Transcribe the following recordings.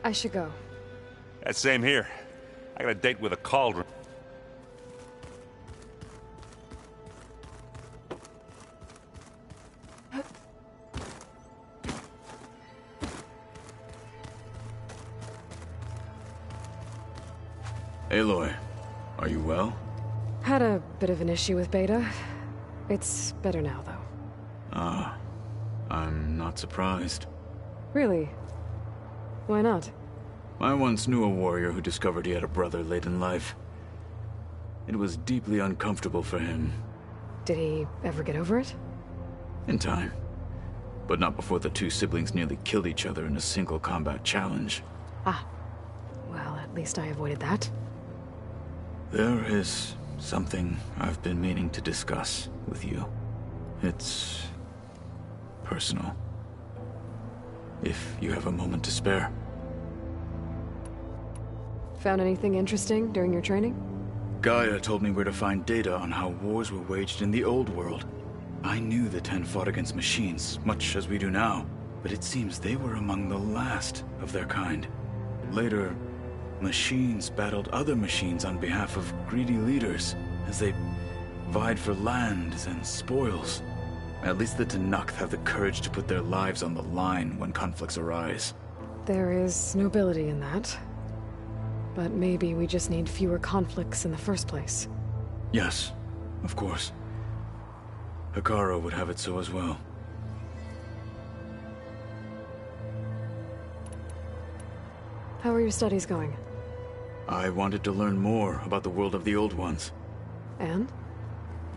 I should go. That same here. I got a date with a cauldron. Aloy, are you well? Had a bit of an issue with Beta. It's better now, though. Ah, I'm not surprised. Really? Why not? I once knew a warrior who discovered he had a brother late in life. It was deeply uncomfortable for him. Did he ever get over it? In time. But not before the two siblings nearly killed each other in a single combat challenge. Ah. Well, at least I avoided that. There is something I've been meaning to discuss with you. It's personal. If you have a moment to spare. Found anything interesting during your training? Gaia told me where to find data on how wars were waged in the old world. I knew the Ten fought against machines, much as we do now, but it seems they were among the last of their kind. Later, machines battled other machines on behalf of greedy leaders, as they vied for lands and spoils. At least the Tenakth have the courage to put their lives on the line when conflicts arise. There is nobility in that. But maybe we just need fewer conflicts in the first place. Yes, of course. Hekarro would have it so as well. How are your studies going? I wanted to learn more about the world of the Old Ones. And?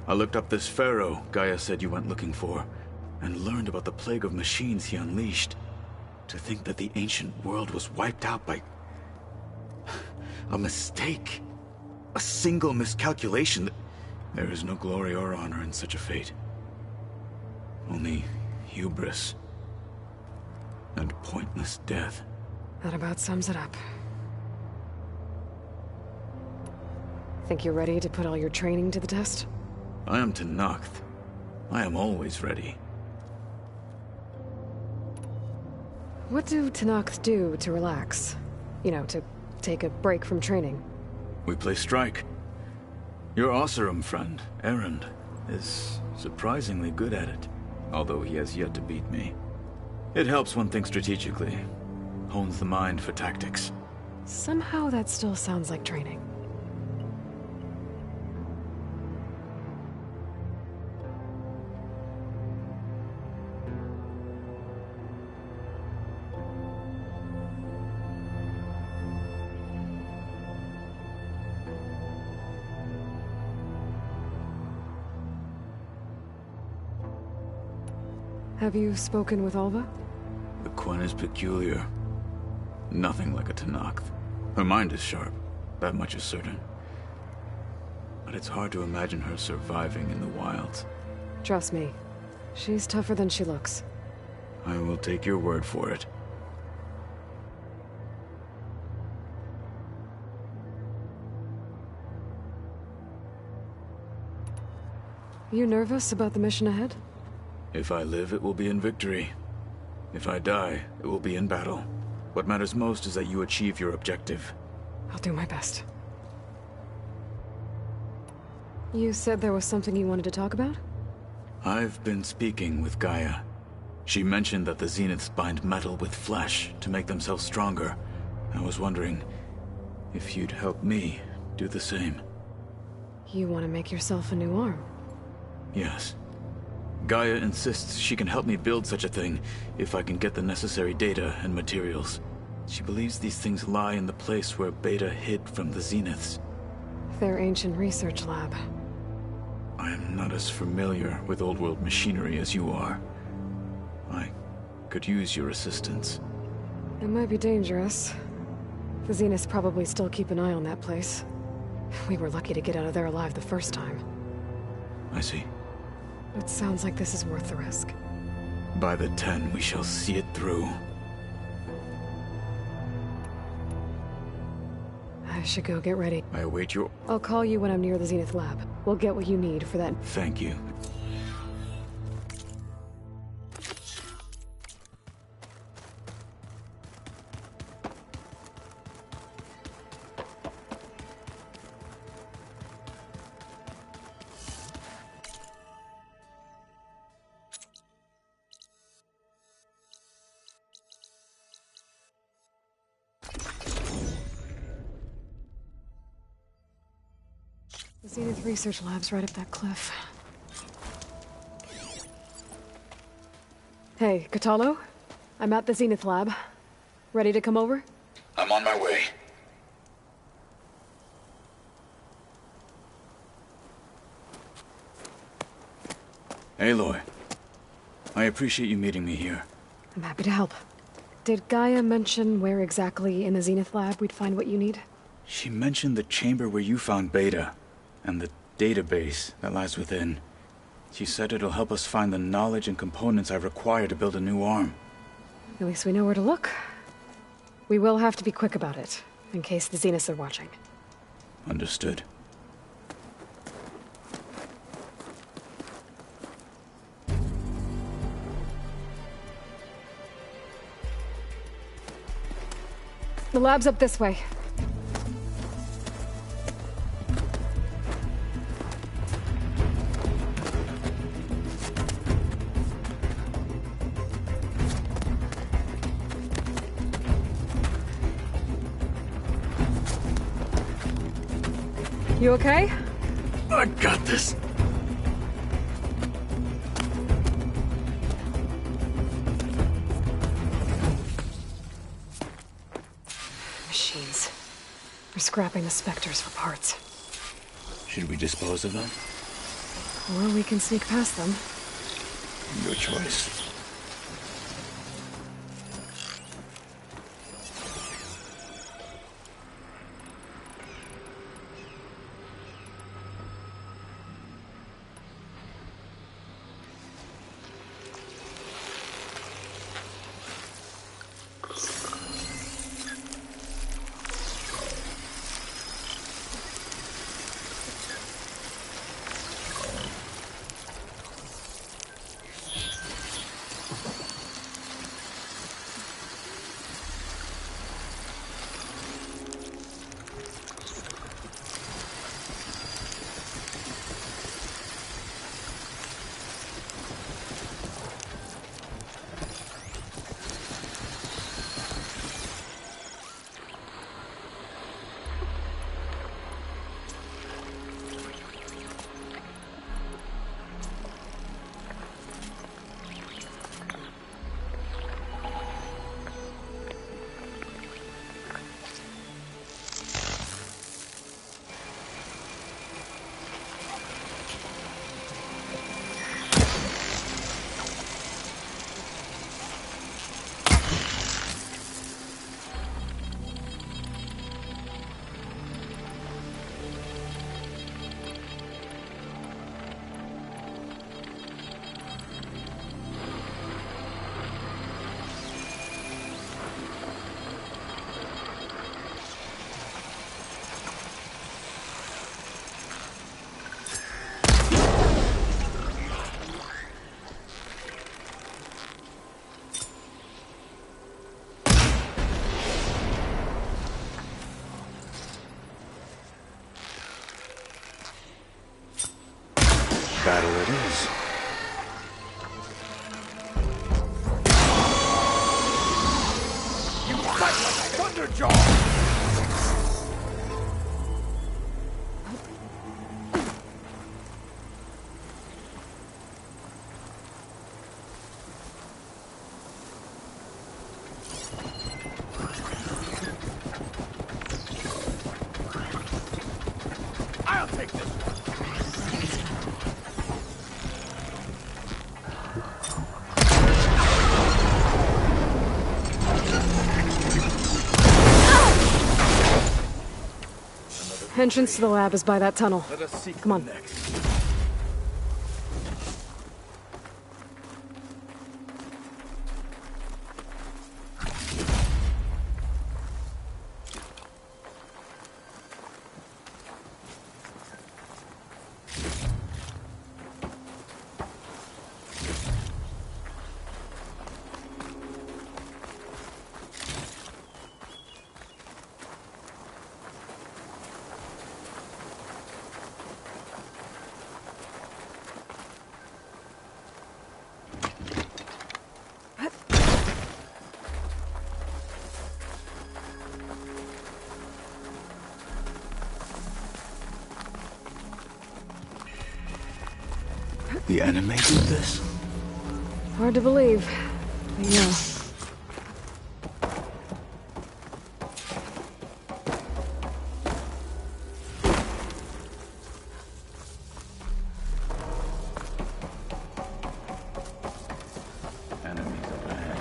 I looked up this pharaoh Gaia said you went looking for, and learned about the plague of machines he unleashed. To think that the ancient world was wiped out by a mistake. A single miscalculation. There is no glory or honor in such a fate. Only hubris. And pointless death. That about sums it up. Think you're ready to put all your training to the test? I am Tenakth. I am always ready. What do Tenakth do to relax? You know, to take a break from training? We play strike. Your Oseram friend, Erend, is surprisingly good at it, although he has yet to beat me. It helps one think strategically, hones the mind for tactics. Somehow that still sounds like training. Have you spoken with Alva? The Quen is peculiar. Nothing like a Tenakth. Her mind is sharp, that much is certain. But it's hard to imagine her surviving in the wilds. Trust me, she's tougher than she looks. I will take your word for it. You nervous about the mission ahead? If I live, it will be in victory. If I die, it will be in battle. What matters most is that you achieve your objective. I'll do my best. You said there was something you wanted to talk about? I've been speaking with Gaia. She mentioned that the Zeniths bind metal with flesh to make themselves stronger. I was wondering if you'd help me do the same. You want to make yourself a new arm? Yes. Gaia insists she can help me build such a thing if I can get the necessary data and materials. She believes these things lie in the place where Beta hid from the Zeniths. Their ancient research lab. I am not as familiar with old world machinery as you are. I could use your assistance. It might be dangerous. The Zeniths probably still keep an eye on that place. We were lucky to get out of there alive the first time. I see. It sounds like this is worth the risk. By the 10, we shall see it through. I should go get ready. I await your... I'll call you when I'm near the Zenith lab. We'll get what you need for that. Thank you. Zenith Research Lab's right up that cliff. Hey, Kotallo? I'm at the Zenith Lab. Ready to come over? I'm on my way. Aloy, I appreciate you meeting me here. I'm happy to help. Did Gaia mention where exactly in the Zenith Lab we'd find what you need? She mentioned the chamber where you found Beta, and the database that lies within. She said it'll help us find the knowledge and components I require to build a new arm. At least we know where to look. We will have to be quick about it, in case the Zeniths are watching. Understood. The lab's up this way. You okay? I got this. Machines. We're scrapping the Spectres for parts. Should we dispose of them? Or we can sneak past them. Your choice. Battle it is. You fight like a Thunderjaw! I'll take this one! Entrance to the lab is by that tunnel. Let us seek Come on. next. The enemy did this? Hard to believe. But yeah. Enemies up ahead.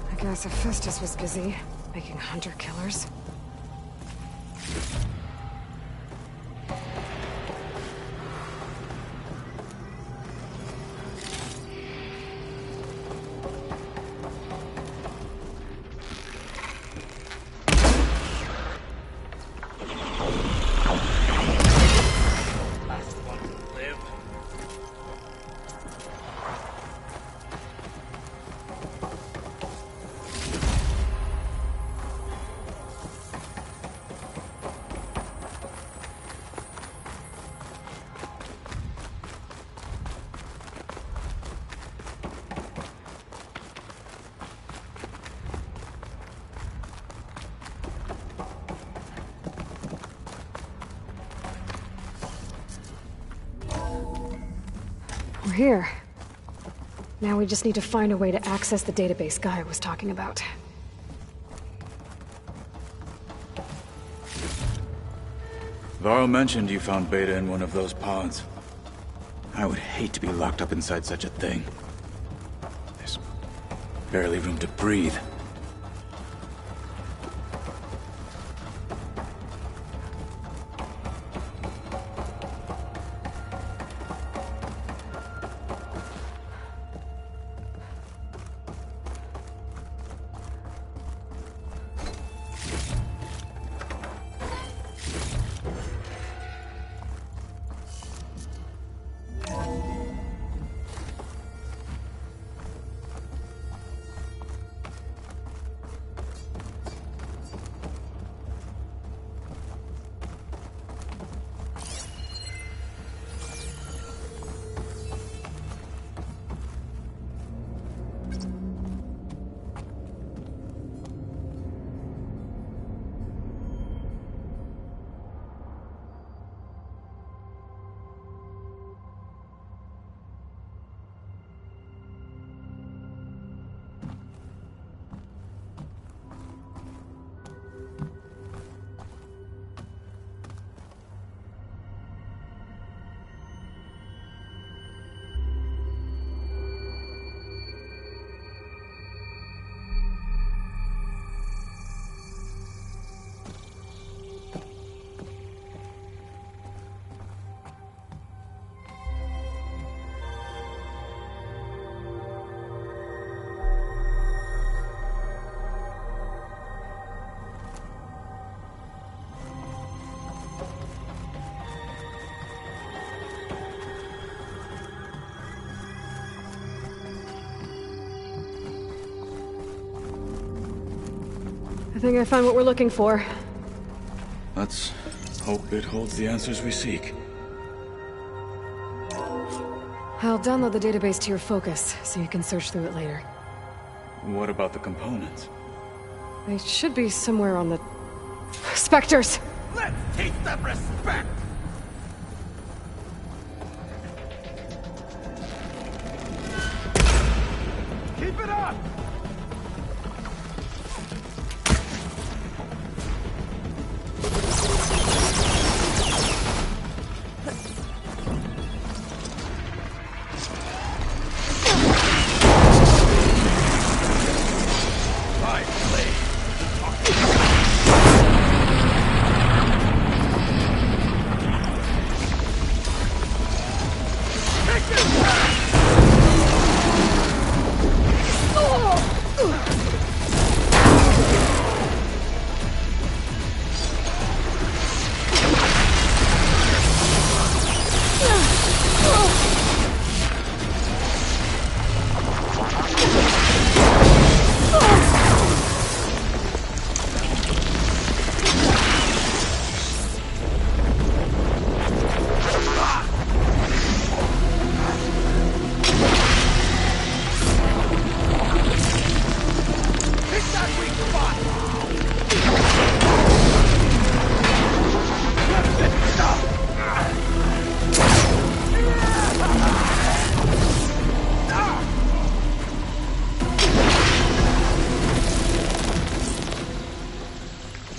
I guess Hephaestus was busy making hunter-killers. We're here. Now we just need to find a way to access the database Gaia was talking about. Varl mentioned you found Beta in one of those pods. I would hate to be locked up inside such a thing. There's barely room to breathe. I think I found what we're looking for. Let's hope it holds the answers we seek. I'll download the database to your Focus, so you can search through it later. What about the components? They should be somewhere on the... Spectres! Let's teach them respect! Keep it up! Oh!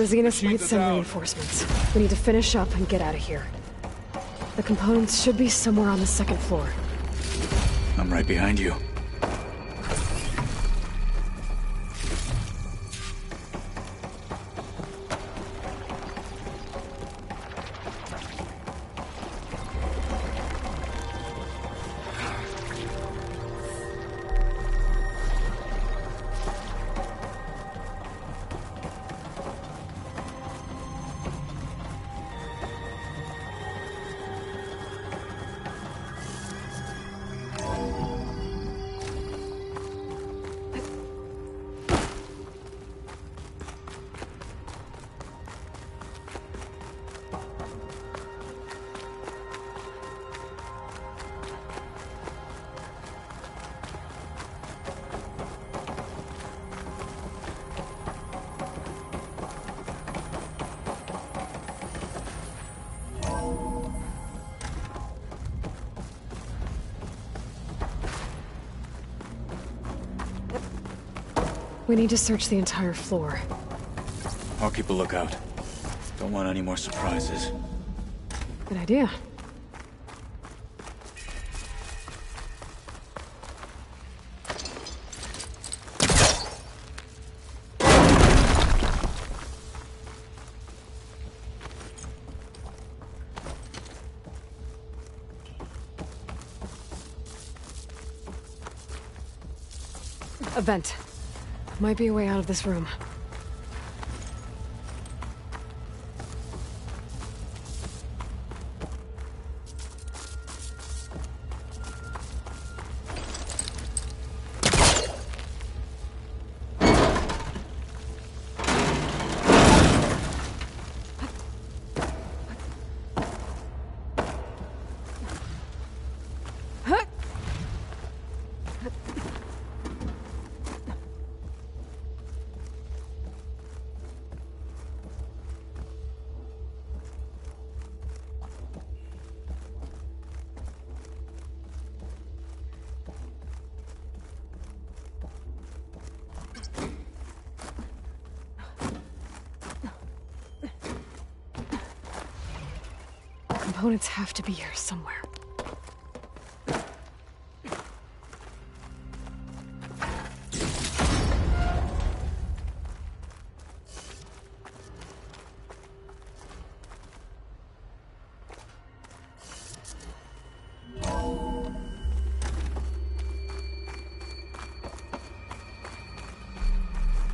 The Zeniths might send reinforcements. We need to finish up and get out of here. The components should be somewhere on the second floor. I'm right behind you. We need to search the entire floor. I'll keep a lookout. Don't want any more surprises. Good idea. A vent. Might be a way out of this room. Components have to be here somewhere.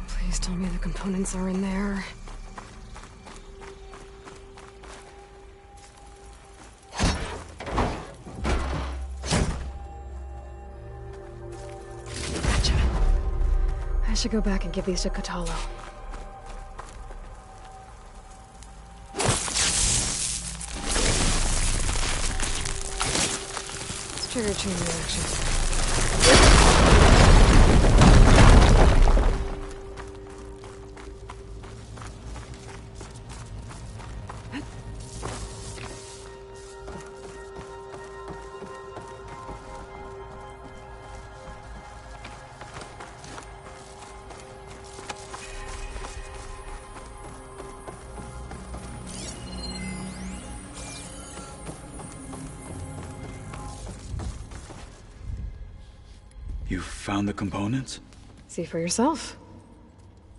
Please tell me the components are in there. I should go back and give these to Kotallo. Let's trigger chain reaction. You found the components? See for yourself.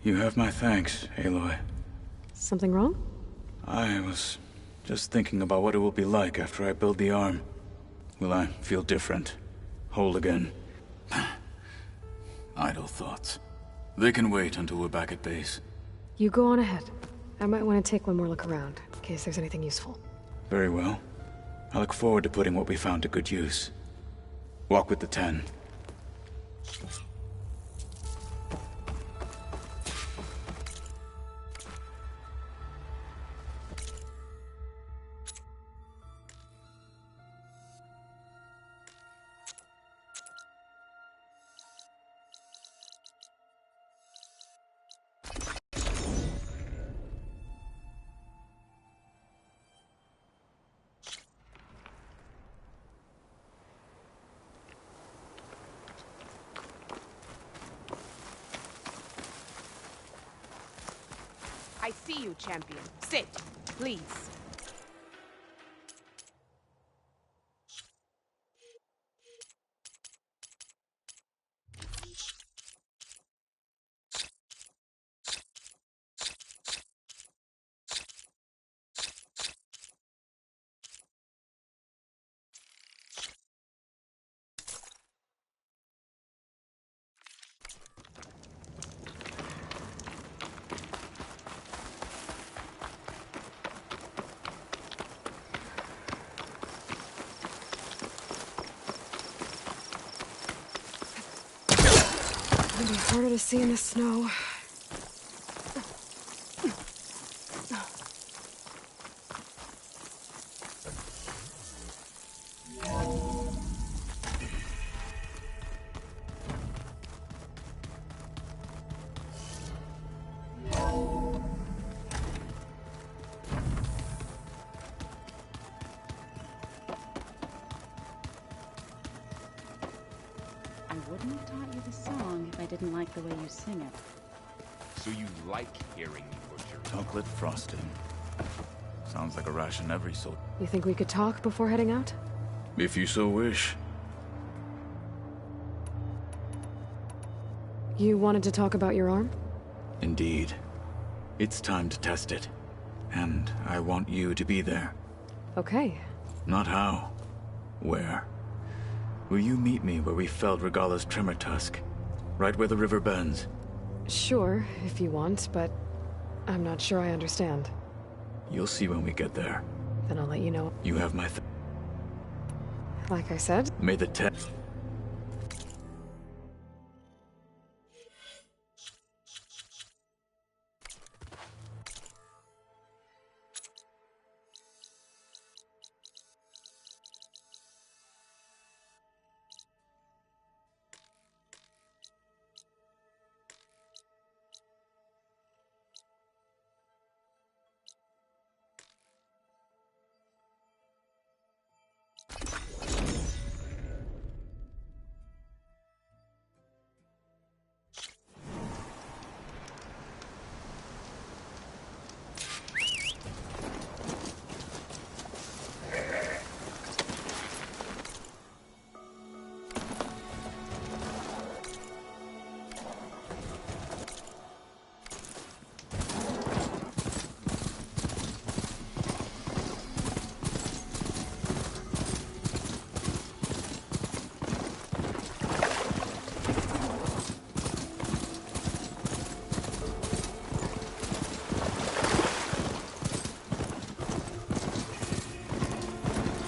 You have my thanks, Aloy. Something wrong? I was just thinking about what it will be like after I build the arm. Will I feel different? Whole again? Idle thoughts. They can wait until we're back at base. You go on ahead. I might want to take one more look around, in case there's anything useful. Very well. I look forward to putting what we found to good use. Walk with the 10. I see you, champion. Sit, please. It'll be harder to see in the snow. I wouldn't have taught you the song if I didn't like the way you sing it. So you like hearing me butcher? Chocolate frosting. Sounds like a ration every sort. You think we could talk before heading out? If you so wish. You wanted to talk about your arm? Indeed. It's time to test it. And I want you to be there. Okay. Not how. Where? Will you meet me where we felled Regala's tremor tusk? Right where the river bends? Sure, if you want, but I'm not sure I understand. You'll see when we get there. Then I'll let you know. You have my Like I said, May the test...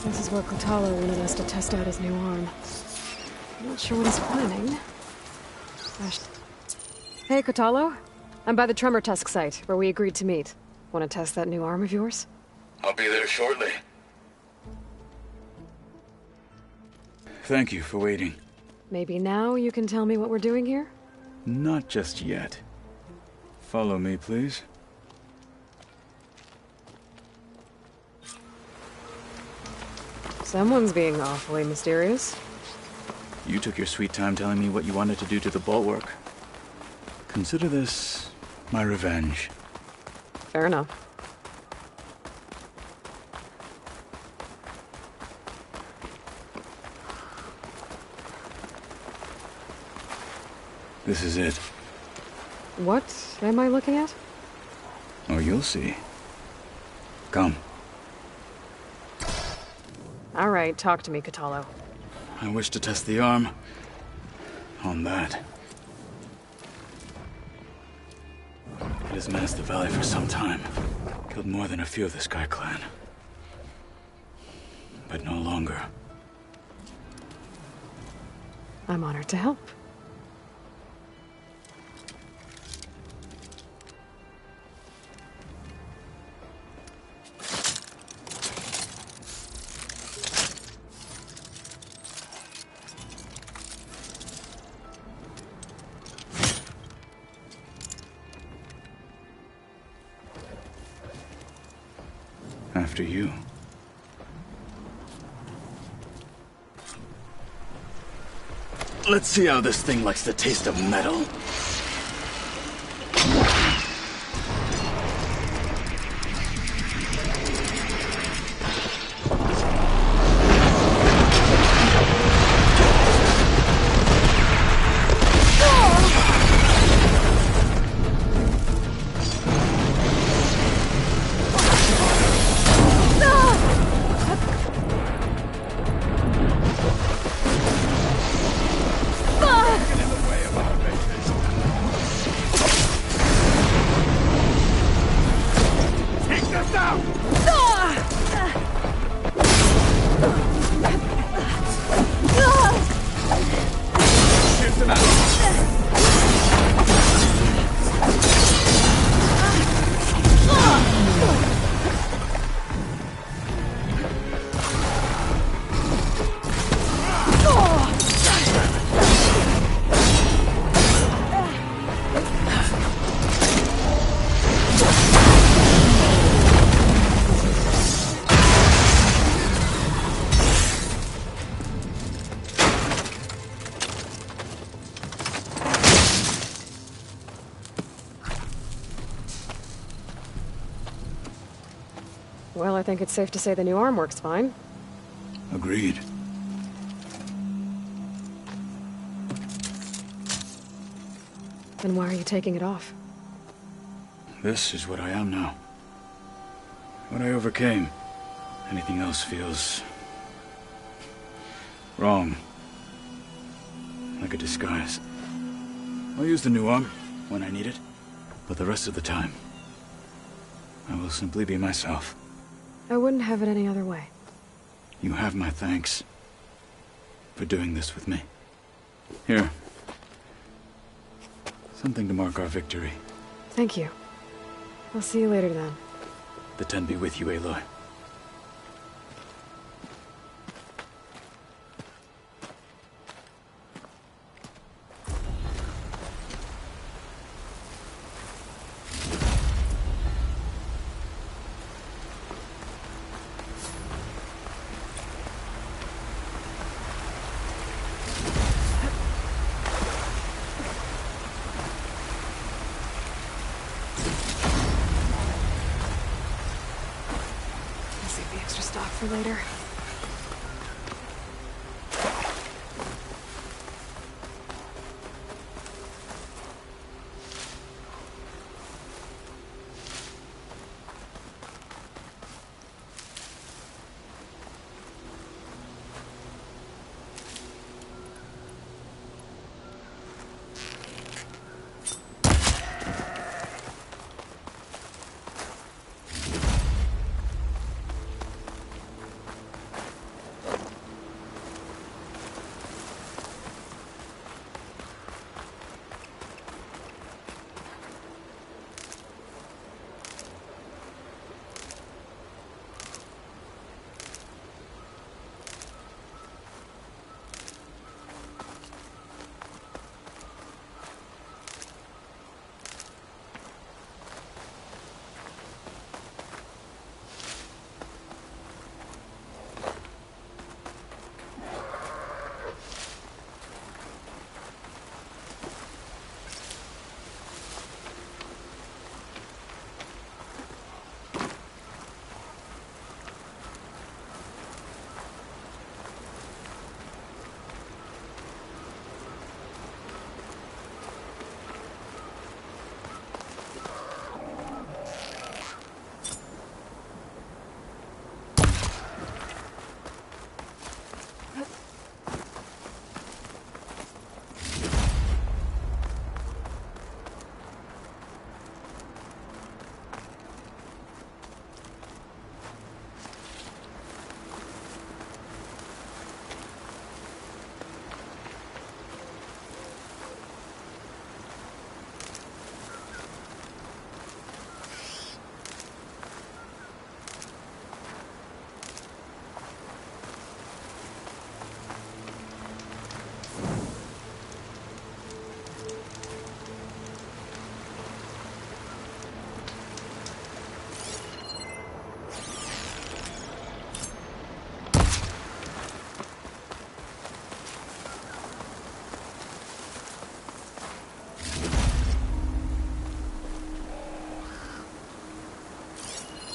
this is where Kotallo wanted us to test out his new arm. Not sure what he's planning. Hey, Kotallo. I'm by the Tremor Tusk site, where we agreed to meet. Want to test that new arm of yours? I'll be there shortly. Thank you for waiting. Maybe now you can tell me what we're doing here? Not just yet. Follow me, please. Someone's being awfully mysterious. You took your sweet time telling me what you wanted to do to the bulwark. Consider this my revenge. Fair enough. This is it. What am I looking at? Oh, you'll see. Come. All right, talk to me, Kotallo. I wish to test the arm on that. It has menaced the valley for some time. Killed more than a few of the Sky Clan. But no longer. I'm honored to help. After you. Let's see how this thing likes the taste of metal. Well, I think it's safe to say the new arm works fine. Agreed. Then why are you taking it off? This is what I am now. What I overcame. Anything else feels... wrong. Like a disguise. I'll use the new arm when I need it, but the rest of the time, I will simply be myself. I wouldn't have it any other way. You have my thanks for doing this with me. Here. Something to mark our victory. Thank you. I'll see you later then. The Ten be with you, Aloy. Save the extra stock for later.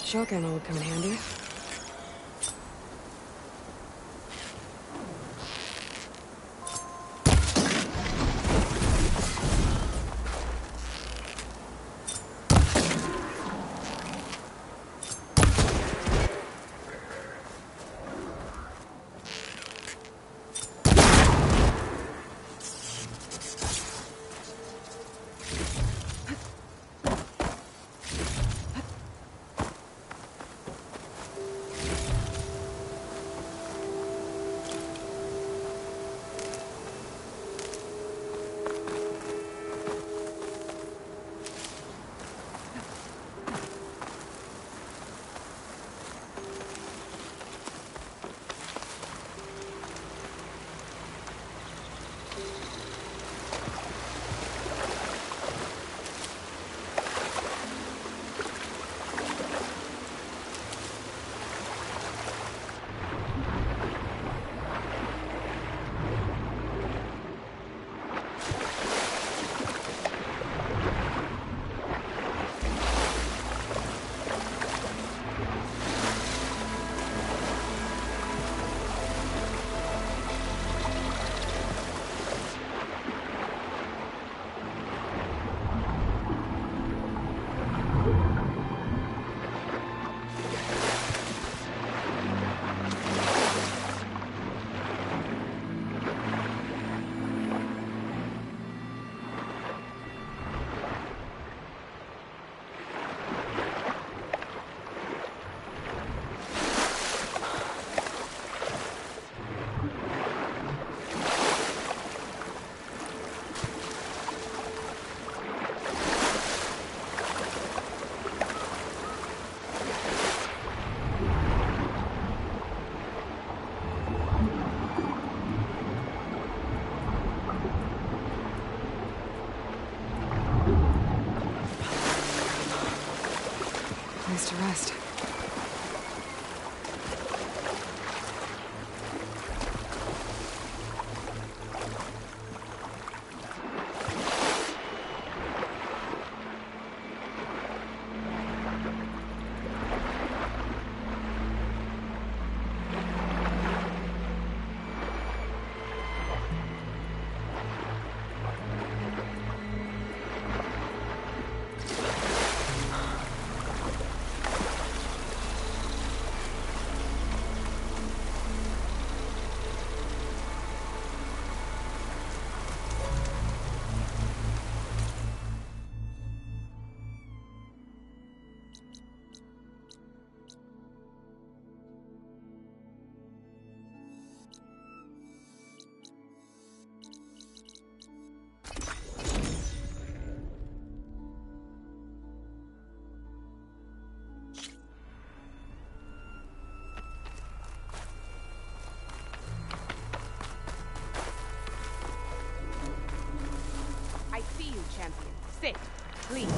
Shotgun would come in handy. place to rest. I see you, champion. Sit, please.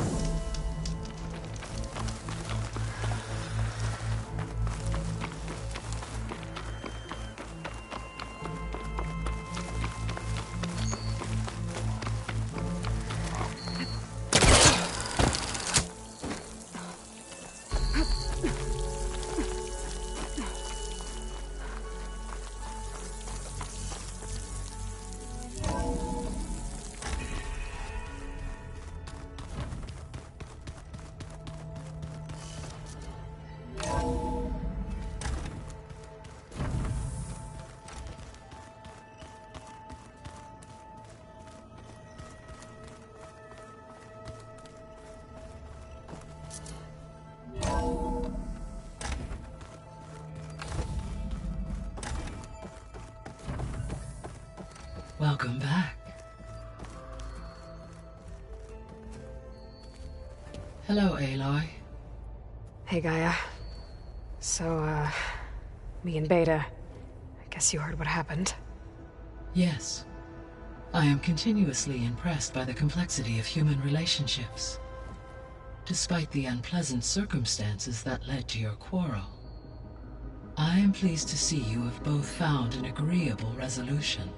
Welcome back. Hello, Aloy. Hey, Gaia. So, me and Beta. I guess you heard what happened. Yes. I am continuously impressed by the complexity of human relationships. Despite the unpleasant circumstances that led to your quarrel, I am pleased to see you have both found an agreeable resolution.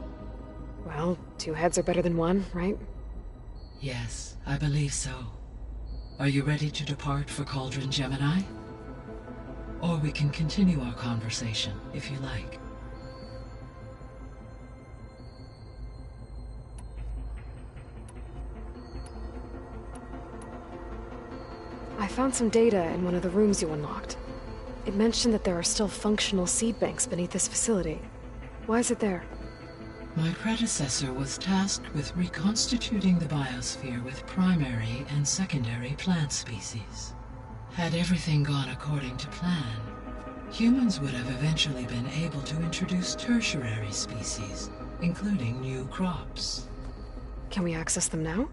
Well, two heads are better than one, right? Yes, I believe so. Are you ready to depart for Cauldron Gemini? Or we can continue our conversation, if you like. I found some data in one of the rooms you unlocked. It mentioned that there are still functional seed banks beneath this facility. Why is it there? My predecessor was tasked with reconstituting the biosphere with primary and secondary plant species. Had everything gone according to plan, humans would have eventually been able to introduce tertiary species, including new crops. Can we access them now?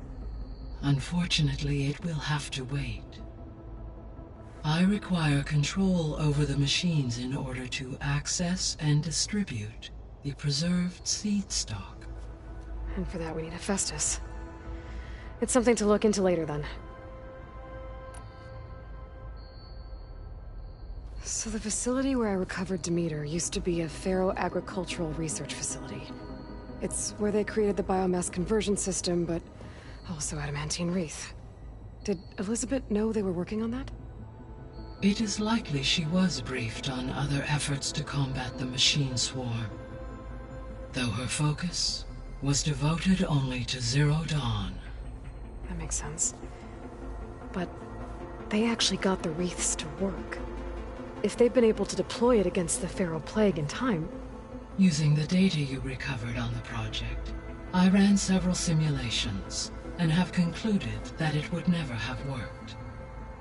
Unfortunately, it will have to wait. I require control over the machines in order to access and distribute the preserved seed stock. And for that we need Hephaestus. It's something to look into later then. So the facility where I recovered Demeter used to be a Pharaoh agricultural research facility. It's where they created the biomass conversion system, but also Adamantine Wreath. Did Elizabeth know they were working on that? It is likely she was briefed on other efforts to combat the machine swarm, though her focus was devoted only to Zero Dawn. That makes sense. But they actually got the wreaths to work. If they've been able to deploy it against the Pharaoh Plague in time... Using the data you recovered on the project, I ran several simulations and have concluded that it would never have worked.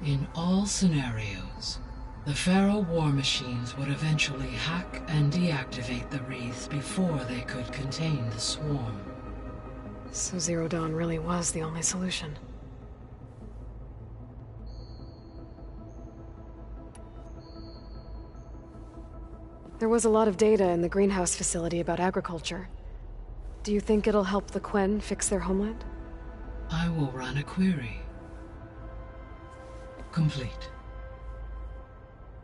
In all scenarios, the Pharaoh war machines would eventually hack and deactivate the wreaths before they could contain the swarm. So Zero Dawn really was the only solution. There was a lot of data in the greenhouse facility about agriculture. Do you think it'll help the Quen fix their homeland? I will run a query. Complete.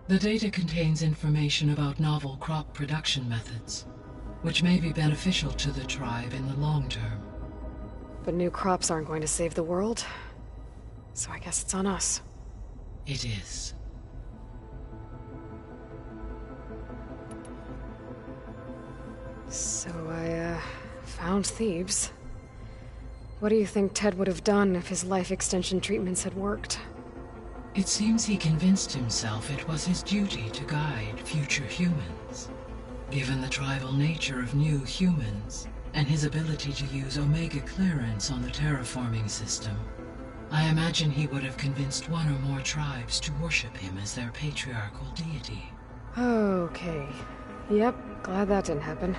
The data contains information about novel crop production methods, which may be beneficial to the tribe in the long term. But new crops aren't going to save the world, so I guess it's on us. It is. So I, found Thebes. What do you think Ted would have done if his life extension treatments had worked? It seems he convinced himself it was his duty to guide future humans. Given the tribal nature of new humans, and his ability to use Omega clearance on the terraforming system, I imagine he would have convinced one or more tribes to worship him as their patriarchal deity. Okay. Yep, glad that didn't happen.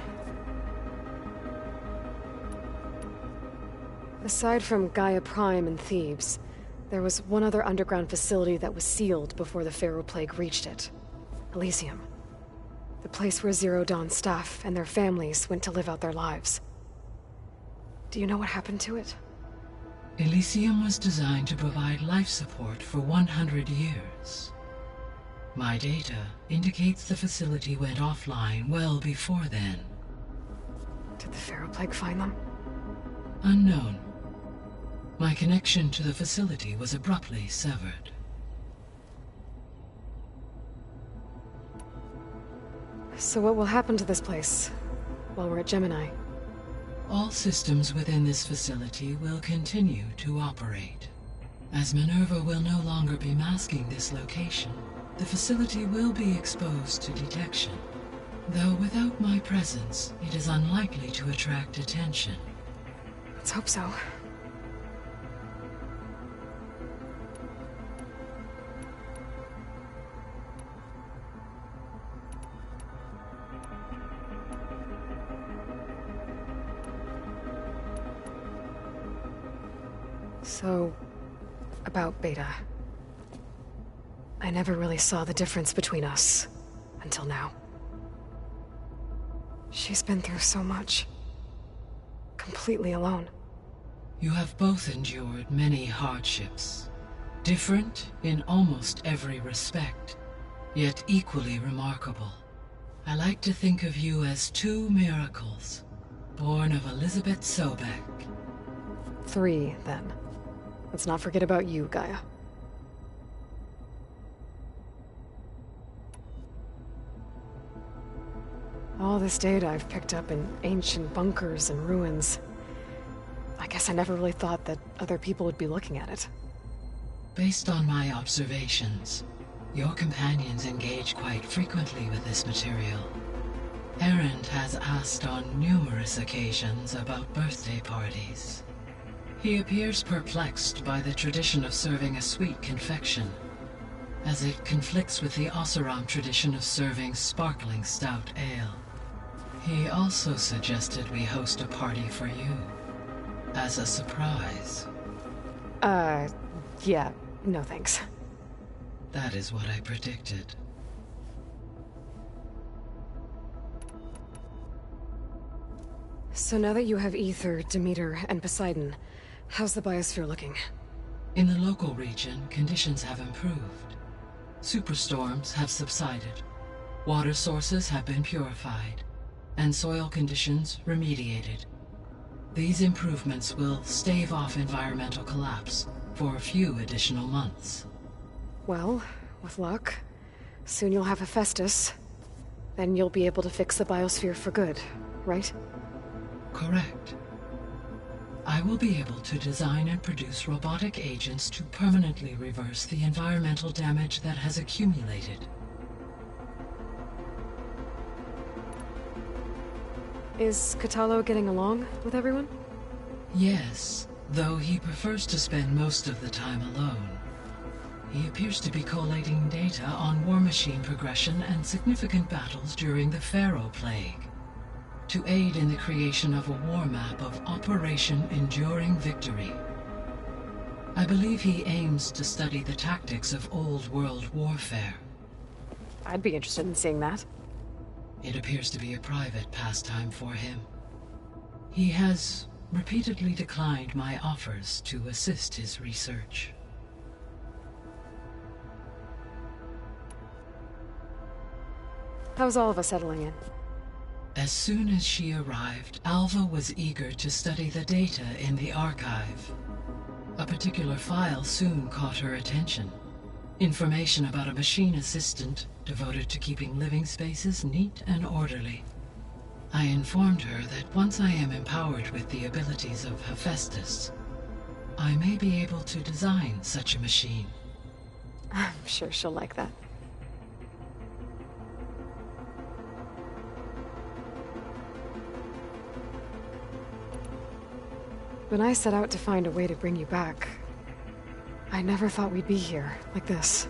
Aside from Gaia Prime and Thebes, there was one other underground facility that was sealed before the Pharaoh Plague reached it. Elysium. The place where Zero Dawn staff and their families went to live out their lives. Do you know what happened to it? Elysium was designed to provide life support for 100 years. My data indicates the facility went offline well before then. Did the Pharaoh Plague find them? Unknown. My connection to the facility was abruptly severed. So what will happen to this place while we're at Gemini? All systems within this facility will continue to operate. As Minerva will no longer be masking this location, the facility will be exposed to detection. Though without my presence, it is unlikely to attract attention. Let's hope so. So, about Beta. I never really saw the difference between us, until now. She's been through so much. Completely alone. You have both endured many hardships. Different in almost every respect, yet equally remarkable. I like to think of you as two miracles, born of Elizabeth Sobek. 3, then. Let's not forget about you, Gaia. All this data I've picked up in ancient bunkers and ruins. I guess I never really thought that other people would be looking at it. Based on my observations, your companions engage quite frequently with this material. Erend has asked on numerous occasions about birthday parties. He appears perplexed by the tradition of serving a sweet confection, as it conflicts with the Oseram tradition of serving sparkling stout ale. He also suggested we host a party for you, as a surprise. Yeah, no thanks. That is what I predicted. So now that you have Aether, Demeter, and Poseidon, how's the biosphere looking? In the local region, conditions have improved. Superstorms have subsided, water sources have been purified, and soil conditions remediated. These improvements will stave off environmental collapse for a few additional months. Well, with luck, soon you'll have Hephaestus. Then you'll be able to fix the biosphere for good, right? Correct. I will be able to design and produce robotic agents to permanently reverse the environmental damage that has accumulated. Is Kotallo getting along with everyone? Yes, though he prefers to spend most of the time alone. He appears to be collating data on war machine progression and significant battles during the Pharaoh Plague, to aid in the creation of a war map of Operation Enduring Victory. I believe he aims to study the tactics of old world warfare. I'd be interested in seeing that. It appears to be a private pastime for him. He has repeatedly declined my offers to assist his research. How's all of us settling in? As soon as she arrived, Alva was eager to study the data in the archive. A particular file soon caught her attention. Information about a machine assistant devoted to keeping living spaces neat and orderly. I informed her that once I am empowered with the abilities of Hephaestus, I may be able to design such a machine. I'm sure she'll like that. When I set out to find a way to bring you back, I never thought we'd be here, like this.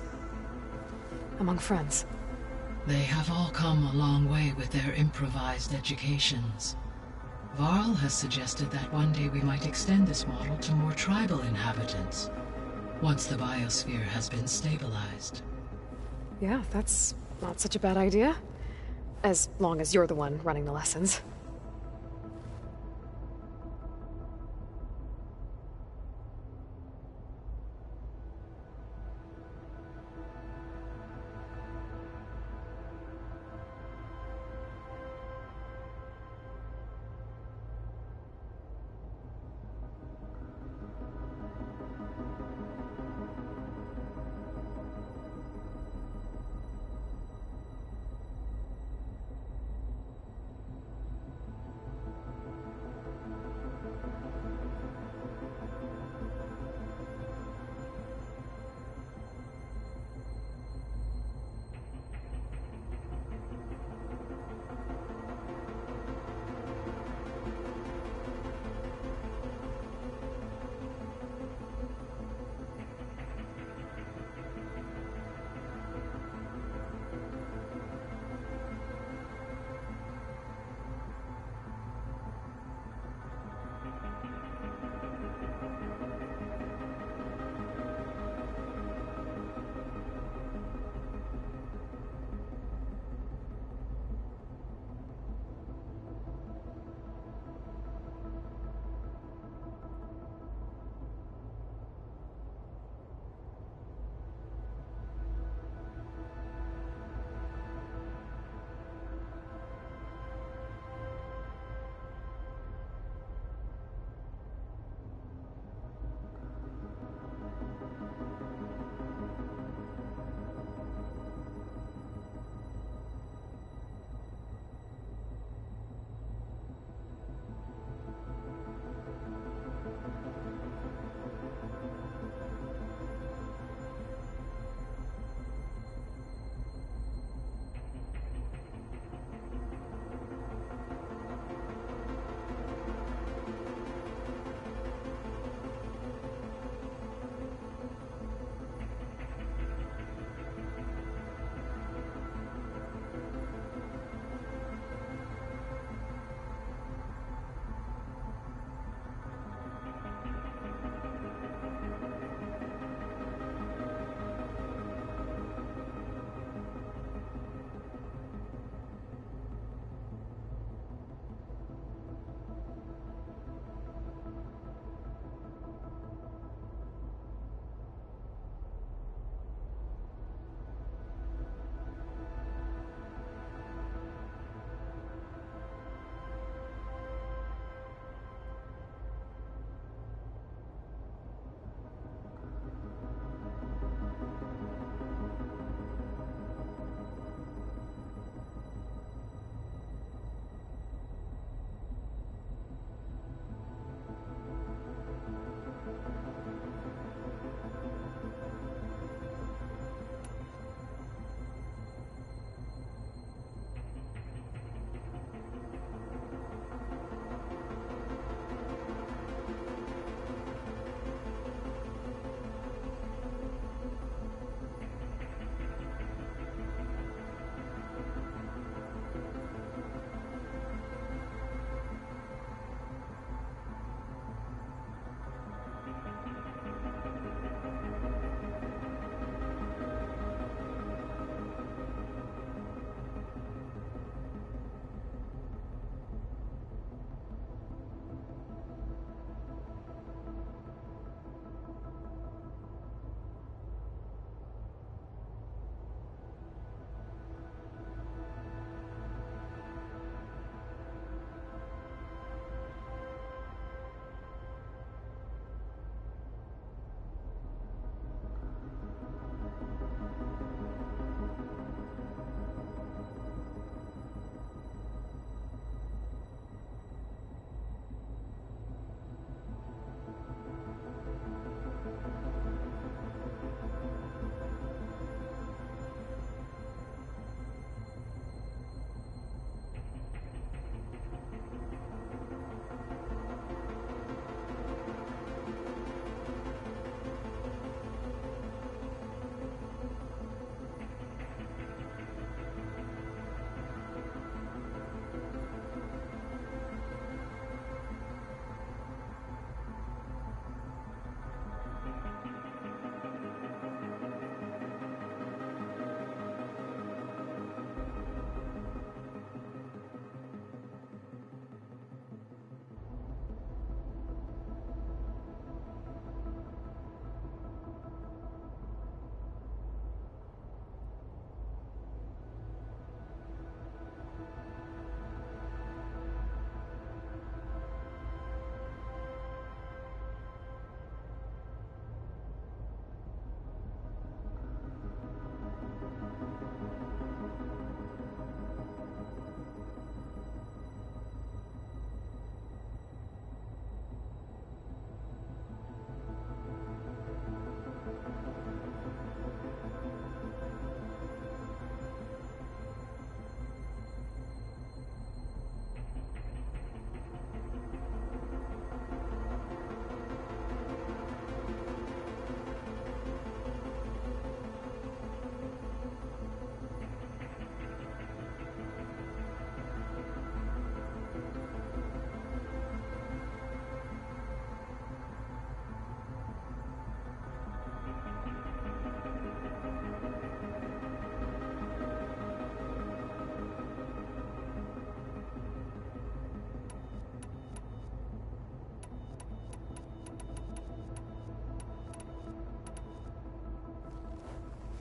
Among friends. They have all come a long way with their improvised educations. Varl has suggested that one day we might extend this model to more tribal inhabitants, once the biosphere has been stabilized. Yeah, that's not such a bad idea. As long as you're the one running the lessons.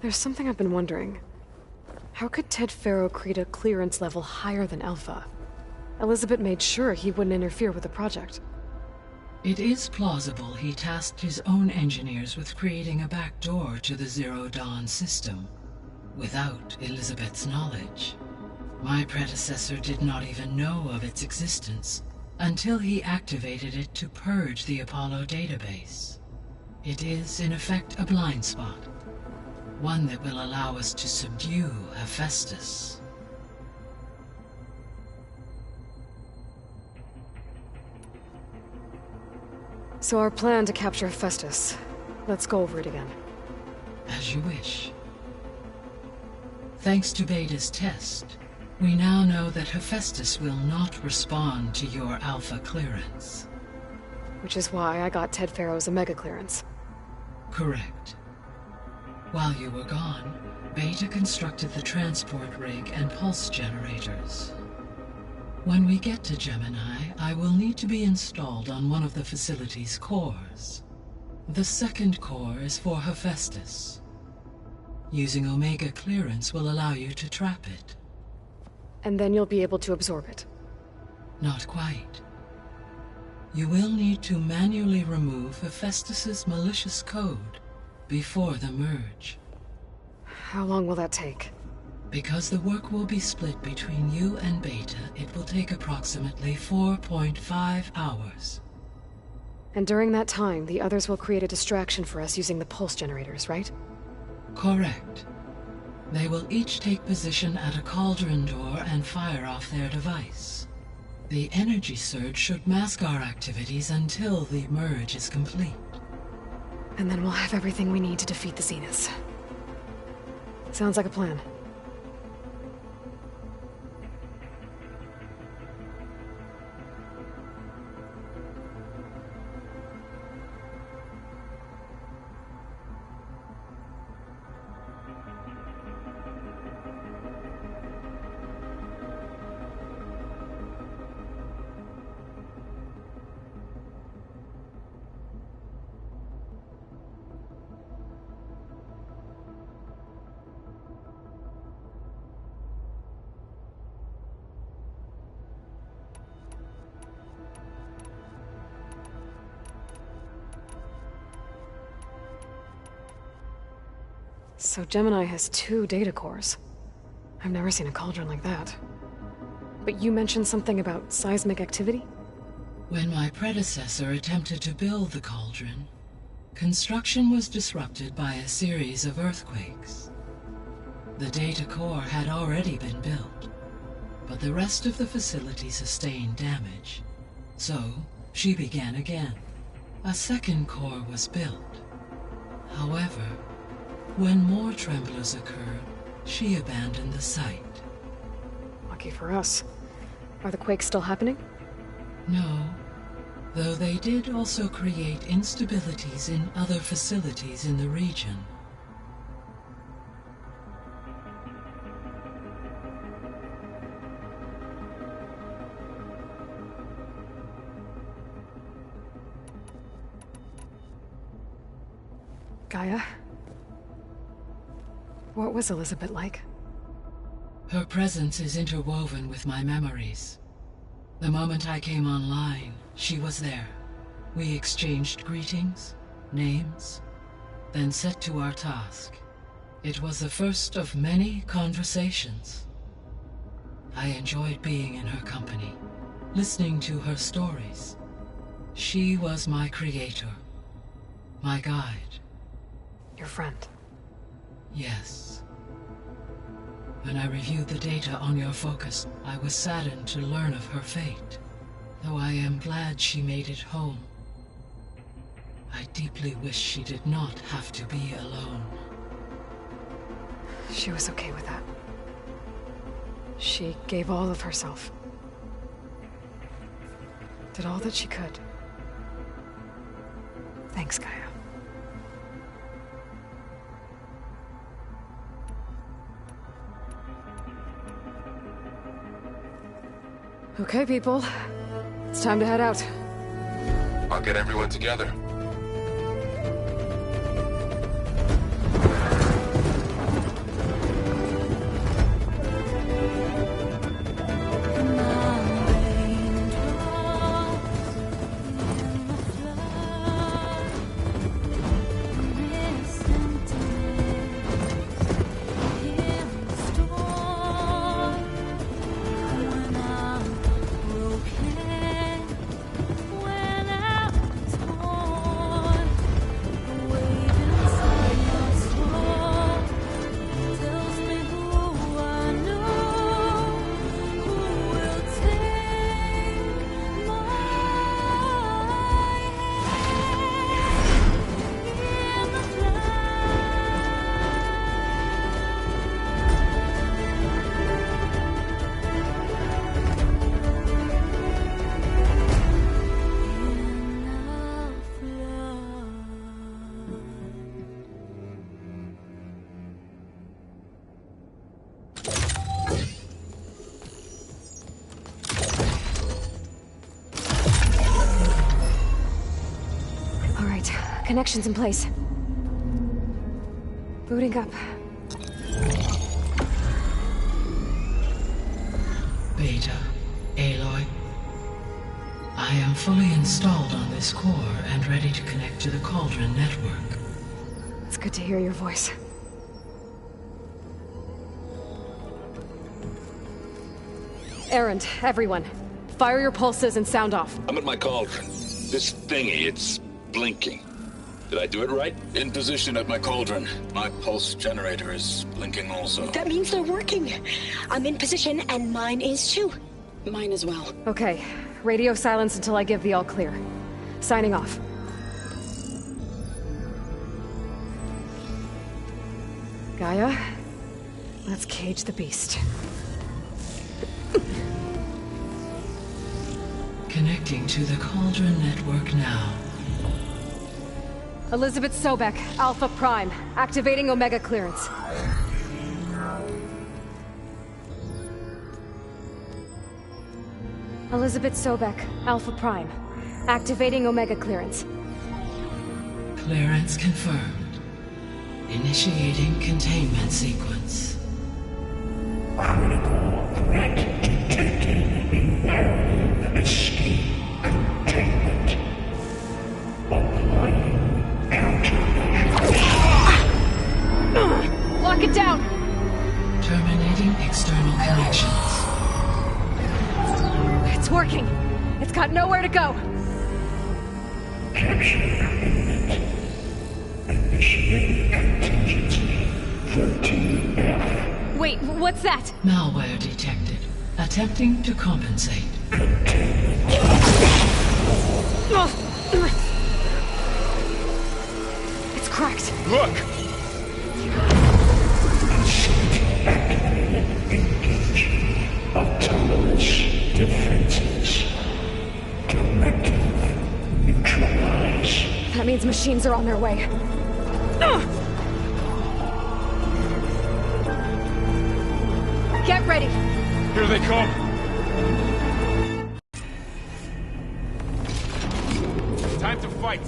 There's something I've been wondering. How could Ted Faro create a clearance level higher than Alpha? Elizabeth made sure he wouldn't interfere with the project. It is plausible he tasked his own engineers with creating a backdoor to the Zero Dawn system, without Elizabeth's knowledge. My predecessor did not even know of its existence until he activated it to purge the Apollo database. It is, in effect, a blind spot. One that will allow us to subdue Hephaestus. So our plan to capture Hephaestus. Let's go over it again. As you wish. Thanks to Beta's test, we now know that Hephaestus will not respond to your Alpha clearance. Which is why I got Ted Faro's Omega clearance. Correct. While you were gone, Beta constructed the transport rig and pulse generators. When we get to Gemini, I will need to be installed on one of the facility's cores. The second core is for Hephaestus. Using Omega clearance will allow you to trap it. And then you'll be able to absorb it. Not quite. You will need to manually remove Hephaestus's malicious code before the merge. How long will that take? Because the work will be split between you and Beta, it will take approximately 4.5 hours. And during that time, the others will create a distraction for us using the pulse generators, right? Correct. They will each take position at a cauldron door and fire off their device. The energy surge should mask our activities until the merge is complete. And then we'll have everything we need to defeat the Zeniths. Sounds like a plan. So Gemini has 2 data cores. I've never seen a cauldron like that. But you mentioned something about seismic activity? When my predecessor attempted to build the cauldron, construction was disrupted by a series of earthquakes. The data core had already been built, but the rest of the facility sustained damage. So, she began again. A second core was built. However, when more tremblers occurred, she abandoned the site. Lucky for us. Are the quakes still happening? No, though they did also create instabilities in other facilities in the region. Gaia? What was Elizabeth like? Her presence is interwoven with my memories. The moment I came online, she was there. We exchanged greetings, names, then set to our task. It was the first of many conversations. I enjoyed being in her company, listening to her stories. She was my creator, my guide. Your friend. Yes. When I reviewed the data on your focus, I was saddened to learn of her fate, though I am glad she made it home. I deeply wish she did not have to be alone. She was okay with that. She gave all of herself. Did all that she could. Thanks, Gaia. Okay, people. It's time to head out. I'll get everyone together. Connections in place. Booting up. Beta, Aloy. I am fully installed on this core and ready to connect to the Cauldron network. It's good to hear your voice. Erend, everyone. Fire your pulses and sound off. I'm at my cauldron. This thingy, it's blinking. Did I do it right? In position at my cauldron. My pulse generator is blinking also. That means they're working. I'm in position, and mine is too. Mine as well. Okay. Radio silence until I give the all clear. Signing off. Gaia, let's cage the beast. Connecting to the Cauldron network now. Elizabeth Sobek, Alpha Prime, activating Omega clearance. Elizabeth Sobek, Alpha Prime, activating Omega clearance. Clearance confirmed. Initiating containment sequence. Critical threat detected. Escape containment. Applying countermeasures. Lock it down! Terminating external connections. It's working. It's got nowhere to go. Capture imminent. Initiating contingency 13F. Wait, what's that? Malware detected. Attempting to compensate. It's cracked. Look! Engage. Autonomous defenses. Directive. Neutralize. That means machines are on their way. Get ready! Here they come! Time to fight!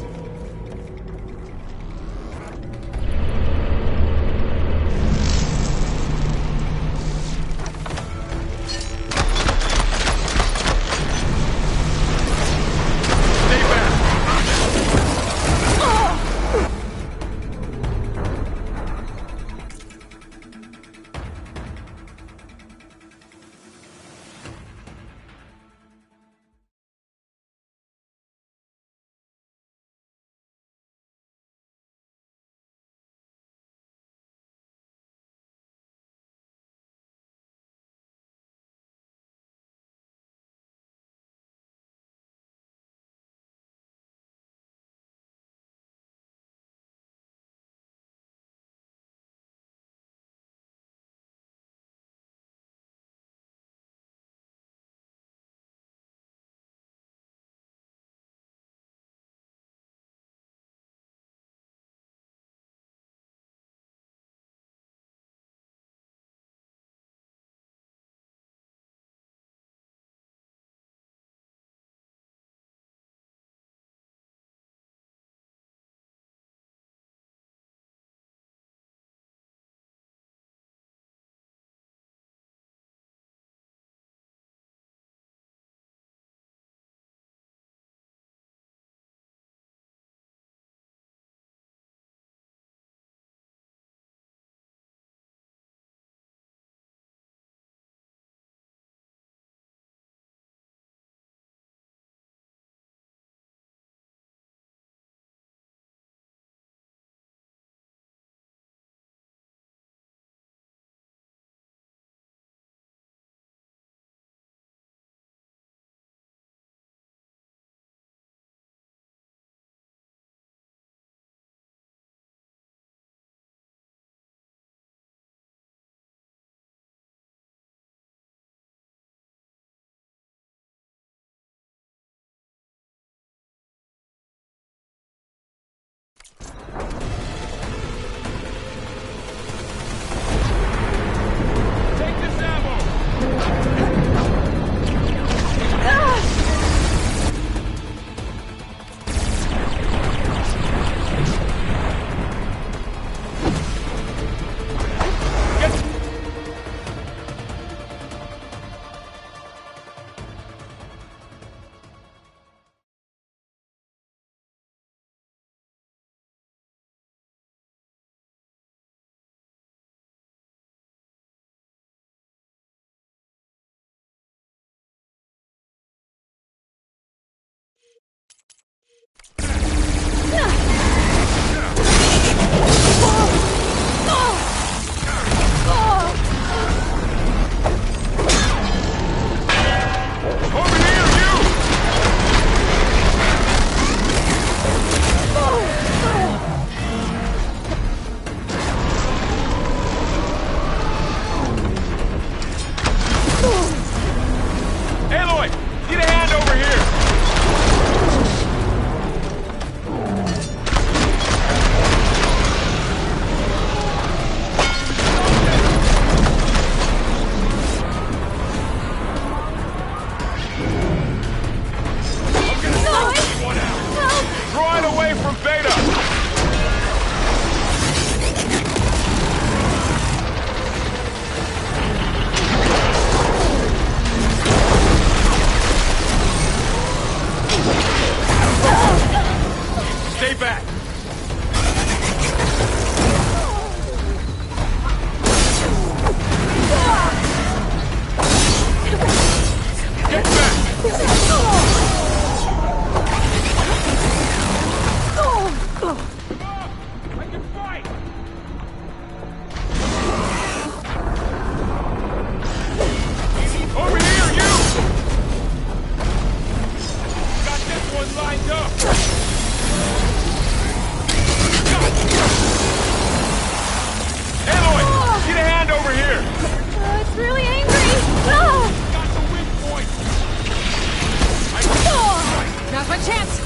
my chance!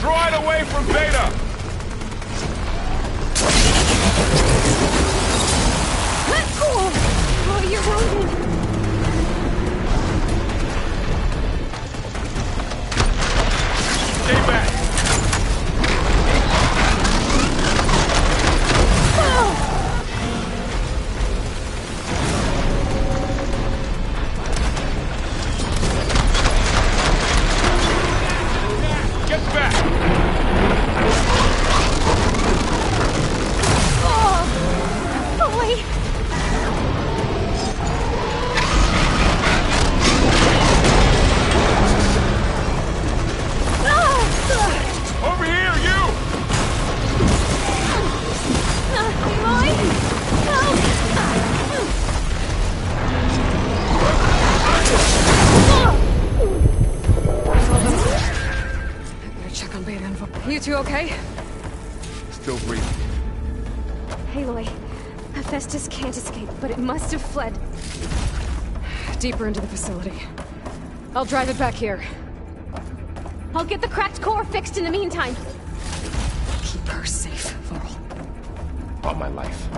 Draw it away from Beta! Oh, you're wrong. Stay back! Get back! Boy! Over here, you! Better check on Beta info. You two okay? Still breathing. Aloy, Hephaestus can't escape, but it must have fled. Deeper into the facility. I'll drive it back here. I'll get the cracked core fixed in the meantime. Keep her safe, Varl. On my life.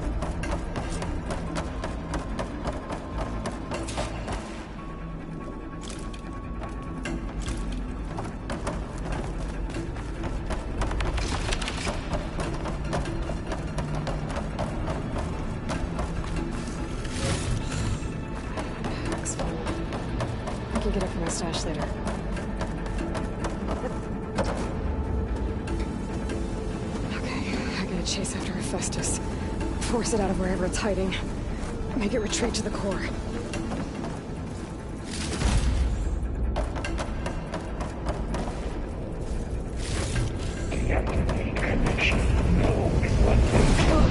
I can get it from my stash later. Okay, I gotta chase after Hephaestus. Force it out of wherever it's hiding. Make it retreat to the core. Deactivate connection. No weapon.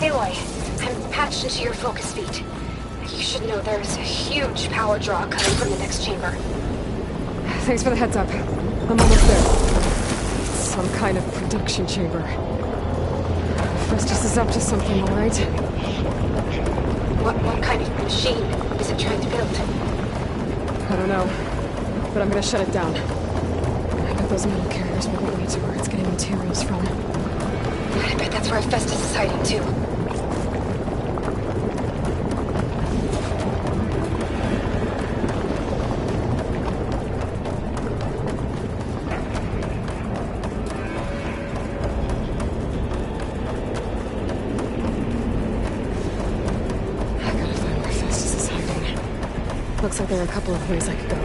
Aloy, I'm patched into your focus feed. You should know there's a huge power draw coming from the next chamber. Thanks for the heads up. I'm almost there. Some kind of production chamber. Hephaestus is up to something, all right? What kind of machine is it trying to build? I don't know, but I'm gonna shut it down. I bet those metal carriers will lead me to where it's getting materials from. I bet that's where Hephaestus is hiding too. I gotta find where Hephaestus is hiding. Looks like there are a couple of ways I could go.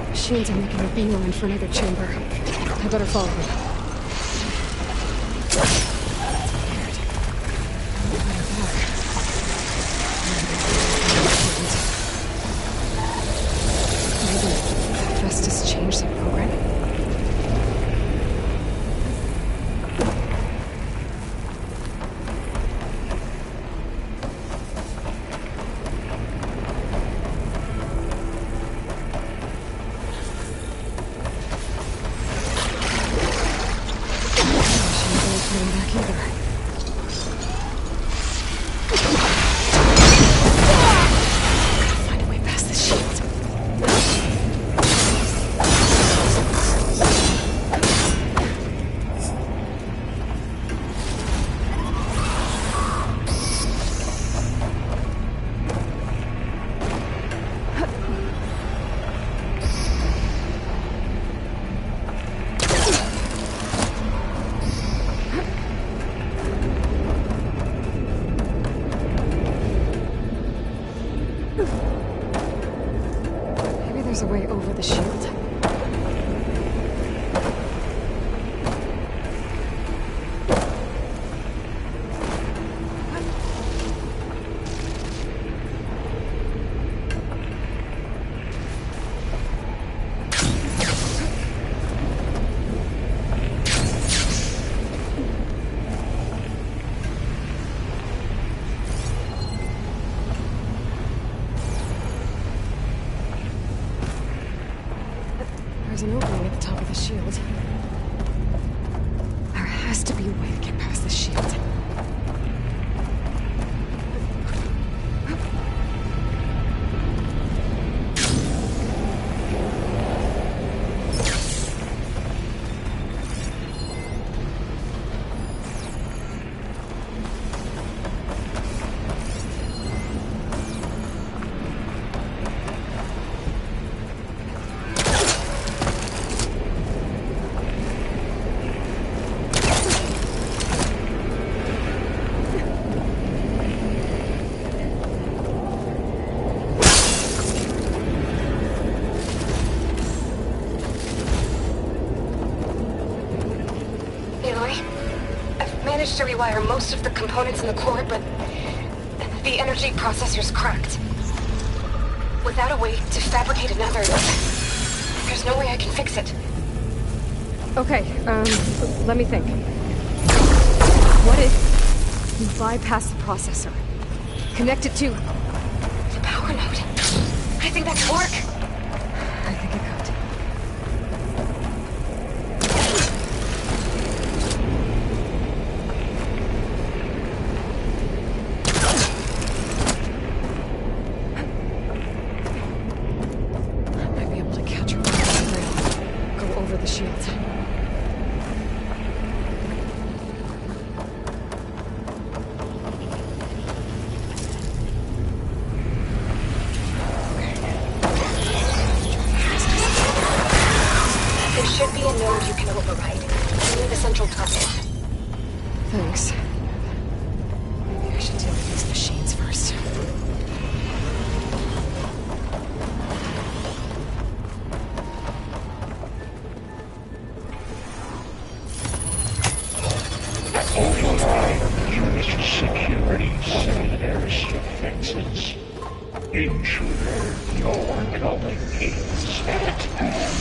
Machines are making a beeline for another chamber. I better follow them. Hephaestus changed their program. Find a way past this shield. top of the shield. There has to be a way to get past the shield. To rewire most of the components in the core, but the energy processor's cracked. Without a way to fabricate another, there's no way I can fix it. Okay, let me think. What if you bypass the processor? Connect it to the power node. I think that could work. I think it could. Thanks. Maybe I should deal with these machines first. Override unit security centers defenses. Intruder, your going is at hand.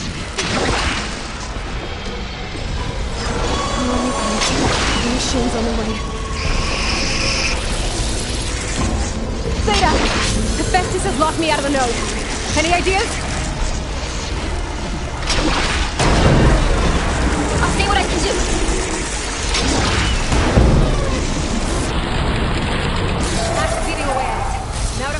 Machines on the way. Zeta! Hephaestus has locked me out of the node. Any ideas? I'll see what I can do. That's beating away at it. Now to...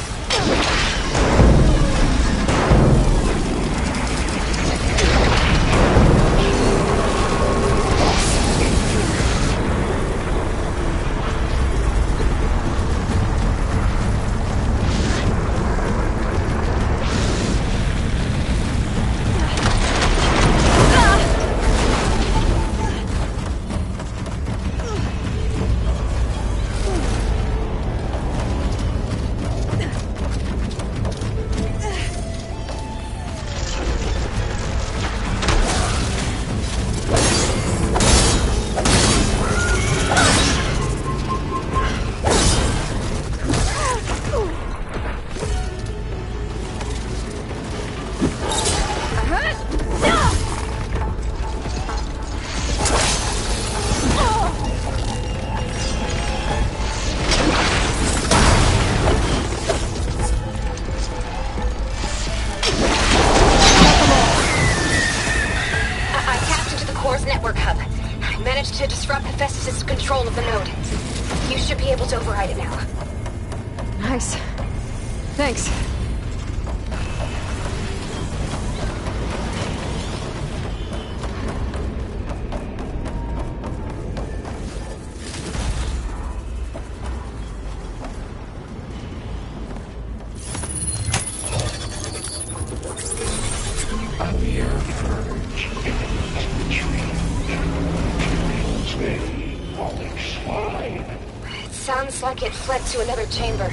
to disrupt Hephaestus' control of the node. You should be able to override it now. Nice. Thanks. Sounds like it fled to another chamber.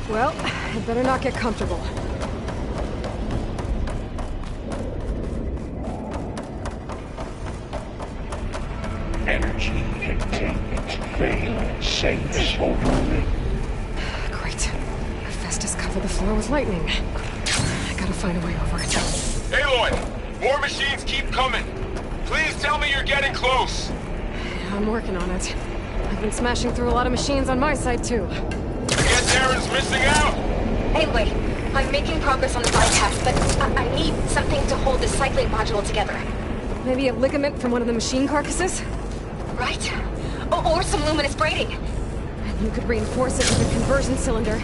Well, I'd better not get comfortable. Energy containment failed. Safe over. Great. Hephaestus covered the floor with lightning. I gotta find a way over it. Aloy! More machines keep coming! Please tell me you're getting close! Yeah, I'm working on it. I've been smashing through a lot of machines on my side, too. I guess Aaron's missing out! Anyway, I'm making progress on the bypass, but I need something to hold this cycling module together. Maybe a ligament from one of the machine carcasses? Right? Or some luminous braiding. And you could reinforce it with a conversion cylinder.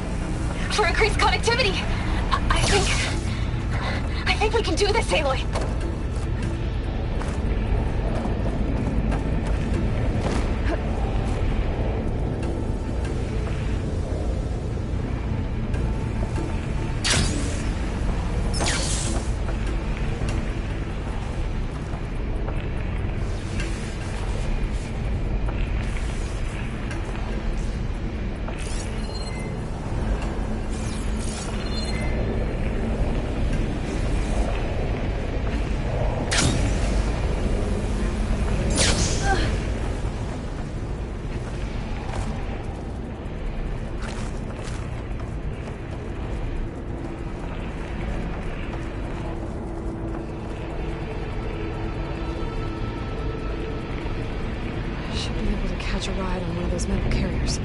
For increased connectivity. I think we can do this, Aloy. Should be able to catch a ride on one of those metal carriers.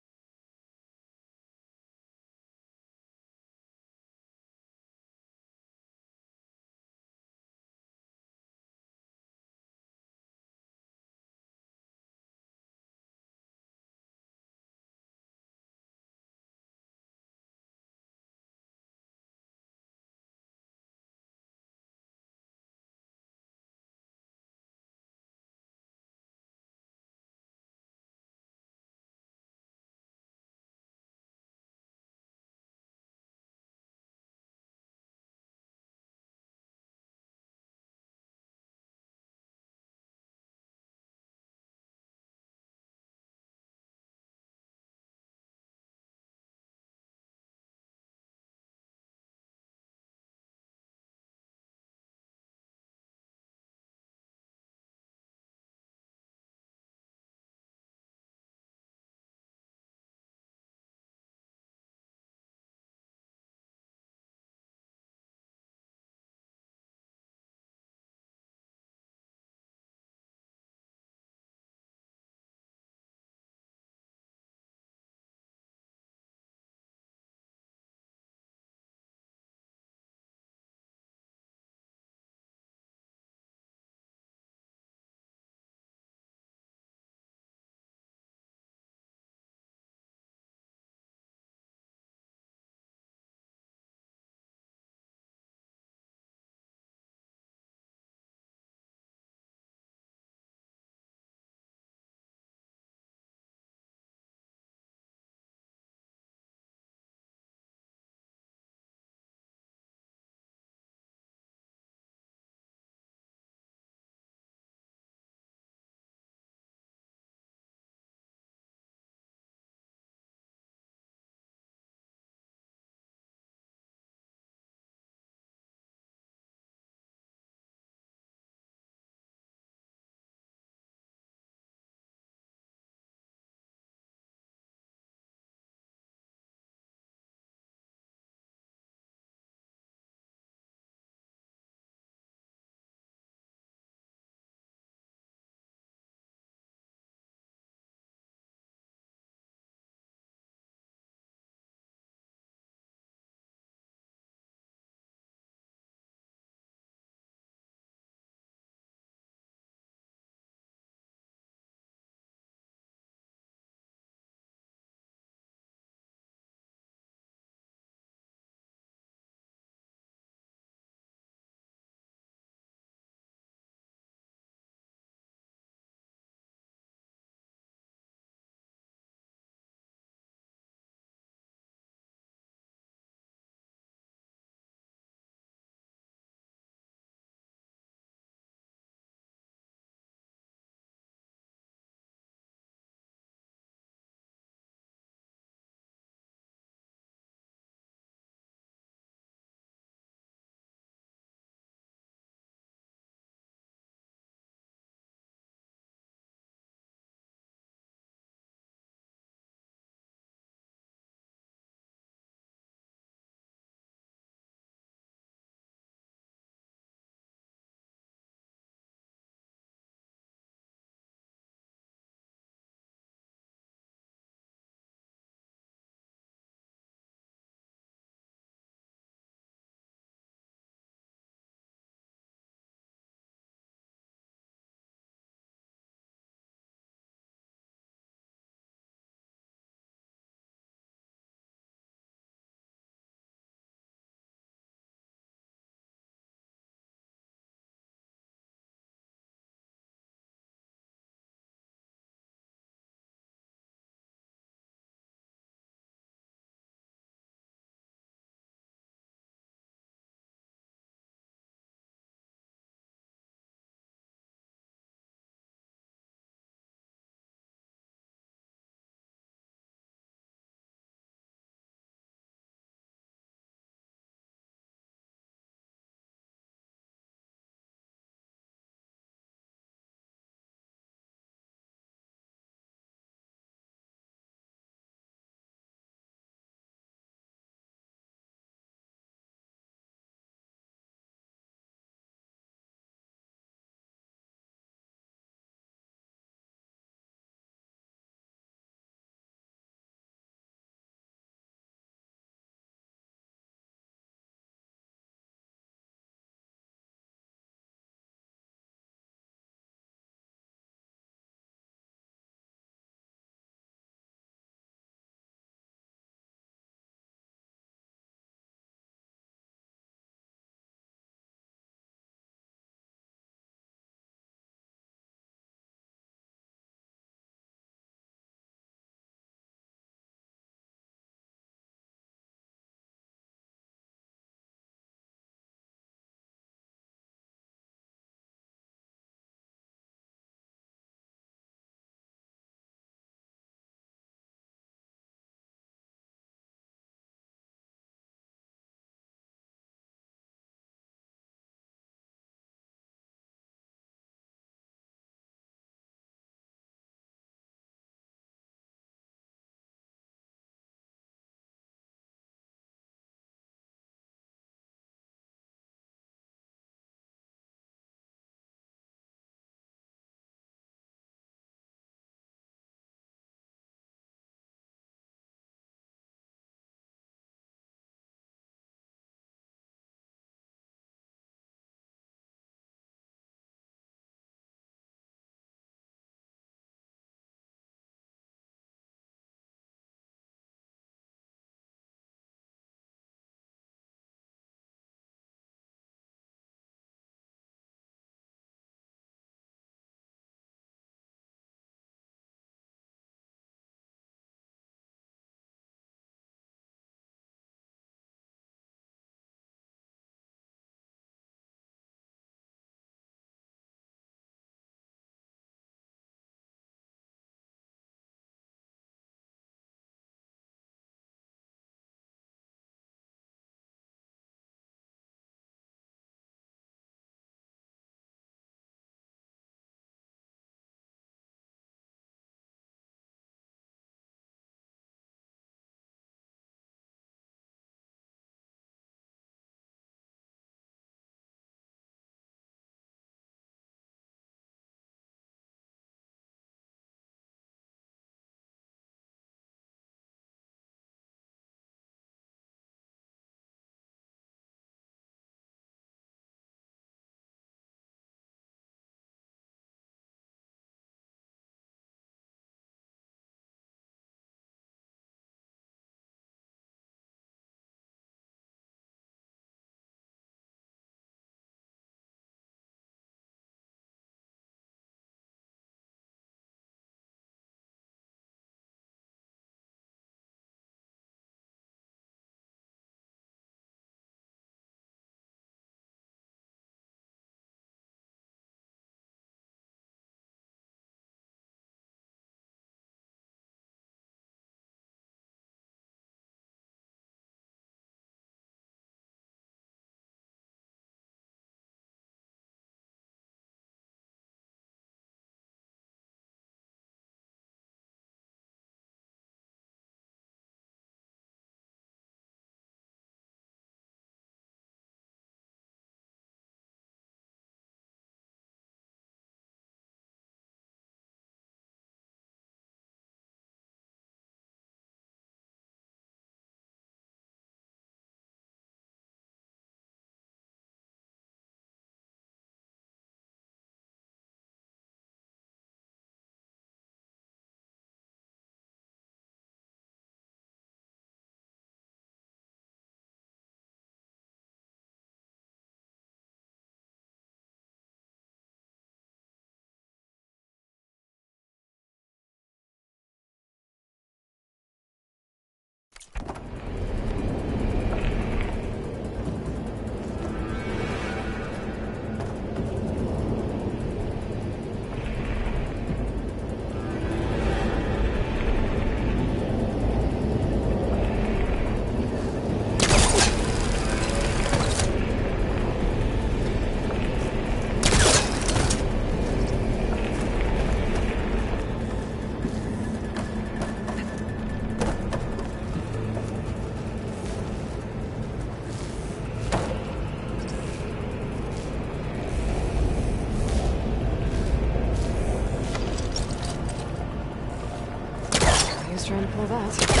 that.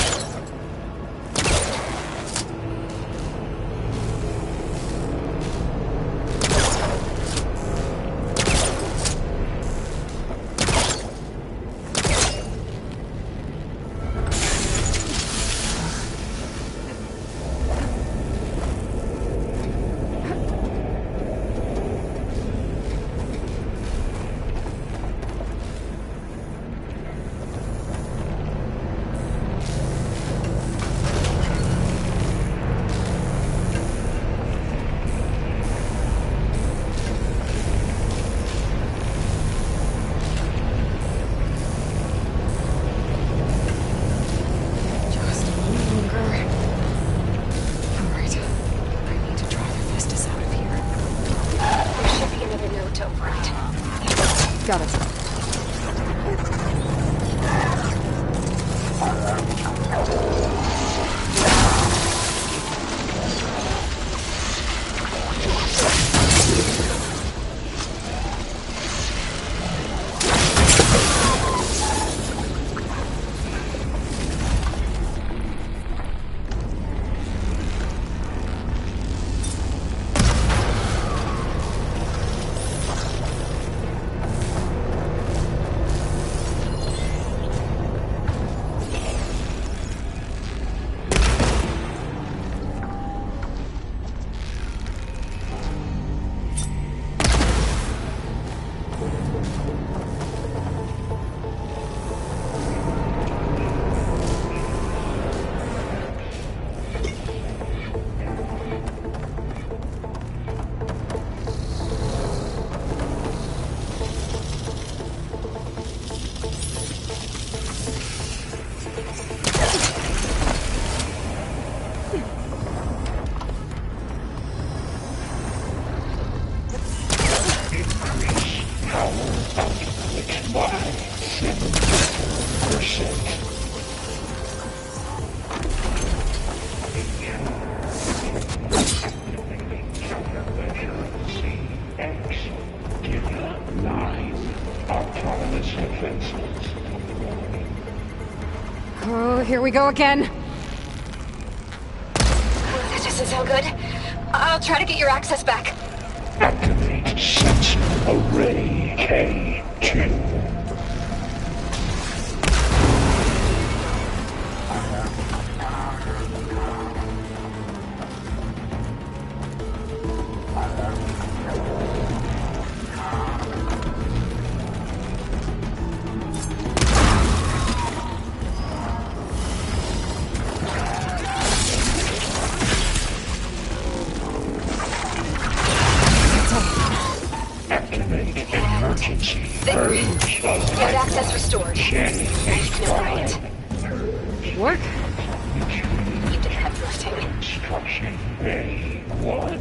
Got it. Oh, here we go again. That doesn't sound good. I'll try to get your access back. Activate sensor array K2. Get access restored. No, right. Work? You did heavy lifting. Instruction A1.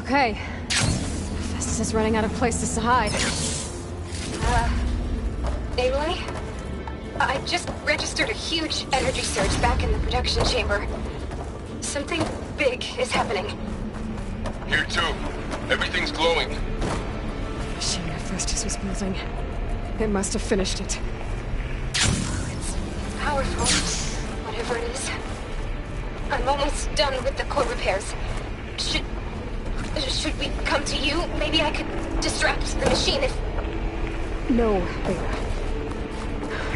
Okay. Festus is running out of places to hide. Aloy? I just registered a huge energy surge back in the production chamber. Something big is happening. Here too. Everything's glowing. The machine that Festus was building. It must have finished it. It's powerful, whatever it is. I'm almost done with the core repairs. Should we come to you? Maybe I could distract the machine if... No, Beta.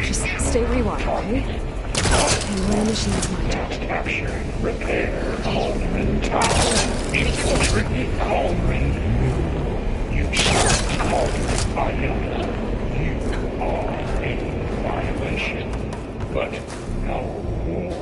Just stay where you are, okay? And learn the machine's mind. Capture, repair, Haldeman Tower. Infiltrating Haldeman. You stopped Haldeman Iota. You are a violation, but no war.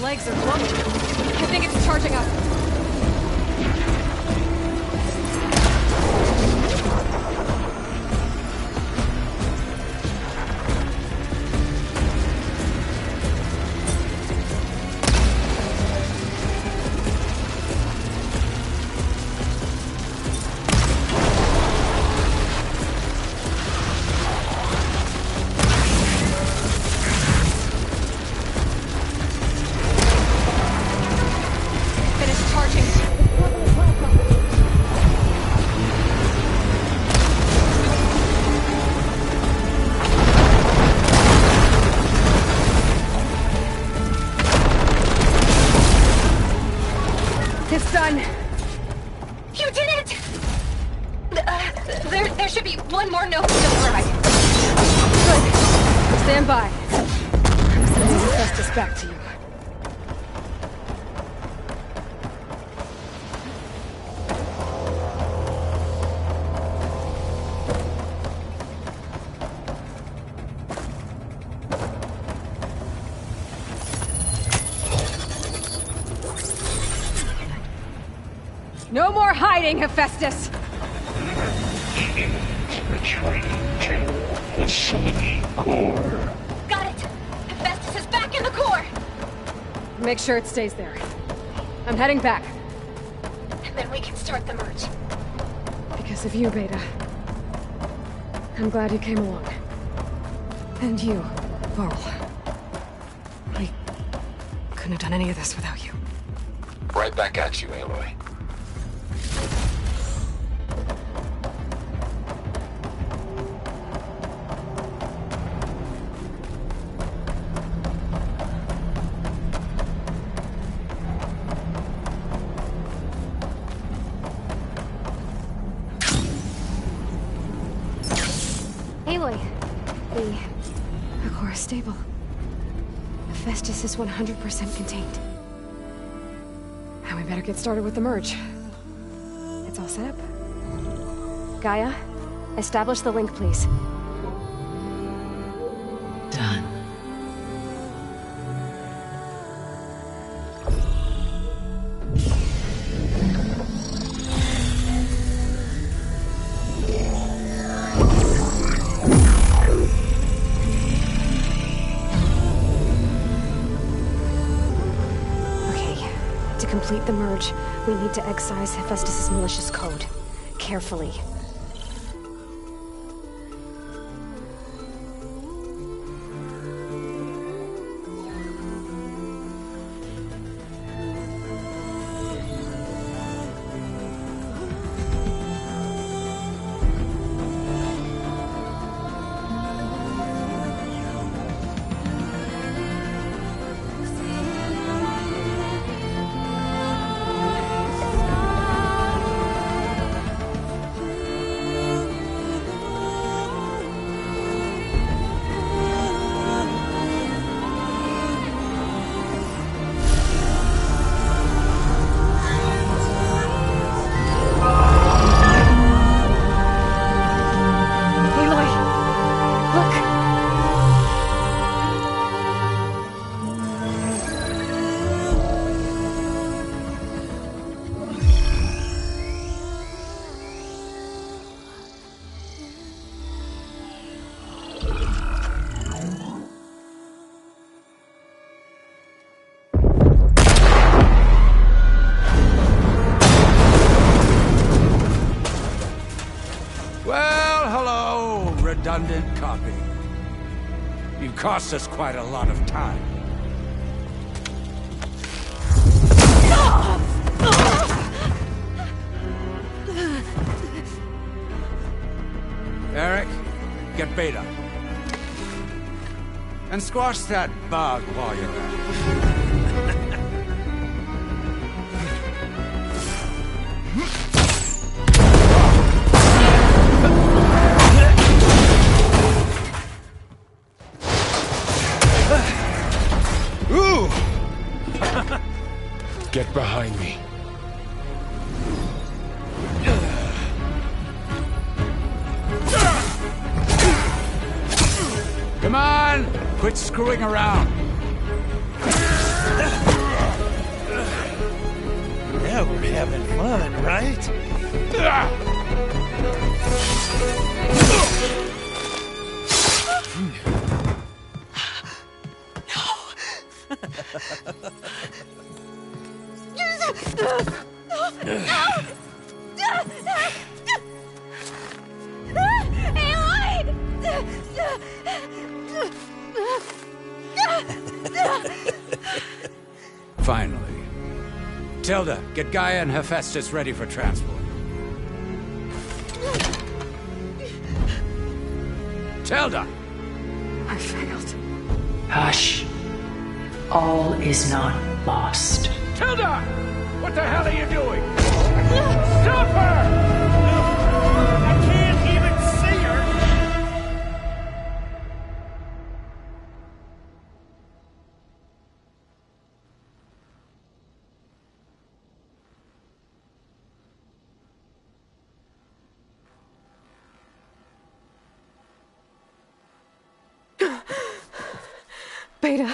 Legs are glowing. I think it's charging up. Stand by. I'm sending Hephaestus back to you. No more hiding, Hephaestus! Retreating to facility core. Got it! Hephaestus is back in the core! Make sure it stays there. I'm heading back. And then we can start the merge. Because of you, Beta. I'm glad you came along. And you, Varl. I couldn't have done any of this without you. Right back at you, Aloy. Aloy, the core is stable. Hephaestus is 100% contained. And we better get started with the merge. It's all set up. Gaia, establish the link, please. Done. To complete the merge, we need to excise Hephaestus' malicious code. Carefully. Redundant copy. You've cost us quite a lot of time. Eric, get Beta. And squash that bug while you're at it. Get behind me. Come on! Quit screwing around. Now we're having fun, right? Finally. Tilda, get Gaia and Hephaestus ready for transport. Tilda! I failed. Hush. All is not lost. Tilda! What the hell are you doing? Stop her! I can't even see her! Beta.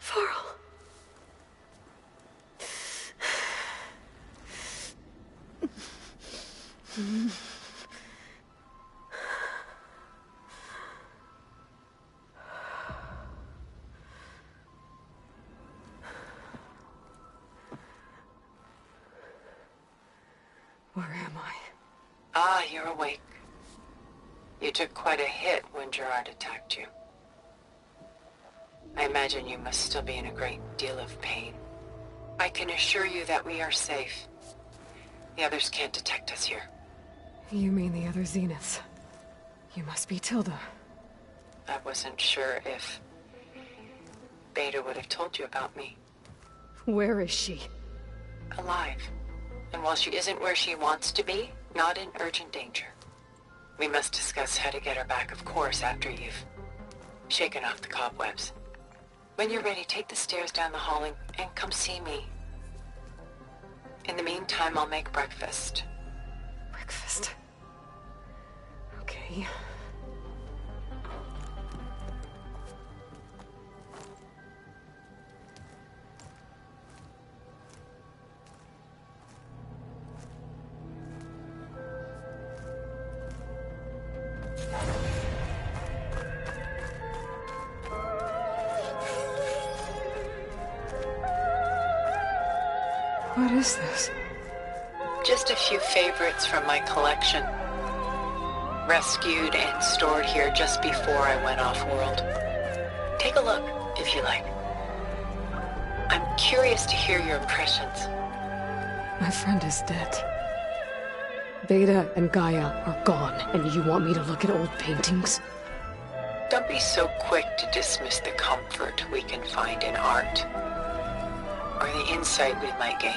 Varl. Where am I? Ah, you're awake. You took quite a hit when Gerard attacked you. I imagine you must still be in a great deal of pain. I can assure you that we are safe. The others can't detect us here. You mean the other Zeniths? You must be Tilda. I wasn't sure if Beta would have told you about me. Where is she? Alive. And while she isn't where she wants to be, not in urgent danger. We must discuss how to get her back, of course, after you've shaken off the cobwebs. When you're ready, take the stairs down the hall and come see me. In the meantime, I'll make breakfast. Breakfast? Okay. What is this? Just a few favorites from my collection. Rescued and stored here just before I went off-world. Take a look, if you like. I'm curious to hear your impressions. My friend is dead. Beta and Gaia are gone, and you want me to look at old paintings? Don't be so quick to dismiss the comfort we can find in art, or the insight we might gain.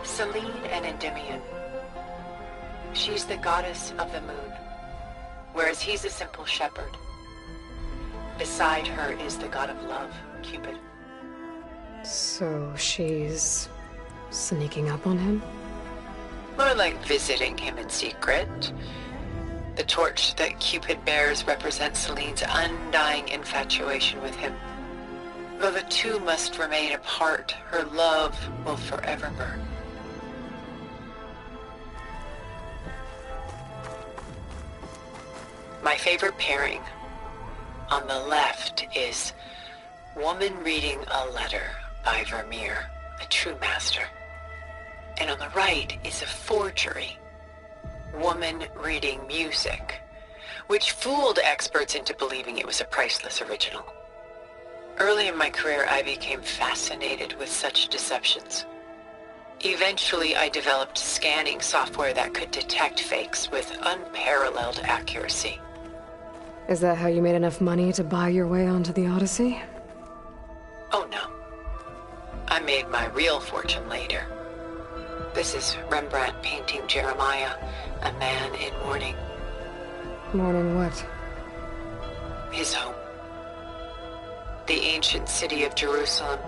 Selene and Endymion. She's the goddess of the moon, whereas he's a simple shepherd. Beside her is the god of love, Cupid. So she's sneaking up on him? More like visiting him in secret. The torch that Cupid bears represents Selene's undying infatuation with him. Though the two must remain apart, her love will forever burn. My favorite pairing on the left is Woman Reading a Letter by Vermeer, a true master. And on the right is a forgery, Woman Reading Music, which fooled experts into believing it was a priceless original. Early in my career, I became fascinated with such deceptions. Eventually, I developed scanning software that could detect fakes with unparalleled accuracy. Is that how you made enough money to buy your way onto the Odyssey? Oh no. I made my real fortune later. This is Rembrandt painting Jeremiah, a man in mourning. Mourning what? His home. The ancient city of Jerusalem.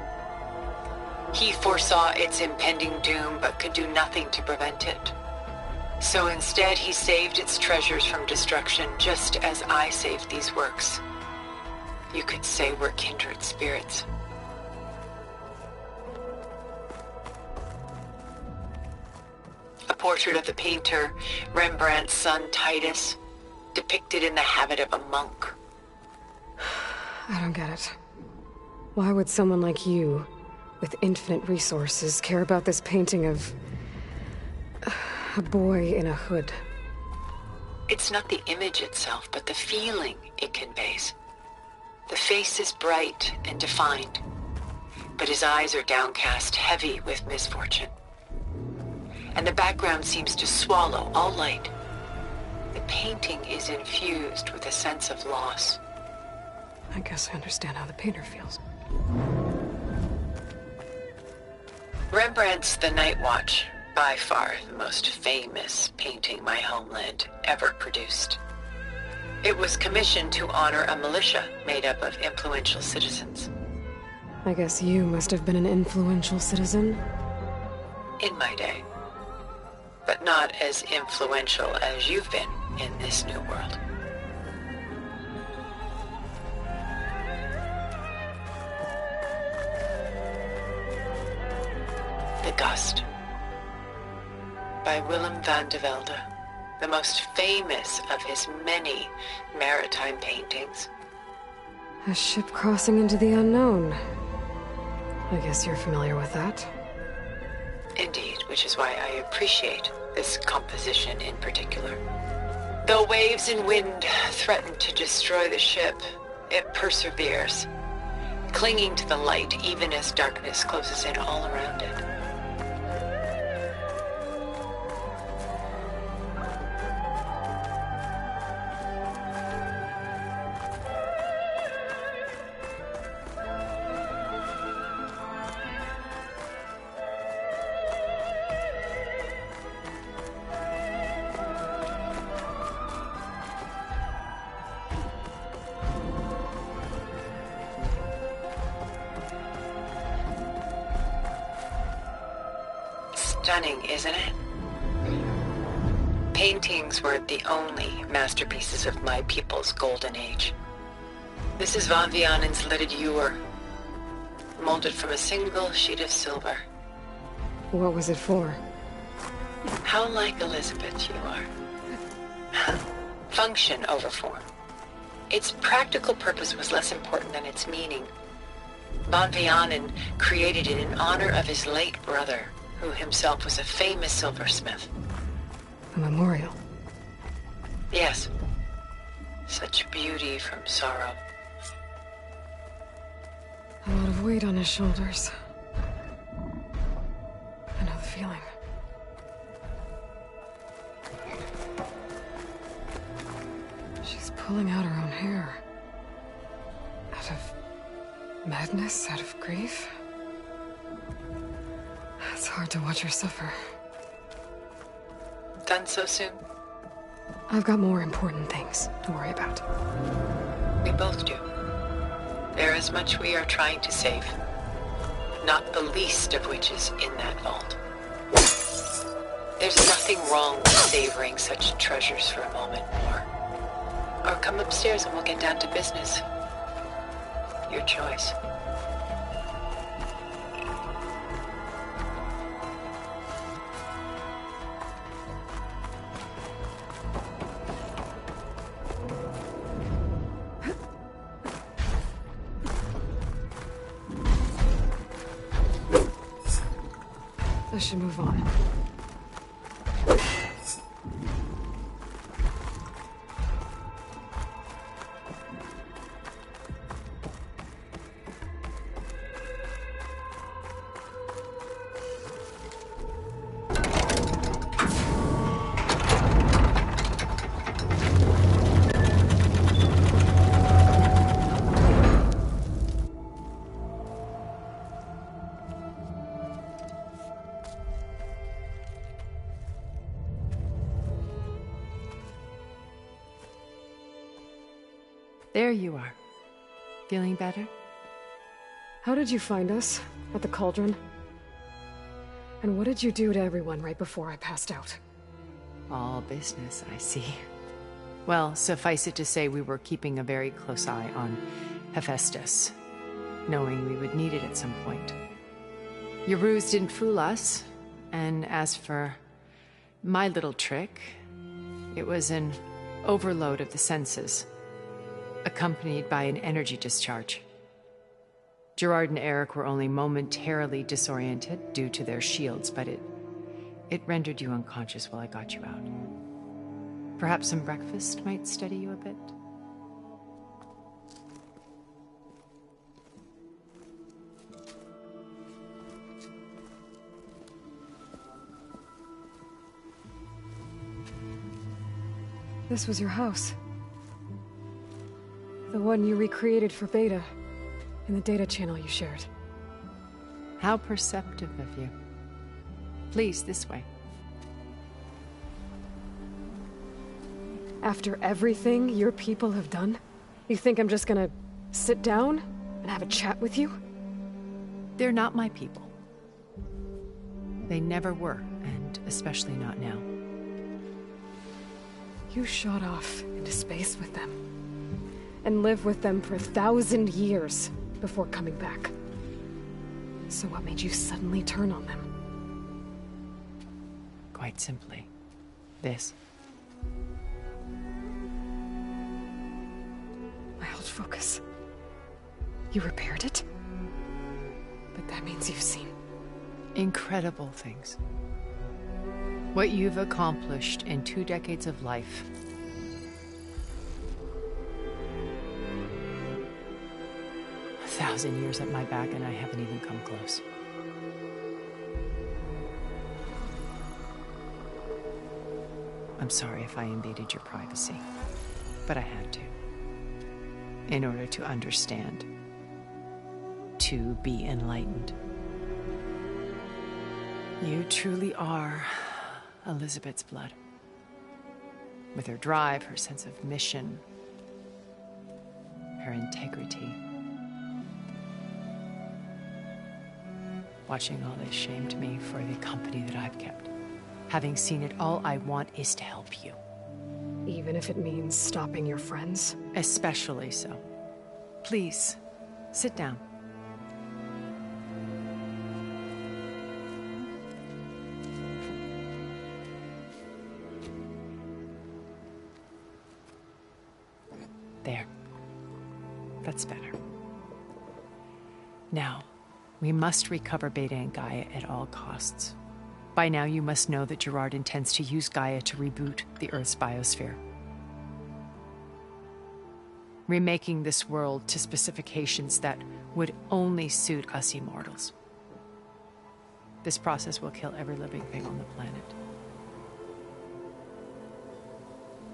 He foresaw its impending doom, but could do nothing to prevent it. So instead, he saved its treasures from destruction, just as I saved these works. You could say we're kindred spirits. A portrait of the painter, Rembrandt's son Titus, depicted in the habit of a monk. I don't get it. Why would someone like you, with infinite resources, care about this painting of a boy in a hood? It's not the image itself, but the feeling it conveys. The face is bright and defined, but his eyes are downcast, heavy with misfortune. And the background seems to swallow all light. The painting is infused with a sense of loss. I guess I understand how the painter feels. Rembrandt's The Night Watch, by far the most famous painting my homeland ever produced. It was commissioned to honor a militia made up of influential citizens. I guess you must have been an influential citizen? In my day. but not as influential as you've been in this new world. The Gust, by Willem van de Velde, the most famous of his many maritime paintings. A ship crossing into the unknown. I guess you're familiar with that. Indeed, which is why I appreciate this composition in particular. Though waves and wind threaten to destroy the ship, it perseveres, clinging to the light even as darkness closes in all around it. Stunning, isn't it? Paintings were the only masterpieces of my people's golden age. This is Van Vianen's lidded ewer, molded from a single sheet of silver. What was it for? How like Elizabeth you are. Function over form. Its practical purpose was less important than its meaning. Van Vianen created it in honor of his late brother, who himself was a famous silversmith. A memorial? Yes. Such beauty from sorrow. A lot of weight on his shoulders. I know the feeling. She's pulling out her own hair. Out of madness, out of grief. It's hard to watch her suffer. Done so soon? I've got more important things to worry about. We both do. There is much we are trying to save. Not the least of which is in that vault. There's nothing wrong with savoring such treasures for a moment more. Or come upstairs and we'll get down to business. Your choice. I should move on. There you are. Feeling better? How did you find us? At the Cauldron? And what did you do to everyone right before I passed out? All business, I see. Well, suffice it to say we were keeping a very close eye on Hephaestus, knowing we would need it at some point. Your ruse didn't fool us, and as for my little trick, it was an overload of the senses, accompanied by an energy discharge. Gerard and Eric were only momentarily disoriented due to their shields, but it rendered you unconscious while I got you out. Perhaps some breakfast might steady you a bit? This was your house. The one you recreated for Beta, in the data channel you shared. How perceptive of you. Please, this way. After everything your people have done, you think I'm just gonna sit down and have a chat with you? They're not my people. They never were, and especially not now. You shot off into space with them. And lived with them for 1,000 years before coming back. So what made you suddenly turn on them? Quite simply, this. My old focus. You repaired it? But that means you've seen... incredible things. What you've accomplished in 2 decades of life. A 1,000 years at my back and I haven't even come close. I'm sorry if I invaded your privacy, but I had to. In order to understand. To be enlightened. You truly are Elizabeth's blood. With her drive, her sense of mission, her integrity. Watching all this shamed me for the company that I've kept. Having seen it, all I want is to help you. Even if it means stopping your friends? Especially so. Please, sit down. There. That's better. Now, we must recover Beta and Gaia at all costs. By now, you must know that Gerard intends to use Gaia to reboot the Earth's biosphere. Remaking this world to specifications that would only suit us immortals. This process will kill every living thing on the planet.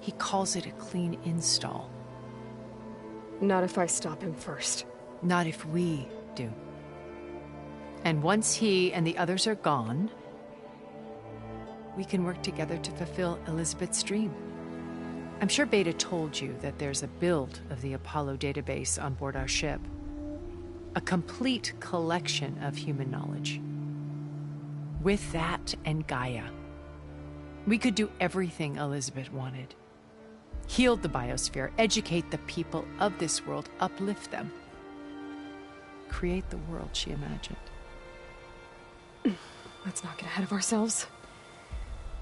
He calls it a clean install. Not if I stop him first. Not if we do. And once he and the others are gone, we can work together to fulfill Elizabeth's dream. I'm sure Beta told you that there's a build of the Apollo database on board our ship. A complete collection of human knowledge. With that and Gaia, we could do everything Elizabeth wanted. Heal the biosphere, educate the people of this world, uplift them. Create the world she imagined. Let's not get ahead of ourselves.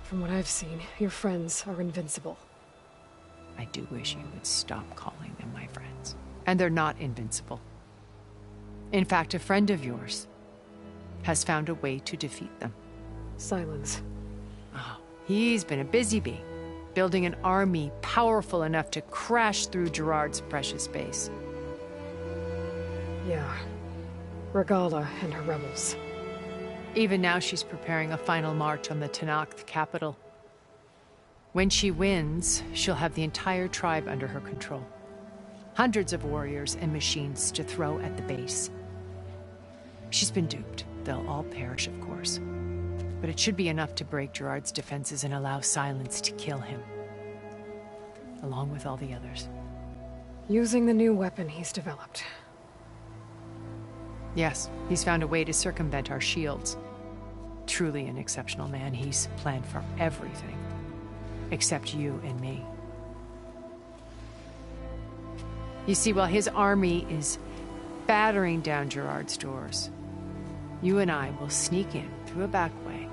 From what I've seen, your friends are invincible. I do wish you would stop calling them my friends. And they're not invincible. In fact, a friend of yours has found a way to defeat them. Silence. Oh, he's been a busy bee, building an army powerful enough to crash through Gerard's precious base. Yeah. Regala and her rebels. Even now, she's preparing a final march on the Tenakth capital. When she wins, she'll have the entire tribe under her control. Hundreds of warriors and machines to throw at the base. She's been duped. They'll all perish, of course. But it should be enough to break Gerard's defenses and allow Silence to kill him. Along with all the others. Using the new weapon he's developed. Yes, he's found a way to circumvent our shields. Truly an exceptional man. He's planned for everything. Except you and me. You see, while his army is battering down Gerard's doors, you and I will sneak in through a back way.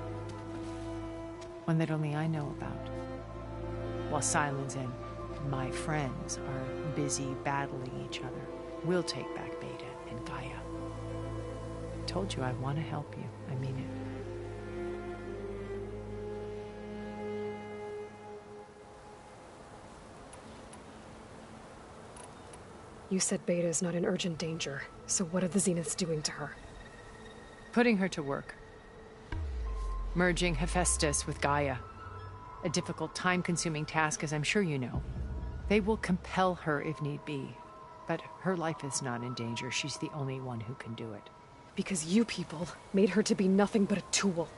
One that only I know about. While Silence and my friends are busy battling each other, we'll take back Beta and Gaia. I told you I want to help you. I mean it. You said Beta is not in urgent danger, so what are the Zeniths doing to her? Putting her to work. Merging Hephaestus with Gaia. A difficult, time-consuming task, as I'm sure you know. They will compel her if need be. But her life is not in danger. She's the only one who can do it. Because you people made her to be nothing but a tool.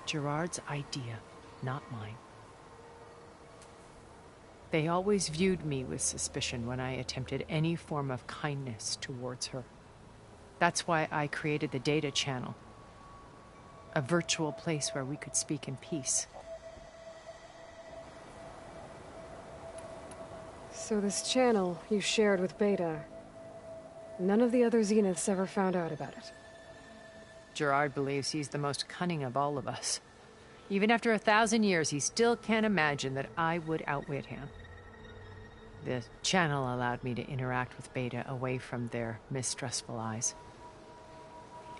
Gerard's idea, not mine. They always viewed me with suspicion when I attempted any form of kindness towards her. That's why I created the data channel. A virtual place where we could speak in peace. So this channel you shared with Beta, none of the other Zeniths ever found out about it? Gerard believes he's the most cunning of all of us. Even after 1,000 years, he still can't imagine that I would outwit him. The channel allowed me to interact with Beta away from their mistrustful eyes.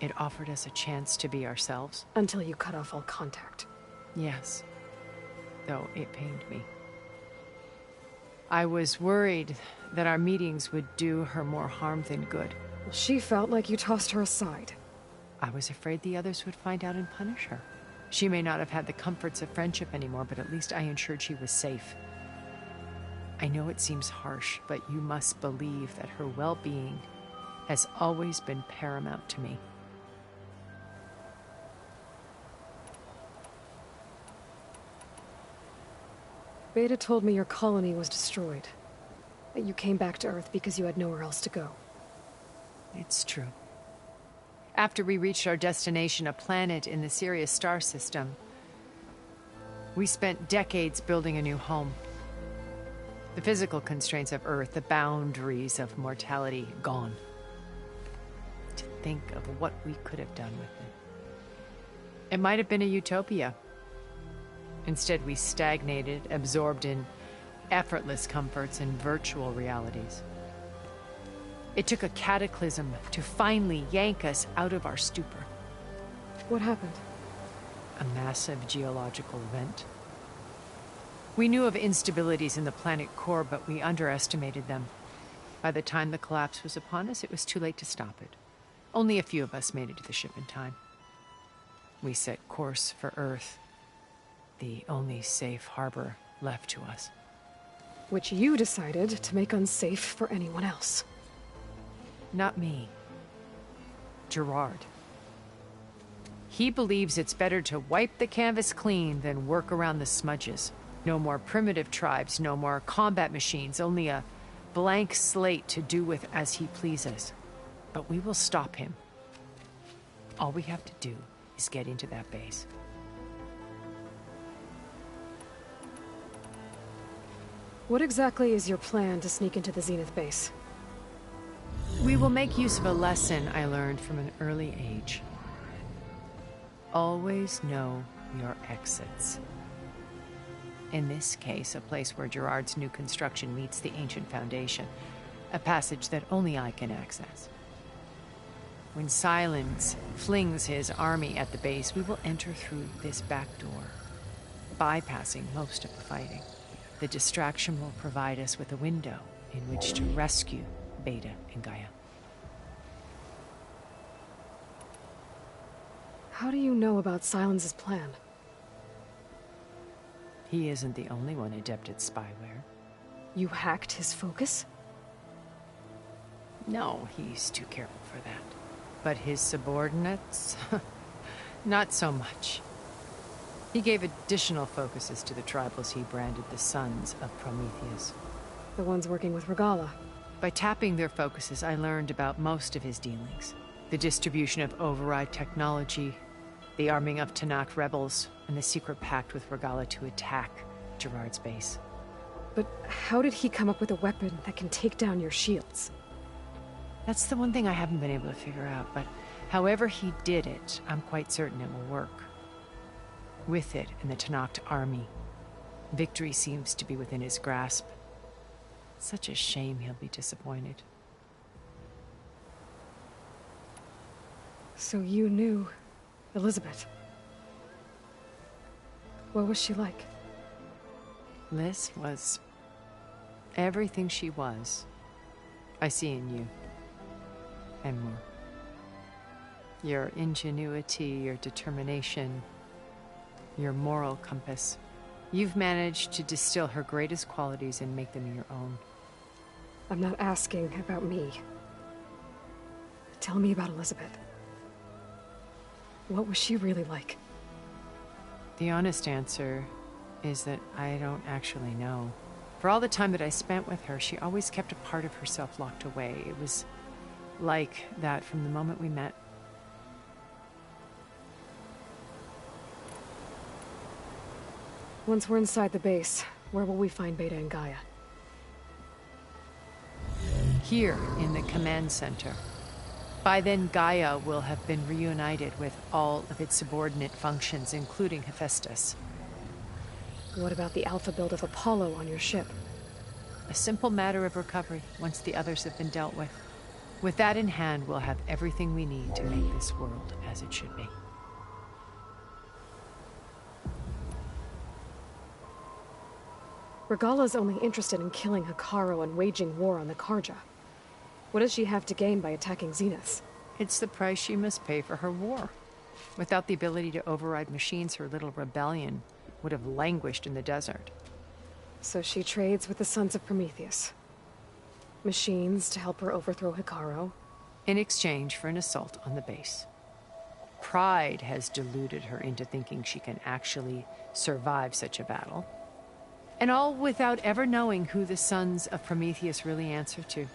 It offered us a chance to be ourselves. Until you cut off all contact. Yes. Though it pained me. I was worried that our meetings would do her more harm than good. She felt like you tossed her aside. I was afraid the others would find out and punish her. She may not have had the comforts of friendship anymore, but at least I ensured she was safe. I know it seems harsh, but you must believe that her well-being has always been paramount to me. Beta told me your colony was destroyed. That you came back to Earth because you had nowhere else to go. It's true. After we reached our destination, a planet in the Sirius star system, we spent decades building a new home. The physical constraints of Earth, the boundaries of mortality, gone. To think of what we could have done with it. It might have been a utopia. Instead, we stagnated, absorbed in effortless comforts and virtual realities. It took a cataclysm to finally yank us out of our stupor. What happened? A massive geological event. We knew of instabilities in the planet core, but we underestimated them. By the time the collapse was upon us, it was too late to stop it. Only a few of us made it to the ship in time. We set course for Earth, the only safe harbor left to us. Which you decided to make unsafe for anyone else. Not me. Gerard. He believes it's better to wipe the canvas clean than work around the smudges. No more primitive tribes, no more combat machines, only a blank slate to do with as he pleases. But we will stop him. All we have to do is get into that base. What exactly is your plan to sneak into the Zenith base? We will make use of a lesson I learned from an early age. Always know your exits. In this case, a place where Gerard's new construction meets the ancient foundation, a passage that only I can access. When Silence flings his army at the base, we will enter through this back door, bypassing most of the fighting. The distraction will provide us with a window in which to rescue Beta and Gaia. How do you know about Silence's plan? He isn't the only one adept at spyware. You hacked his focus? No, he's too careful for that. But his subordinates? Not so much. He gave additional focuses to the tribals he branded the Sons of Prometheus. The ones working with Regalla. By tapping their focuses, I learned about most of his dealings. The distribution of override technology, the arming of Tanakh rebels, and the secret pact with Regalla to attack Gerard's base. But how did he come up with a weapon that can take down your shields? That's the one thing I haven't been able to figure out, but however he did it, I'm quite certain it will work. With it and the Tanakh army, victory seems to be within his grasp. Such a shame he'll be disappointed. So you knew Elizabeth. What was she like? Liz was everything she was. I see in you. And more. Your ingenuity, your determination, your moral compass. You've managed to distill her greatest qualities and make them your own. I'm not asking about me. Tell me about Elizabeth. What was she really like? The honest answer is that I don't actually know. For all the time that I spent with her, she always kept a part of herself locked away. It was like that from the moment we met. Once we're inside the base, where will we find Beta and Gaia? Here, in the command center. By then, Gaia will have been reunited with all of its subordinate functions, including Hephaestus. What about the alpha build of Apollo on your ship? A simple matter of recovery, once the others have been dealt with. With that in hand, we'll have everything we need to make this world as it should be. Regala's only interested in killing Hekarro and waging war on the Karja. What does she have to gain by attacking Zenith? It's the price she must pay for her war. Without the ability to override machines, her little rebellion would have languished in the desert. So she trades with the Sons of Prometheus. Machines to help her overthrow Hekarro. In exchange for an assault on the base. Pride has deluded her into thinking she can actually survive such a battle. And all without ever knowing who the Sons of Prometheus really answer to.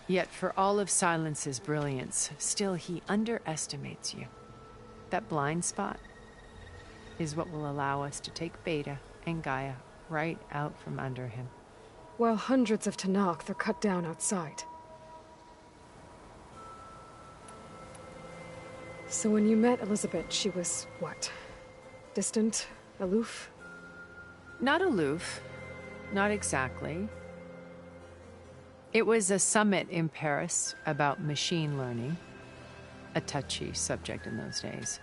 Yet for all of Silence's brilliance, still he underestimates you. That blind spot is what will allow us to take Beta and Gaia right out from under him. While hundreds of Tenakth are cut down outside. So when you met Elizabeth, she was what? Distant? Aloof? Not aloof. Not exactly. It was a summit in Paris about machine learning. A touchy subject in those days.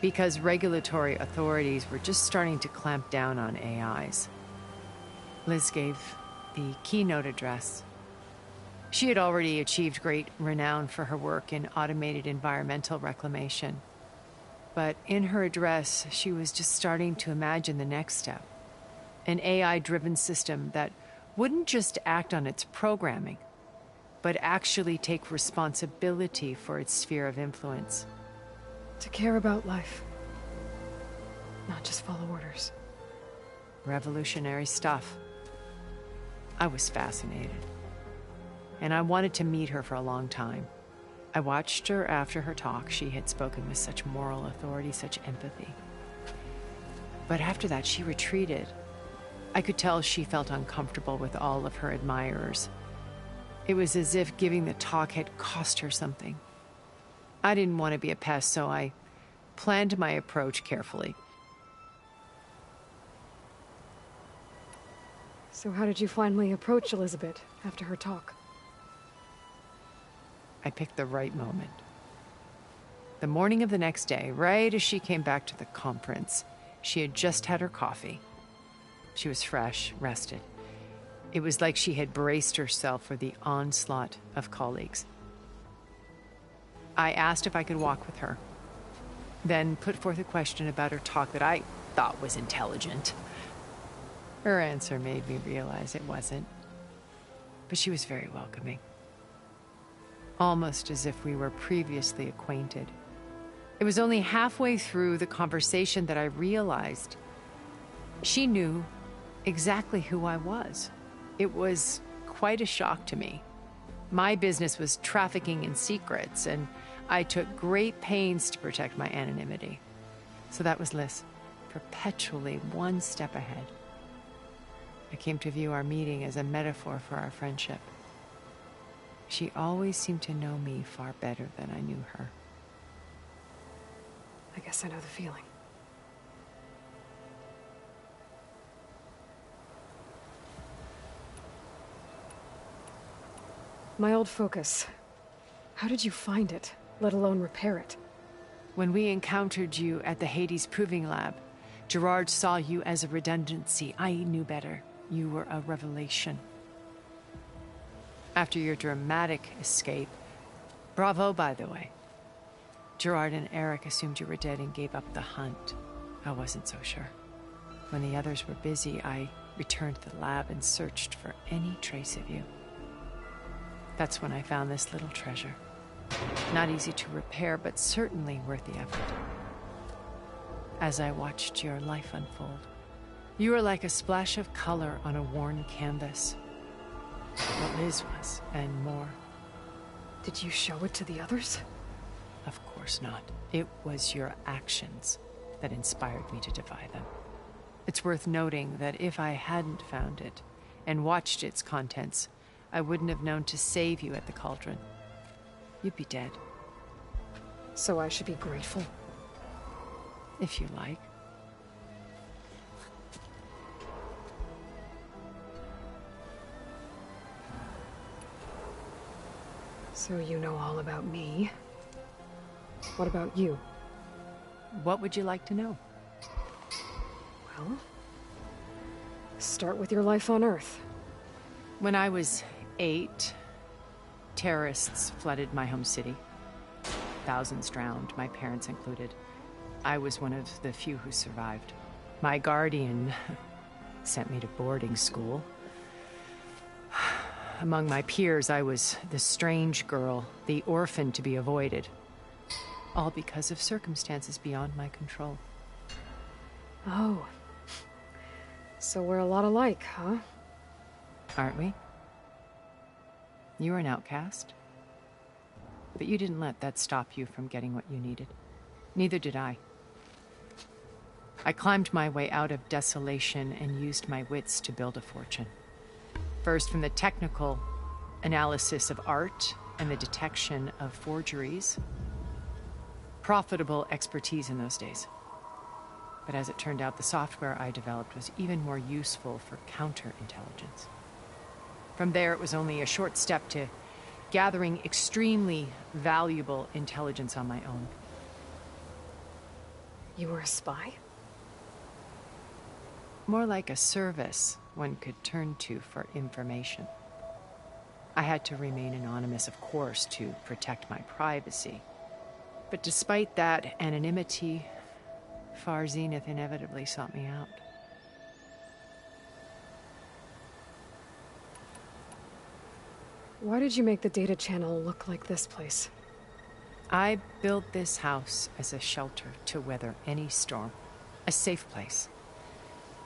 Because regulatory authorities were just starting to clamp down on AIs. Liz gave the keynote address. She had already achieved great renown for her work in automated environmental reclamation. But in her address, she was just starting to imagine the next step. An AI-driven system that wouldn't just act on its programming, but actually take responsibility for its sphere of influence. To care about life. Not just follow orders. Revolutionary stuff. I was fascinated. And I wanted to meet her for a long time. I watched her after her talk. She had spoken with such moral authority, such empathy. But after that, she retreated. I could tell she felt uncomfortable with all of her admirers. It was as if giving the talk had cost her something. I didn't want to be a pest, so I planned my approach carefully. So how did you finally approach Elizabeth after her talk? I picked the right moment. The morning of the next day, right as she came back to the conference, she had just had her coffee. She was fresh, rested. It was like she had braced herself for the onslaught of colleagues. I asked if I could walk with her, then put forth a question about her talk that I thought was intelligent. Her answer made me realize it wasn't, but she was very welcoming. Almost as if we were previously acquainted. It was only halfway through the conversation that I realized she knew exactly who I was. It was quite a shock to me. My business was trafficking in secrets, and I took great pains to protect my anonymity. So that was Liz, perpetually one step ahead. I came to view our meeting as a metaphor for our friendship. She always seemed to know me far better than I knew her. I guess I know the feeling. My old focus. How did you find it, let alone repair it? When we encountered you at the Hades Proving Lab, Gerard saw you as a redundancy. I knew better. You were a revelation. After your dramatic escape, bravo, by the way. Gerard and Eric assumed you were dead and gave up the hunt. I wasn't so sure. When the others were busy, I returned to the lab and searched for any trace of you. That's when I found this little treasure. Not easy to repair, but certainly worth the effort. As I watched your life unfold, you were like a splash of color on a worn canvas. What Liz was, and more. Did you show it to the others? Of course not. It was your actions that inspired me to defy them. It's worth noting that if I hadn't found it and watched its contents, I wouldn't have known to save you at the cauldron. You'd be dead. So I should be grateful? If you like. So you know all about me. What about you? What would you like to know? Well, start with your life on Earth. When I was 8, terrorists flooded my home city. Thousands drowned, my parents included. I was one of the few who survived. My guardian sent me to boarding school. Among my peers, I was the strange girl, the orphan to be avoided. All because of circumstances beyond my control. Oh. So we're a lot alike, huh? Aren't we? You were an outcast. But you didn't let that stop you from getting what you needed. Neither did I. I climbed my way out of desolation and used my wits to build a fortune. First, from the technical analysis of art and the detection of forgeries. Profitable expertise in those days. But as it turned out, the software I developed was even more useful for counterintelligence. From there, it was only a short step to gathering extremely valuable intelligence on my own. You were a spy? More like a service one could turn to for information. I had to remain anonymous, of course, to protect my privacy. But despite that anonymity, Far Zenith inevitably sought me out. Why did you make the data channel look like this place? I built this house as a shelter to weather any storm. A safe place.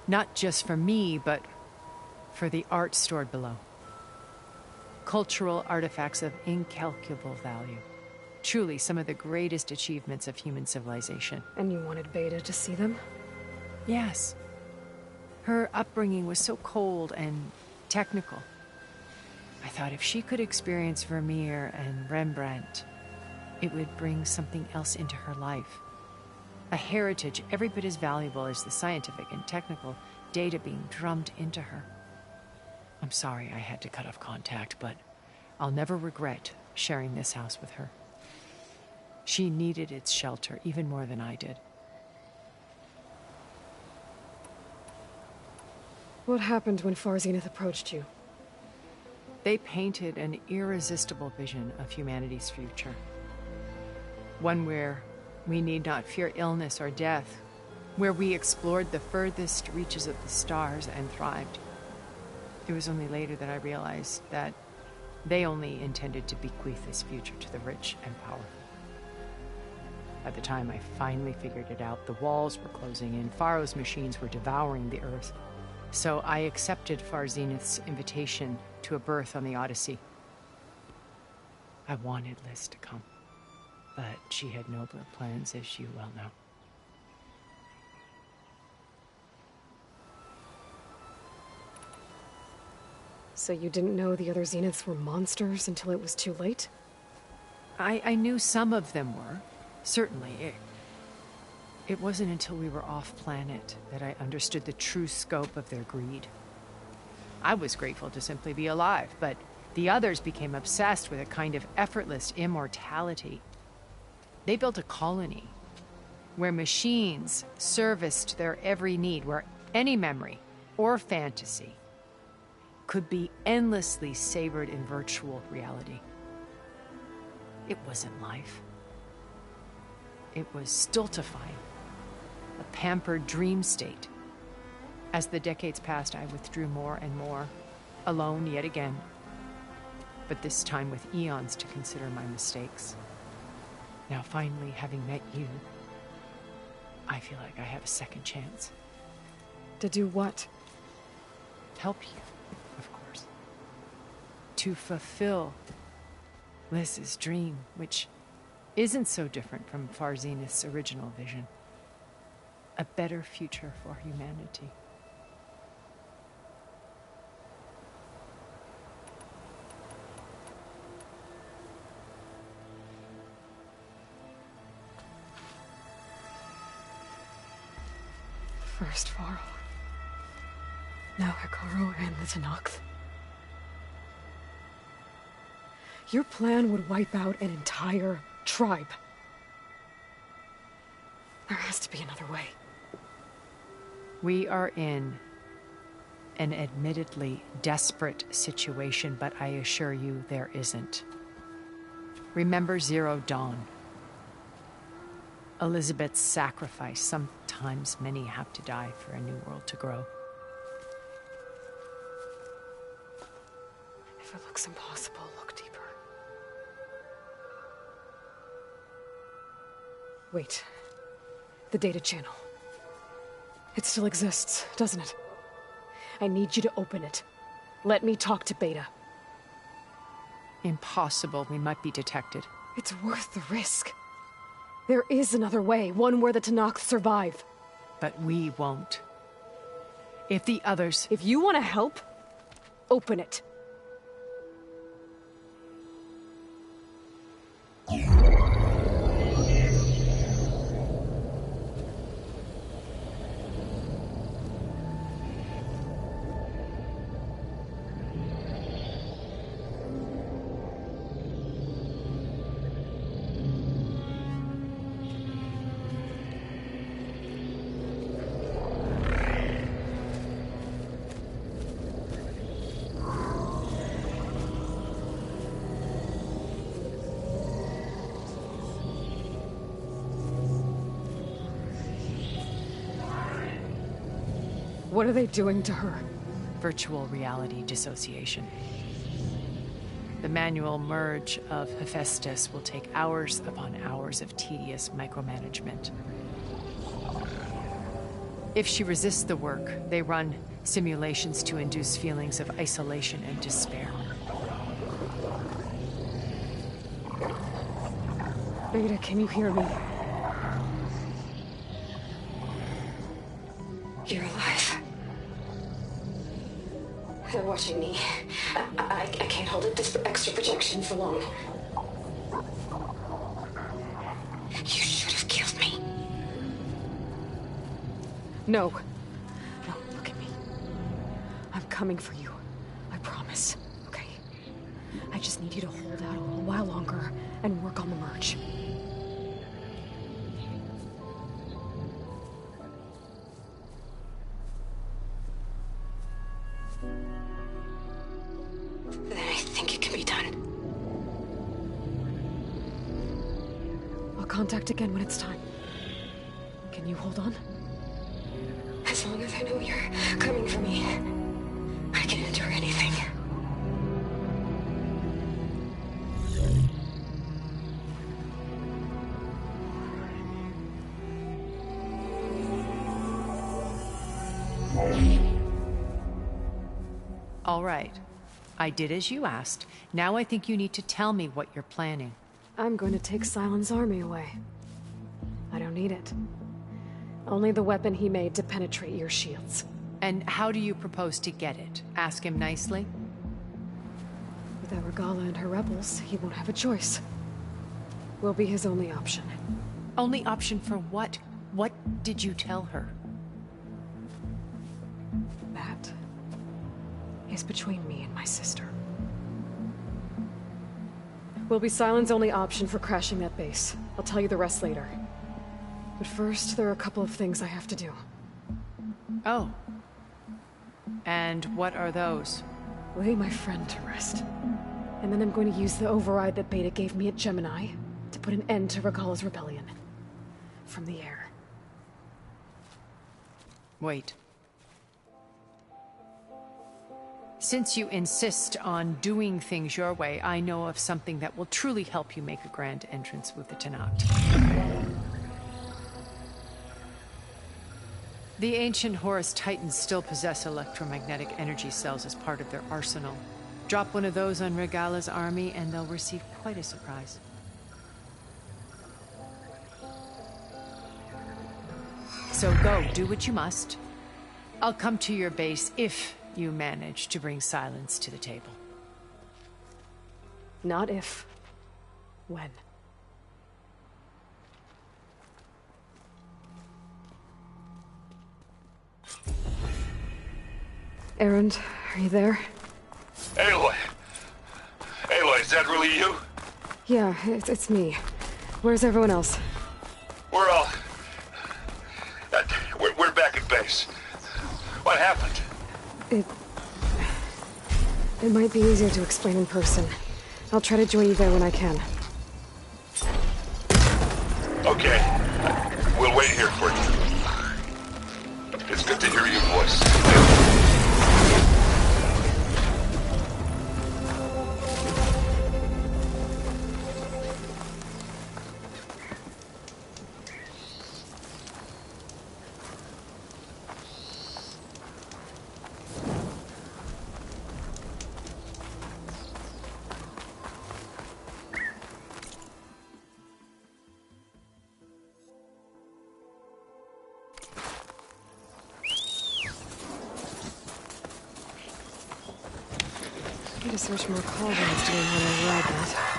Not just for me, but for the art stored below. Cultural artifacts of incalculable value. Truly some of the greatest achievements of human civilization. And you wanted Beta to see them? Yes. Her upbringing was so cold and technical. I thought if she could experience Vermeer and Rembrandt, it would bring something else into her life. A heritage every bit as valuable as the scientific and technical data being drummed into her. I'm sorry I had to cut off contact, but I'll never regret sharing this house with her. She needed its shelter even more than I did. What happened when Far Zenith approached you? They painted an irresistible vision of humanity's future. One where we need not fear illness or death, where we explored the furthest reaches of the stars and thrived. It was only later that I realized that they only intended to bequeath this future to the rich and powerful. By the time I finally figured it out, the walls were closing in, Pharaoh's machines were devouring the Earth. So I accepted Far Zenith's invitation to a berth on the Odyssey. I wanted Liz to come, but she had nobler plans, as you well know. So you didn't know the other Zeniths were monsters until it was too late? I knew some of them were, certainly. It wasn't until we were off-planet that I understood the true scope of their greed. I was grateful to simply be alive, but the others became obsessed with a kind of effortless immortality. They built a colony where machines serviced their every need, where any memory or fantasy could be endlessly savored in virtual reality. It wasn't life. It was stultifying. A pampered dream state. As the decades passed, I withdrew more and more, alone yet again, but this time with eons to consider my mistakes. Now finally, having met you, I feel like I have a second chance. To do what? Help you, of course. To fulfill Liz's dream, which isn't so different from Far Zenith's original vision. a better future for humanity. First Varl. Now Hekarro and the Tenakth. Your plan would wipe out an entire tribe. There has to be another way. We are in an admittedly desperate situation, but I assure you there isn't. Remember Zero Dawn. Elizabeth's sacrifice. Sometimes many have to die for a new world to grow. If it looks impossible, look deeper. Wait. The data channel. It still exists, doesn't it? I need you to open it. Let me talk to Beta. Impossible. We might be detected. It's worth the risk. There is another way, one where the Tenakth survive. But we won't. If the others... If you want to help, open it. What are they doing to her? Virtual reality dissociation. The manual merge of Hephaestus will take hours upon hours of tedious micromanagement. If she resists the work, they run simulations to induce feelings of isolation and despair. Beta, can you hear me? You're alive. They're watching me. I can't hold up this extra projection for long. You should have killed me. No. No, look at me. I'm coming for you. I promise. Okay? I just need you to hold out a little while longer and work on the merge. Contact again when it's time. Can you hold on? As long as I know you're coming for me, I can endure anything. All right. I did as you asked. Now I think you need to tell me what you're planning. I'm going to take Sylens' army away. I don't need it. Only the weapon he made to penetrate your shields. And how do you propose to get it? Ask him nicely? Without Regalla and her rebels, he won't have a choice. We'll be his only option. Only option for what? What did you tell her? That is between me and my sister. Will be Sylens' only option for crashing that base. I'll tell you the rest later. But first, there are a couple of things I have to do. Oh. And what are those? Lay my friend to rest. And then I'm going to use the override that Beta gave me at Gemini to put an end to Regalla's rebellion. From the air. Wait. Since you insist on doing things your way, I know of something that will truly help you make a grand entrance with the Tenakth. The ancient Horus Titans still possess electromagnetic energy cells as part of their arsenal. Drop one of those on Regalla's army and they'll receive quite a surprise. So go, do what you must. I'll come to your base if you manage to bring silence to the table. Not if. When. Erend, are you there? Aloy! Aloy, is that really you? Yeah, it's me. Where's everyone else? We're all... We're back at base. What happened? It might be easier to explain in person. I'll try to join you there when I can. Okay. We'll wait here for you. It's good to hear your voice. I need to search more cauldrons to learn how to ride that.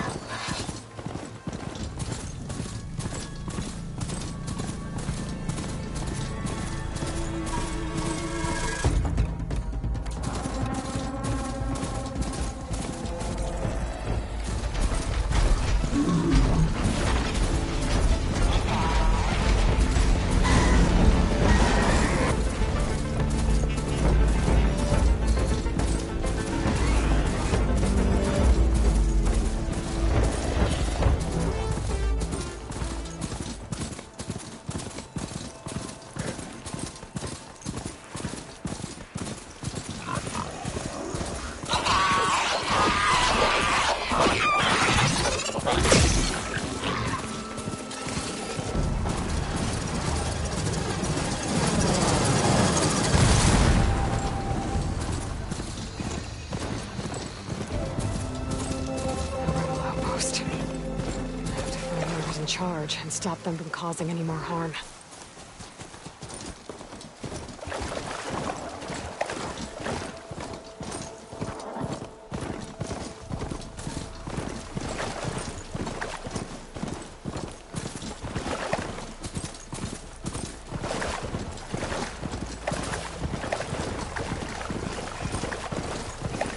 Charge and stop them from causing any more harm.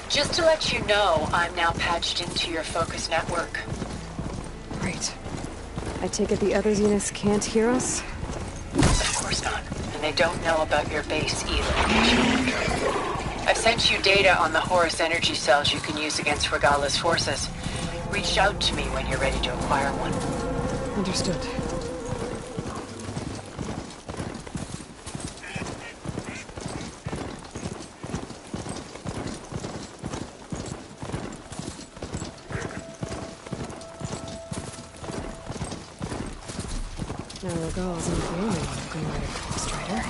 Just to let you know, I'm now patched into your focus network. Great. I take it the other Zeniths can't hear us? Of course not. And they don't know about your base either, in case you're wondering. I've sent you data on the Horus energy cells you can use against Regala's forces. Reach out to me when you're ready to acquire one. Understood. Now Regal isn't the only one who can ride a Ghost Rider.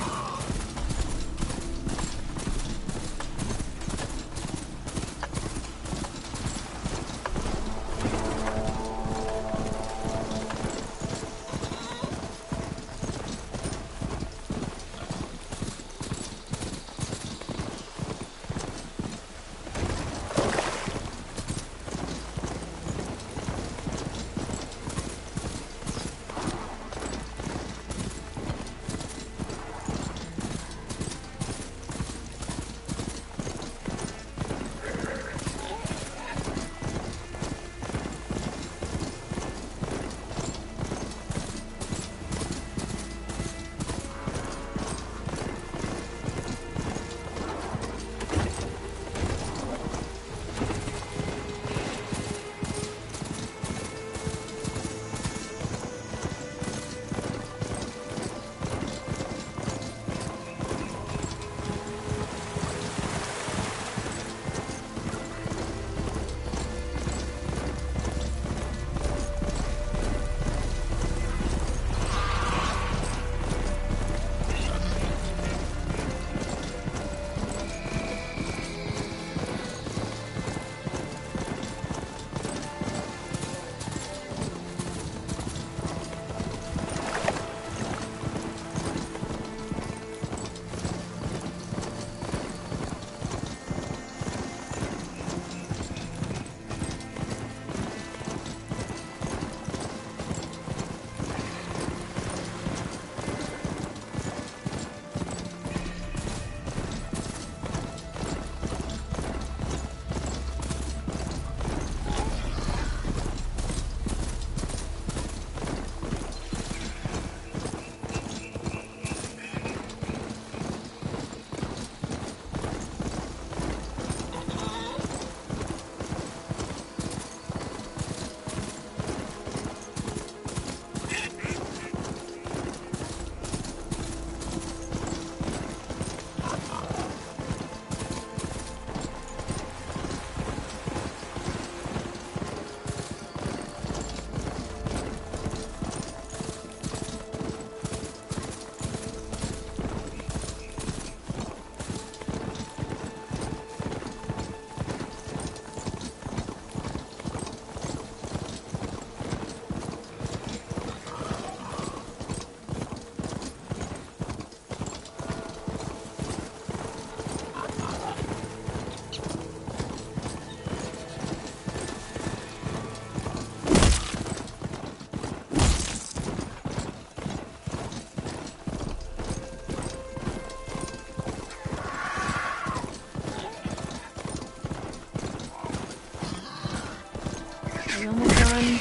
We almost done?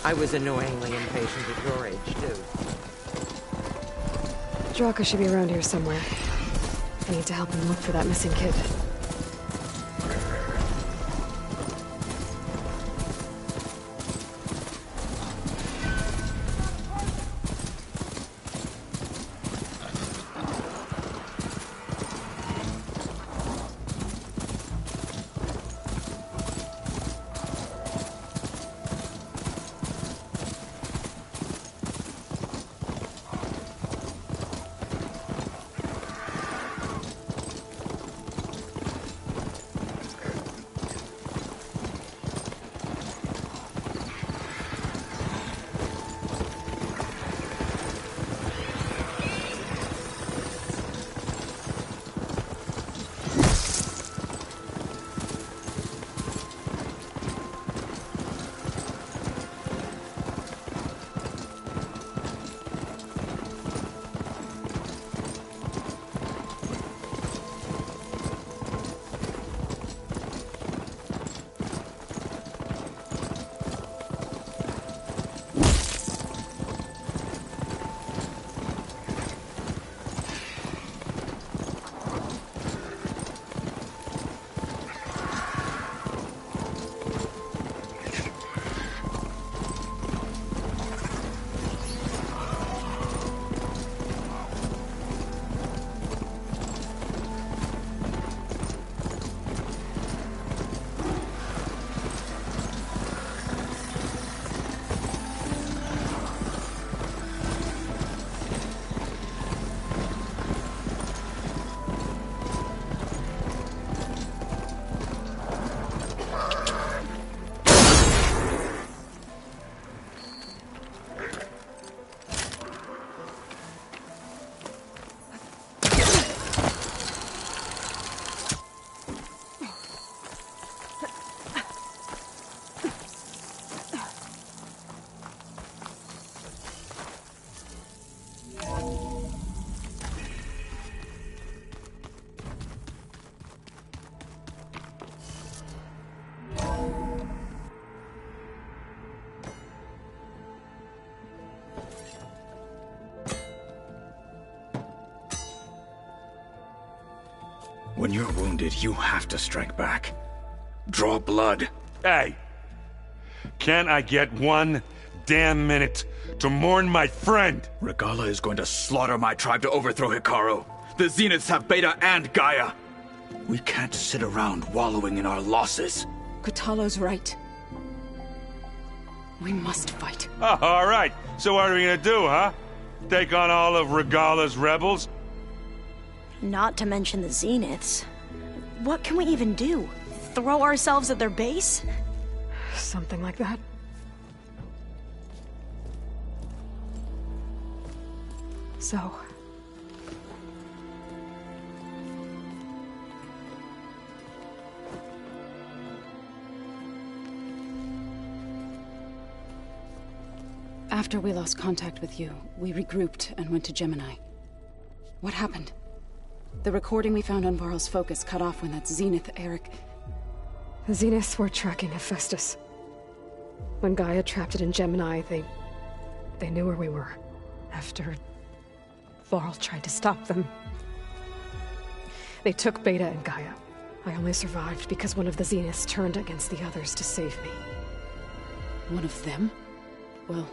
I was annoyingly impatient at your age, too. Draka should be around here somewhere. I need to help him look for that missing kid. When you're wounded, you have to strike back. Draw blood. Hey! Can I get one damn minute to mourn my friend? Regalla is going to slaughter my tribe to overthrow Hekarro. The Zeniths have Beta and Gaia. We can't sit around wallowing in our losses. Kotallo's right. We must fight. Oh, all right. So what are we gonna do, huh? Take on all of Regalla's rebels? Not to mention the Zeniths. What can we even do? Throw ourselves at their base? Something like that. So... After we lost contact with you, we regrouped and went to Gemini. What happened? The recording we found on Varl's focus cut off when that Zenith, Eric... The Zeniths were tracking Hephaestus. When Gaia trapped it in Gemini, they knew where we were. After... Varl tried to stop them. They took Beta and Gaia. I only survived because one of the Zeniths turned against the others to save me. One of them? Well...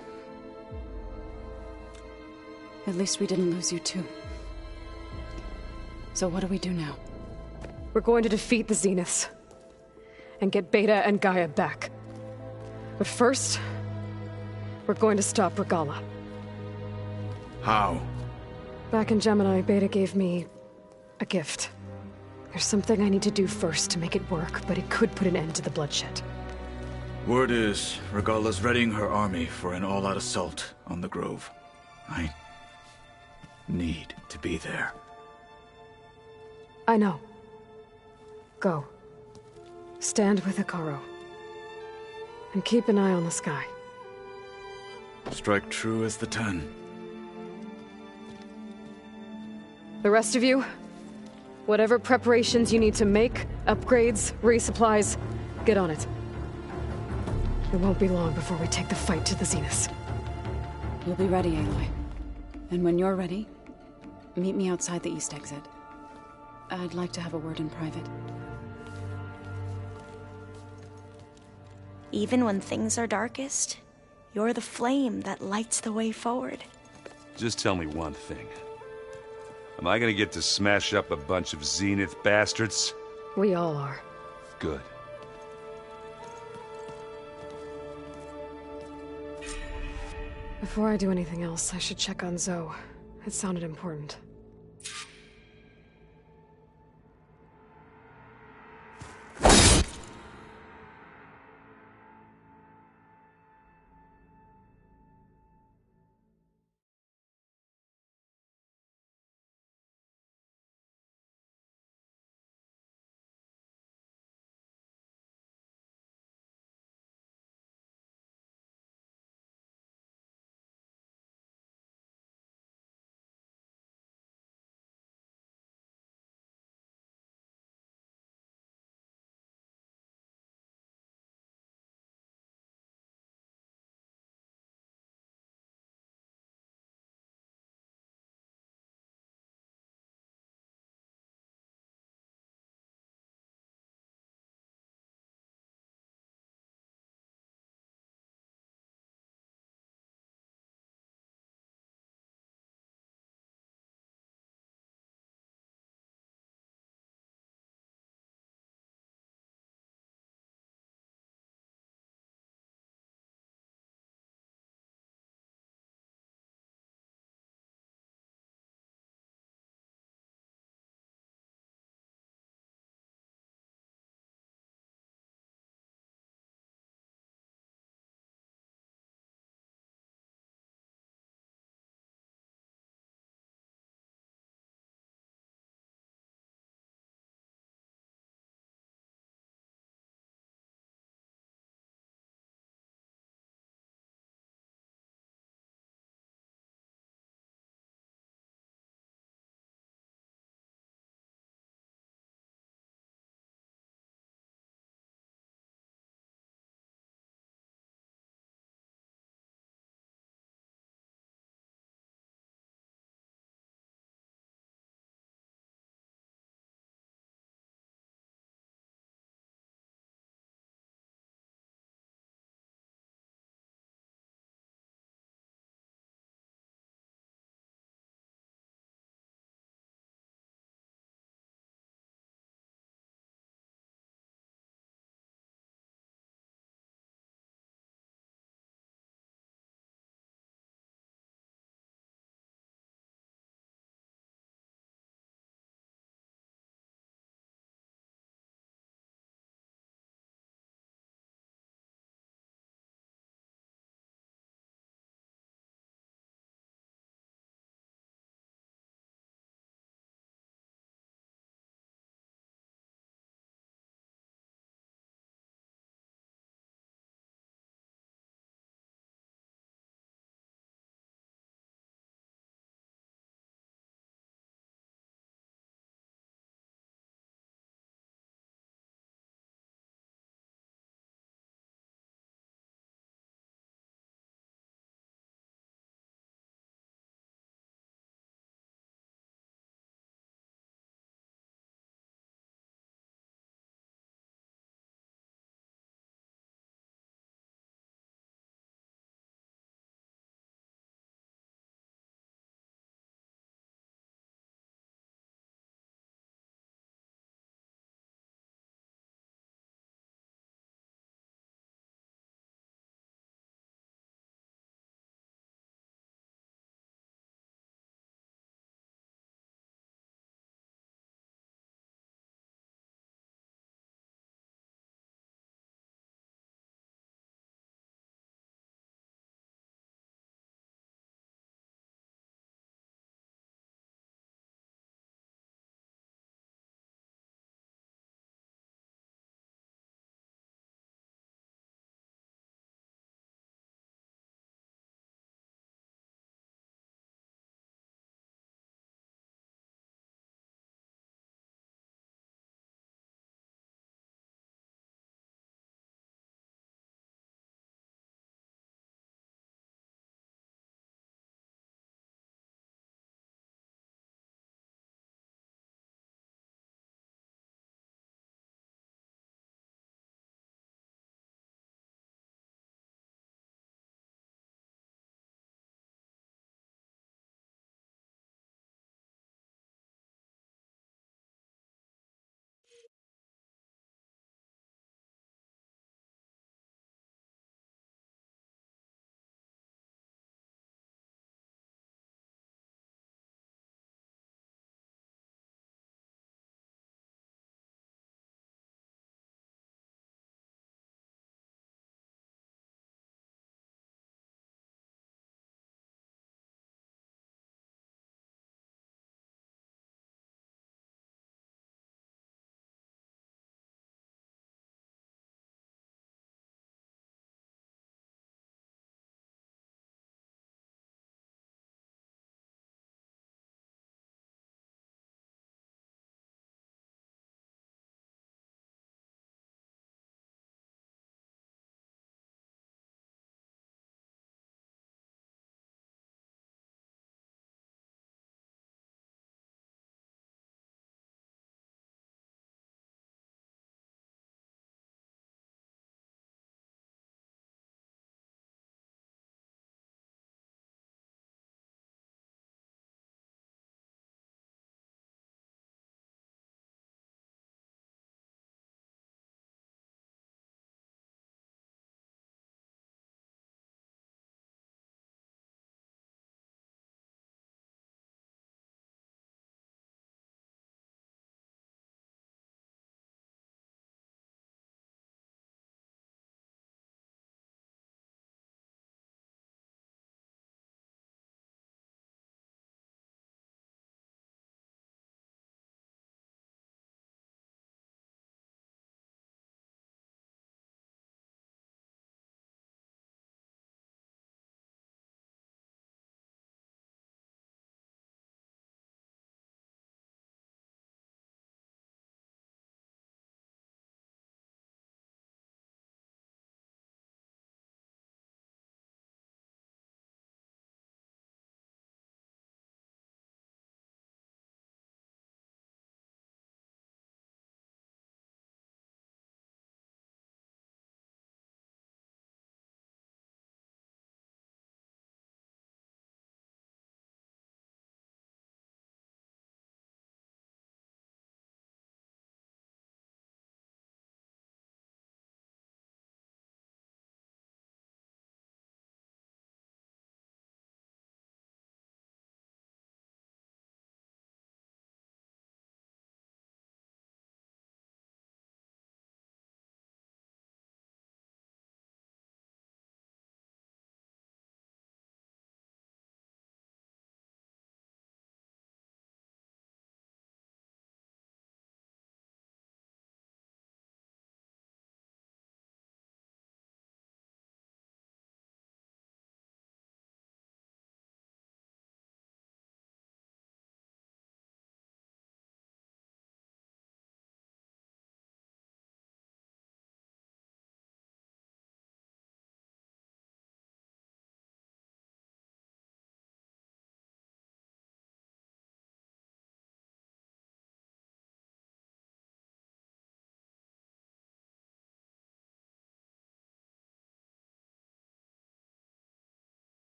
At least we didn't lose you too. So what do we do now? We're going to defeat the Zeniths. And get Beta and Gaia back. But first... we're going to stop Regalla. How? Back in Gemini, Beta gave me... a gift. There's something I need to do first to make it work, but it could put an end to the bloodshed. Word is, Regalla's readying her army for an all-out assault on the Grove. I... need to be there. I know. Go. Stand with Hekarro. And keep an eye on the sky. Strike true as the 10. The rest of you, whatever preparations you need to make, upgrades, resupplies, get on it. It won't be long before we take the fight to the Zeniths. We'll be ready, Aloy. And when you're ready, meet me outside the east exit. I'd like to have a word in private. Even when things are darkest, you're the flame that lights the way forward. Just tell me one thing. Am I gonna get to smash up a bunch of Zenith bastards? We all are. Good. Before I do anything else, I should check on Zoe. It sounded important.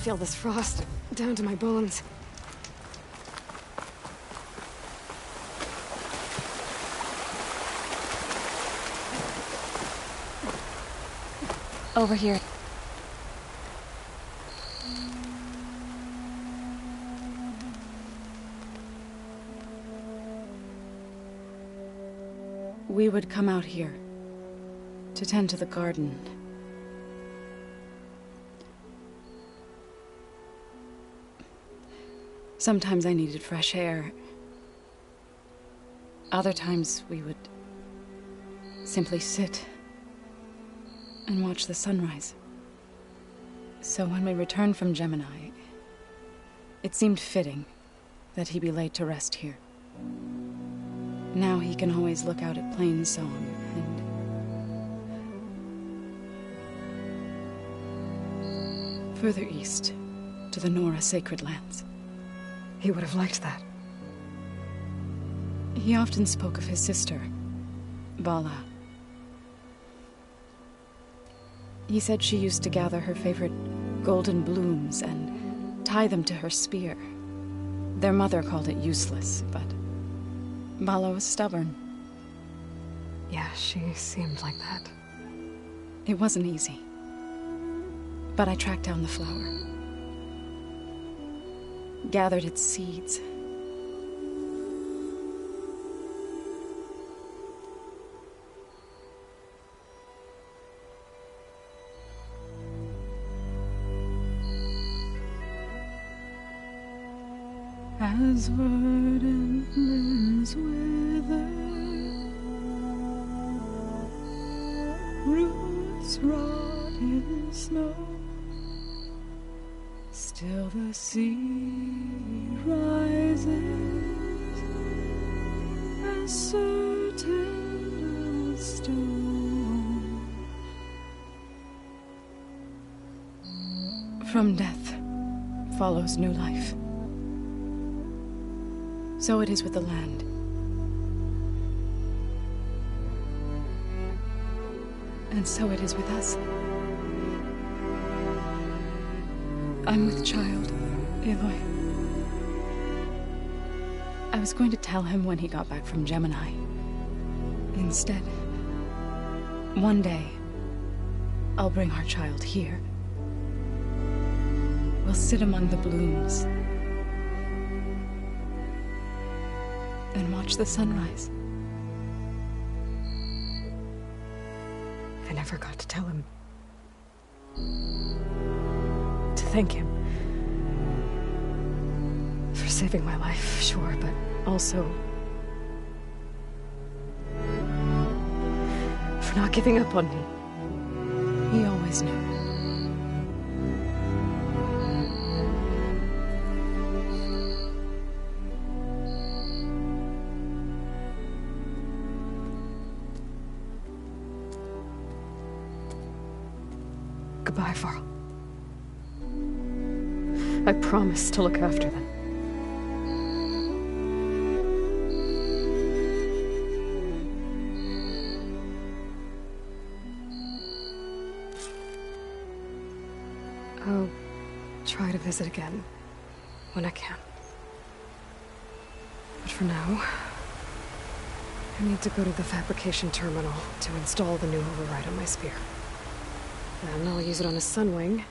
feel this frost down to my bones. Over here. We would come out here to tend to the garden. Sometimes I needed fresh air. Other times we would simply sit and watch the sunrise. So when we returned from Gemini, it seemed fitting that he be laid to rest here. Now he can always look out at Plainsong and further east to the Nora Sacred Lands. He would have liked that. He often spoke of his sister, Vala. He said she used to gather her favorite golden blooms and tie them to her spear. Their mother called it useless, but Vala was stubborn. Yeah, she seemed like that. It wasn't easy. But I tracked down the flower. Gathered its seeds. As verdant limbs wither, roots rot in snow, still the sea rises, as certain as stone. From death follows new life. So it is with the land. And so it is with us. I'm with child, Aloy. I was going to tell him when he got back from Gemini. Instead, one day, I'll bring our child here. We'll sit among the blooms and watch the sunrise. I never got to tell him. To thank him. For saving my life, sure, but also for not giving up on me. He always knew. Goodbye, Varl. I promise to look after them. I'll try to visit again when I can. But for now, I need to go to the fabrication terminal to install the new override on my spear. Then I'll use it on a Sunwing,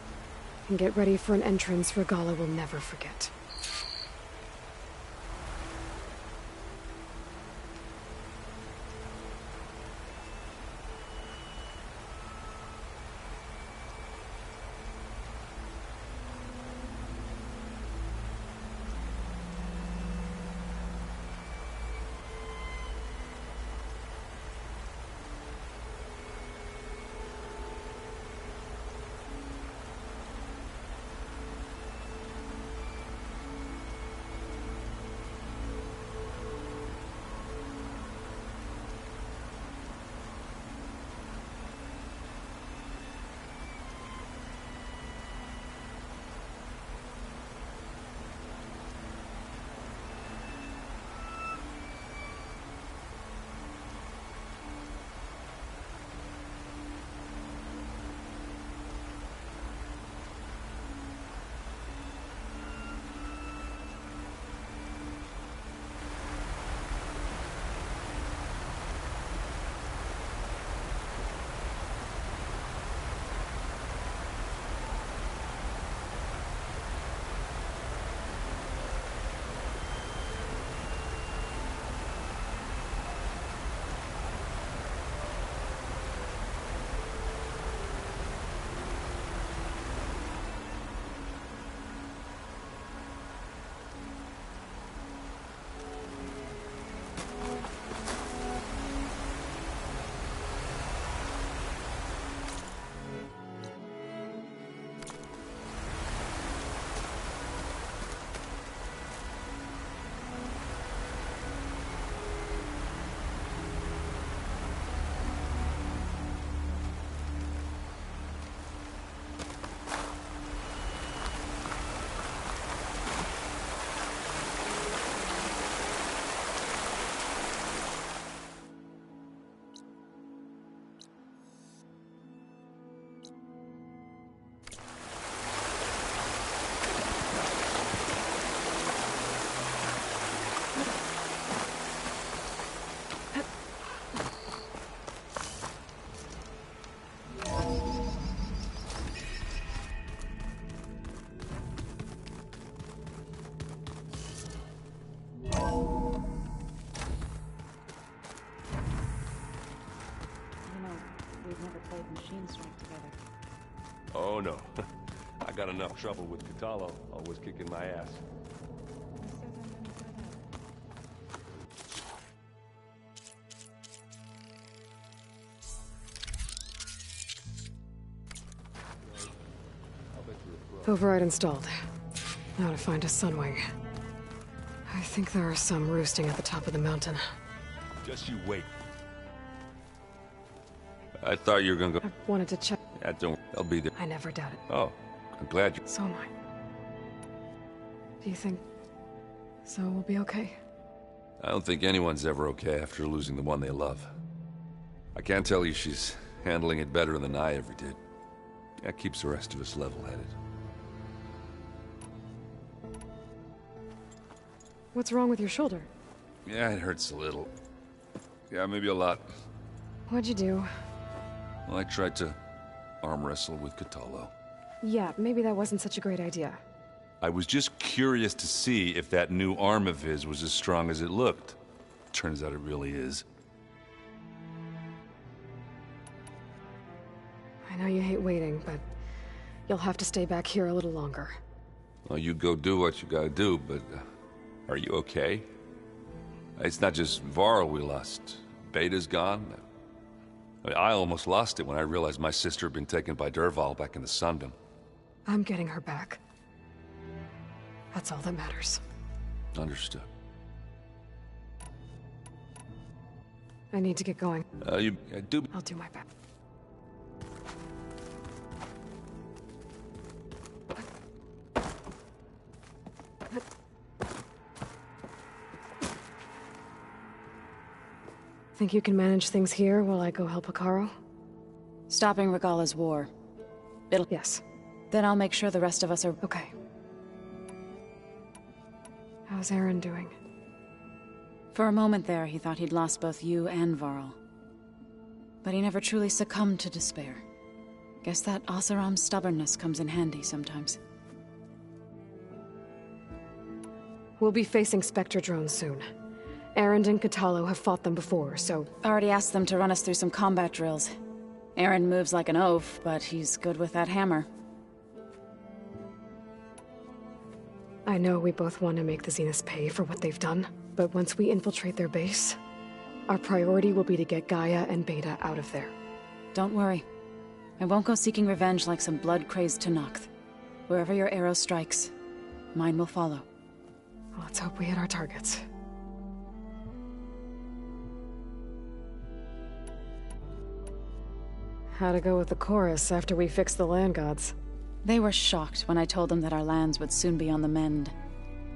and get ready for an entrance Regalla will never forget. no. I got enough trouble with Kotallo, always kicking my ass. Override installed. Now to find a Sunwing. I think there are some roosting at the top of the mountain. Just you wait. I thought you were gonna go. I wanted to check. Yeah, don't. I'll be there. I never doubted. Oh, I'm glad you. So am I. Do you think so we'll be okay? I don't think anyone's ever okay after losing the one they love. I can't tell you she's handling it better than I ever did. That keeps the rest of us level-headed. What's wrong with your shoulder? Yeah, it hurts a little. Yeah, maybe a lot. What'd you do? Well, I tried to arm wrestle with Kotallo. Yeah, maybe that wasn't such a great idea. I was just curious to see if that new arm of his was as strong as it looked. Turns out it really is. I know you hate waiting, but you'll have to stay back here a little longer. Well, you go do what you gotta do, but are you okay? It's not just Varl we lost. Beta's gone. I almost lost it when I realized my sister had been taken by Dervahl back in the Sundom. I'm getting her back. That's all that matters. Understood. I need to get going. I'll do my best. Think you can manage things here while I go help Hekarro? Stopping Regalla's war. Yes. Then I'll make sure the rest of us are... Okay. How's Eren doing? For a moment there, he thought he'd lost both you and Varl. But he never truly succumbed to despair. Guess that Oseram's stubbornness comes in handy sometimes. We'll be facing Spectre drones soon. Eren and Kotallo have fought them before, so... Already asked them to run us through some combat drills. Eren moves like an oaf, but he's good with that hammer. I know we both want to make the Zeniths pay for what they've done, but once we infiltrate their base, our priority will be to get Gaia and Beta out of there. Don't worry. I won't go seeking revenge like some blood-crazed Tenakth. Wherever your arrow strikes, mine will follow. Let's hope we hit our targets. How'd it go with the chorus after we fixed the land gods? They were shocked when I told them that our lands would soon be on the mend.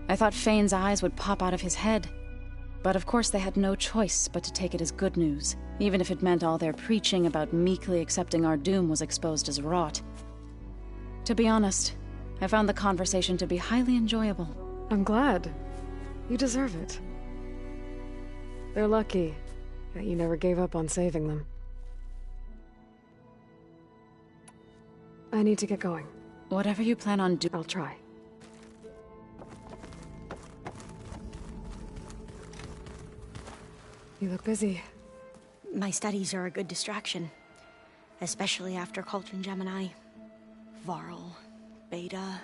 I thought Fane's eyes would pop out of his head. But of course they had no choice but to take it as good news, even if it meant all their preaching about meekly accepting our doom was exposed as rot. To be honest, I found the conversation to be highly enjoyable. I'm glad. You deserve it. They're lucky that you never gave up on saving them. I need to get going. Whatever you plan on doing, I'll try. You look busy. My studies are a good distraction. Especially after Cauldron Gemini. Varl, Beta,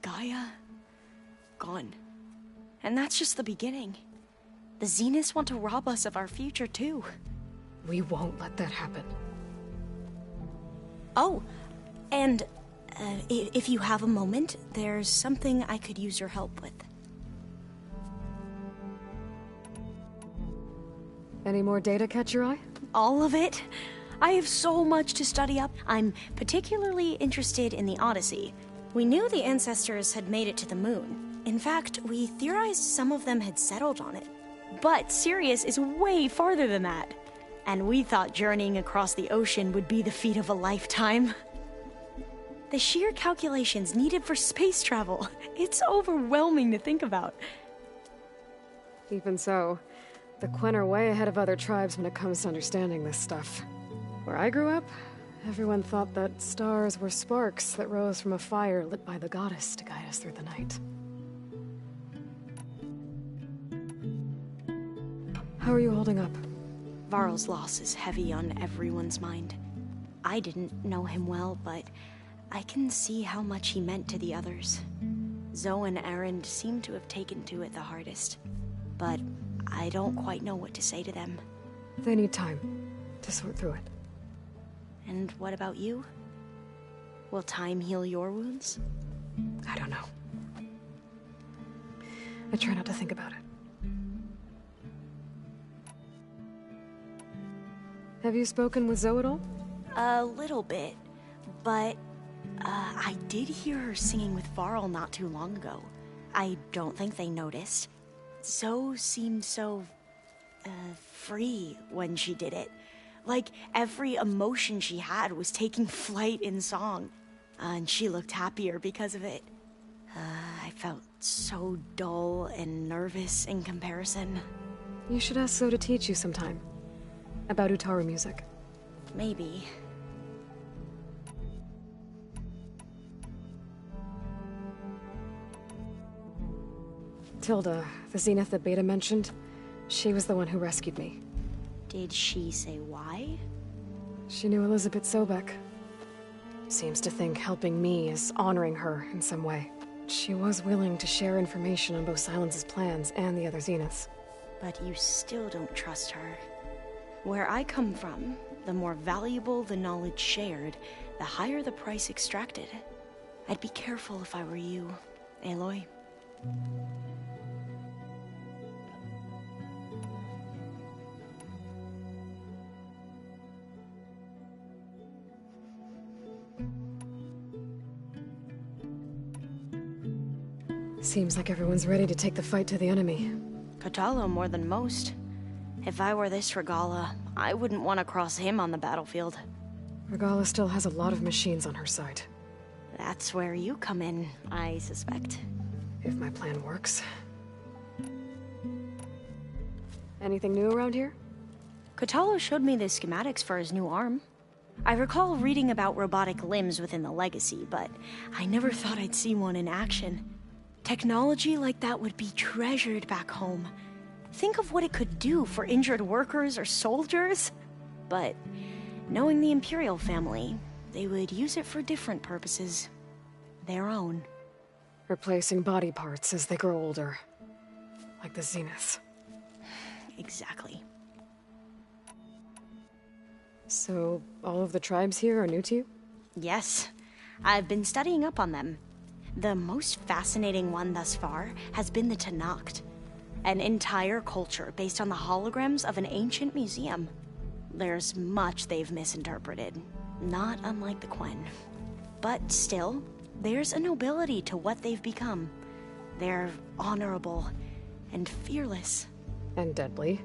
Gaia... gone. And that's just the beginning. The Zeniths want to rob us of our future, too. We won't let that happen. Oh, and if you have a moment, there's something I could use your help with. Any more data catch your eye? All of it. I have so much to study up. I'm particularly interested in the Odyssey. We knew the ancestors had made it to the moon. In fact, we theorized some of them had settled on it. But Sirius is way farther than that. And we thought journeying across the ocean would be the feat of a lifetime. The sheer calculations needed for space travel, it's overwhelming to think about. Even so, the Quen are way ahead of other tribes when it comes to understanding this stuff. Where I grew up, everyone thought that stars were sparks that rose from a fire lit by the goddess to guide us through the night. How are you holding up? Varl's loss is heavy on everyone's mind. I didn't know him well, but I can see how much he meant to the others. Zoe and Erend seem to have taken to it the hardest. But I don't quite know what to say to them. They need time to sort through it. And what about you? Will time heal your wounds? I don't know. I try not to think about it. Have you spoken with Zoe at all? A little bit, but I did hear her singing with Varl not too long ago. I don't think they noticed. Zoe seemed so free when she did it. Like every emotion she had was taking flight in song. And she looked happier because of it. I felt so dull and nervous in comparison. You should ask Zoe to teach you sometime. About Utaru music. Maybe. Tilda, the Zenith that Beta mentioned, she was the one who rescued me. Did she say why? She knew Elizabeth Sobek. Seems to think helping me is honoring her in some way. She was willing to share information on both Silence's plans and the other Zeniths. But you still don't trust her. Where I come from, the more valuable the knowledge shared, the higher the price extracted. I'd be careful if I were you, Aloy. Seems like everyone's ready to take the fight to the enemy. Kotallo more than most. If I were this Regalla, I wouldn't want to cross him on the battlefield. Regalla still has a lot of machines on her side. That's where you come in, I suspect. If my plan works. Anything new around here? Kotallo showed me the schematics for his new arm. I recall reading about robotic limbs within the Legacy, but I never thought I'd see one in action. Technology like that would be treasured back home. Think of what it could do for injured workers or soldiers. But knowing the Imperial family, they would use it for different purposes. Their own. Replacing body parts as they grow older. Like the Zeniths. Exactly. So, all of the tribes here are new to you? Yes. I've been studying up on them. The most fascinating one thus far has been the Tenakth. An entire culture based on the holograms of an ancient museum. There's much they've misinterpreted, not unlike the Quen. But still, there's a nobility to what they've become. They're honorable and fearless. And deadly.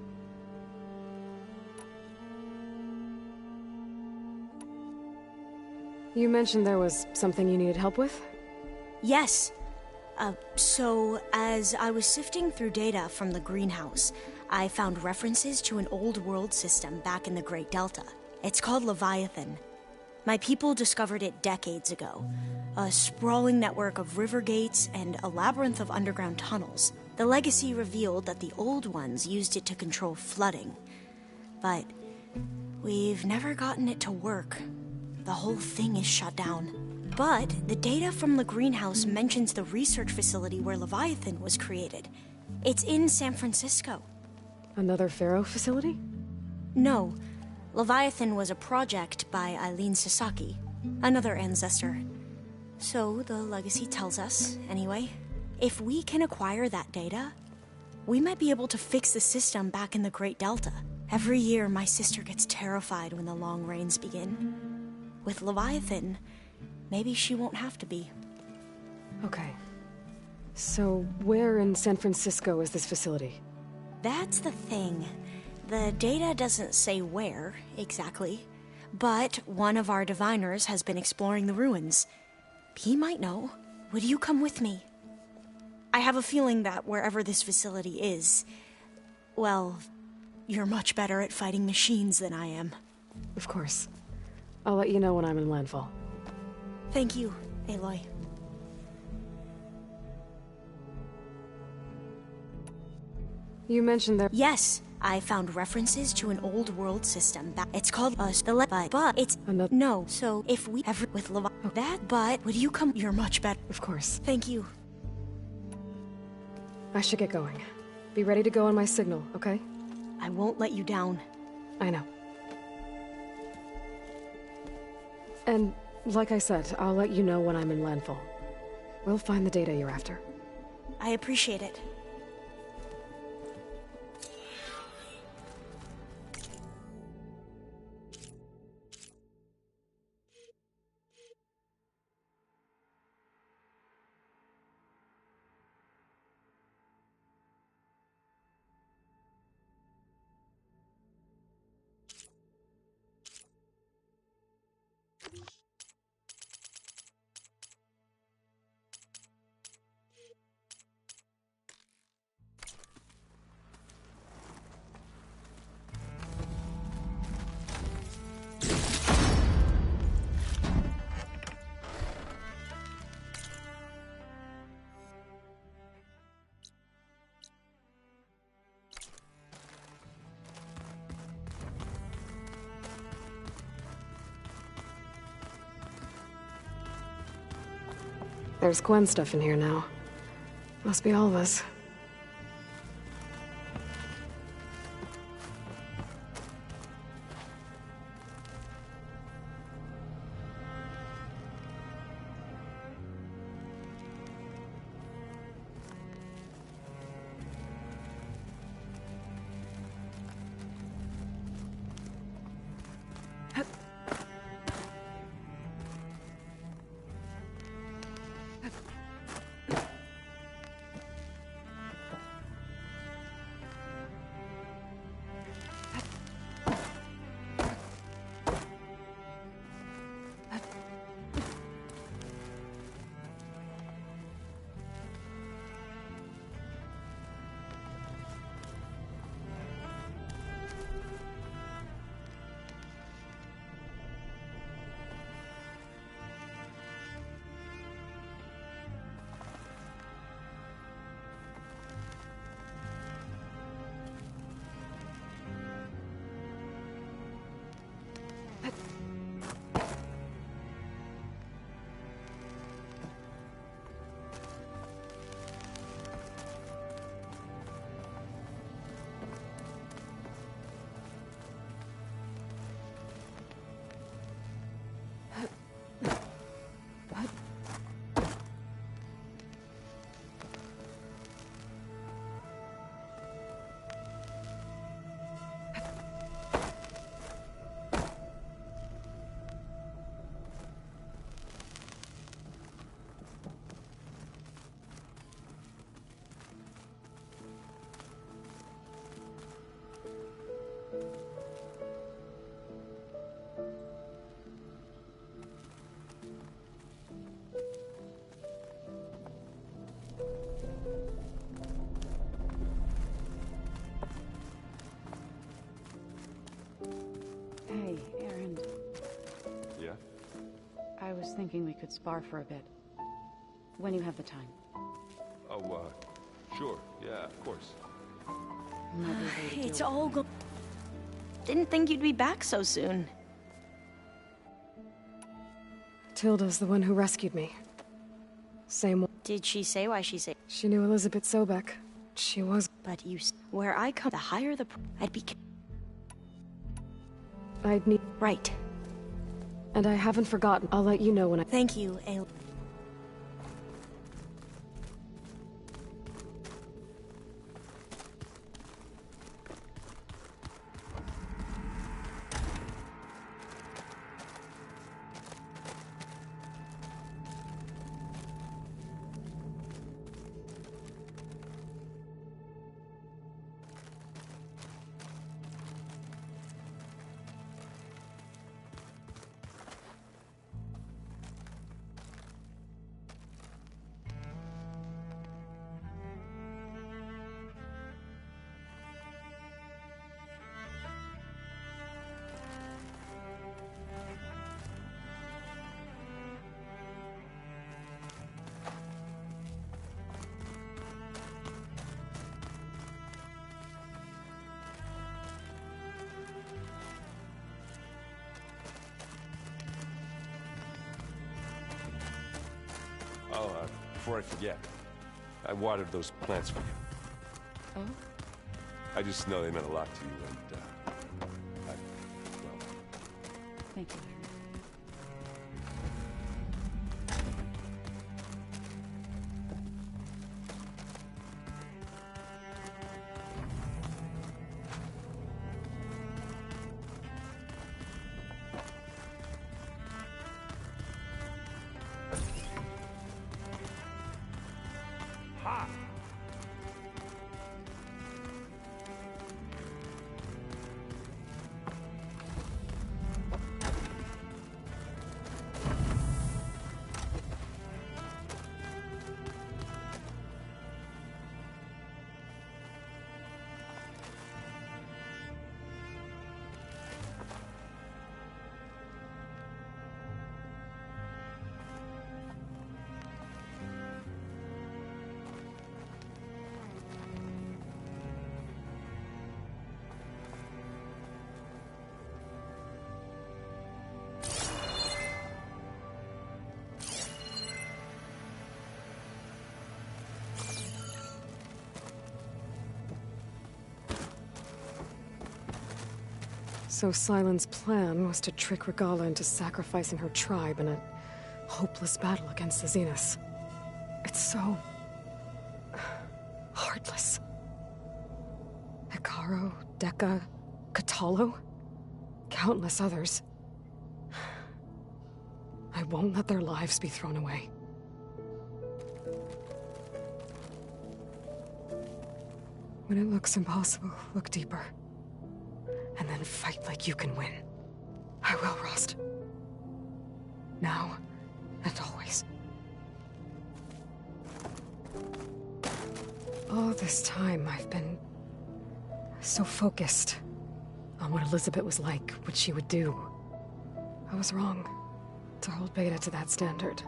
You mentioned there was something you needed help with? Yes. So, as I was sifting through data from the greenhouse, I found references to an old world system back in the Great Delta. It's called Leviathan. My people discovered it decades ago. A sprawling network of river gates and a labyrinth of underground tunnels. The Legacy revealed that the old ones used it to control flooding. But we've never gotten it to work. The whole thing is shut down. But the data from the greenhouse mentions the research facility where Leviathan was created. It's in San Francisco. Another Pharaoh facility? No. Leviathan was a project by Eileen Sasaki, another ancestor. So the Legacy tells us, anyway, if we can acquire that data, we might be able to fix the system back in the Great Delta. Every year, my sister gets terrified when the long rains begin. With Leviathan, maybe she won't have to be. Okay. So, where in San Francisco is this facility? That's the thing. The data doesn't say where, exactly. But one of our diviners has been exploring the ruins. He might know. Would you come with me? I have a feeling that wherever this facility is, well, you're much better at fighting machines than I am. Of course. I'll let you know when I'm in landfall. Thank you, Aloy. You mentioned that... Yes, I found references to an old world system. It's called but it's no. So if we ever with that, but would you come? You're much better. Of course. Thank you. I should get going. Be ready to go on my signal, okay? I won't let you down. I know. And like I said, I'll let you know when I'm in landfall. We'll find the data you're after. I appreciate it. There's Gwen stuff in here now. Must be all of us. Hey, Aaron. Yeah? I was thinking we could spar for a bit. When you have the time. Oh, sure. Yeah, of course. It's all go- Didn't think you'd be back so soon. Tilda's the one who rescued me. Same one. Did she say why she said? She knew Elizabeth Sobek. She was... But where I come, the higher the... I'd be... I'd need... Right. And I haven't forgotten. I'll let you know when I... Thank you, Aloy. before I forget, I watered those plants for you. Oh? I just know they meant a lot to you, and, well... Thank you, Larry. So Sylens' plan was to trick Regalla into sacrificing her tribe in a hopeless battle against the Zeniths. It's so... heartless. Hekarro, Dekka, Kotallo, countless others. I won't let their lives be thrown away. When it looks impossible, look deeper. And then fight like you can win. I will, Rost. Now and always. All this time, I've been so focused on what Elizabeth was like, what she would do. I was wrong to hold Beta to that standard.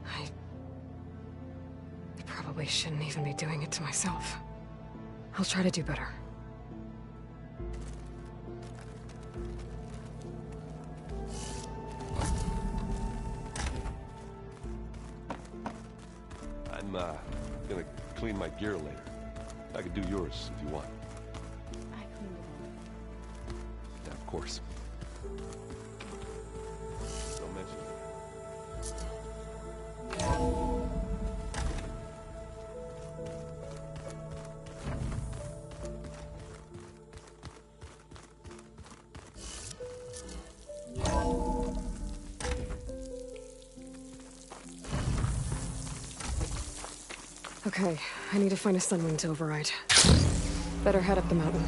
I probably shouldn't even be doing it to myself. I'll try to do better. I'm, gonna clean my gear later. I could do yours if you want. I cleaned it all. Yeah, of course. Don't mention it. Okay, I need to find a Sunwing to override. Better head up the mountain.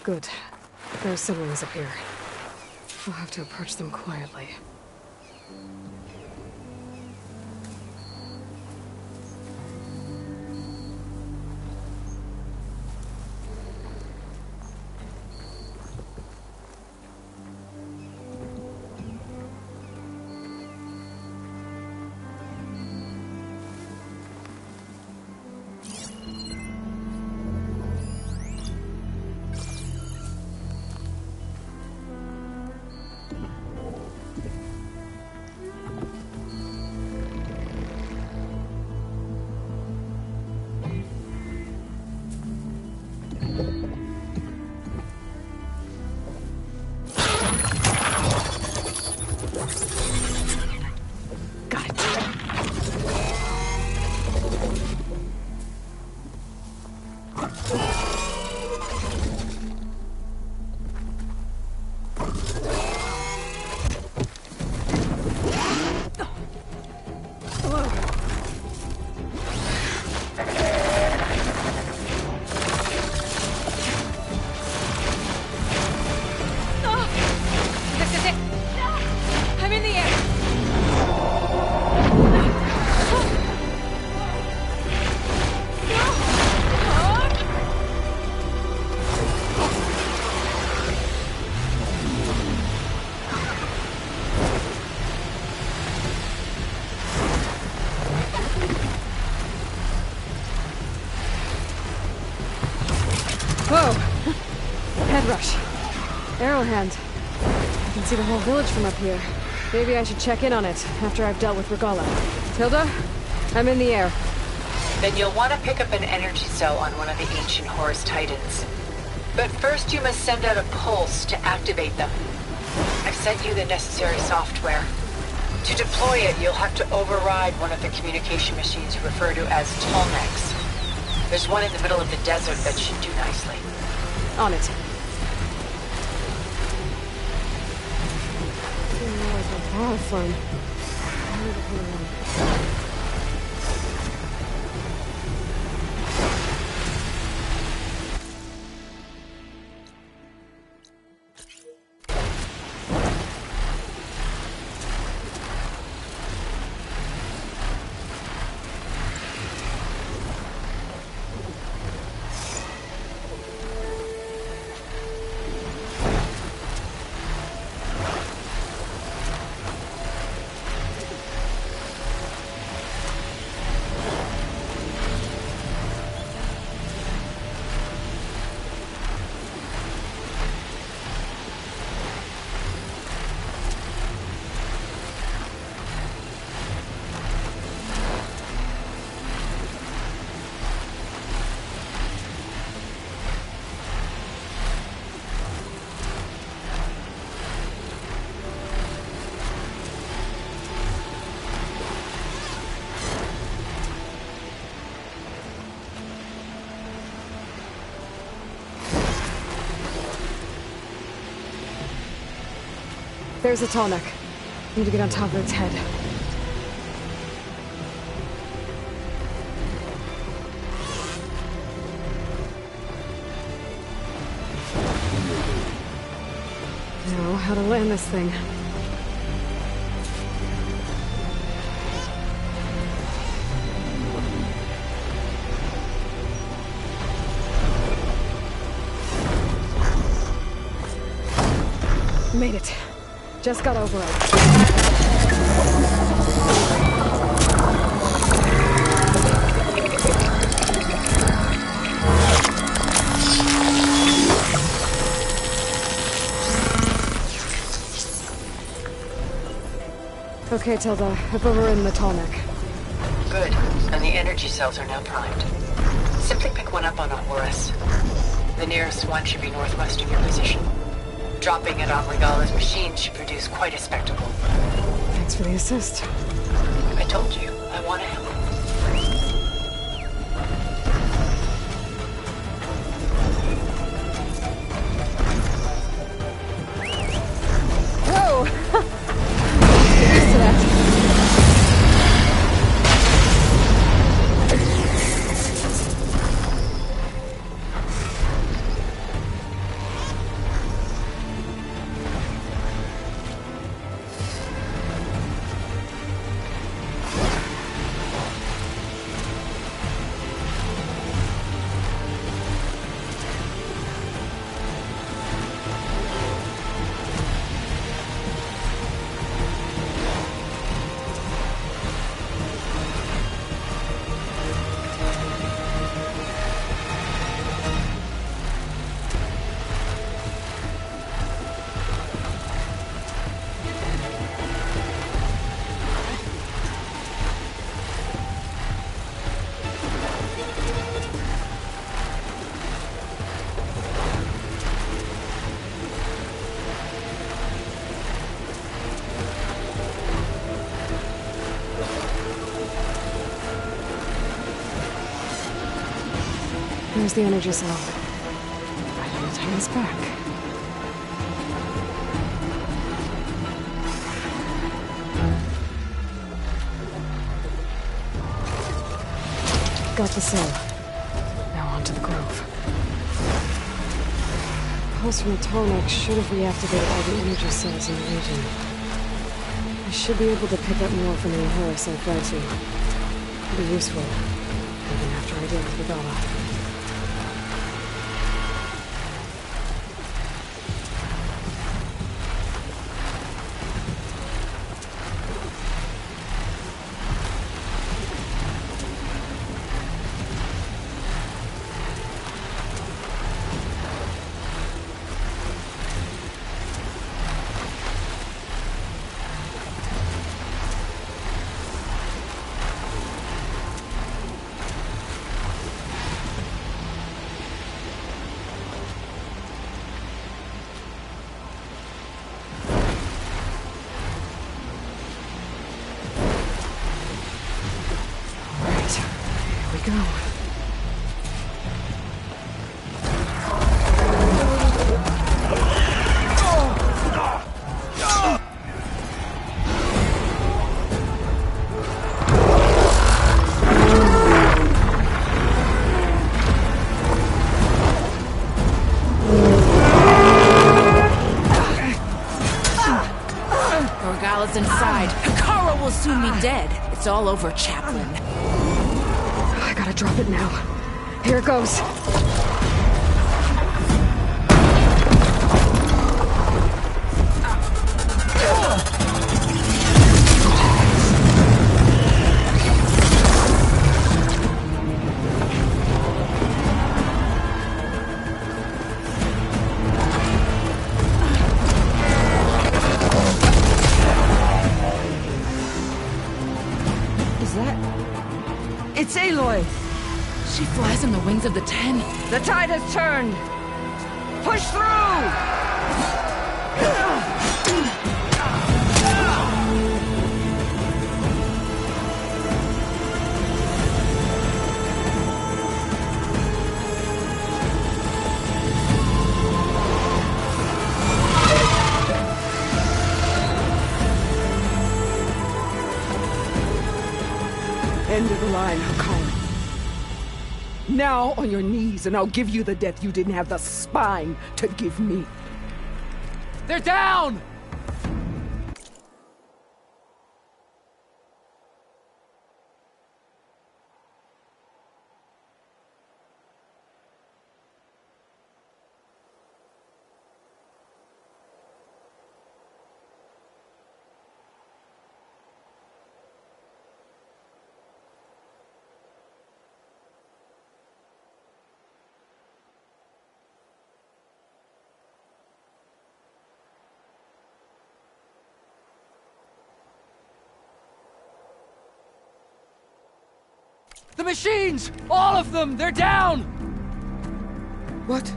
Good. There are sunwings up here. We'll have to approach them quietly. I'm in the air! Whoa! Head rush. Arrowhand. I can see the whole village from up here. Maybe I should check in on it after I've dealt with Regala. Tilda? I'm in the air. Then you'll want to pick up an energy cell on one of the ancient Horus Titans. But first you must send out a pulse to activate them. I've sent you the necessary software. To deploy it, you'll have to override one of the communication machines you refer to as Tallnecks. There's one in the middle of the desert that should do nicely. On it. Phone. There's a Tallneck. Need to get on top of its head. Now, how to land this thing. Made it. Just got over it. Okay, Tilda. I've overridden the Tallneck. Good. And the energy cells are now primed. Simply pick one up on Horus. The nearest one should be northwest of your position. Dropping it on Regala's machine should produce quite a spectacle. Thanks for the assist. I told you, I want to help. Whoa! Get used to that. There's the energy cell. Right on the Titan's back. Got the cell. Now on to the Grove. Pulse from the Tallneck should have reactivated all the energy cells in the region. I should be able to pick up more from the Uhura Supply team. It'll be useful, even after I deal with Regala. Go. Regala's inside. Hekarro will soon be dead. It's all over, Chaplain. I gotta drop it now. Here it goes. Is that... It's Aloy! She flies on the wings of the Ten. The tide has turned! Push through! End of the line, Hekarro. Now on your knees, and I'll give you the death you didn't have the spine to give me. They're down! The machines! All of them! They're down! What?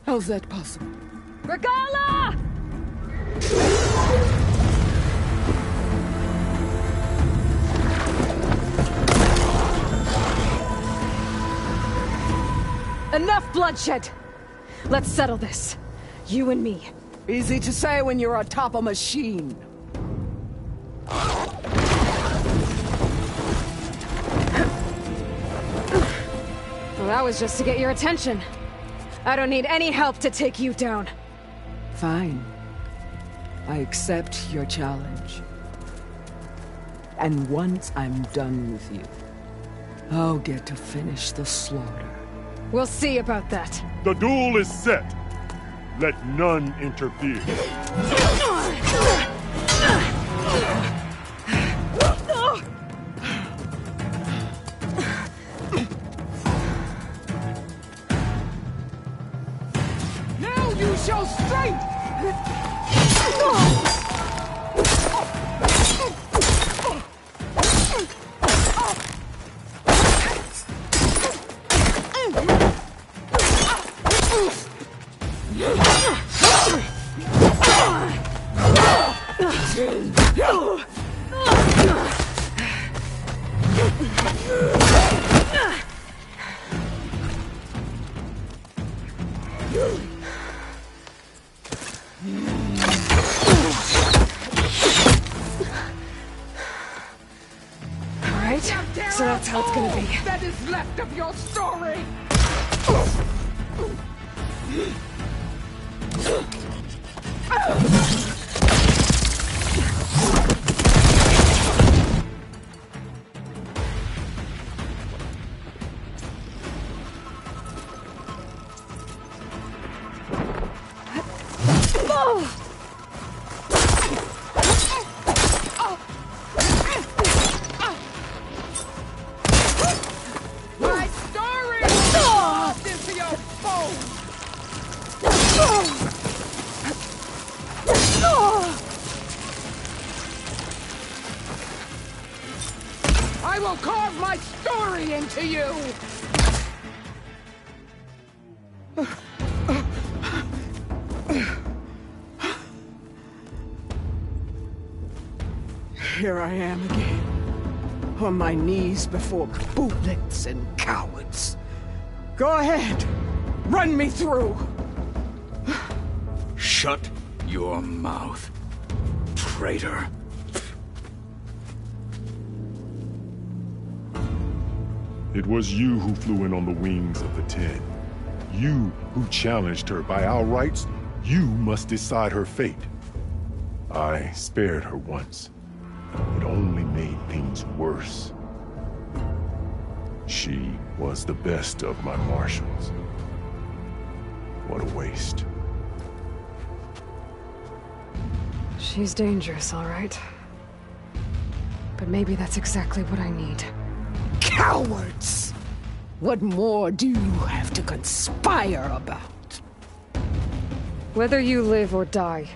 How's that possible? Regala! Enough bloodshed! Let's settle this. You and me. Easy to say when you're atop a machine. Well, that was just to get your attention. I don't need any help to take you down. Fine. I accept your challenge. And once I'm done with you, I'll get to finish the slaughter. We'll see about that. The duel is set. Let none interfere. Now you show strength! Alright, so that's how it's gonna be. That is left of your story! My story! This to your foe! I will carve my story into you! Here I am again, on my knees before bootlets and cowards. Go ahead, run me through! Shut your mouth, traitor. It was you who flew in on the wings of the 10. You who challenged her. By our rights, you must decide her fate. I spared her once. It only made things worse. She was the best of my marshals. What a waste. She's dangerous, all right. But maybe that's exactly what I need. Cowards! What more do you have to conspire about? Whether you live or die,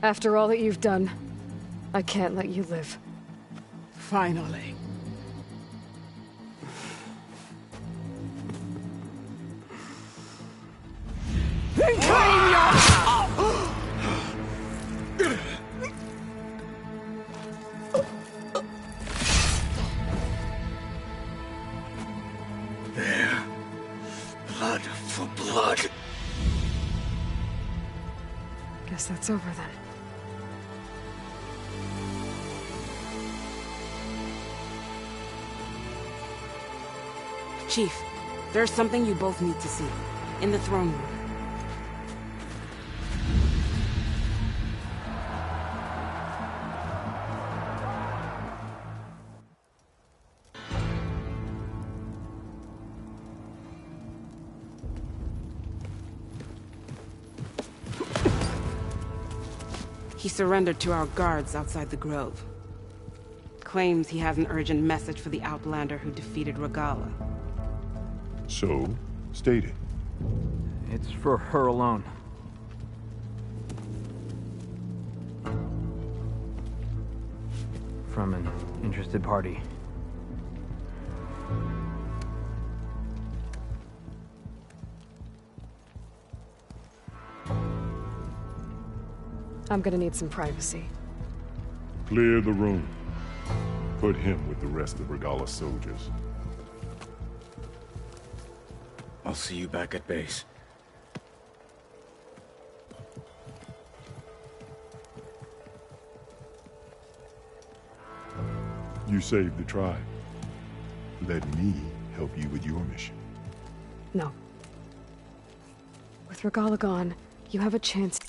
After all that you've done, I can't let you live. Finally. Then claim your... There. Blood for blood. Guess that's over then. Chief, there's something you both need to see. In the throne room. He surrendered to our guards outside the grove. Claims he has an urgent message for the Outlander who defeated Regalla. So, state it. It's for her alone. From an interested party. I'm gonna need some privacy. Clear the room. Put him with the rest of Regalla's soldiers. I'll see you back at base. You saved the tribe. Let me help you with your mission. No. With Regalla gone, you have a chance.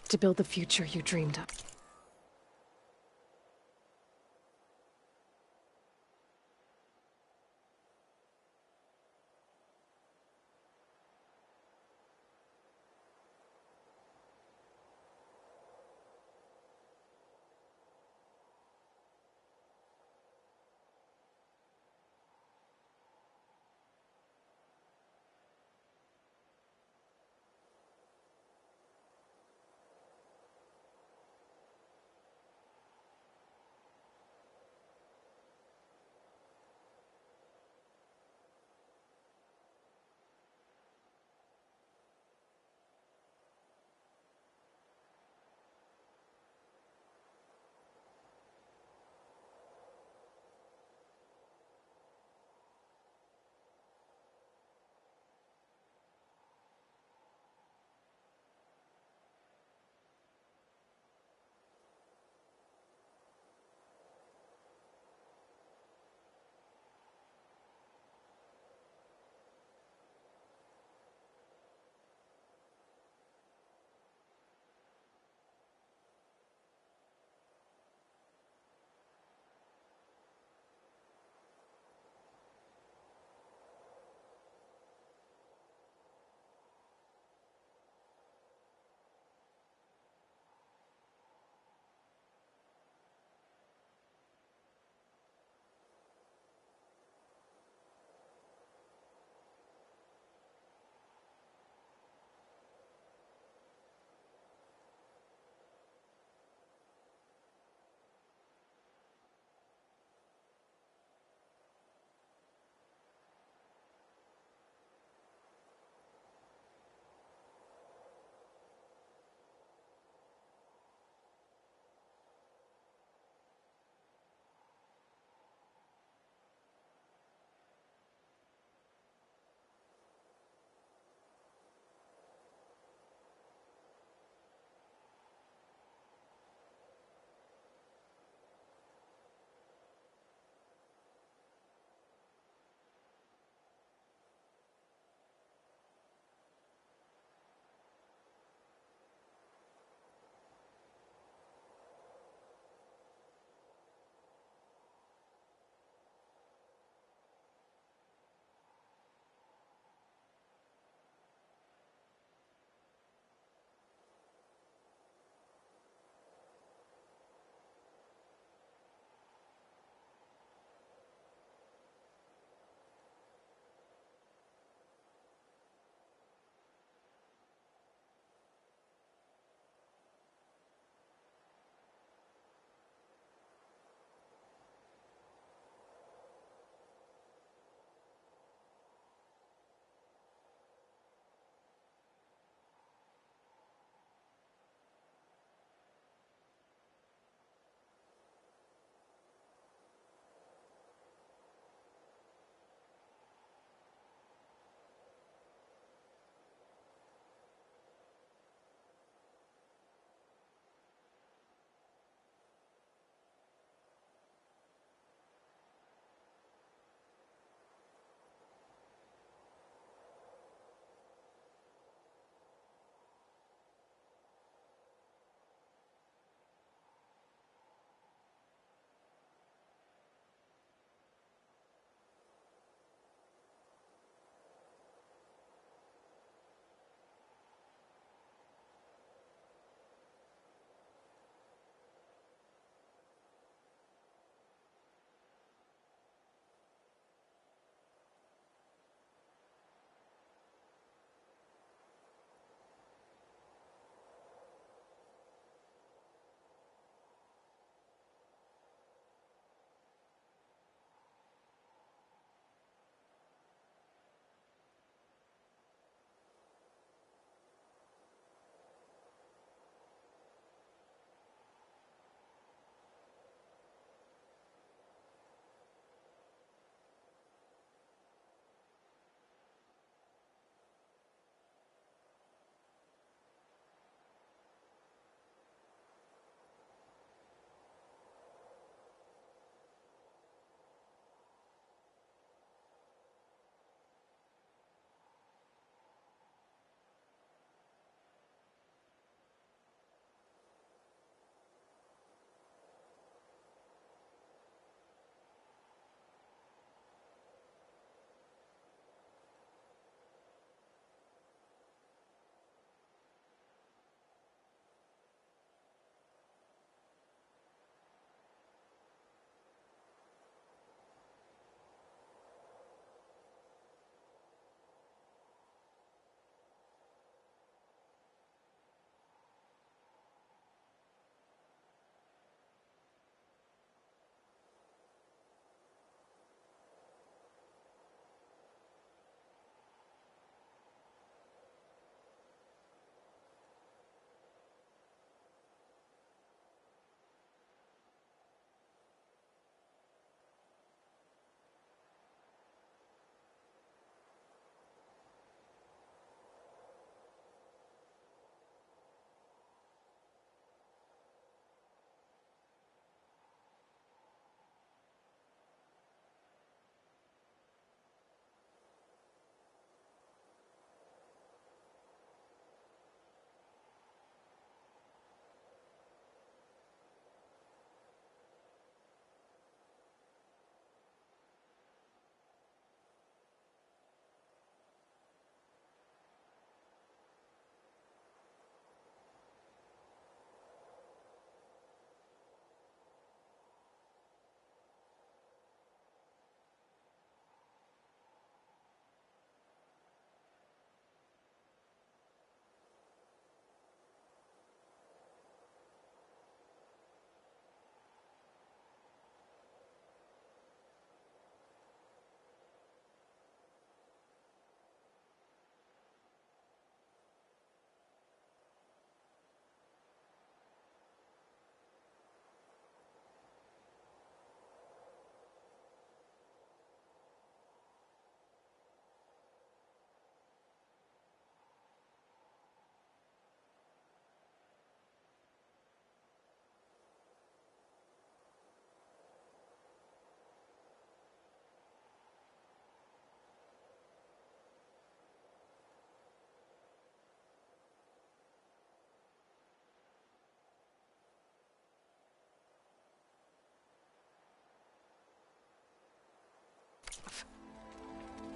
to build the future you dreamed of.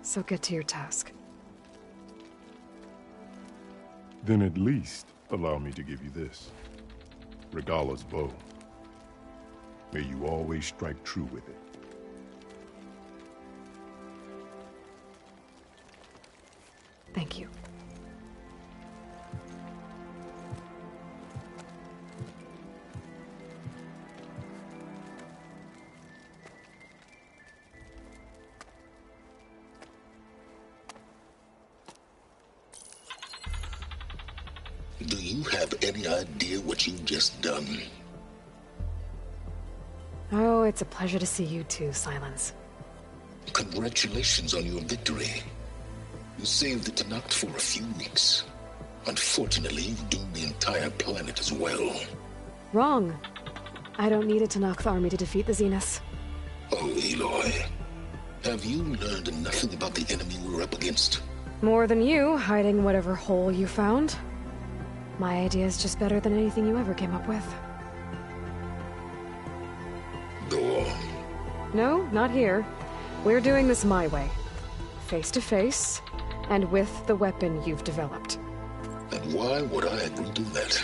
So get to your task. Then at least allow me to give you this. Regala's bow. May you always strike true with it. Thank you. Do you have any idea what you've just done? Oh, it's a pleasure to see you too, Silence. Congratulations on your victory. You saved the Tenakth for a few weeks. Unfortunately, you've doomed the entire planet as well. Wrong. I don't need a Tenakth army to defeat the Zeniths. Oh, Aloy. Have you learned nothing about the enemy we're up against? More than you, hiding whatever hole you found. My idea is just better than anything you ever came up with. Go on. No, not here. We're doing this my way. Face to face, and with the weapon you've developed. And why would I agree to that?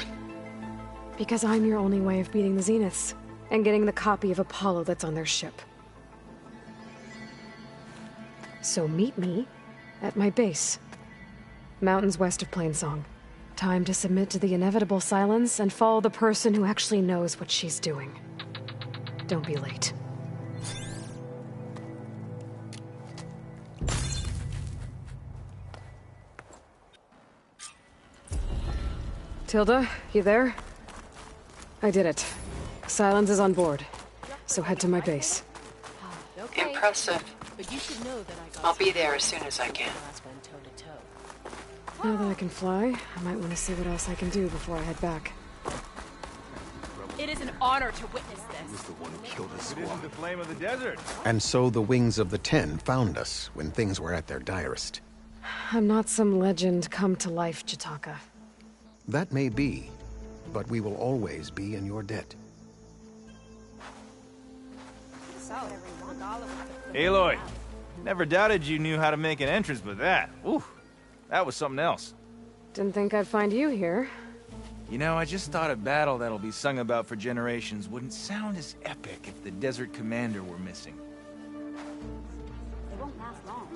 Because I'm your only way of beating the Zeniths, and getting the copy of Apollo that's on their ship. So meet me at my base. Mountains west of Plainsong. Time to submit to the inevitable silence and follow the person who actually knows what she's doing. Don't be late. Tilda, you there? I did it. Silence is on board. So head to my base. Impressive. I'll be there as soon as I can. Now that I can fly, I might want to see what else I can do before I head back. It is an honor to witness this. He was the one who killed his It isn't the flame of the desert. And so the Wings of the Ten found us when things were at their direst. I'm not some legend come to life, Jataka. That may be, but we will always be in your debt. Aloy, never doubted you knew how to make an entrance, but that, ooh, that was something else. Didn't think I'd find you here. You know, I just thought a battle that'll be sung about for generations wouldn't sound as epic if the Desert Commander were missing. It won't last long.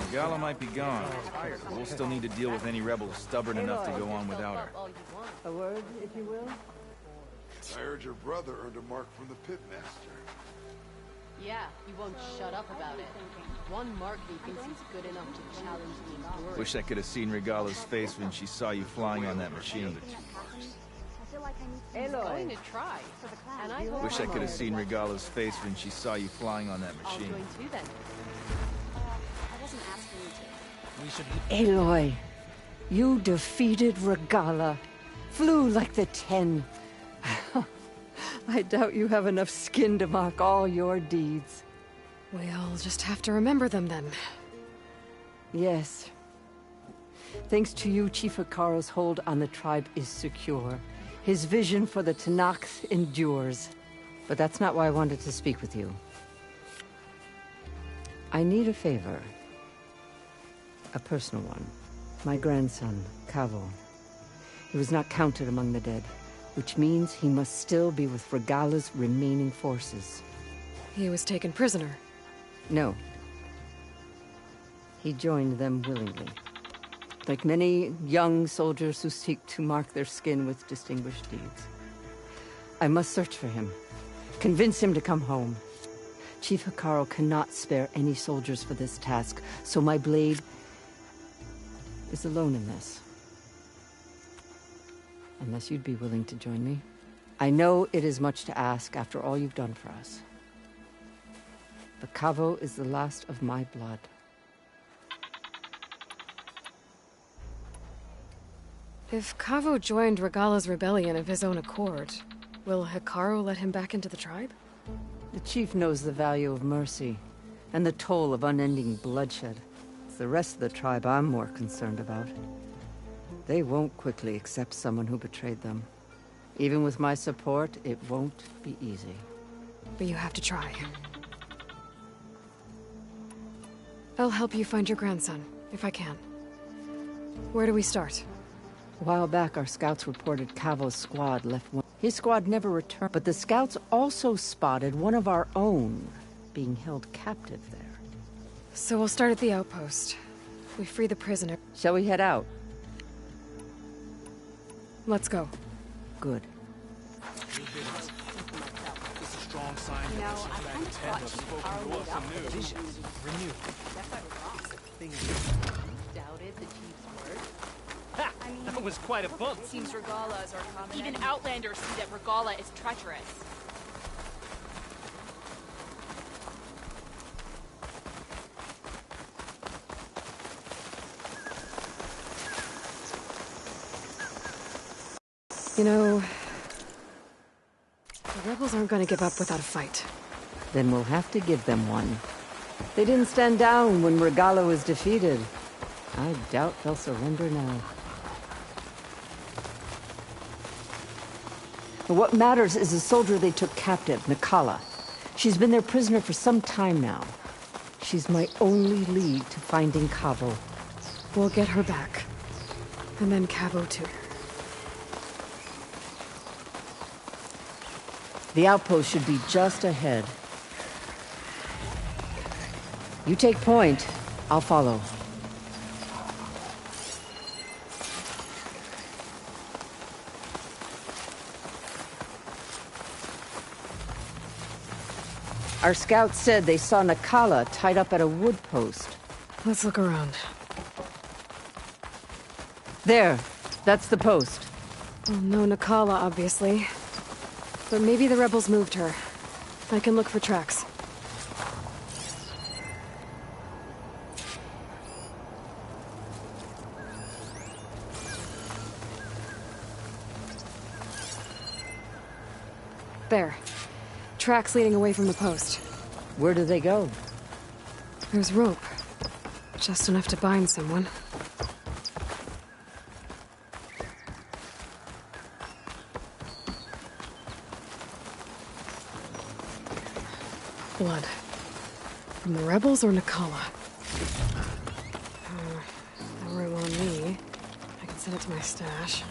Regalla might be gone, but we'll still need to deal with any rebels stubborn enough to go on without her. A word, if you will? I heard your brother earned a mark from the Pitmaster. Yeah, he won't shut up about it. One mark he thinks he's good enough to challenge the authority. Wish I could have seen Regalla's face when she saw you flying on that machine. He's going to try. And I hope Wish I could have seen Regalla's face when she saw you flying on that machine. I'll join too then. I wasn't asking you to. Aloy, you defeated Regalla. Flew like the Ten. I doubt you have enough skin to mark all your deeds. We'll just have to remember them then. Yes. Thanks to you, Chief Hekarro's hold on the tribe is secure. His vision for the Tenakth endures. But that's not why I wanted to speak with you. I need a favor. A personal one. My grandson, Kavo. He was not counted among the dead, which means he must still be with Regalla's remaining forces. He was taken prisoner. No. He joined them willingly. Like many young soldiers who seek to mark their skin with distinguished deeds. I must search for him. Convince him to come home. Chief Hekarro cannot spare any soldiers for this task, so my blade is alone in this. Unless you'd be willing to join me. I know it is much to ask after all you've done for us. But Kavo is the last of my blood. If Kavo joined Regalla's rebellion of his own accord, will Hekarro let him back into the tribe? The chief knows the value of mercy, and the toll of unending bloodshed. It's the rest of the tribe I'm more concerned about. They won't quickly accept someone who betrayed them. Even with my support, it won't be easy. But you have to try. I'll help you find your grandson, if I can. Where do we start? A while back, our scouts reported Cavo's squad left one. His squad never returned, but the scouts also spotted one of our own being held captive there. So we'll start at the outpost. We free the prisoner. Shall we head out? Let's go. Good. Strong sign that the Shipback 10 was spoken to us anew. Visions renewed. That's ironic. Thing Doubted the chief's word? Ha! That was quite a bump. Seems Regalas are common. Even Outlanders see that Regala is treacherous. You know, the rebels aren't going to give up without a fight. Then we'll have to give them one. They didn't stand down when Regala was defeated. I doubt they'll surrender now. But what matters is the soldier they took captive, Nakala. She's been their prisoner for some time now. She's my only lead to finding Cavo. We'll get her back. And then Cavo too. The outpost should be just ahead. You take point, I'll follow. Our scouts said they saw Nakala tied up at a wood post. Let's look around. There, that's the post. Well, no Nakala, obviously. But maybe the rebels moved her. I can look for tracks. There. Tracks leading away from the post. Where do they go? There's rope. Just enough to bind someone. Blood. From the rebels or Nakala? That won't on me. I can send it to my stash.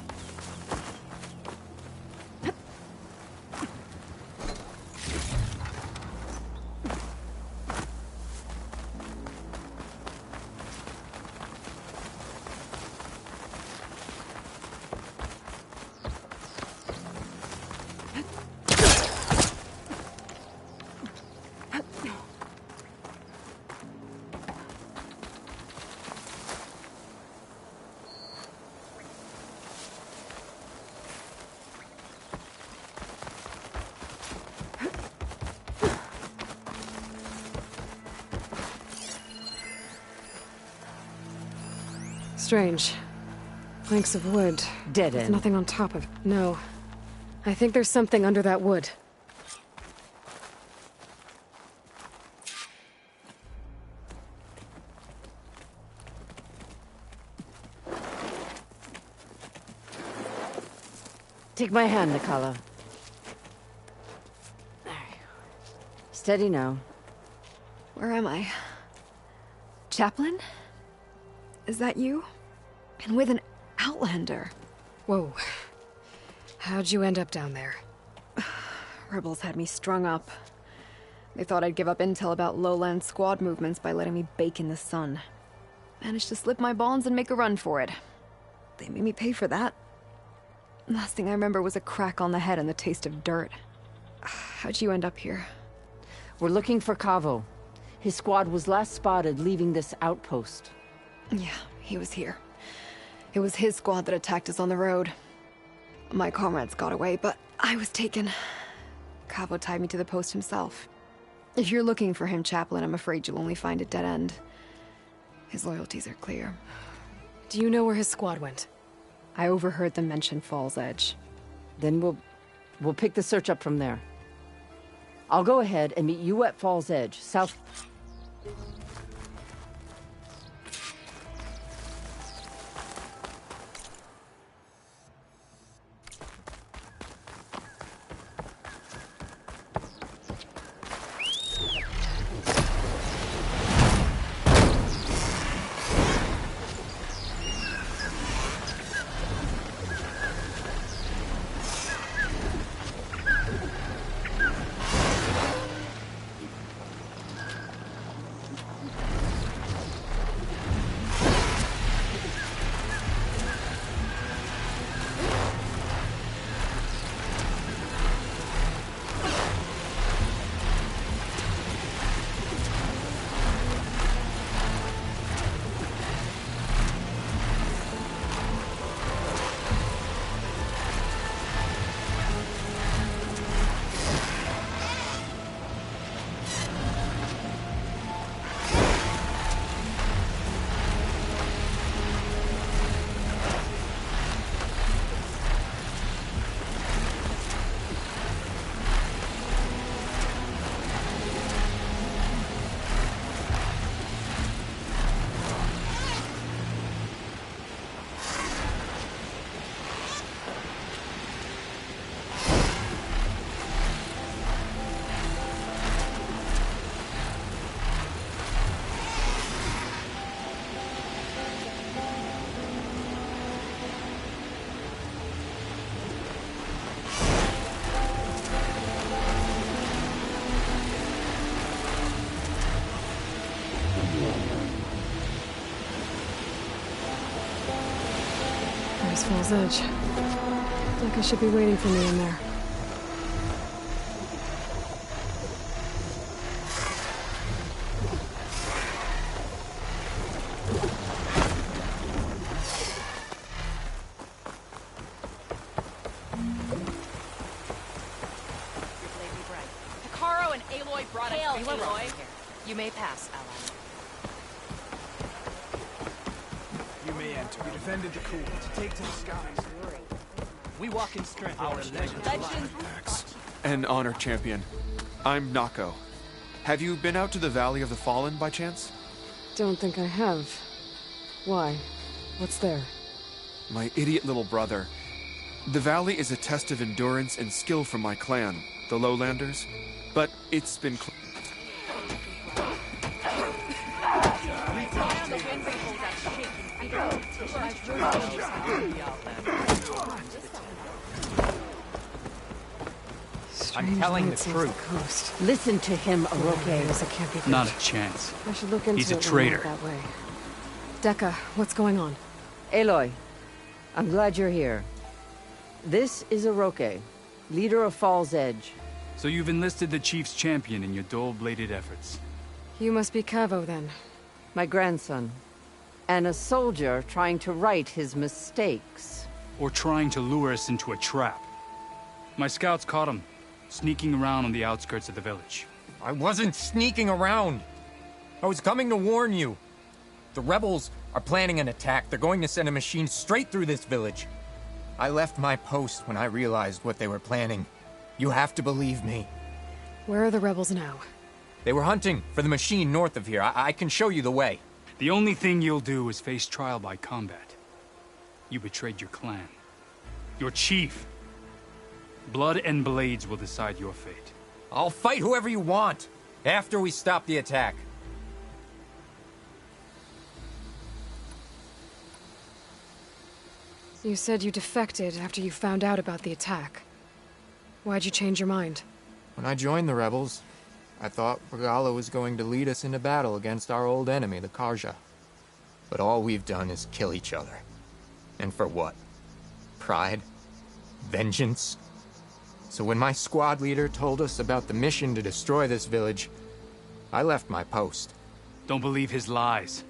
Strange. Planks of wood. Dead with end. nothing on top of it. No. I think there's something under that wood. Take my hand, Nakala. Steady now. Where am I? Chaplain? Is that you? And with an Outlander. Whoa. How'd you end up down there? Rebels had me strung up. They thought I'd give up intel about lowland squad movements by letting me bake in the sun. Managed to slip my bonds and make a run for it. They made me pay for that. Last thing I remember was a crack on the head and the taste of dirt. How'd you end up here? We're looking for Cavo. His squad was last spotted leaving this outpost. Yeah, he was here. It was his squad that attacked us on the road. My comrades got away, but I was taken. Cavo tied me to the post himself. If you're looking for him, Chaplain, I'm afraid you'll only find a dead end. His loyalties are clear. Do you know where his squad went? I overheard them mention Fall's Edge. Then we'll pick the search up from there. I'll go ahead and meet you at Fall's Edge, south... There's Falls Edge. Like I should be waiting for me in there. Hikaru and Aloy brought us. Hail, You were wrong Aloy. here. You may pass, ally. You may enter. We defended the cool to take to the skies. We walk in strength. Our legends. An honor, champion. I'm Nako. Have you been out to the Valley of the Fallen by chance? Don't think I have. Why? What's there? My idiot little brother. The valley is a test of endurance and skill for my clan, the Lowlanders. But it's been... I'm telling the truth. Listen to him, Oroke. It can't be Not good. a chance. I should look into He's a it traitor. That way. Dekka, what's going on? Aloy, I'm glad you're here. This is Oroke, leader of Falls Edge. So you've enlisted the Chief's champion in your dull-bladed efforts. You must be Cavo, then. My grandson. And a soldier trying to right his mistakes. Or trying to lure us into a trap. My scouts caught him, sneaking around on the outskirts of the village. I wasn't sneaking around. I was coming to warn you. The rebels are planning an attack. They're going to send a machine straight through this village. I left my post when I realized what they were planning. You have to believe me. Where are the rebels now? They were hunting for the machine north of here. I can show you the way. The only thing you'll do is face trial by combat. You betrayed your clan. Your chief. Blood and blades will decide your fate. I'll fight whoever you want, after we stop the attack. You said you defected after you found out about the attack. Why'd you change your mind? When I joined the rebels, I thought Regalla was going to lead us into battle against our old enemy, the Carja. But all we've done is kill each other. And for what? Pride? Vengeance? So when my squad leader told us about the mission to destroy this village, I left my post. Don't believe his lies.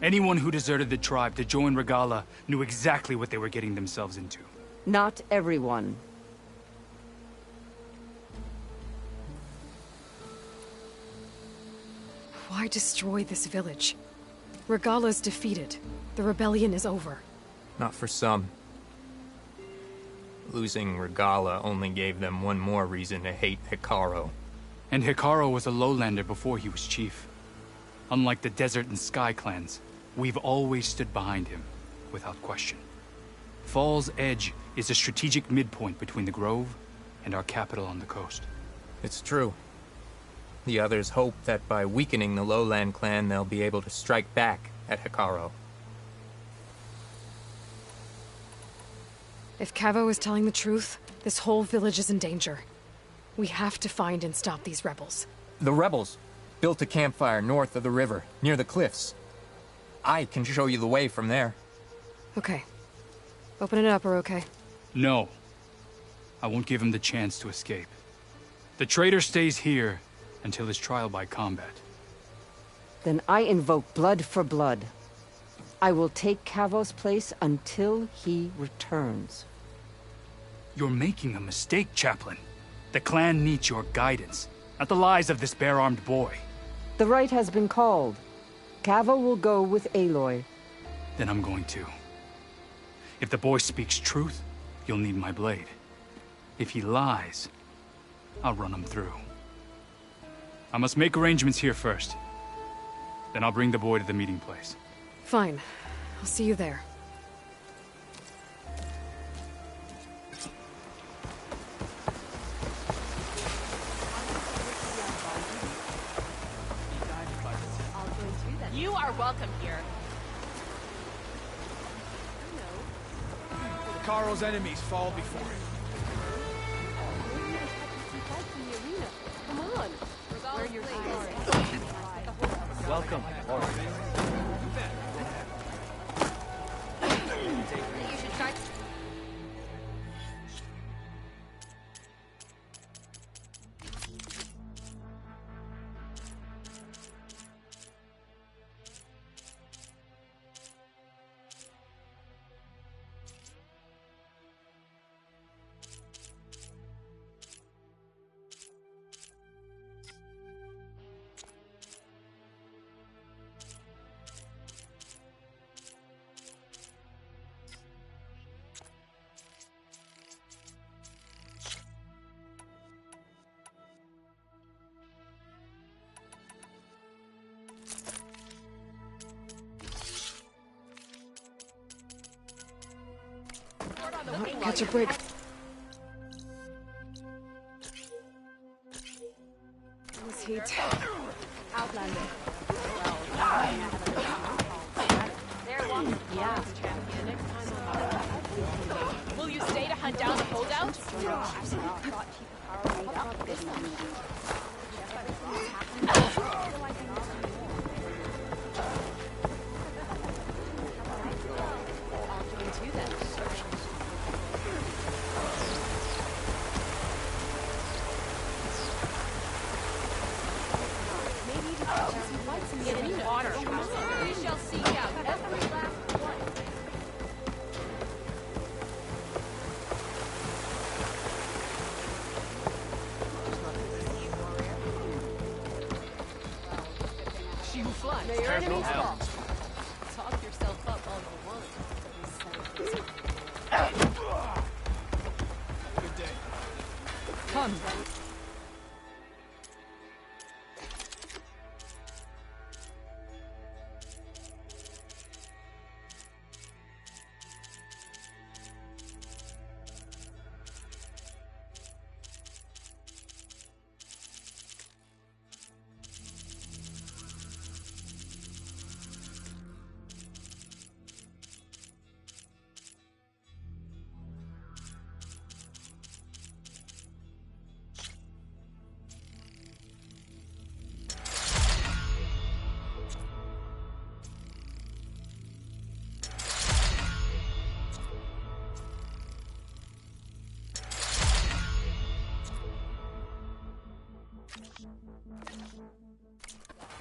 Anyone who deserted the tribe to join Regalla knew exactly what they were getting themselves into. Not everyone. Why destroy this village? Regalla's defeated. The rebellion is over. Not for some. Losing Regalla only gave them one more reason to hate Hikaru. And Hikaru was a lowlander before he was chief. Unlike the Desert and Sky clans, we've always stood behind him, without question. Falls Edge is a strategic midpoint between the Grove and our capital on the coast. It's true. The others hope that by weakening the Lowland clan, they'll be able to strike back at Hikaru. If Cavo is telling the truth, this whole village is in danger. We have to find and stop these rebels. The rebels built a campfire north of the river, near the cliffs. I can show you the way from there. Okay. Open it up, Oroke. No. I won't give him the chance to escape. The traitor stays here until his trial by combat. Then I invoke blood for blood. I will take Cavo's place until he returns. You're making a mistake, Chaplain. The clan needs your guidance, not the lies of this bare-armed boy. The right has been called. Cavo will go with Aloy. Then I'm going to. If the boy speaks truth, you'll need my blade. If he lies, I'll run him through. I must make arrangements here first. Then I'll bring the boy to the meeting place. Fine. I'll see you there. You are welcome here. Hikaru's enemies fall before him. Come on. Where your Welcome. You should try the Not wing catch a while break. This heat. Outlander. They're walking past champion. Next time will you stay to hunt down the holdout? Get in the water. We shall seek out every last one. She who flies. May your enemies fall. Talk yourself up all you want. Good day. Come.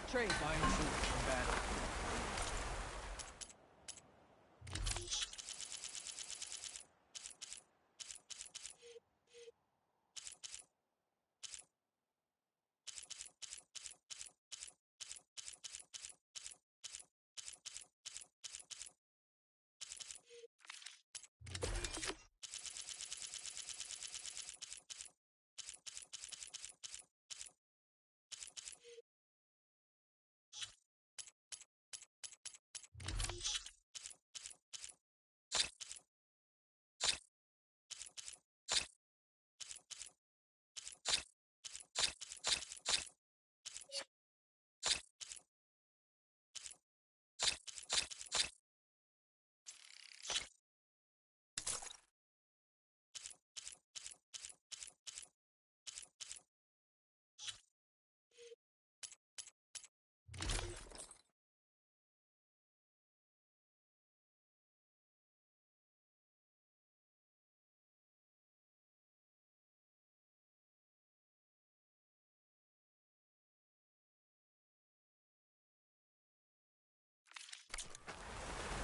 Trade buying troops from battle.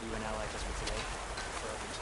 You an ally just for today? For others?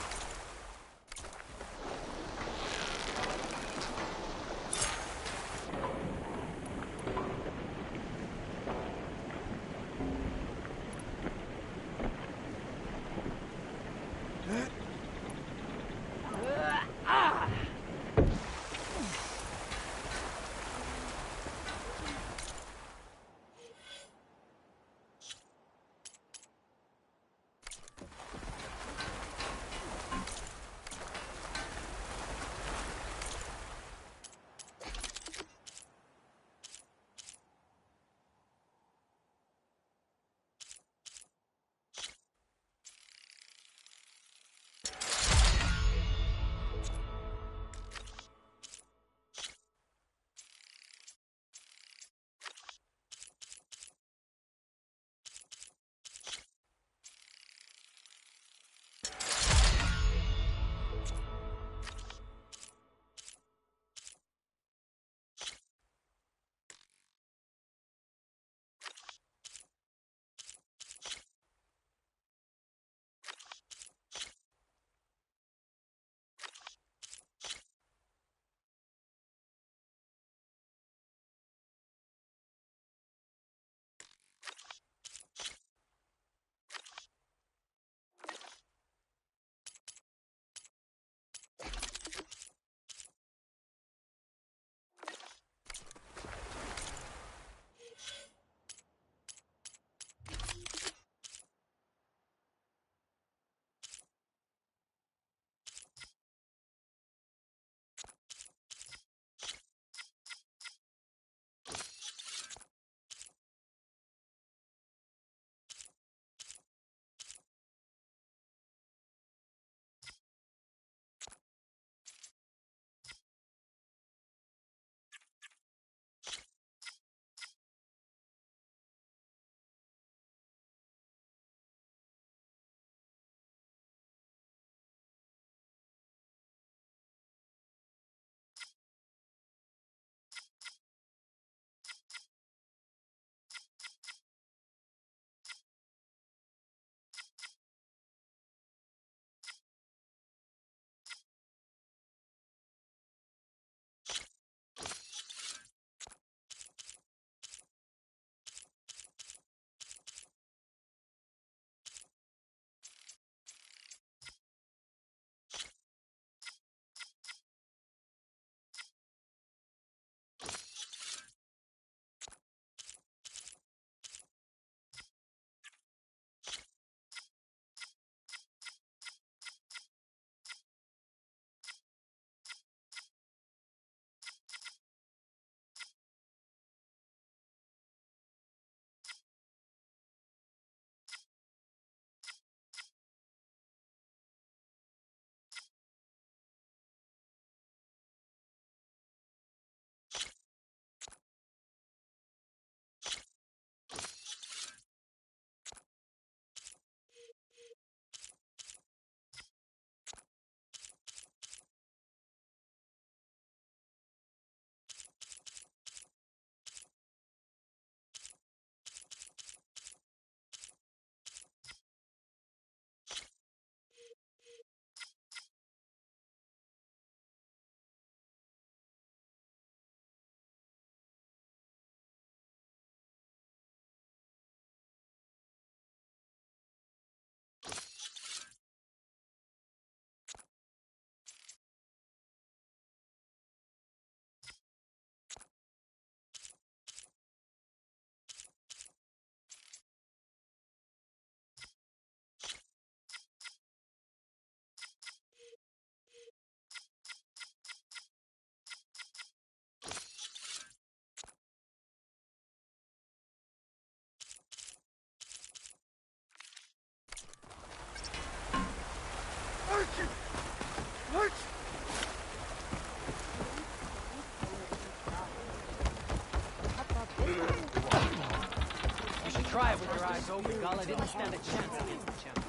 so Regala didn't stand a chance against the champion.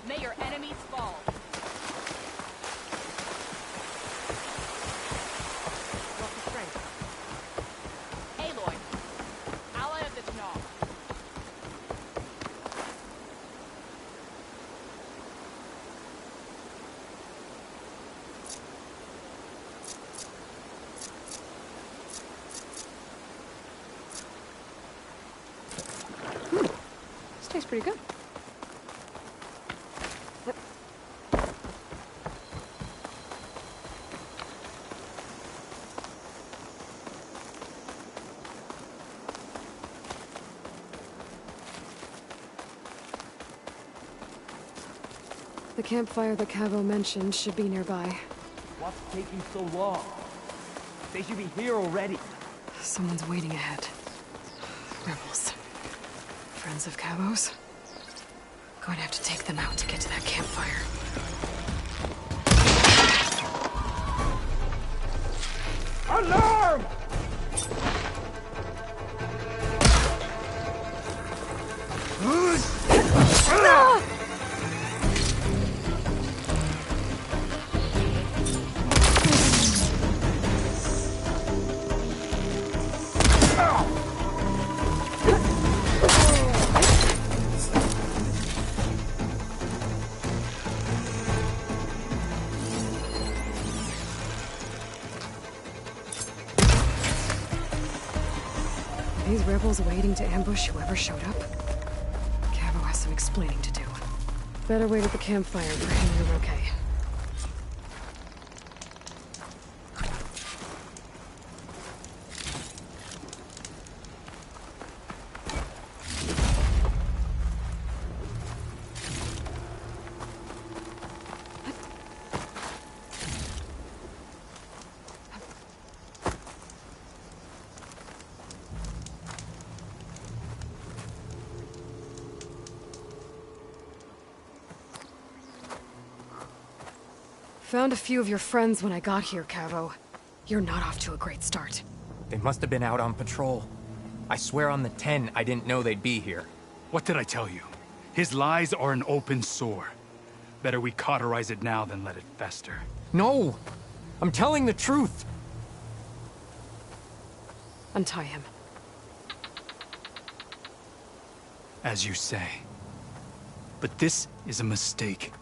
May your enemies fall. What's the strength? Aloy, ally of the Tenal. This tastes pretty good. The campfire that Cavo mentioned should be nearby. What's taking so long? They should be here already. Someone's waiting ahead. Rebels. Friends of Cavo's. Going to have to take them out to get to that campfire. Alarm! These rebels waiting to ambush whoever showed up? Cavo has some explaining to do. Better wait at the campfire for him you're okay. Found a few of your friends when I got here, Cavo. You're not off to a great start. They must have been out on patrol. I swear on the 10, I didn't know they'd be here. What did I tell you? His lies are an open sore. Better we cauterize it now than let it fester. No! I'm telling the truth! Untie him. As you say. But this is a mistake.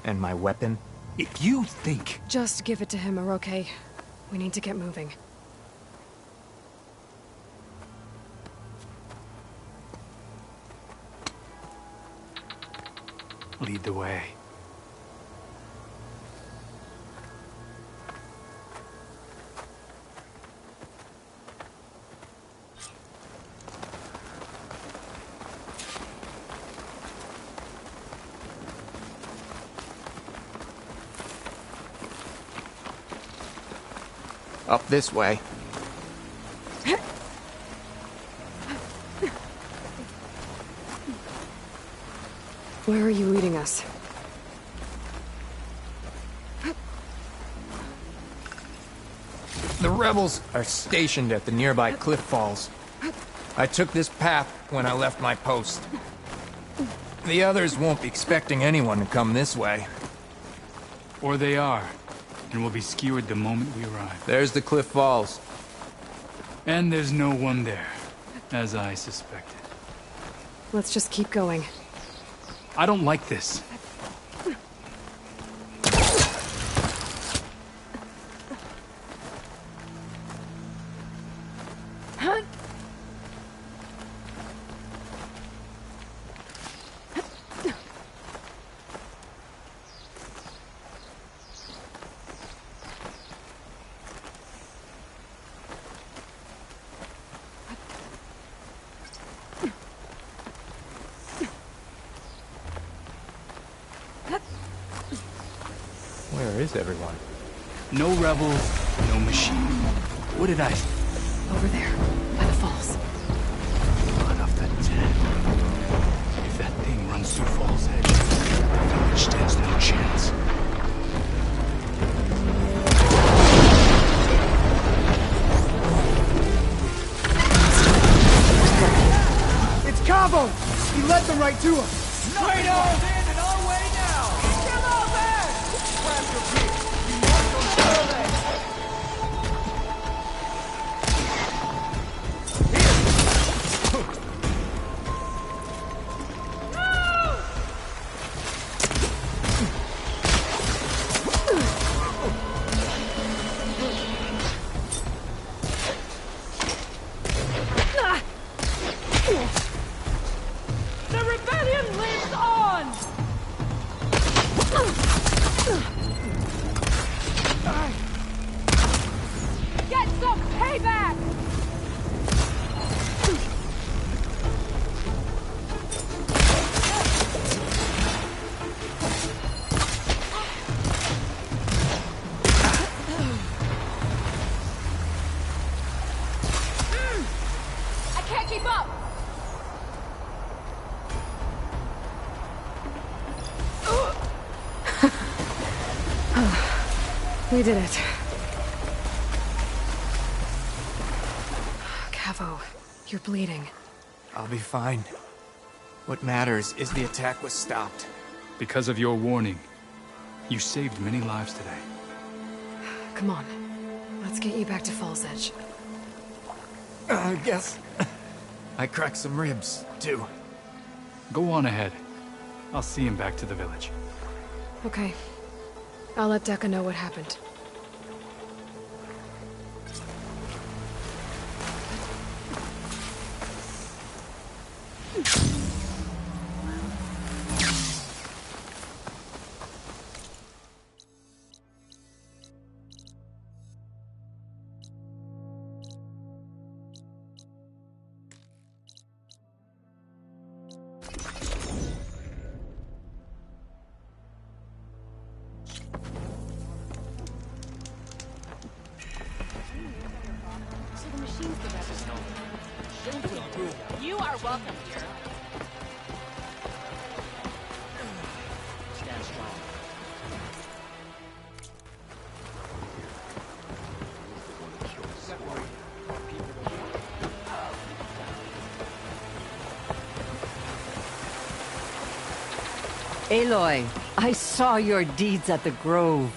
And my weapon? If you think... Just give it to him, Oroke. We need to get moving. Lead the way. Up this way. Where are you leading us? The rebels are stationed at the nearby cliff falls. I took this path when I left my post. The others won't be expecting anyone to come this way. Or they are, and will be skewered the moment we arrive. There's the cliff falls. And there's no one there, as I suspected. Let's just keep going. I don't like this. Where is everyone? No rebels, no machine. What did I... Over there, by the falls. Blood of the 10. If that thing runs through Fall's Edge, the village stands no chance. Cavo! He led them right to us! Straight on! In our way now! Come on back! Grab your feet! You march on your legs! The rebellion lives on! Get some payback! I can't keep up! We did it. Cavo, you're bleeding. I'll be fine. What matters is the attack was stopped. Because of your warning, you saved many lives today. Come on. Let's get you back to Fall's Edge. I guess I cracked some ribs, too. Go on ahead. I'll see him back to the village. Okay. I'll let Dekka know what happened. So the machines give everything. You are welcome here. Stand strong. Aloy, I saw your deeds at the Grove.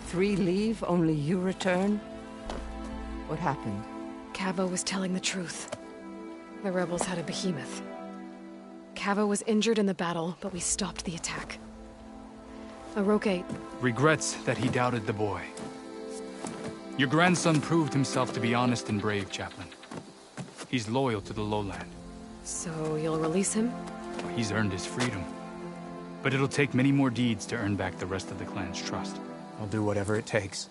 3 leave, only you return? What happened? Cavo was telling the truth. The rebels had a behemoth. Cavo was injured in the battle, but we stopped the attack. Aroke... Regrets that he doubted the boy. Your grandson proved himself to be honest and brave, Chaplain. He's loyal to the lowland. So you'll release him? He's earned his freedom. But it'll take many more deeds to earn back the rest of the clan's trust. I'll do whatever it takes.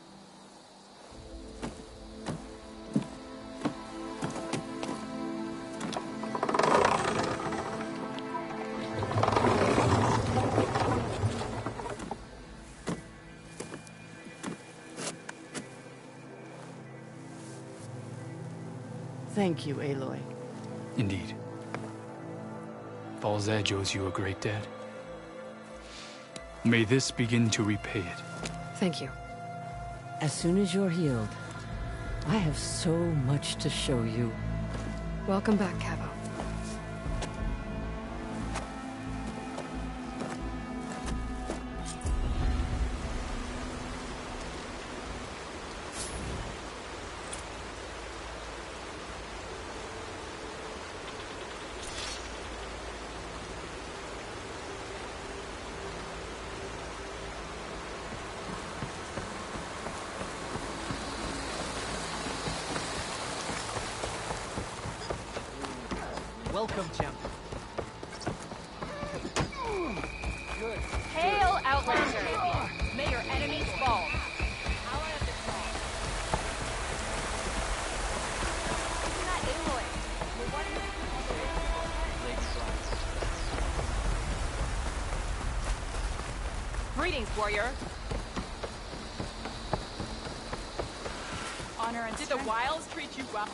Thank you, Aloy. Indeed. Fall's Edge owes you a great debt. May this begin to repay it. Thank you. As soon as you're healed, I have so much to show you. Welcome back, Cavo. Welcome, champion. Good. Hail, Outlander! May your enemies fall. Isn't that Aloy? We're one of the... Greetings, warrior. Honor and did the wilds treat you well?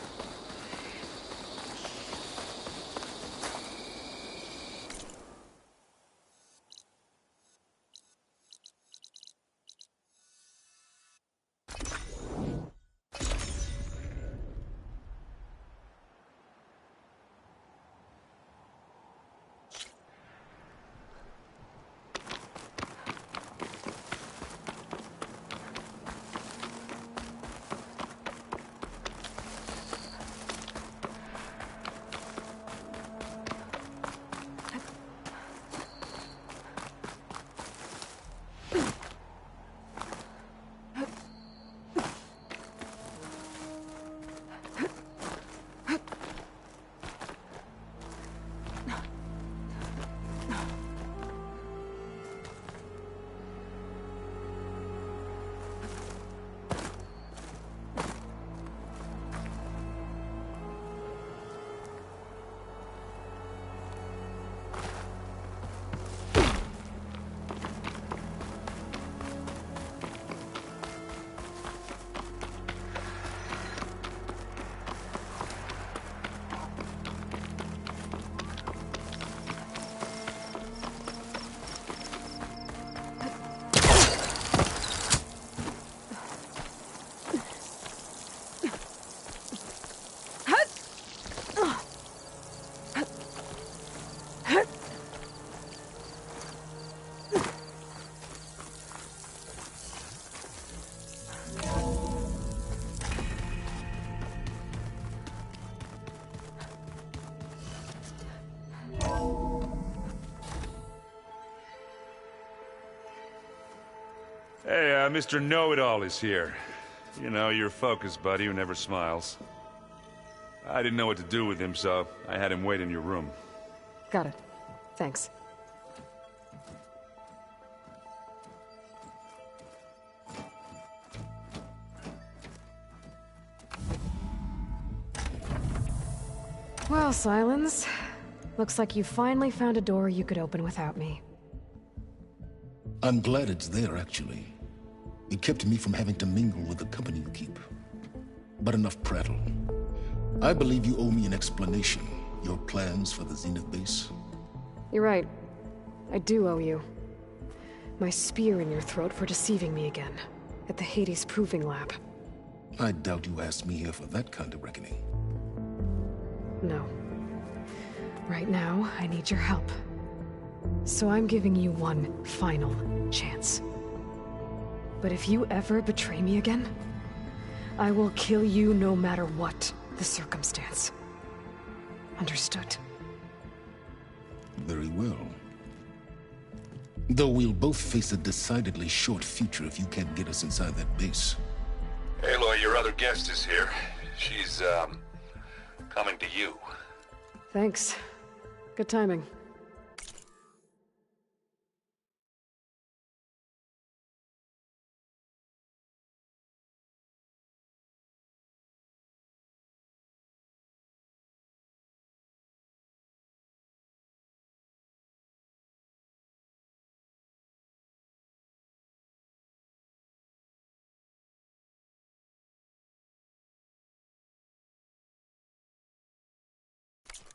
Mr. Know-It-All is here. You know, your focus buddy who never smiles. I didn't know what to do with him, so I had him wait in your room. Got it. Thanks. Well, Silence. Looks like you finally found a door you could open without me. I'm glad it's there, actually. It kept me from having to mingle with the company you keep. But enough prattle. I believe you owe me an explanation. Your plans for the Zenith base? You're right. I do owe you. My spear in your throat for deceiving me again. At the Hades Proving Lab. I doubt you asked me here for that kind of reckoning. No. Right now, I need your help. So I'm giving you one final chance. But if you ever betray me again, I will kill you no matter what the circumstance. Understood? Very well. Though we'll both face a decidedly short future if you can't get us inside that base. Aloy, your other guest is here. She's, coming to you. Thanks. Good timing.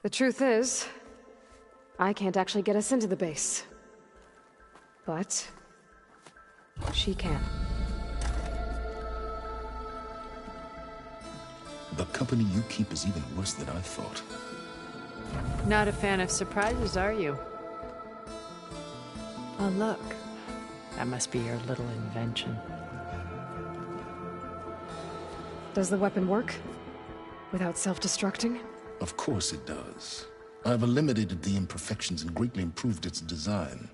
The truth is, I can't actually get us into the base. But she can. The company you keep is even worse than I thought. Not a fan of surprises, are you? Oh, look. That must be your little invention. Does the weapon work? Without self-destructing? Of course it does. I've eliminated the imperfections and greatly improved its design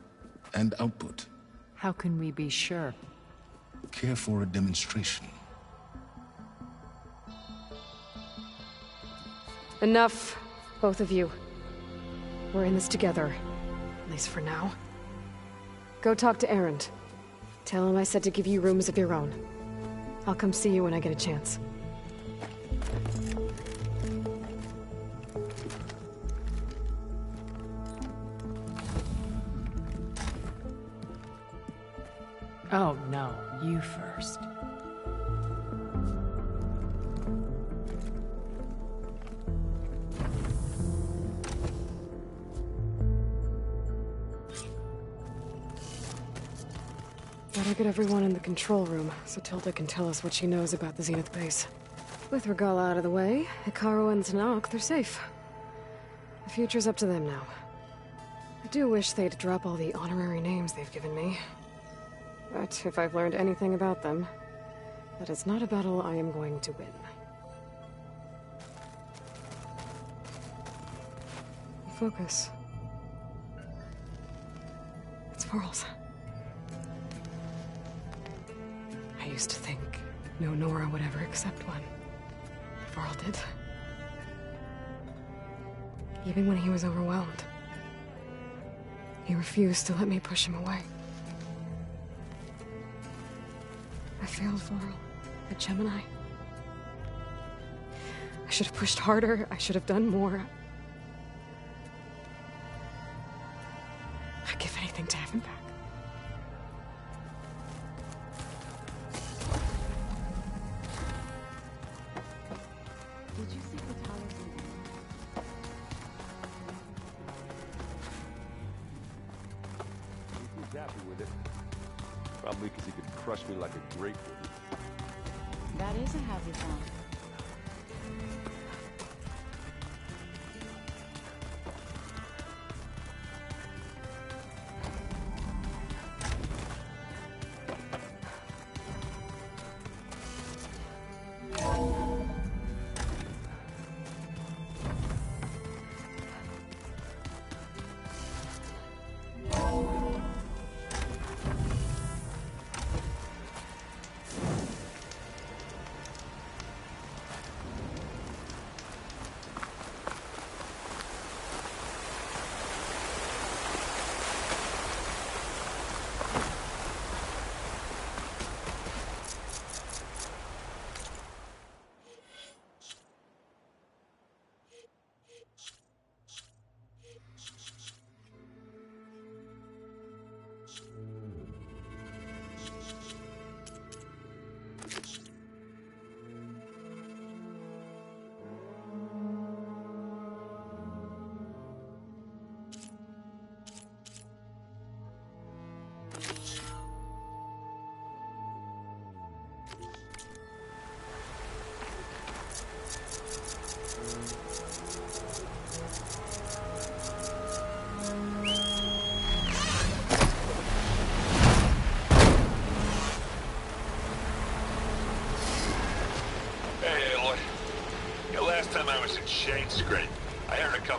and output. How can we be sure? Care for a demonstration? Enough, both of you. We're in this together, at least for now. Go talk to Erend. Tell him I said to give you rooms of your own. I'll come see you when I get a chance. Oh, no. You first. Better get everyone in the control room, so Tilda can tell us what she knows about the Zenith base. With Regalla out of the way, Hekarro and Tenakth, they're safe. The future's up to them now. I do wish they'd drop all the honorary names they've given me. But if I've learned anything about them, that it's not a battle I am going to win. Focus. It's Varl's. I used to think no Nora would ever accept one. Varl did. Even when he was overwhelmed. He refused to let me push him away. I failed Varl at Gemini. I should have pushed harder. I should have done more. I'd give anything to have him back. Did you see Katala's He's happy with it. Probably because he could crush me like a grapefruit. That is a happy song.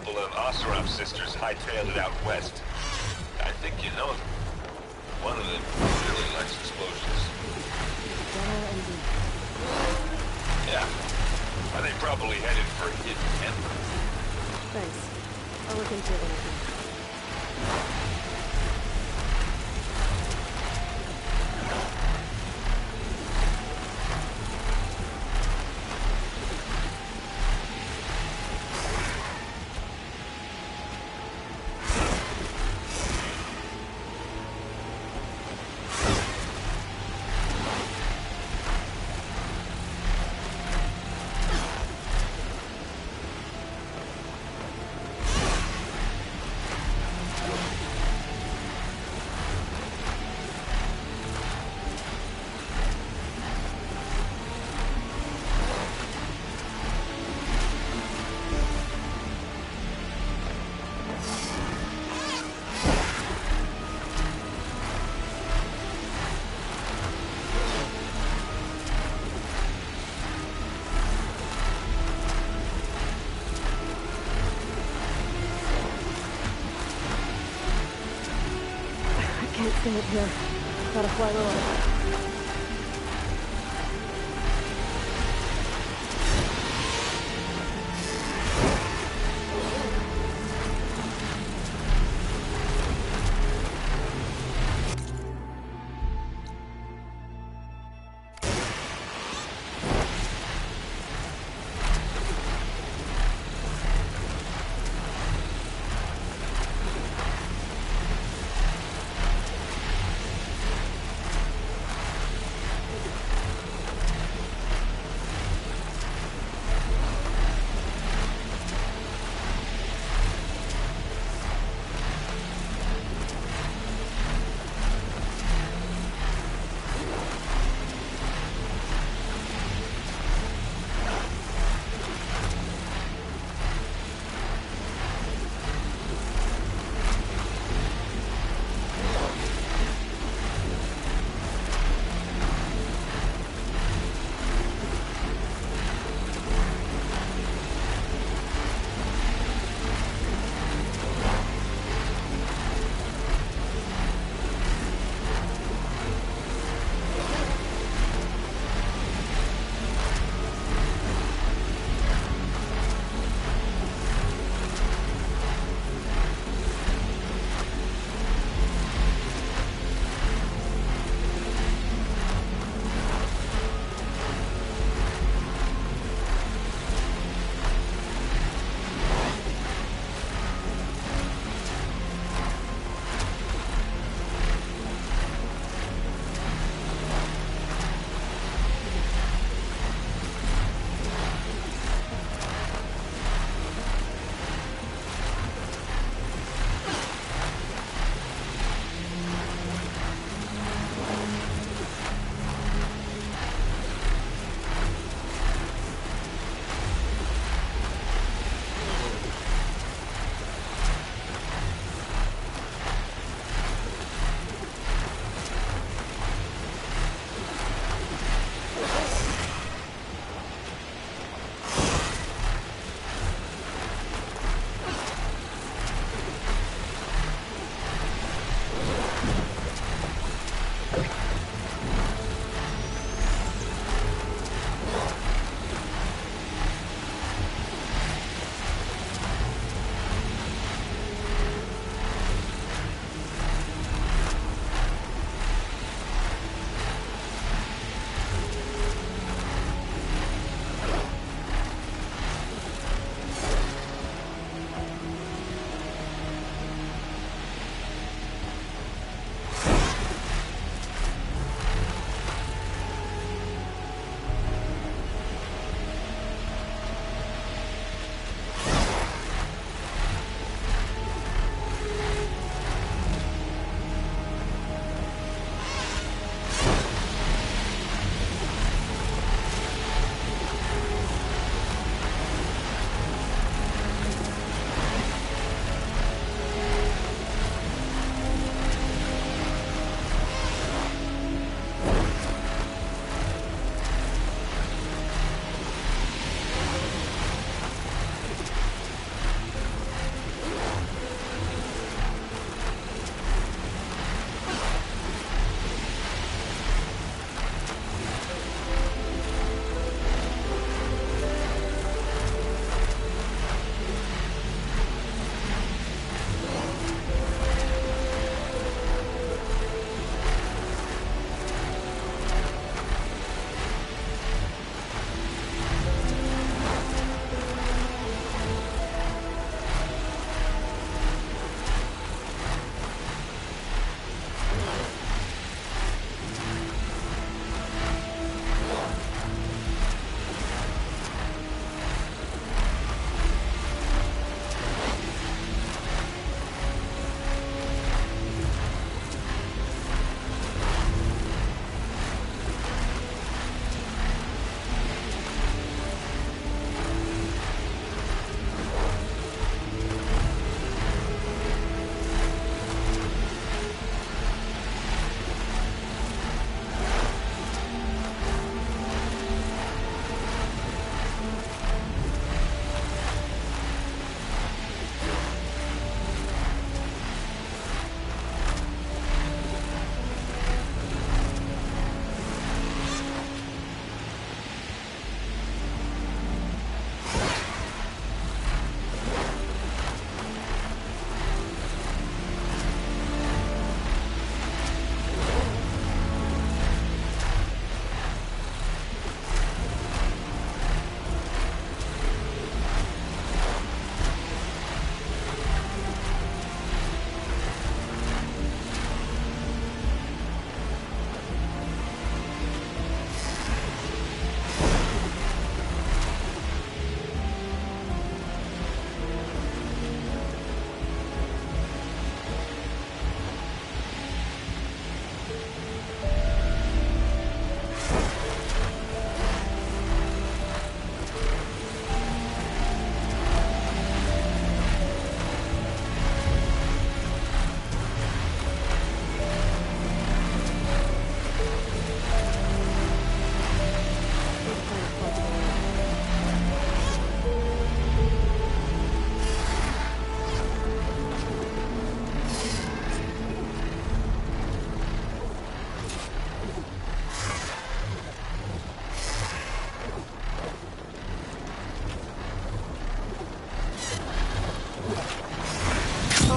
couple of Oseram sisters hightailed it out west. I think you know them. One of them really likes explosions. Yeah. Are they probably headed for Hidden Ember? Thanks. I'll look into it when I can. Can't stay up here. Gotta fly lower.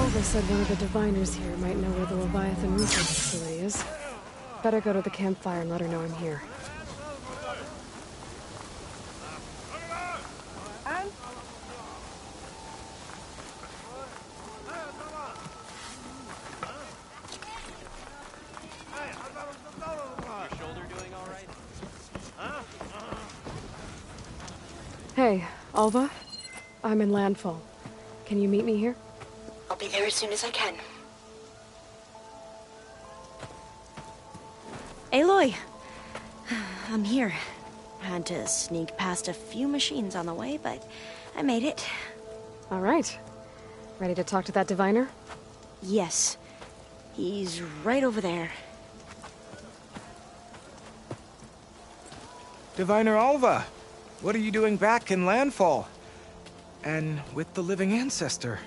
Alva said one of the diviners here might know where the Leviathan research facility is. Better go to the campfire and let her know I'm here. Hey, Alva? I'm in Landfall. Can you meet me here? I'll be there as soon as I can. Aloy! I'm here. Had to sneak past a few machines on the way, but I made it. All right. Ready to talk to that diviner? Yes. He's right over there. Diviner Alva, what are you doing back in Landfall? And with the living ancestor?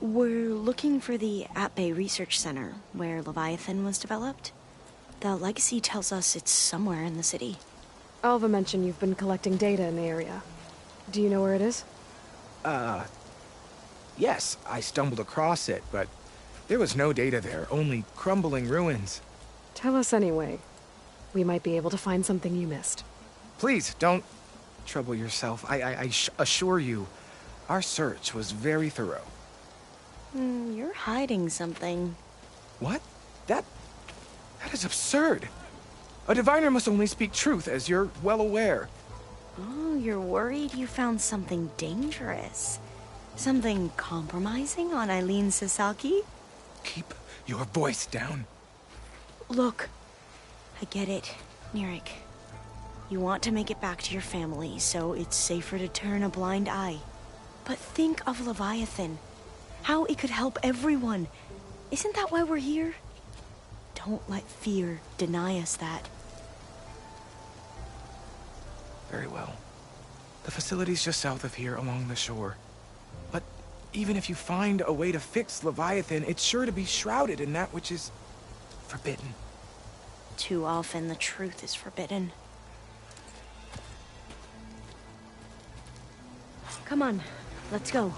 We're looking for the At-Bay Research Center, where Leviathan was developed. The legacy tells us it's somewhere in the city. Alva mentioned you've been collecting data in the area. Do you know where it is? Yes, I stumbled across it, but there was no data there, only crumbling ruins. Tell us anyway. We might be able to find something you missed. Please, don't trouble yourself. I assure you, our search was very thorough. You're hiding something. What? That is absurd. A diviner must only speak truth, as you're well aware. Oh, you're worried you found something dangerous? Something compromising on Eileen Sasaki? Keep your voice down. Look, I get it, Nirik. You want to make it back to your family, so it's safer to turn a blind eye. But think of Leviathan. How it could help everyone. Isn't that why we're here? Don't let fear deny us that. Very well. The facility's just south of here, along the shore. But even if you find a way to fix Leviathan, it's sure to be shrouded in that which is forbidden. Too often the truth is forbidden. Come on, let's go.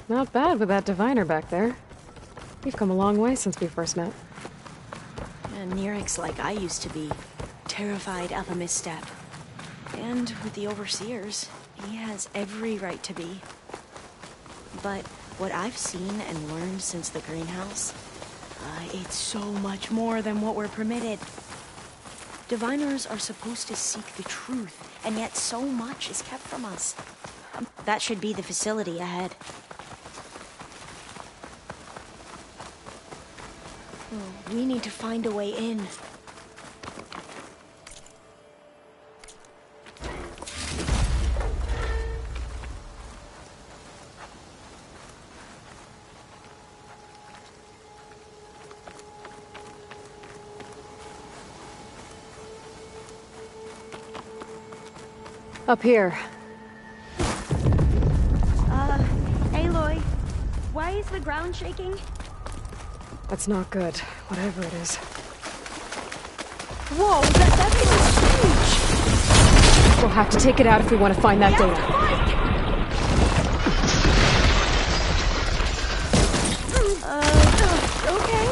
Not bad with that diviner back there. You've come a long way since we first met. And Nirik's like I used to be, terrified of a misstep. And with the Overseers, he has every right to be. But what I've seen and learned since the greenhouse, it's so much more than what we're permitted. Diviners are supposed to seek the truth, and yet so much is kept from us. That should be the facility ahead. We need to find a way in. Up here. Aloy, why is the ground shaking? That's not good, whatever it is. Whoa, that thing is huge! We'll have to take it out if we want to find that data. Okay.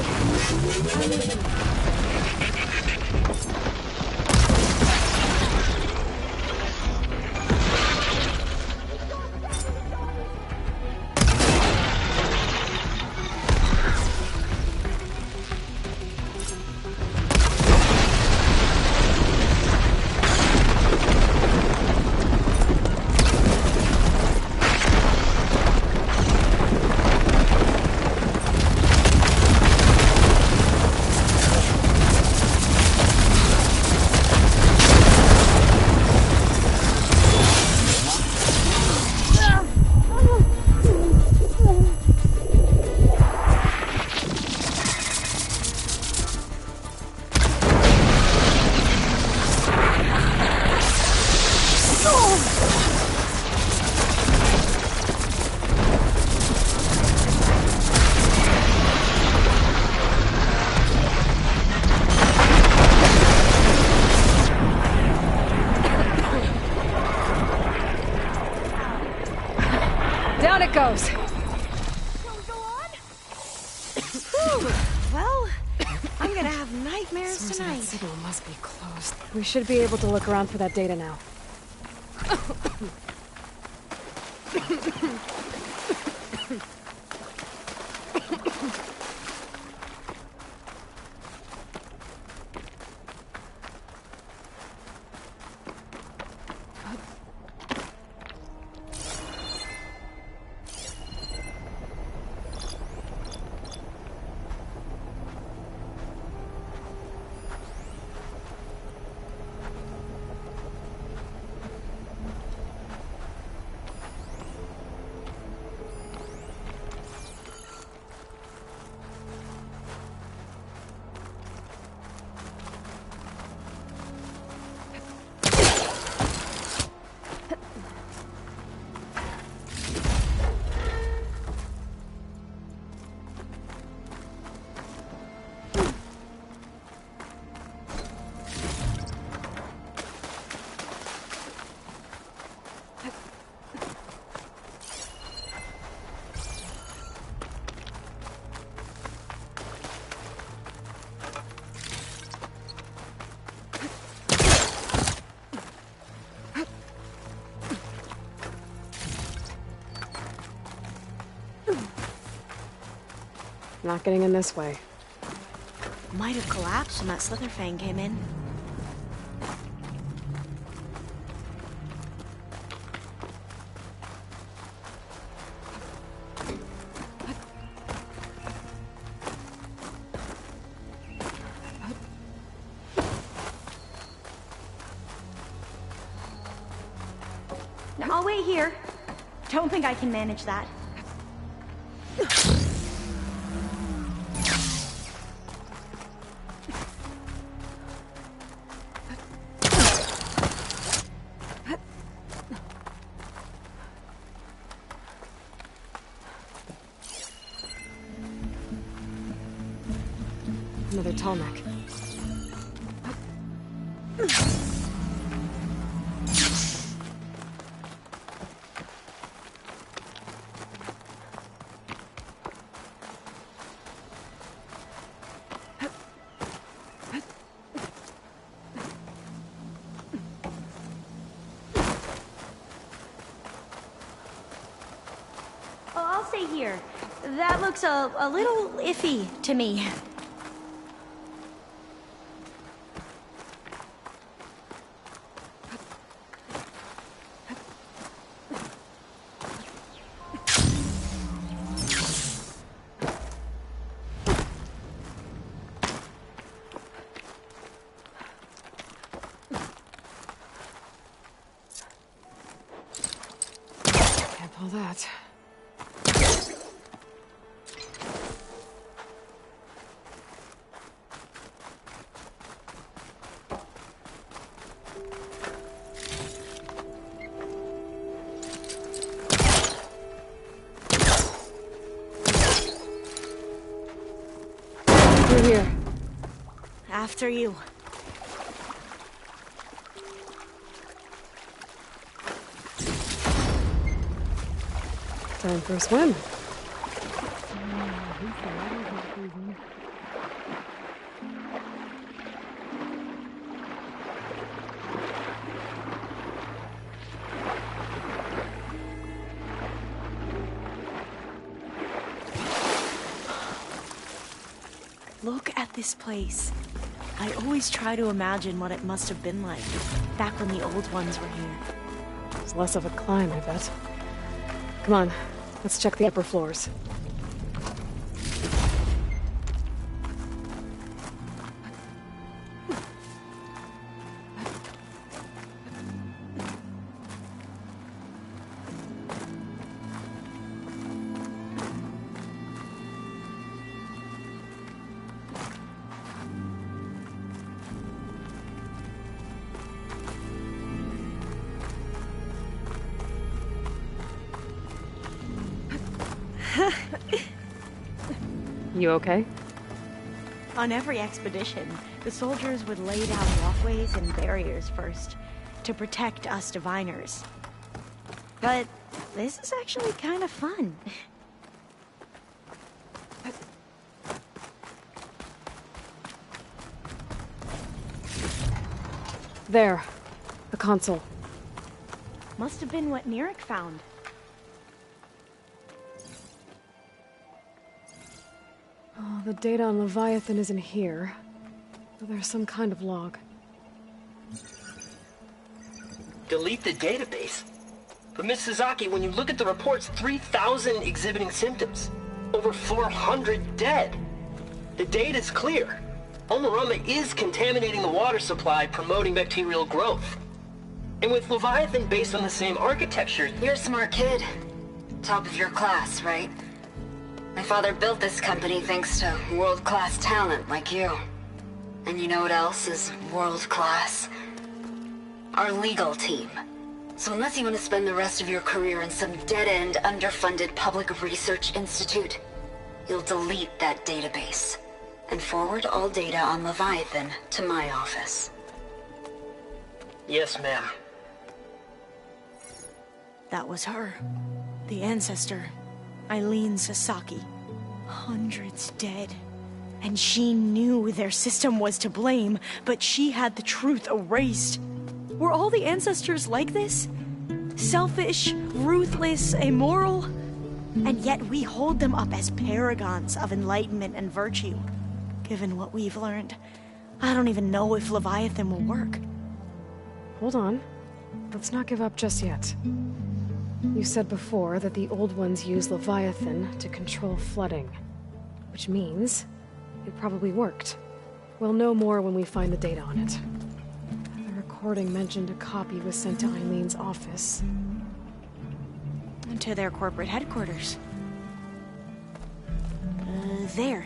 goes. Well, I'm gonna have nightmares Source of that tonight. signal must be closed. We should be able to look around for that data now. Not getting in this way. Might have collapsed when that Slitherfang came in. Now, I'll wait here. Don't think I can manage that. Another tall neck. Oh, I'll stay here. That looks a little iffy to me. Can't pull that. Through here. After you. Time for a swim. Look at this place. I always try to imagine what it must have been like back when the old ones were here. It's less of a climb, I bet. Come on, let's check the upper floors. You okay? On every expedition, the soldiers would lay down walkways and barriers first to protect us diviners. But this is actually kind of fun. There. The console. Must have been what Neric found. Oh, the data on Leviathan isn't here. But there's some kind of log. Delete the database? But Miss Sasaki, when you look at the reports, 3,000 exhibiting symptoms. Over 400 dead. The data's clear. Omarama is contaminating the water supply, promoting bacterial growth. And with Leviathan based on the same architecture... You're a smart kid. Top of your class, right? My father built this company thanks to world-class talent like you. And you know what else is world-class? Our legal team. So unless you want to spend the rest of your career in some dead-end, underfunded public research institute, you'll delete that database and forward all data on Leviathan to my office. Yes, ma'am. That was her. The ancestor. Eileen Sasaki. Hundreds dead. And she knew their system was to blame, but she had the truth erased. Were all the ancestors like this? Selfish, ruthless, immoral? And yet we hold them up as paragons of enlightenment and virtue. Given what we've learned, I don't even know if Leviathan will work. Hold on. Let's not give up just yet. You said before that the old ones use Leviathan to control flooding. Which means it probably worked. We'll know more when we find the data on it. The recording mentioned a copy was sent to Eileen's office. And to their corporate headquarters. There.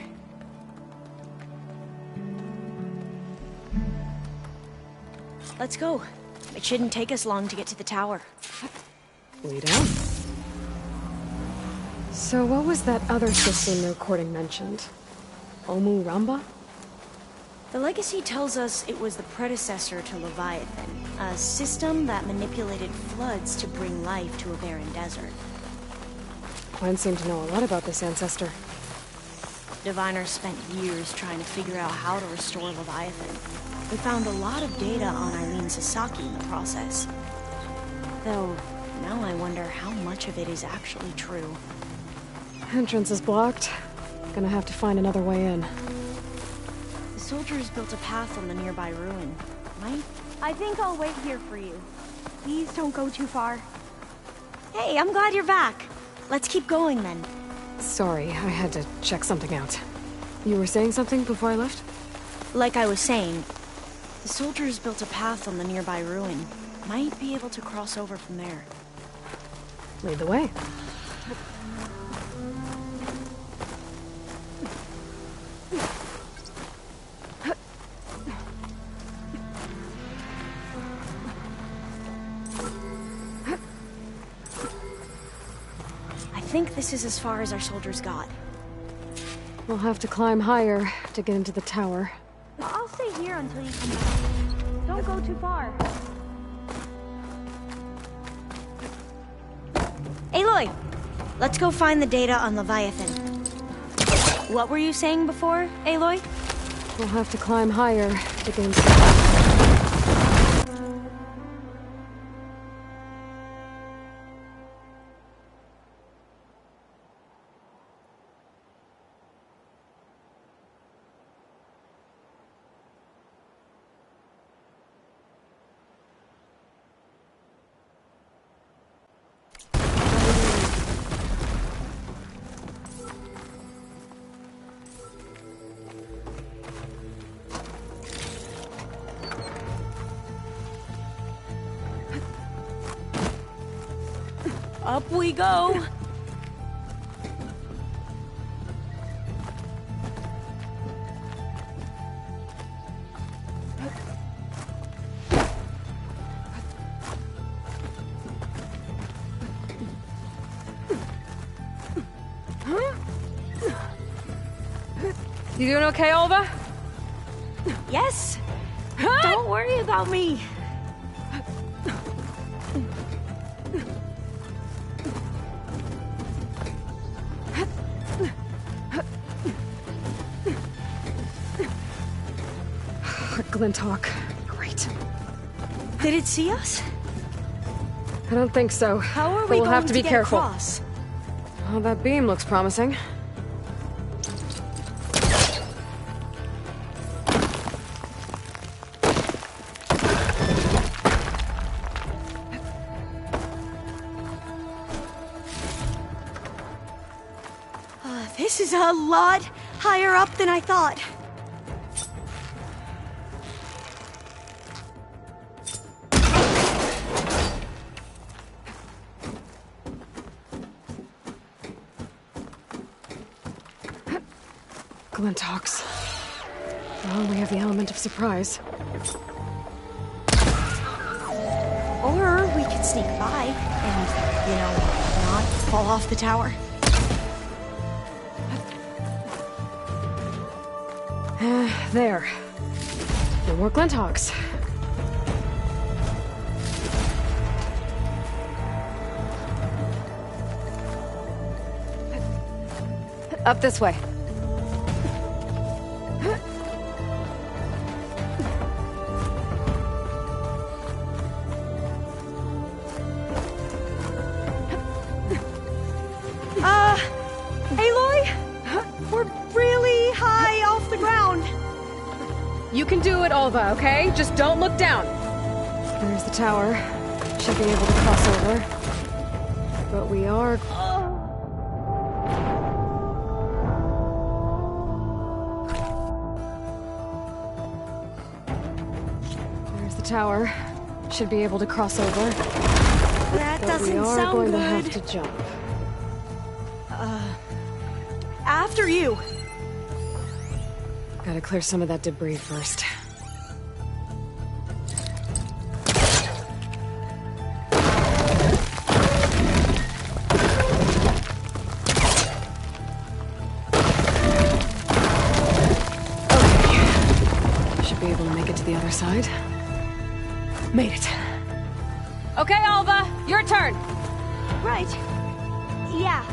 Let's go. It shouldn't take us long to get to the tower. Lead on. So what was that other system the recording mentioned? Omu Ramba? The legacy tells us it was the predecessor to Leviathan, a system that manipulated floods to bring life to a barren desert. Quinn seemed to know a lot about this ancestor. Diviners spent years trying to figure out how to restore Leviathan. We found a lot of data on Eileen Sasaki in the process. Though, now I wonder how much of it is actually true. Entrance is blocked. Gonna have to find another way in. The soldiers built a path on the nearby ruin, right? I think I'll wait here for you. Please don't go too far. Hey, I'm glad you're back. Let's keep going then. Sorry, I had to check something out. You were saying something before I left? Like I was saying, the soldiers built a path on the nearby ruin. Might be able to cross over from there. Lead the way. I think this is as far as our soldiers got. We'll have to climb higher to get into the tower. I'll stay here until you come back. Don't go too far. Aloy! Let's go find the data on Leviathan. What were you saying before, Aloy? We'll have to climb higher to get into the tower. Up we go! You doing okay, Olva? Yes! Don't worry about me! Glinthawk. Great. Did it see us? I don't think so. How are But we we'll going have to be get careful. across? Well, that beam looks promising. This is a lot higher up than I thought. Glinthawks. Well, we have the element of surprise. Or we could sneak by and, you know, not fall off the tower. There. No more Glinthawks. Up this way. Aloy? We're really high off the ground. You can do it, Alva, okay? Just don't look down. There's the tower. Should be able to cross over. But we are... There's the tower. Should be able to cross over. That but doesn't we are sound going good. to have to jump. After you. Gotta clear some of that debris first. Okay. Should be able to make it to the other side. Made it. Okay, Alva, your turn. Right. Yeah.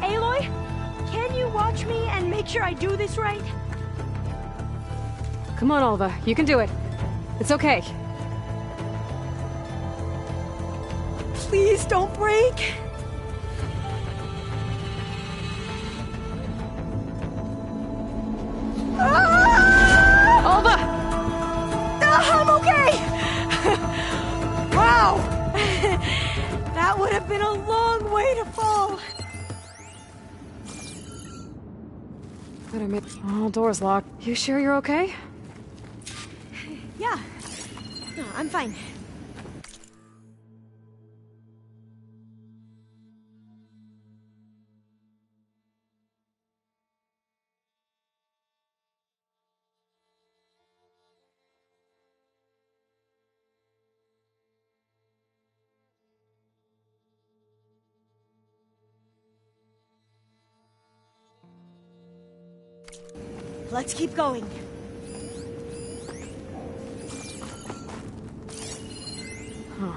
Aloy, can you watch me and make sure I do this right? Come on, Alva. You can do it. It's okay. Please don't break. Alva! I'm okay! Wow! That would have been a long way to fall. Better make... Oh, door's locked. You sure you're okay? Yeah. No, I'm fine. Let's keep going. Huh.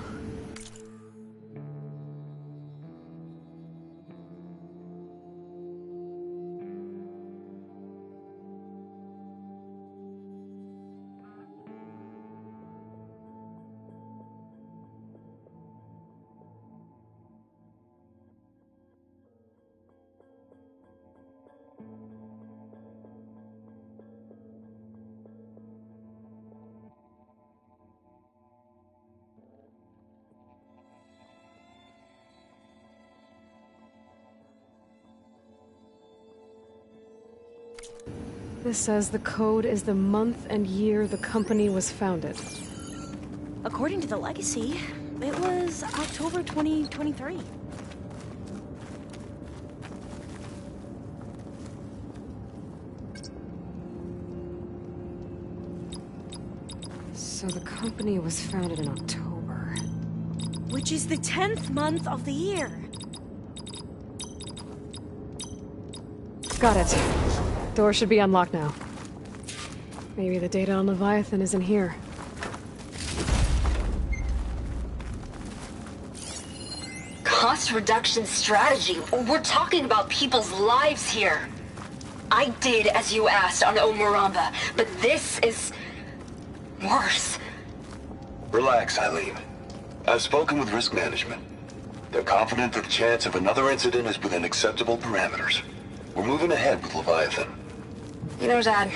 This says the code is the month and year the company was founded. According to the legacy, it was October 2023. So the company was founded in October. Which is the 10th month of the year. Got it. Door should be unlocked now. Maybe the data on Leviathan is in here. Cost reduction strategy? We're talking about people's lives here. I did as you asked on Omuramba, but this is... Worse. Relax, Eileen. I've spoken with risk management. They're confident that the chance of another incident is within acceptable parameters. We're moving ahead with Leviathan. You know, Dad,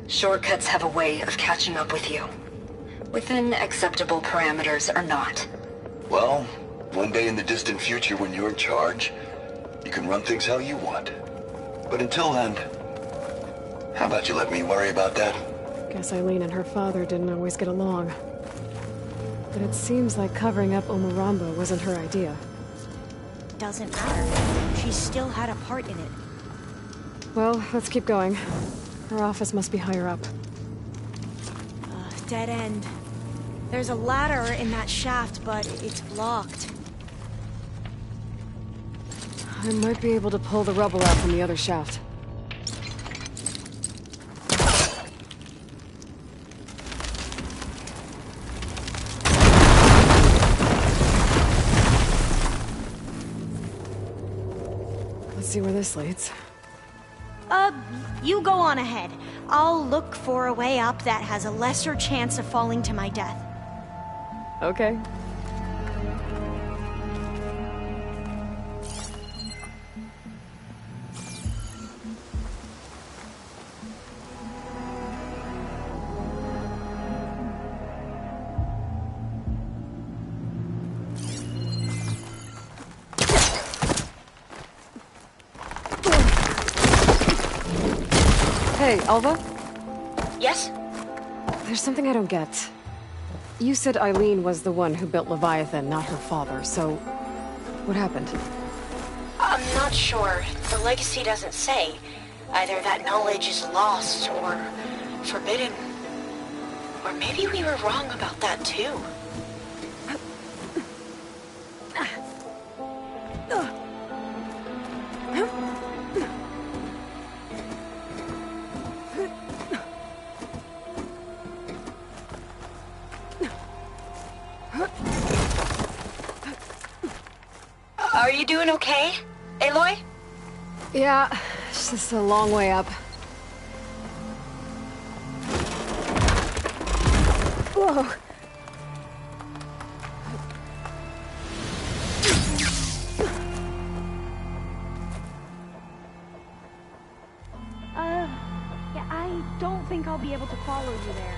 shortcuts have a way of catching up with you. Within acceptable parameters or not. Well, one day in the distant future when you're in charge, you can run things how you want. But until then, how about you let me worry about that? Guess Eileen and her father didn't always get along. But it seems like covering up Umurambo wasn't her idea. Doesn't matter. She still had a part in it. Well, let's keep going. Her office must be higher up. Dead end. There's a ladder in that shaft, but it's blocked. I might be able to pull the rubble out from the other shaft. Let's see where this leads. You go on ahead. I'll look for a way up that has a lesser chance of falling to my death. Okay. Hey, Alva? Yes? There's something I don't get. You said Eileen was the one who built Leviathan, not her father, so... what happened? I'm not sure. The legacy doesn't say. Either that knowledge is lost or forbidden. Or maybe we were wrong about that too. Are you doing okay, Aloy? Yeah, it's just a long way up. Whoa. Yeah, I don't think I'll be able to follow you there.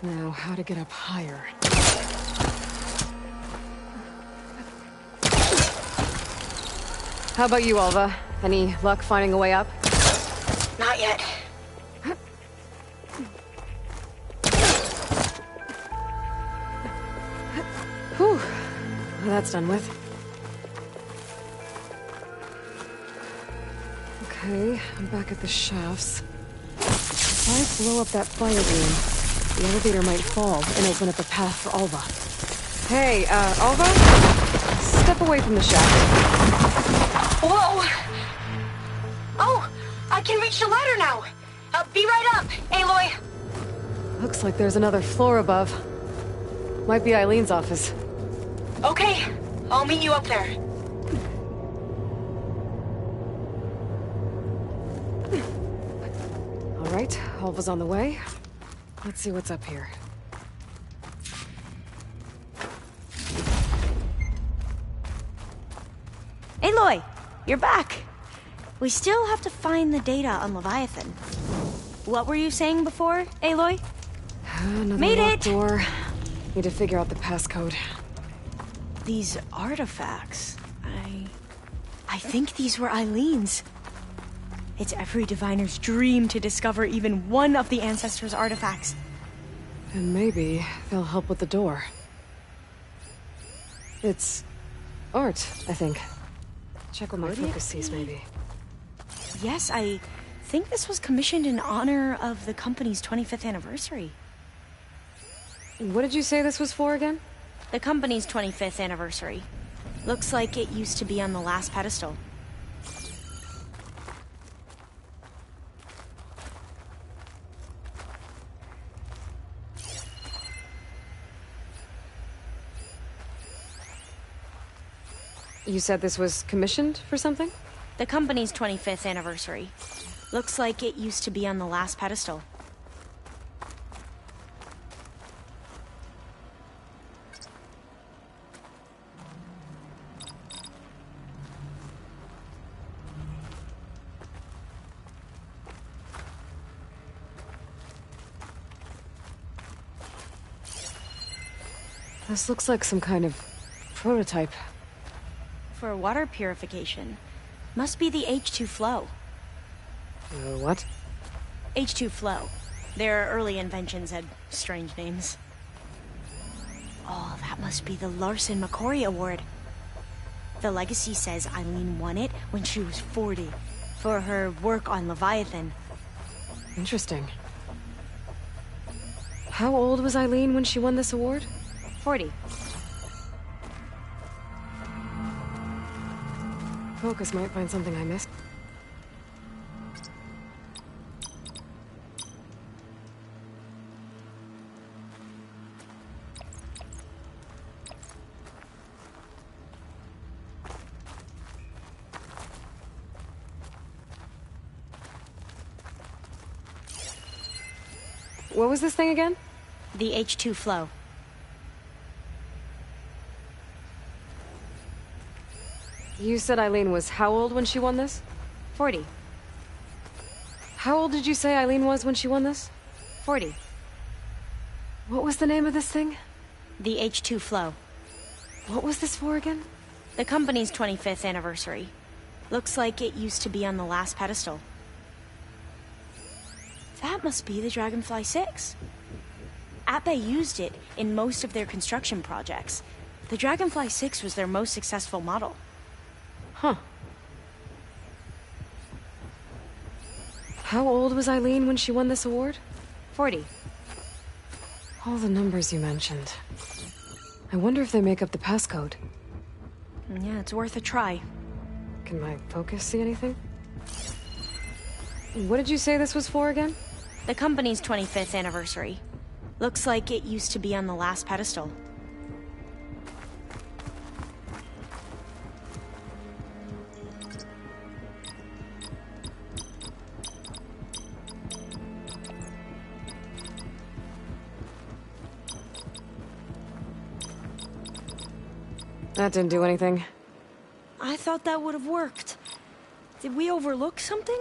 Now, how to get up higher. How about you, Alva? Any luck finding a way up? Not yet. Whew. Well, that's done with. Okay, I'm back at the shafts. If I blow up that fire beam, the elevator might fall and open up a path for Alva. Hey, Alva? Step away from the shaft. Whoa! Oh, I can reach the ladder now. Be right up, Aloy. Looks like there's another floor above. Might be Eileen's office. Okay, I'll meet you up there. All right, Alva's on the way. Let's see what's up here. Aloy, you're back. We still have to find the data on Leviathan. What were you saying before, Aloy? Another Made locked it! door. Need to figure out the passcode. These artifacts, I think these were Eileen's. It's every diviner's dream to discover even one of the Ancestors' artifacts. And maybe they'll help with the door. It's art, I think. Check what my focus sees, maybe. Yes, I think this was commissioned in honor of the company's 25th anniversary. What did you say this was for again? The company's 25th anniversary. Looks like it used to be on the last pedestal. You said this was commissioned for something? The company's 25th anniversary. Looks like it used to be on the last pedestal. This looks like some kind of prototype. For water purification. Must be the H2 flow. What? H2 flow. Their early inventions had strange names. Oh, that must be the Larson McCory Award. The legacy says Eileen won it when she was 40 for her work on Leviathan. Interesting. How old was Eileen when she won this award? 40. Focus might find something I missed. What was this thing again? The H2 flow. You said Eileen was how old when she won this? 40. How old did you say Eileen was when she won this? 40. What was the name of this thing? The H2 flow. What was this for again? The company's 25th anniversary. Looks like it used to be on the last pedestal. That must be the Dragonfly 6. Ape used it in most of their construction projects. The Dragonfly 6 was their most successful model. Huh. How old was Eileen when she won this award? 40. All the numbers you mentioned. I wonder if they make up the passcode. Yeah, it's worth a try. Can my focus see anything? What did you say this was for again? The company's 25th anniversary. Looks like it used to be on the last pedestal. That didn't do anything. I thought that would have worked. Did we overlook something?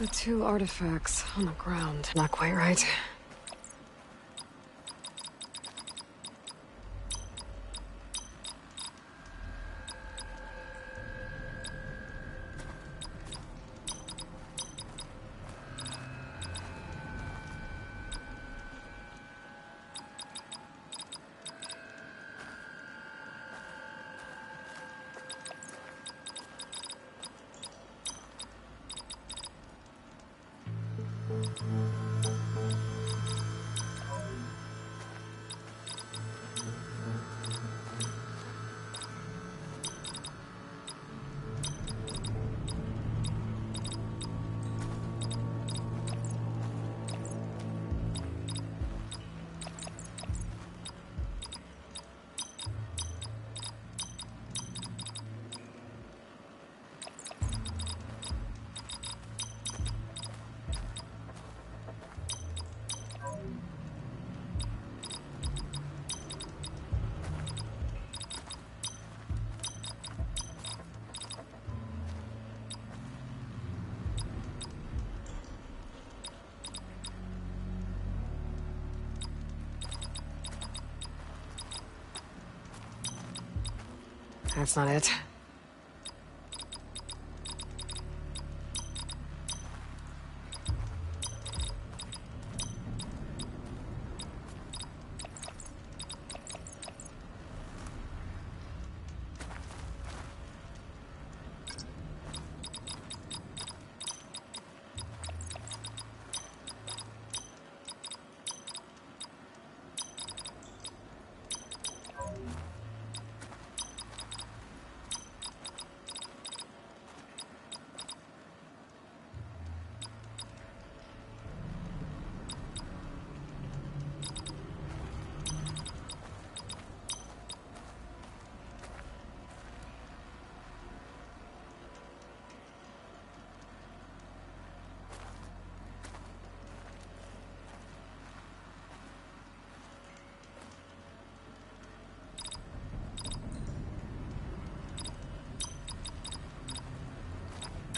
The two artifacts on the ground. Not quite right. That's not it.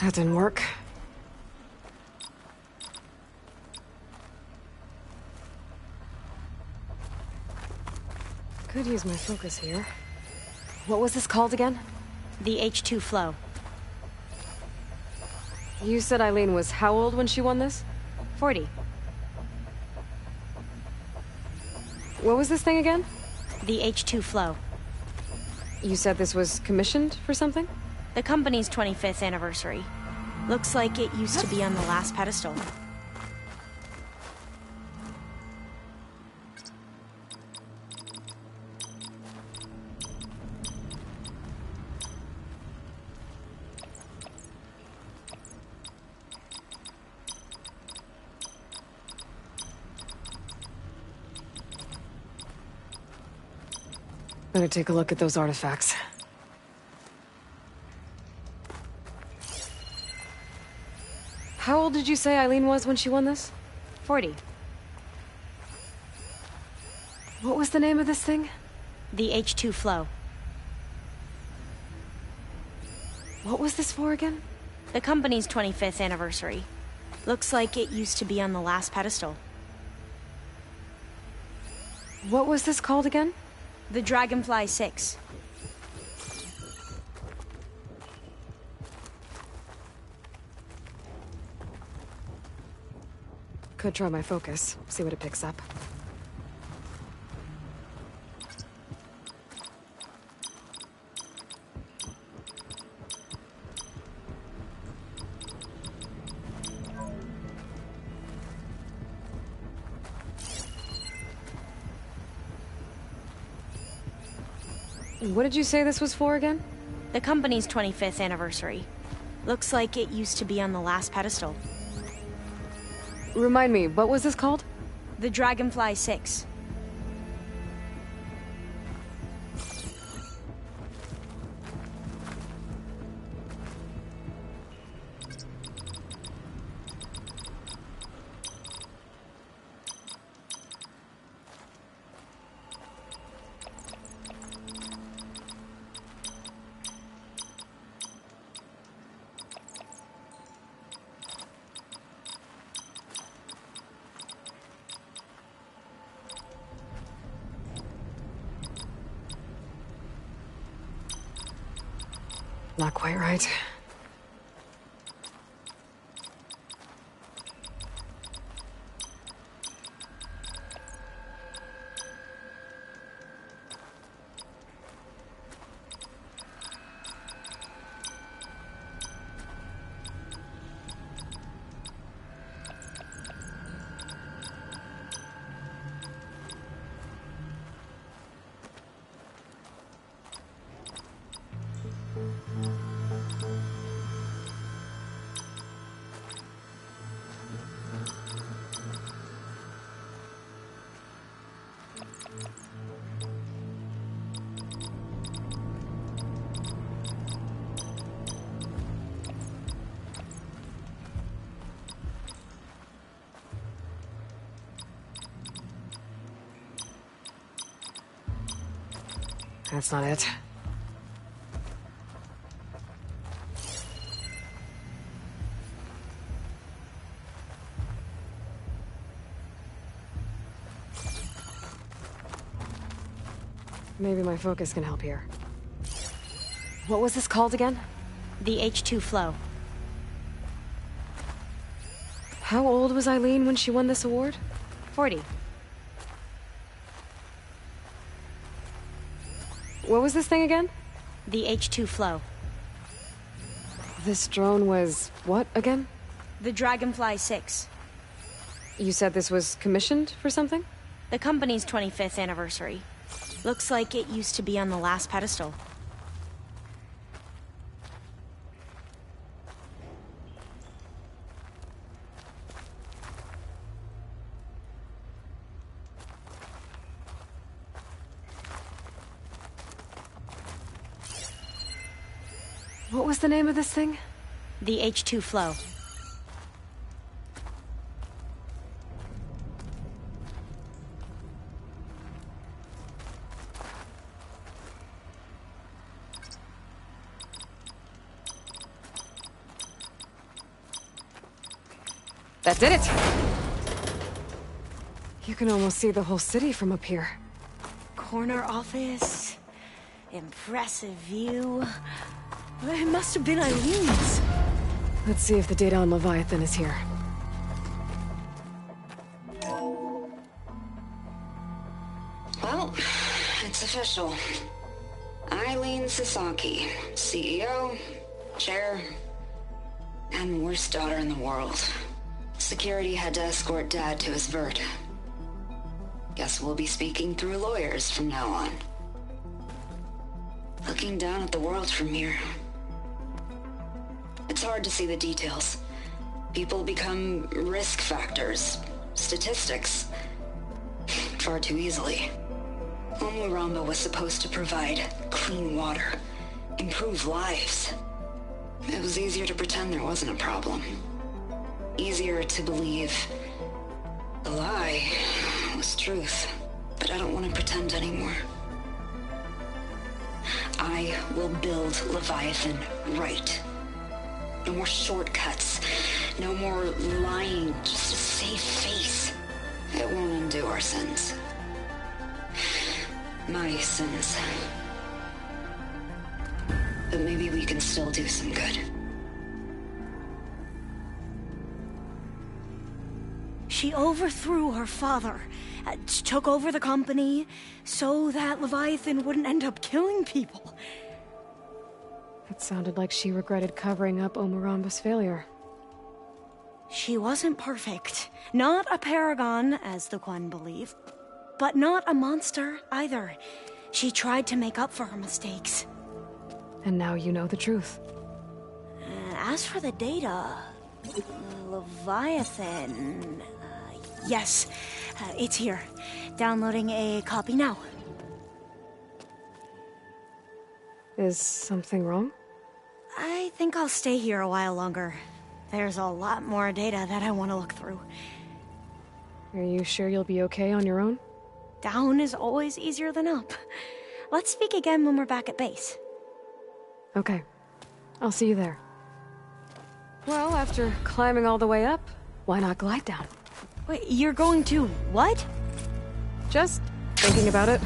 That didn't work. Could use my focus here. What was this called again? The H2 flow. You said Eileen was how old when she won this? 40. What was this thing again? The H2 flow. You said this was commissioned for something? The company's 25th anniversary. Looks like it used to be on the last pedestal. Better take a look at those artifacts. How old did you say Eileen was when she won this? 40. What was the name of this thing? The H2 flow. What was this for again? The company's 25th anniversary. Looks like it used to be on the last pedestal. What was this called again? The Dragonfly 6. Could try my focus, see what it picks up. What did you say this was for again? The company's 25th anniversary. Looks like it used to be on the last pedestal. Remind me, what was this called? The Dragonfly 6. Not quite right. That's not it. Maybe my focus can help here. What was this called again? The H2 flow. How old was Eileen when she won this award? 40. What was this thing again? The H2 flow. This drone was what again? The Dragonfly 6. You said this was commissioned for something? The company's 25th anniversary. Looks like it used to be on the last pedestal. What was the name of this thing? The H2 flow. That did it! You can almost see the whole city from up here. Corner office. Impressive view. It must have been Eileen's. Let's see if the data on Leviathan is here. Well, it's official. Eileen Sasaki, CEO, chair, and worst daughter in the world. Security had to escort Dad to his vert. Guess we'll be speaking through lawyers from now on. Looking down at the world from here. It's hard to see the details. People become risk factors, statistics, far too easily. Omuramba was supposed to provide clean water, improve lives. It was easier to pretend there wasn't a problem. Easier to believe the lie was truth. But I don't want to pretend anymore. I will build Leviathan right. No more shortcuts. No more lying just to save face. It won't undo our sins. My sins. But maybe we can still do some good. She overthrew her father, took over the company, so that Leviathan wouldn't end up killing people. It sounded like she regretted covering up Omuramba's failure. She wasn't perfect. Not a paragon, as the Quan believe, but not a monster either. She tried to make up for her mistakes. And now you know the truth. As for the data, Leviathan... yes, it's here. Downloading a copy now. Is something wrong? I think I'll stay here a while longer. There's a lot more data that I want to look through. Are you sure you'll be okay on your own? Down is always easier than up. Let's speak again when we're back at base. Okay. I'll see you there. Well, after climbing all the way up, why not glide down? Wait, you're going to what? Just thinking about it.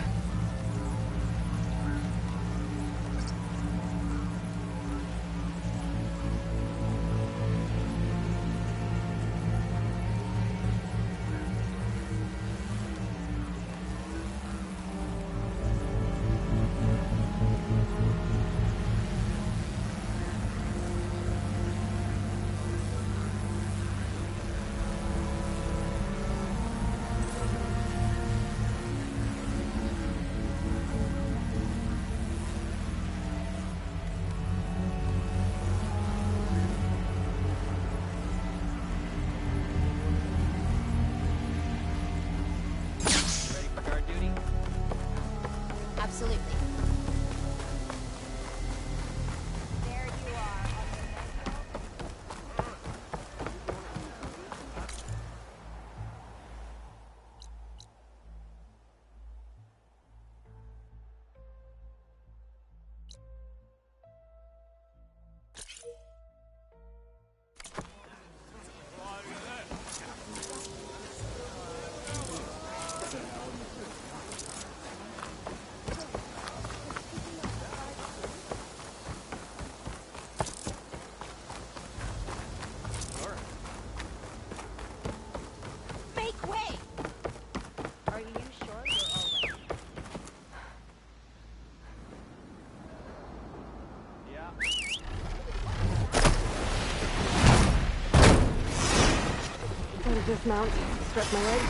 Dismount, stretch my legs.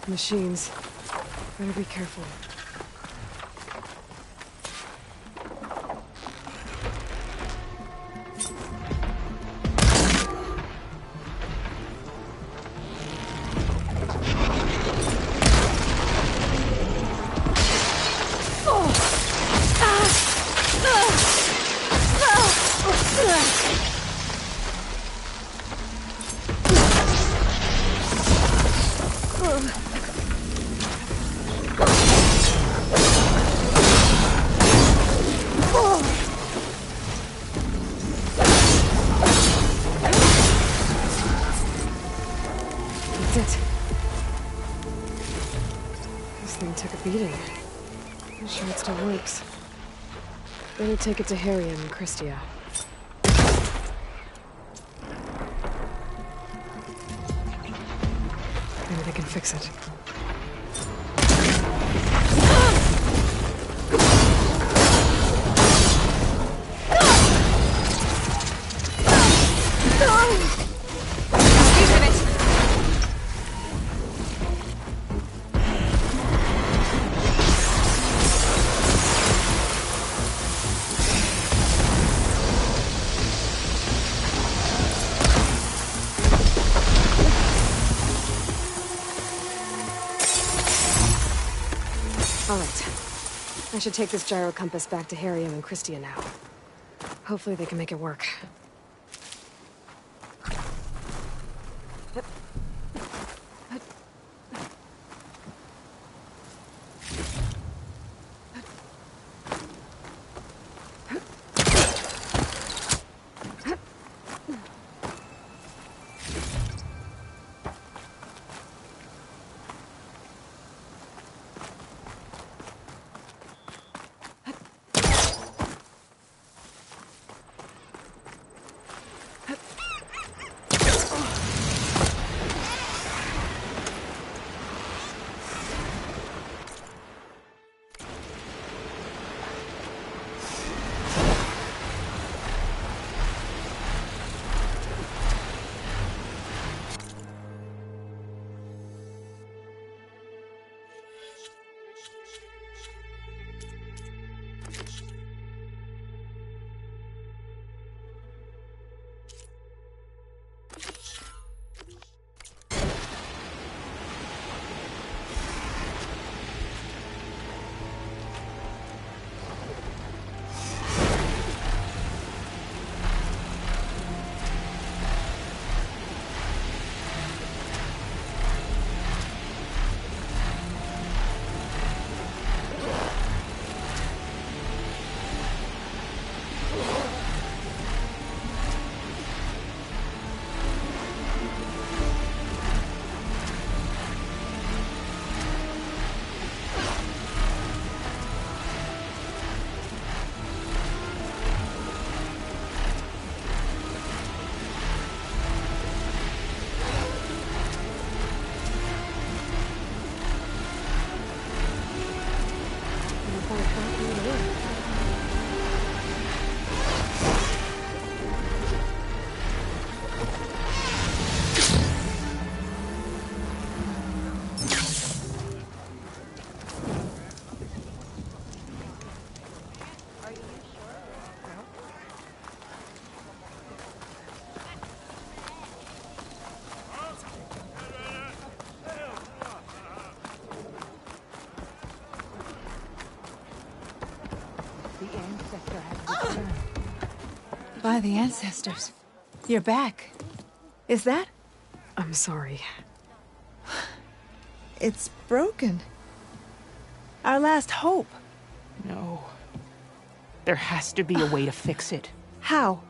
Machines. Better be careful. That's it. This thing took a beating. I'm sure it still works. Better take it to Harriet and Christia. Maybe they can fix it. All right. I should take this gyro compass back to Harriet and Christia now. Hopefully they can make it work. By the ancestors. You're back. Is that? I'm sorry. It's broken. Our last hope. No. There has to be a way to fix it. How?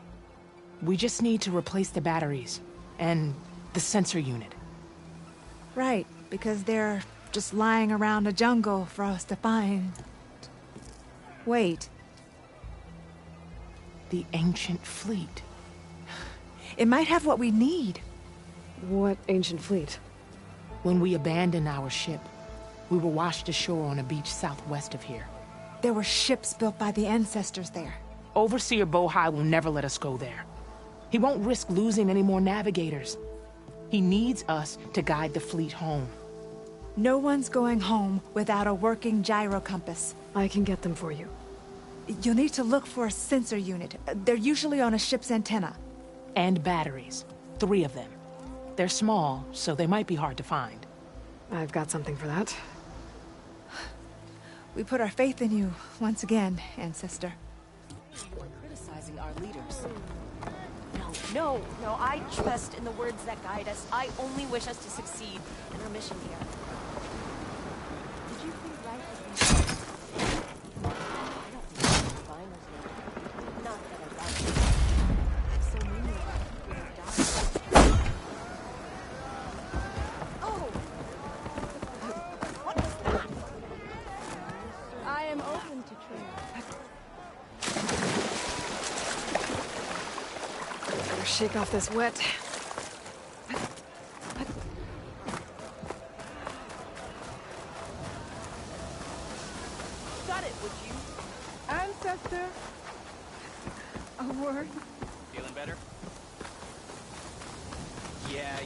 We just need to replace the batteries. And the sensor unit. Right, because they're just lying around a jungle for us to find. Wait. The ancient fleet. It might have what we need. What ancient fleet? When we abandoned our ship, we were washed ashore on a beach southwest of here. There were ships built by the ancestors there. Overseer Bohai will never let us go there. He won't risk losing any more navigators. He needs us to guide the fleet home. No one's going home without a working gyro compass. I can get them for you. You'll need to look for a sensor unit. They're usually on a ship's antenna. And batteries. 3 of them. They're small, so they might be hard to find. I've got something for that. We put our faith in you once again, Ancestor. You are criticizing our leaders. No, I trust in the words that guide us. I only wish us to succeed in our mission here. Did you think life would be... I don't think it's finals yet. Not that I doubt it. So many of us would have died. Oh! What was that? I am open to training. Better shake off this wet. Got it, would you? Ancestor! A word? Feeling better? Yeah.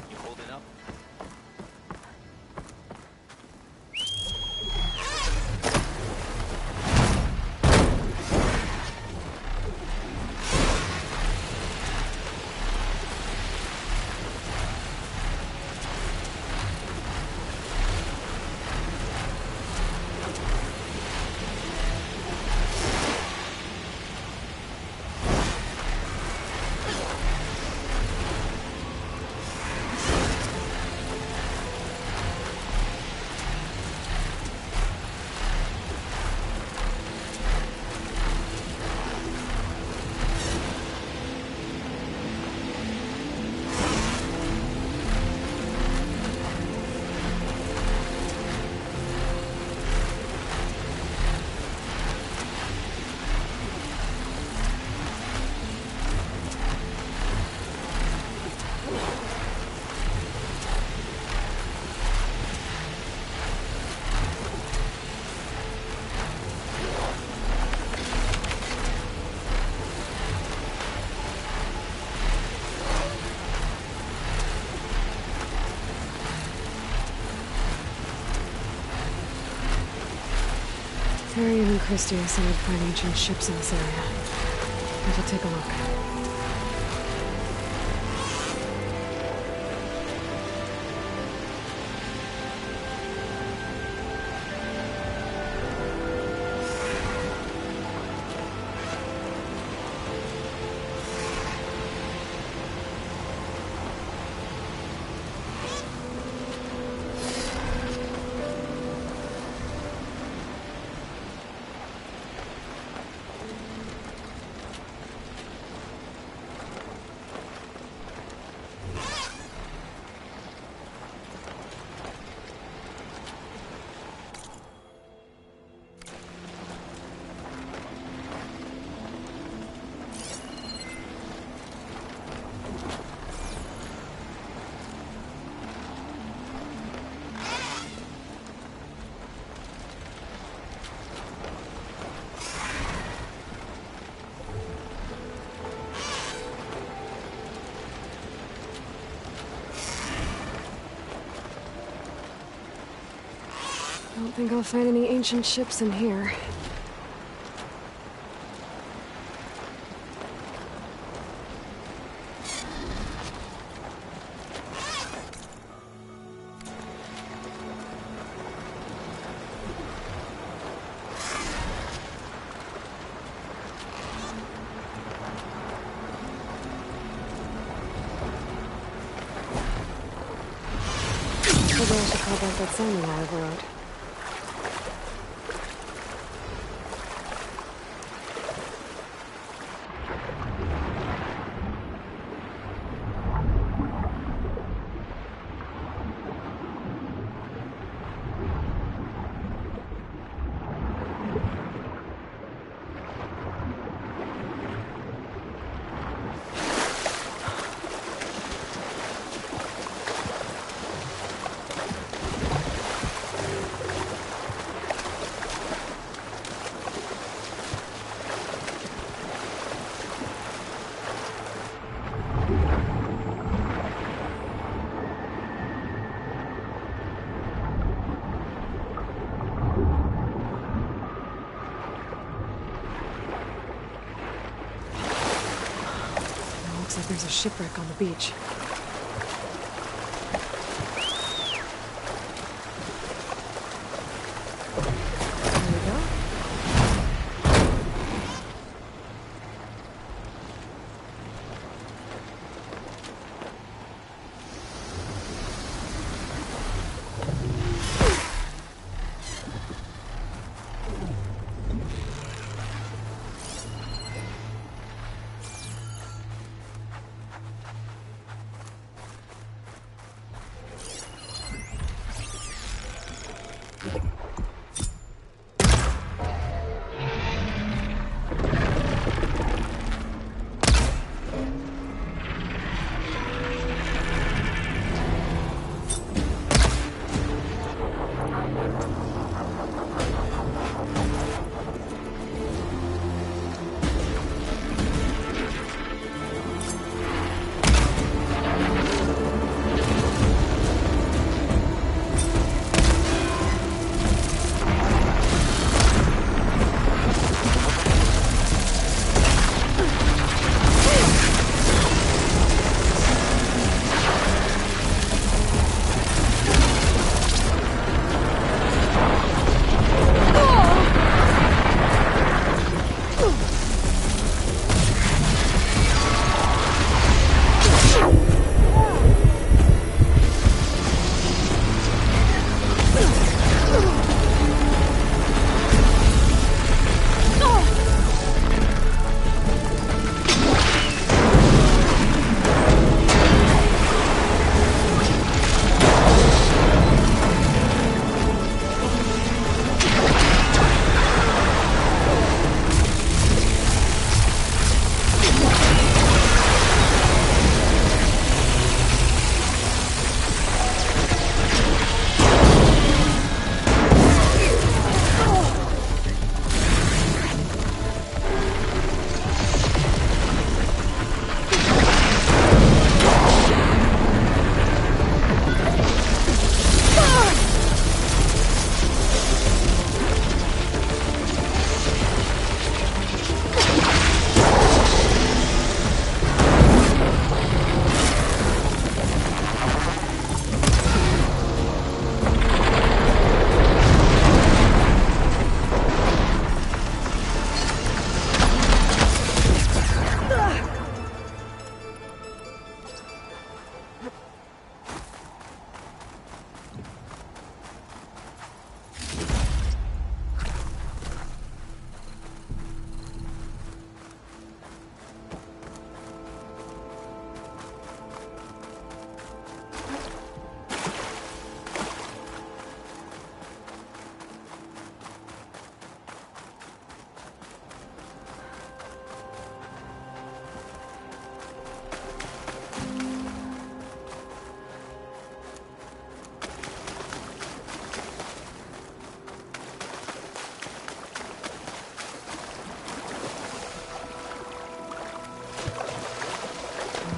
You holding up? Marion and Christie said I'd find ancient ships in this area. I will take a look. I don't think I'll find any ancient ships in here. Maybe I should call back that sounding I overrode. Looks like there's a shipwreck on the beach. There we go.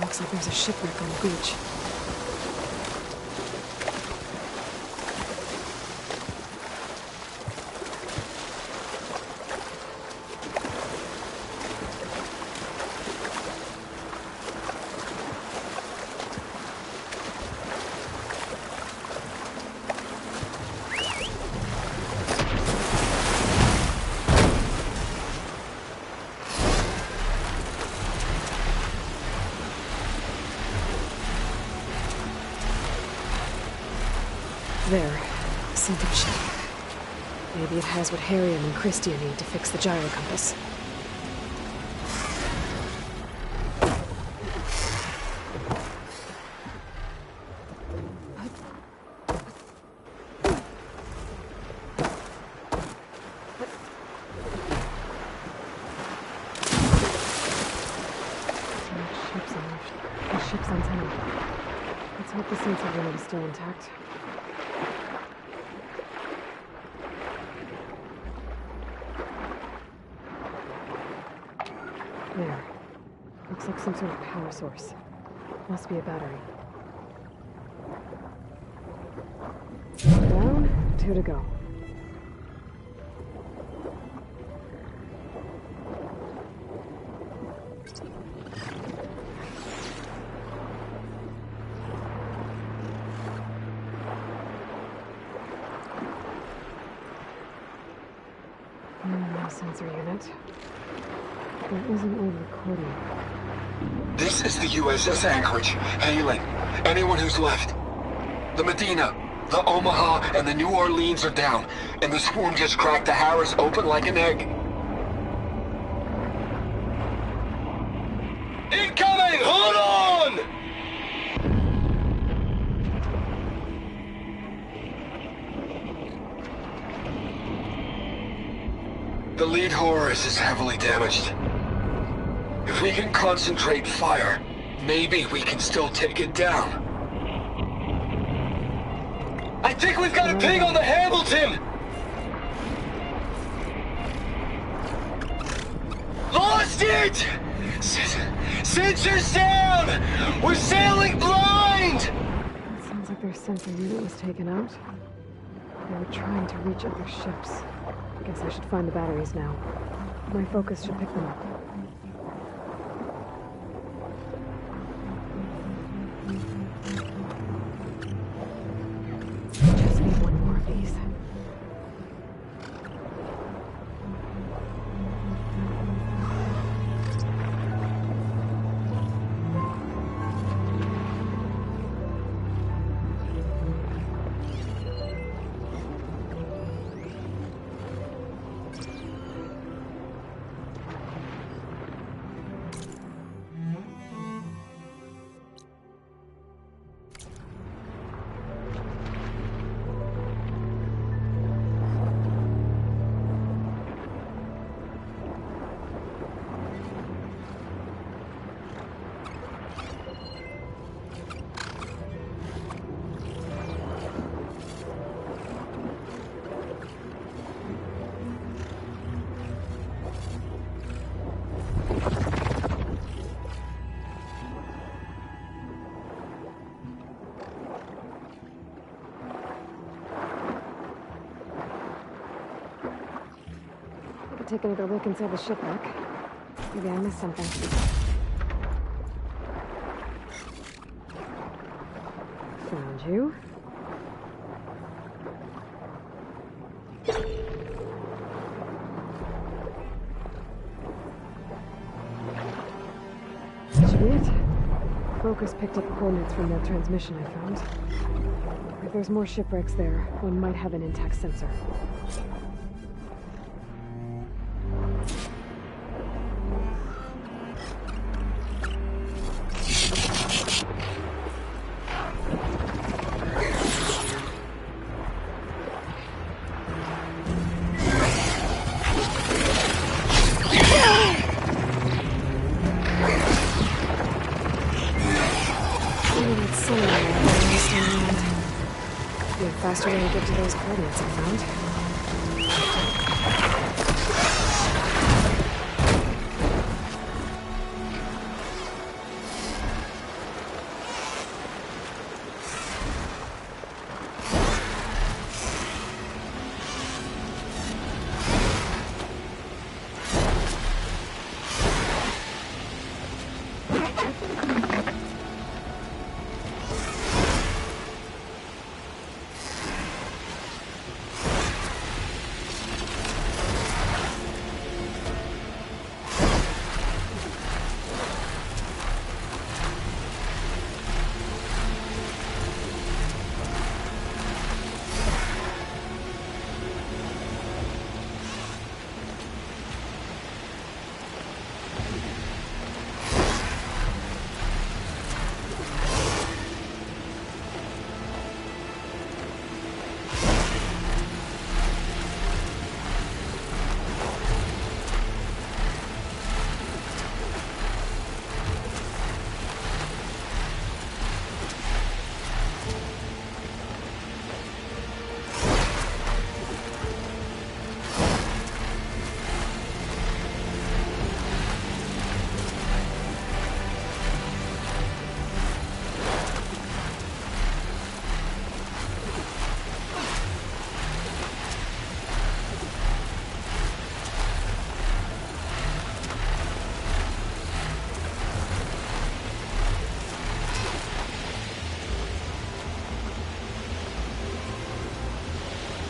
Looks like there's a shipwreck on the beach. There. Scent of ship. Maybe it has what Harriam and Christia need to fix the gyro compass. Ship's antenna. Let's hope the sensor unit is still intact. There. Looks like some sort of power source. Must be a battery. Down, 2 to go. Sensor unit. There is an old recording. This is the USS Anchorage. Hailing anyone who's left. The Medina, the Omaha, and the New Orleans are down, and the swarm just cracked the Harris open like an egg. Incoming! Hold on! The lead Horus is heavily damaged. If we can concentrate fire, maybe we can still take it down. I think we've got a ping on the Hamilton! Lost it! Sensors down! We're sailing blind! It sounds like their sensor unit was taken out. They were trying to reach other ships. Guess I should find the batteries now. My focus should pick them up. Just need one more of these. Take another look inside the shipwreck. Maybe I missed something. Found you. That should be it. Focus picked up coordinates from that transmission I found. If there's more shipwrecks there, one might have an intact sensor. Faster when we get to those coordinates I found.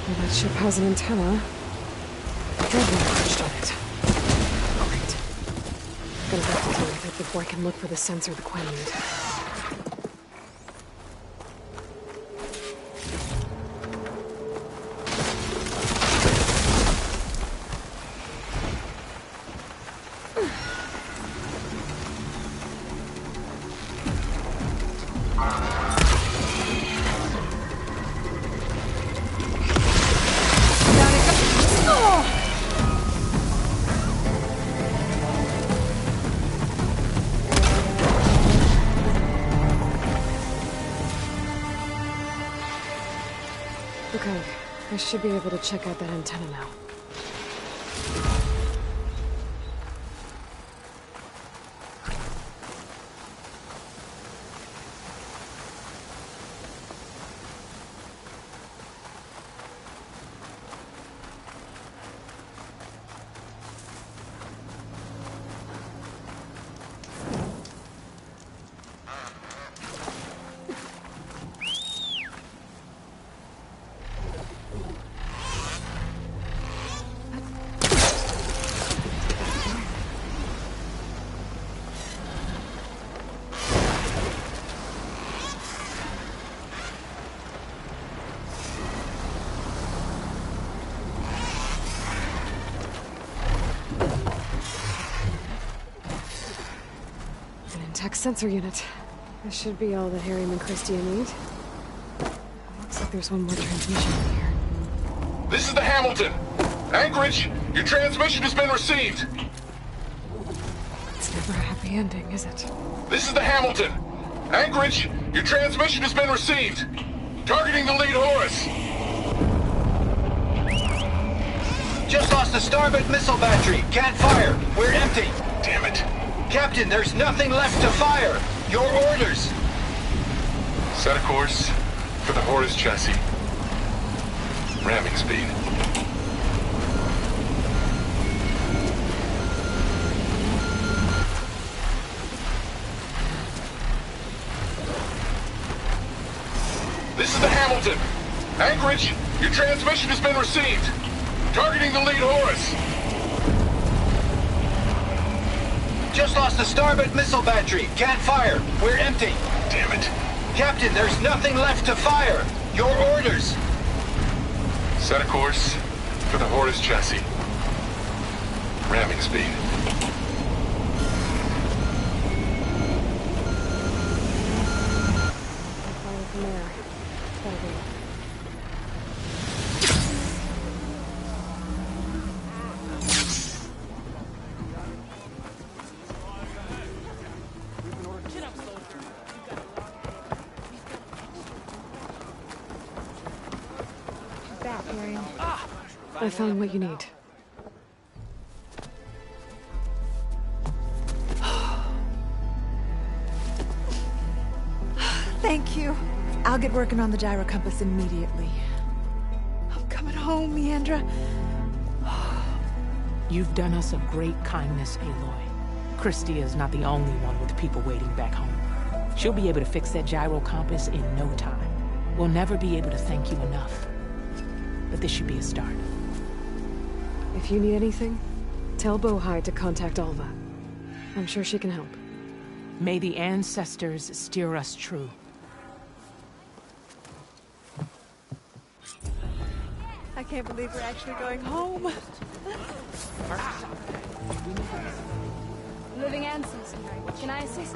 Well, that ship has an antenna. Dreadnought perched on it. Great. Gonna have to deal with it before I can look for the sensor the Quen need. Okay, I should be able to check out that antenna now. Tech sensor unit. This should be all that Harry and Christia need. Looks like there's one more transmission in here. This is the Hamilton. Anchorage, your transmission has been received. It's never a happy ending, is it? This is the Hamilton. Anchorage, your transmission has been received. Targeting the lead Horus. Just lost the starboard missile battery. Can't fire. We're empty. Damn it. Captain, there's nothing left to fire. Your orders. Set a course for the Horus chassis. Ramming speed. This is the Hamilton. Anchorage, your transmission has been received. Targeting the lead Horus. Just lost the starboard missile battery. Can't fire. We're empty. Damn it. Captain, there's nothing left to fire. Your orders. Set a course for the Horus chassis. Ramming speed. Fire from there. That'll do. I found what you need. Thank you. I'll get working on the gyro compass immediately. I'm coming home, Meandra. You've done us a great kindness, Aloy. Christia is not the only one with people waiting back home. She'll be able to fix that gyro compass in no time. We'll never be able to thank you enough. But this should be a start. If you need anything, tell Bohai to contact Alva. I'm sure she can help. May the ancestors steer us true. I can't believe we're actually going home. Living ancestor. Can I assist?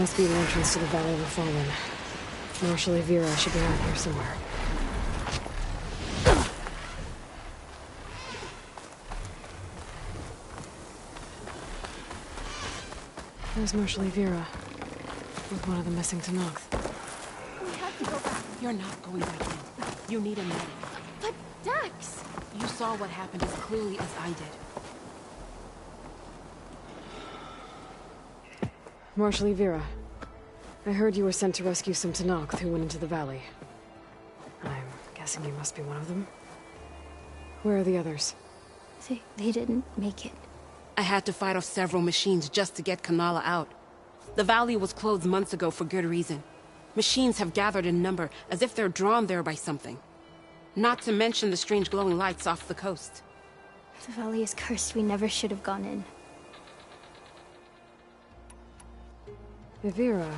must be the entrance to the Valley of the Fallen. Marshal Evira should be around here somewhere. There's Marshal Evira, with one of the missing Tenakth. We have to go back. You're not going back in. You need a medic. But Dax! You saw what happened as clearly as I did. Marshal Evira, I heard you were sent to rescue some Tenakth who went into the valley. I'm guessing you must be one of them. Where are the others? They didn't make it. I had to fight off several machines just to get Kanala out. The valley was closed months ago for good reason. Machines have gathered in number, as if they're drawn there by something. Not to mention the strange glowing lights off the coast. The valley is cursed. We never should have gone in. Evira,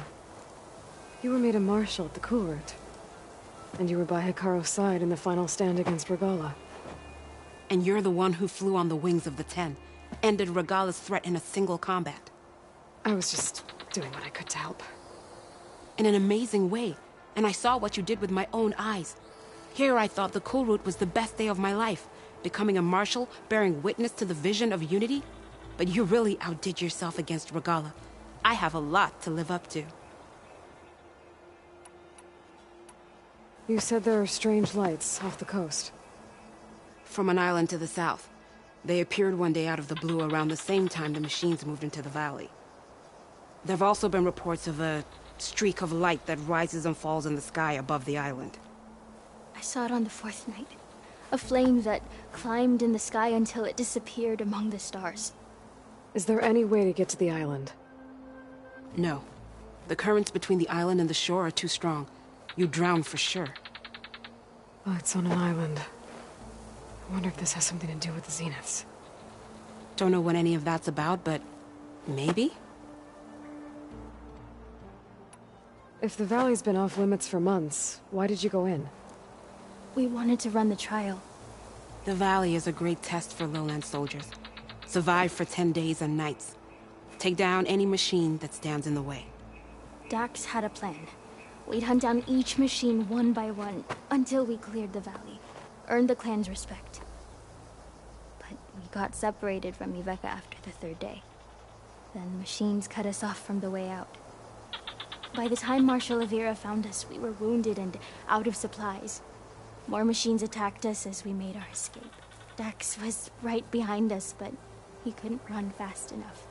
you were made a marshal at the Kulrut. And you were by Hekarro's side in the final stand against Regalla. And you're the one who flew on the wings of the Ten, ended Regalla's threat in a single combat. I was just doing what I could to help. In an amazing way, and I saw what you did with my own eyes. Here I thought the Kulrut was the best day of my life, becoming a marshal, bearing witness to the vision of unity. But you really outdid yourself against Regalla. I have a lot to live up to. You said there are strange lights off the coast. From an island to the south. They appeared one day out of the blue around the same time the machines moved into the valley. There have also been reports of a streak of light that rises and falls in the sky above the island. I saw it on the fourth night. A flame that climbed in the sky until it disappeared among the stars. Is there any way to get to the island? No. The currents between the island and the shore are too strong. You'd drown for sure. Oh, it's on an island. I wonder if this has something to do with the Zeniths. Don't know what any of that's about, but maybe? If the valley's been off limits for months, why did you go in? We wanted to run the trial. The valley is a great test for lowland soldiers. Survive for 10 days and nights. Take down any machine that stands in the way. Dax had a plan. We'd hunt down each machine one by one, until we cleared the valley. Earned the clan's respect. But we got separated from Iveka after the third day. Then machines cut us off from the way out. By the time Marshal Evira found us, we were wounded and out of supplies. More machines attacked us as we made our escape. Dax was right behind us, but he couldn't run fast enough.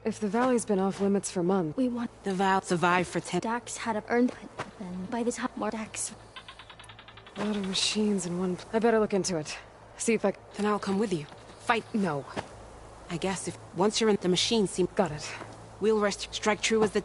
If the valley's been off limits for months... We want... The valley survived for 10... Dax had earned it, then by the time more Dax... A lot of machines in one... I better look into it. See if I... Then I'll come with you. Fight... No. I guess if once you're in the machine seem... Got it. We'll rest... Strike true as the...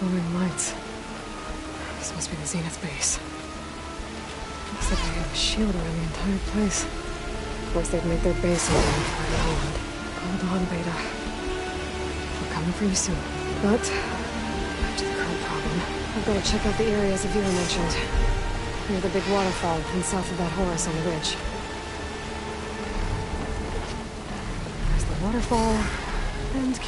Glowing lights. This must be the Zenith base. Looks like they have a shield around the entire place. Of course, they've made their base over on Fire Island. Hold on, Beta. We're coming for you soon. But, back to the current problem. I've got to check out the areas Avira mentioned. Near the big waterfall and south of that Horus on the ridge. There's the waterfall, and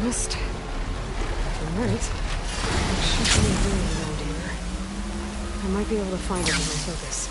promised. All right. There should be a room around here. I might be able to find it with my focus.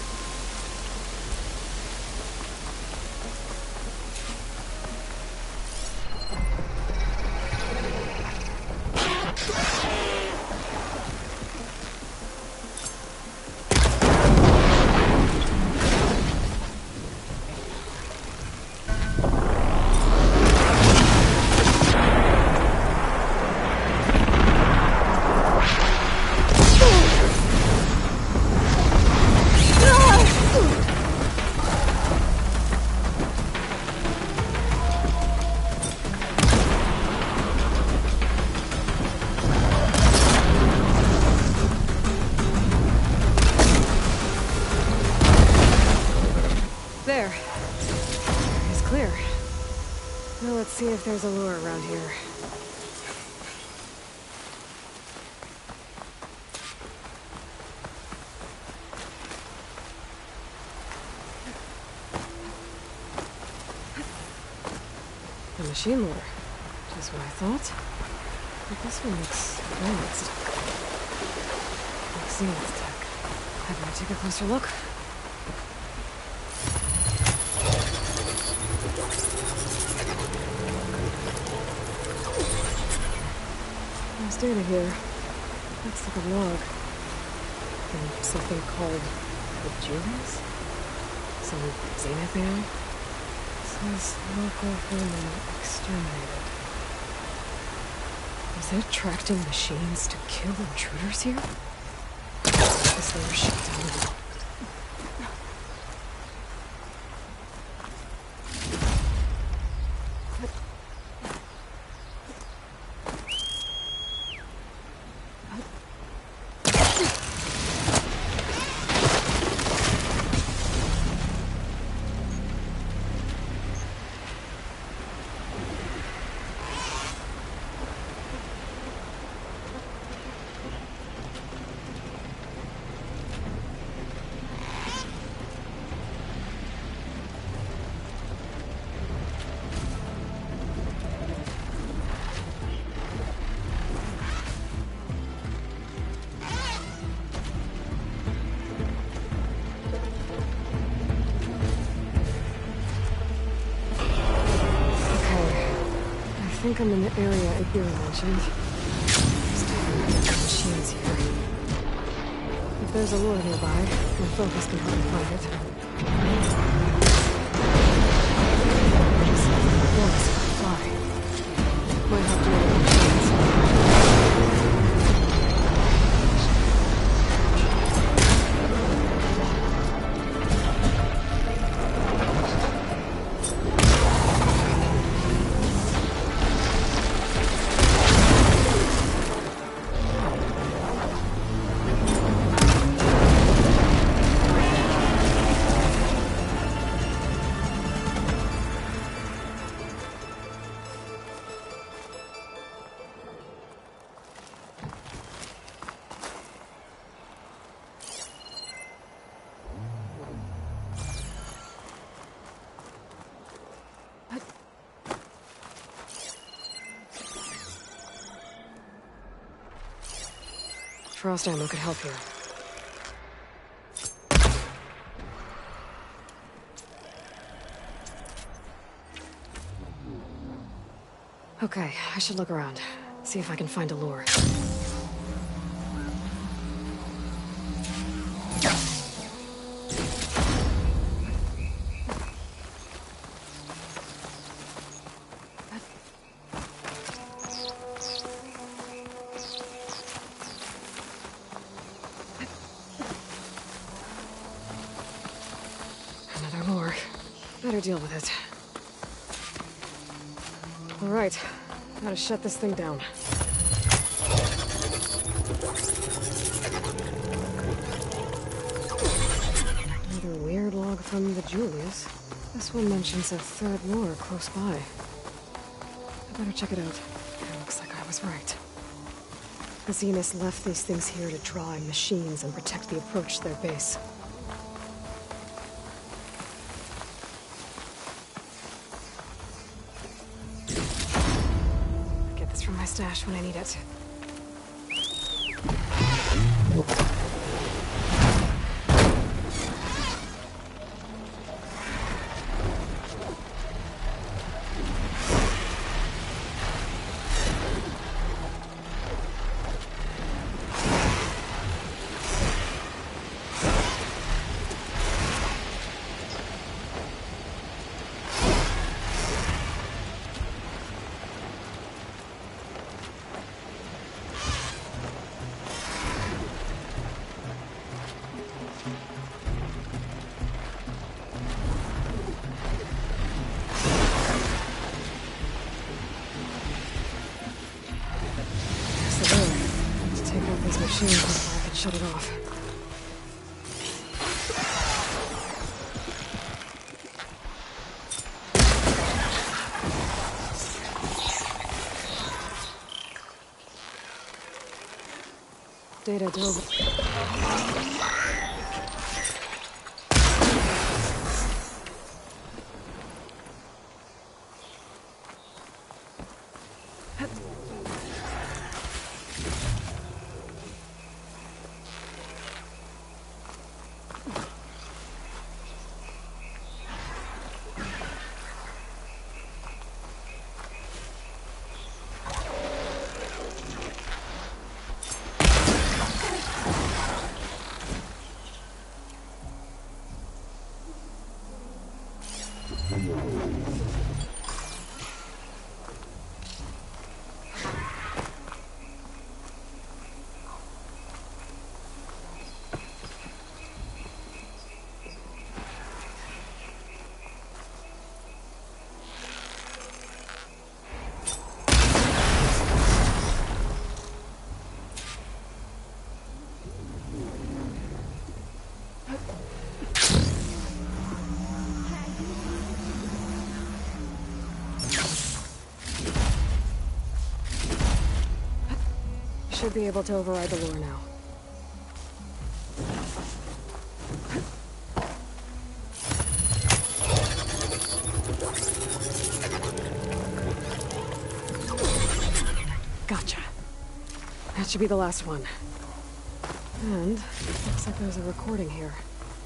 There. It's clear. Now let's see if there's a lure around here. A machine lure. Just what I thought. But this one looks very mixed. Like Zenith's tech. Have I take a closer look? There's data here. Looks like a log. From something called the Julius? Some Zenith AI? Says local human exterminated. Is it tracking machines to kill intruders here? Is there a shutdown? I think I'm in the area Akira mentioned. There's definitely machines here. If there's a lure nearby, my focus can help me find it. Fly. Might have to make machines. frost ammo could help here. Okay, I should look around. See if I can find a lure. Another lure. Better deal with it. All right, gotta shut this thing down. Another weird log from the Julius. This one mentions a third lure close by. I better check it out. It looks like I was right. The Zeniths left these things here to draw in machines and protect the approach to their base. My stash when I need it. Machine before I can shut it off. Data delivered. Should be able to override the lure now. Gotcha. That should be the last one. And looks like there's a recording here.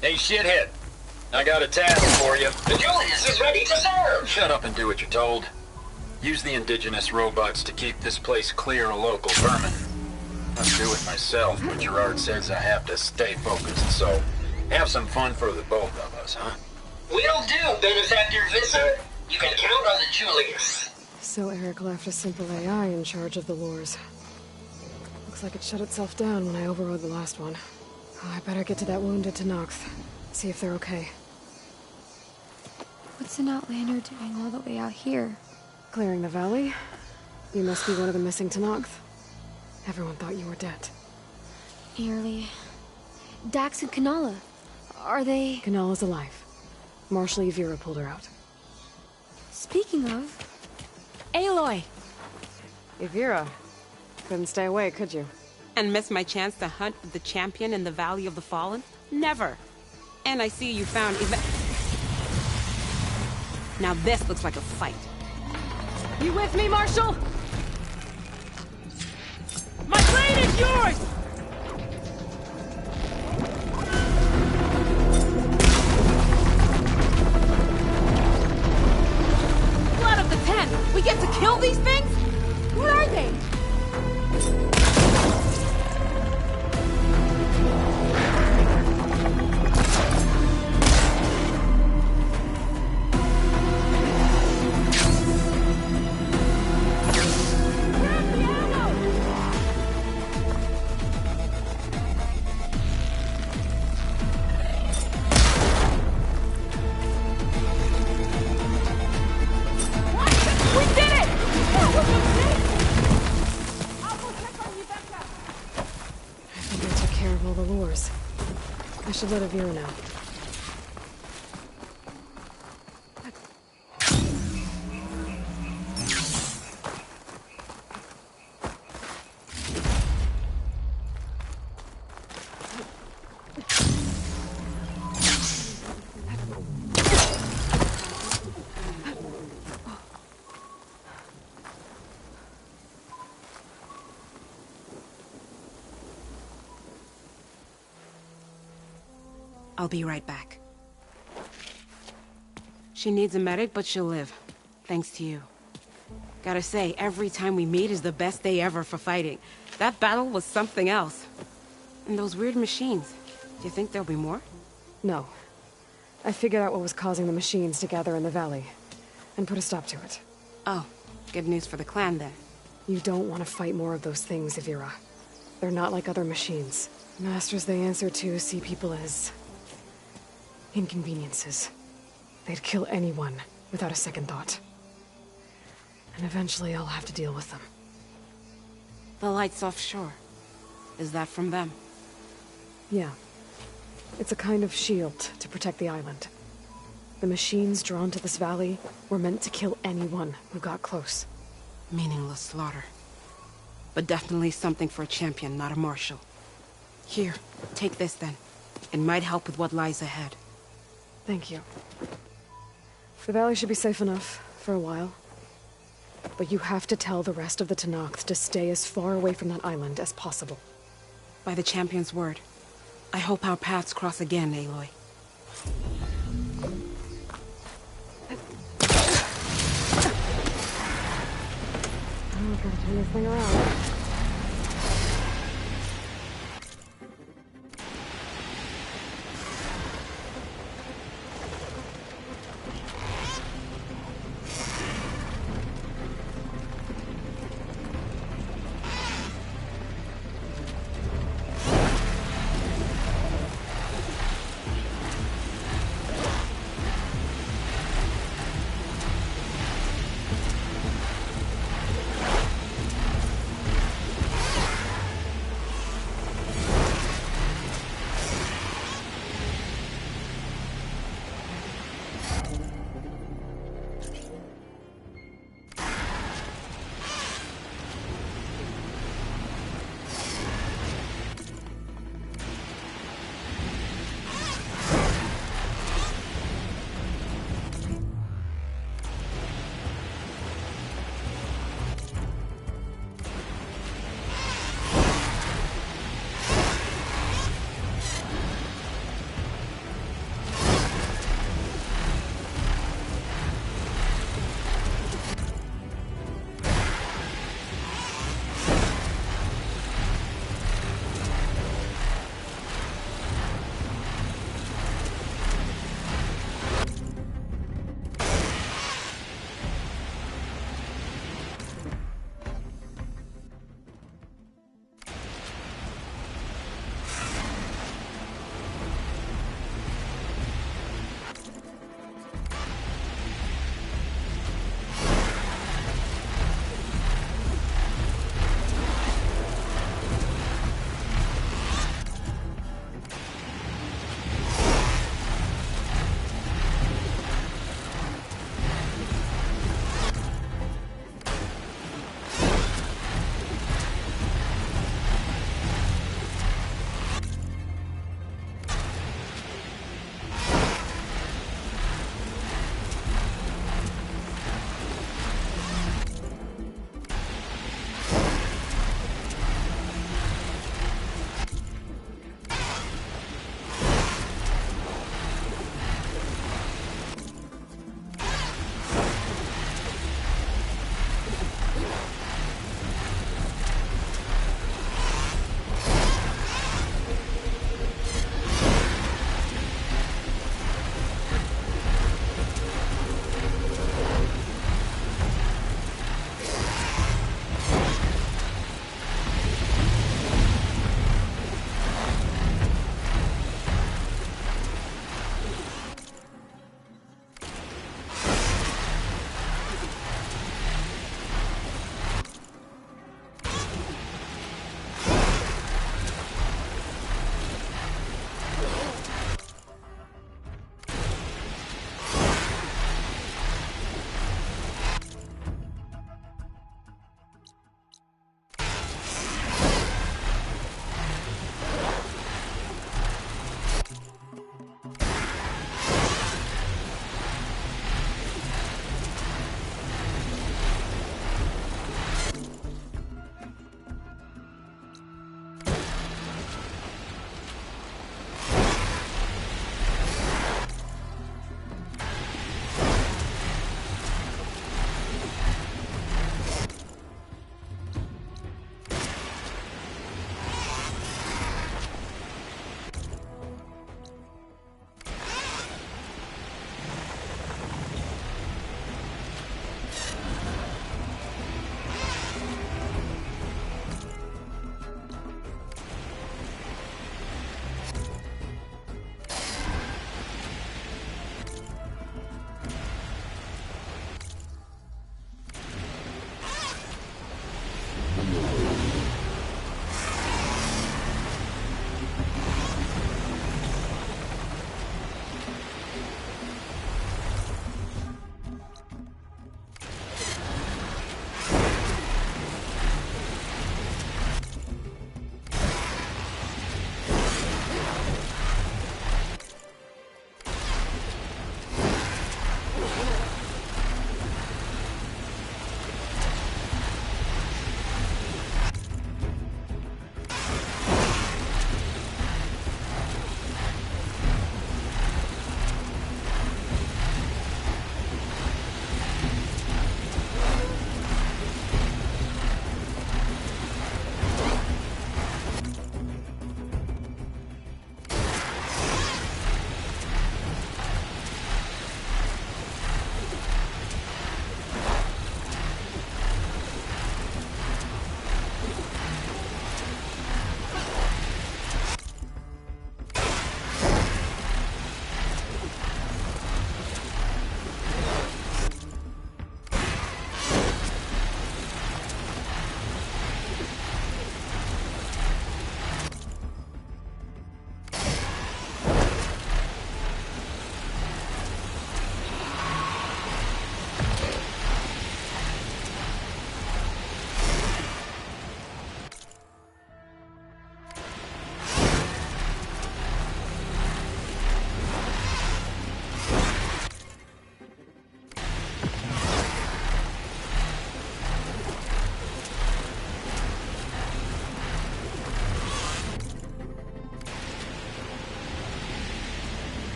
Hey, shithead. I got a task for you. The Julius is ready to serve! Shut up and do what you're told. Use the indigenous robots to keep this place clear of local vermin. I'll do it myself, but Gerard says I have to stay focused, so have some fun for the both of us, huh? Will do, Benefactor Visser. You can count on the Julius. So Eric left a simple AI in charge of the lures. Looks like it shut itself down when I overrode the last one. Oh, I better get to that wounded Tenakth. See if they're okay. What's an Outlander doing all the way out here? Clearing the valley? You must be one of the missing Tenakth. Everyone thought you were dead. Eerily. Dax and Kanala. Are they... Kanala's alive. Marshal Yvira pulled her out. Speaking of... Aloy! Yvira. Couldn't stay away, could you? And miss my chance to hunt with the champion in the Valley of the Fallen? Never. And I see you found Now this looks like a fight. You with me, Marshal? My blade is yours! these things? What are they? I should let Avira know. I'll be right back. She needs a medic, but she'll live. Thanks to you. Gotta say, every time we meet is the best day ever for fighting. That battle was something else. And those weird machines. Do you think there'll be more? No. I figured out what was causing the machines to gather in the valley, and put a stop to it. Oh, good news for the clan then. You don't want to fight more of those things, Avira. They're not like other machines. Masters they answer to see people as inconveniences. They'd kill anyone without a second thought. And eventually I'll have to deal with them. The lights offshore. Is that from them? Yeah. It's a kind of shield to protect the island. The machines drawn to this valley were meant to kill anyone who got close. Meaningless slaughter. But definitely something for a champion, not a marshal. Here, take this then. It might help with what lies ahead. Thank you. The valley should be safe enough for a while. But you have to tell the rest of the Tenakth to stay as far away from that island as possible. By the champion's word. I hope our paths cross again, Aloy. I'm gonna turn this thing around.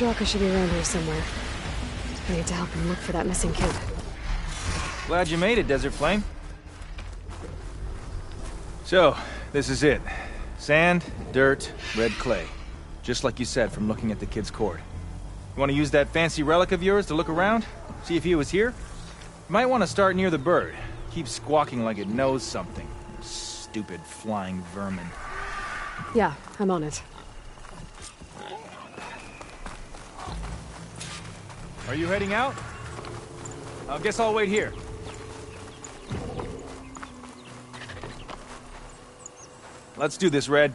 Draka should be around here somewhere. I need to help him look for that missing kid. Glad you made it, Desert Flame. So, this is it. Sand, dirt, red clay. Just like you said from looking at the kid's cord. You want to use that fancy relic of yours to look around? See if he was here? You might want to start near the bird. Keeps squawking like it knows something. Stupid flying vermin. Yeah, I'm on it. Are you heading out? I guess I'll wait here. Let's do this, Red.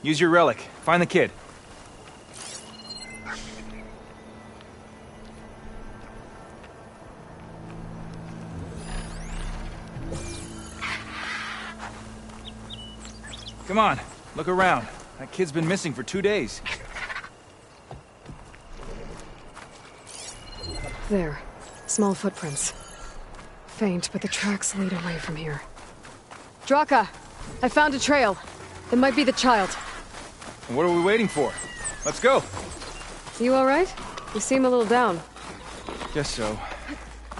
Use your relic. Find the kid. Come on, look around. That kid's been missing for 2 days. There. Small footprints. Faint, but the tracks lead away from here. Draka! I found a trail. It might be the child. What are we waiting for? Let's go. You alright? You seem a little down. Guess so.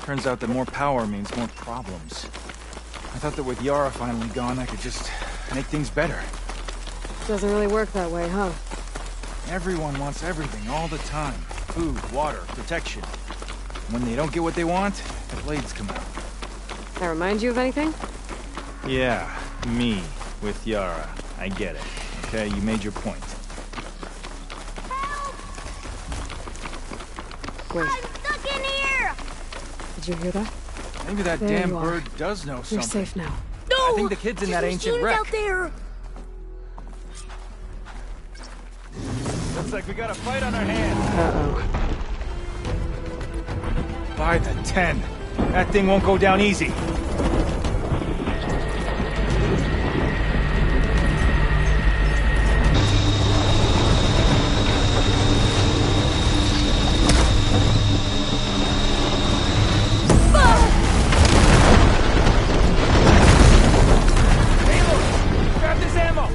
Turns out that more power means more problems. I thought that with Yara finally gone, I could just make things better. Doesn't really work that way, huh? Everyone wants everything all the time. Food, water, protection. When they don't get what they want, the blades come out. That remind you of anything? Yeah, me with Yara. I get it. Okay, you made your point. Wait. I'm stuck in here! Did you hear that? Maybe that There damn you are. bird does know something. You're safe now. No! I think the kid's in that There's ancient machines wreck. out there! Looks like we got a fight on our hands. Uh-oh. By the 10. That thing won't go down easy. Grab this ammo!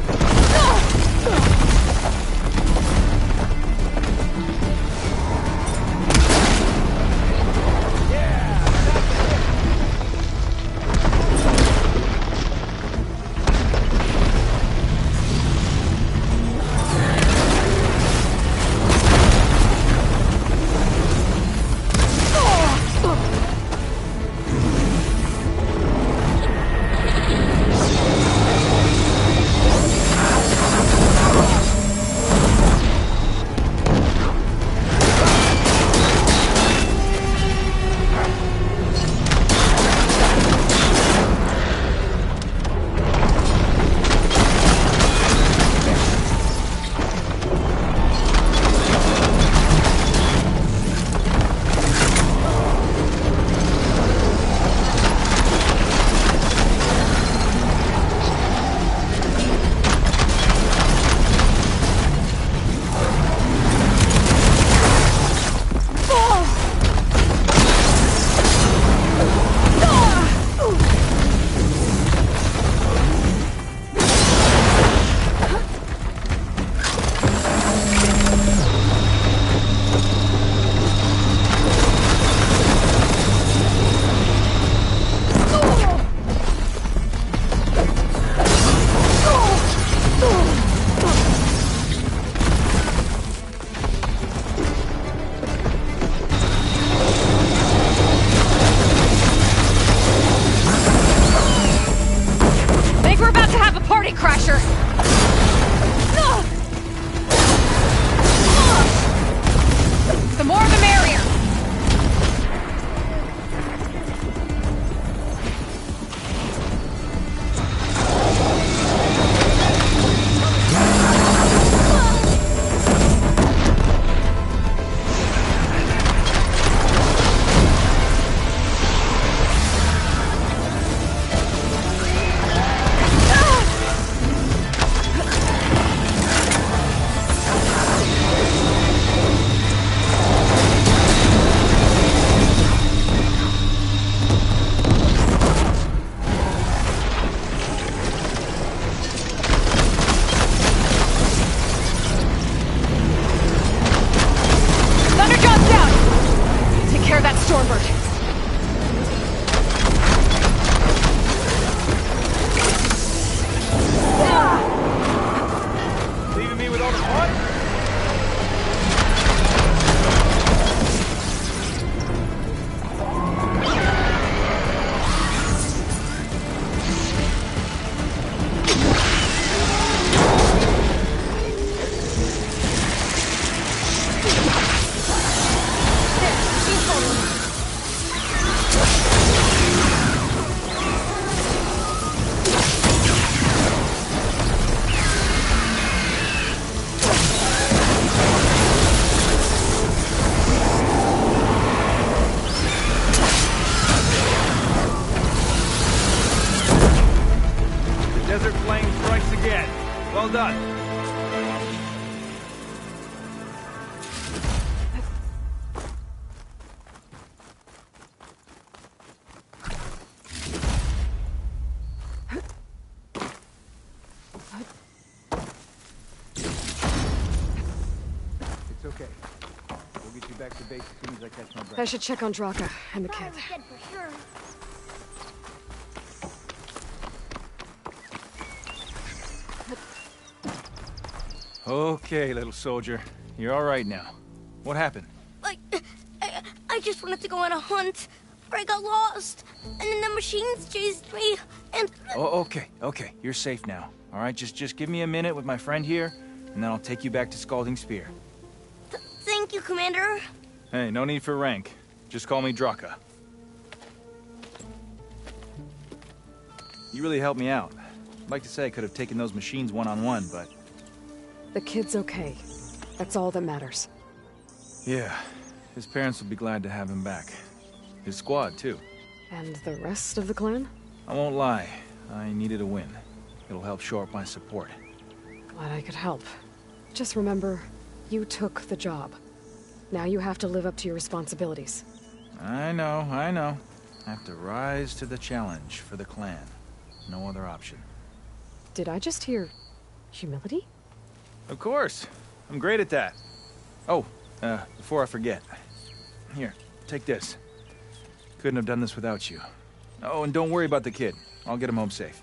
Well done. It's okay. We'll get you back to base as soon as I catch my breath. I should check on Draka and the kid. Okay, little soldier. You're all right now. What happened? I just wanted to go on a hunt, but I got lost, and then the machines chased me, and... Oh, okay. You're safe now. All right, just give me a minute with my friend here, and then I'll take you back to Scalding Spear. Thank you, Commander. Hey, no need for rank. Just call me Draka. You really helped me out. I'd like to say I could have taken those machines one-on-one, but... The kid's okay. That's all that matters. Yeah, his parents will be glad to have him back. His squad, too. And the rest of the clan? I won't lie. I needed a win. It'll help shore up my support. Glad I could help. Just remember, you took the job. Now you have to live up to your responsibilities. I know. I have to rise to the challenge for the clan. No other option. Did I just hear... humility? Of course. I'm great at that. Oh, before I forget. Here, take this. Couldn't have done this without you. Oh, and don't worry about the kid. I'll get him home safe.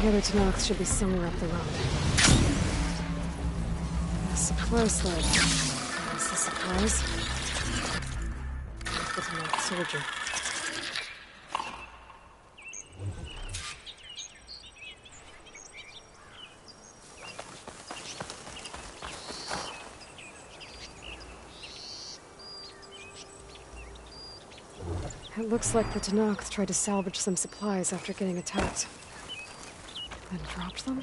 The other Tanox should be somewhere up the road. A supply sled. Is the supplies? The Tanox soldier. It looks like the Tanox tried to salvage some supplies after getting attacked. Then dropped them?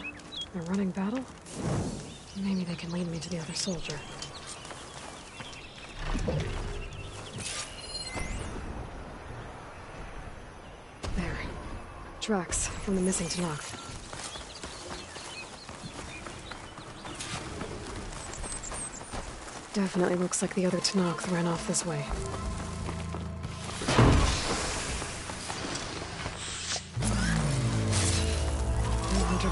In a running battle? Maybe they can lead me to the other soldier. There. Tracks from the missing Tanox. Definitely looks like the other Tanox ran off this way.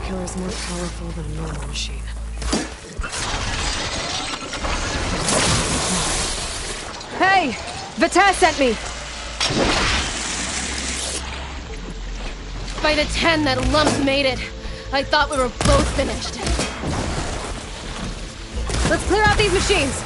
Killer is more powerful than a normal machine. Hey! Vita sent me! By the 10, that lump made it. I thought we were both finished. Let's clear out these machines!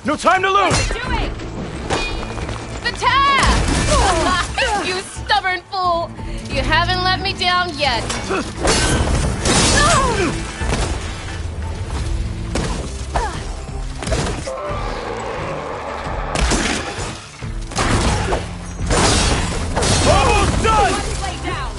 No time to lose! What are you doing? The tab! You stubborn fool! You haven't let me down yet. Almost done! Lay down.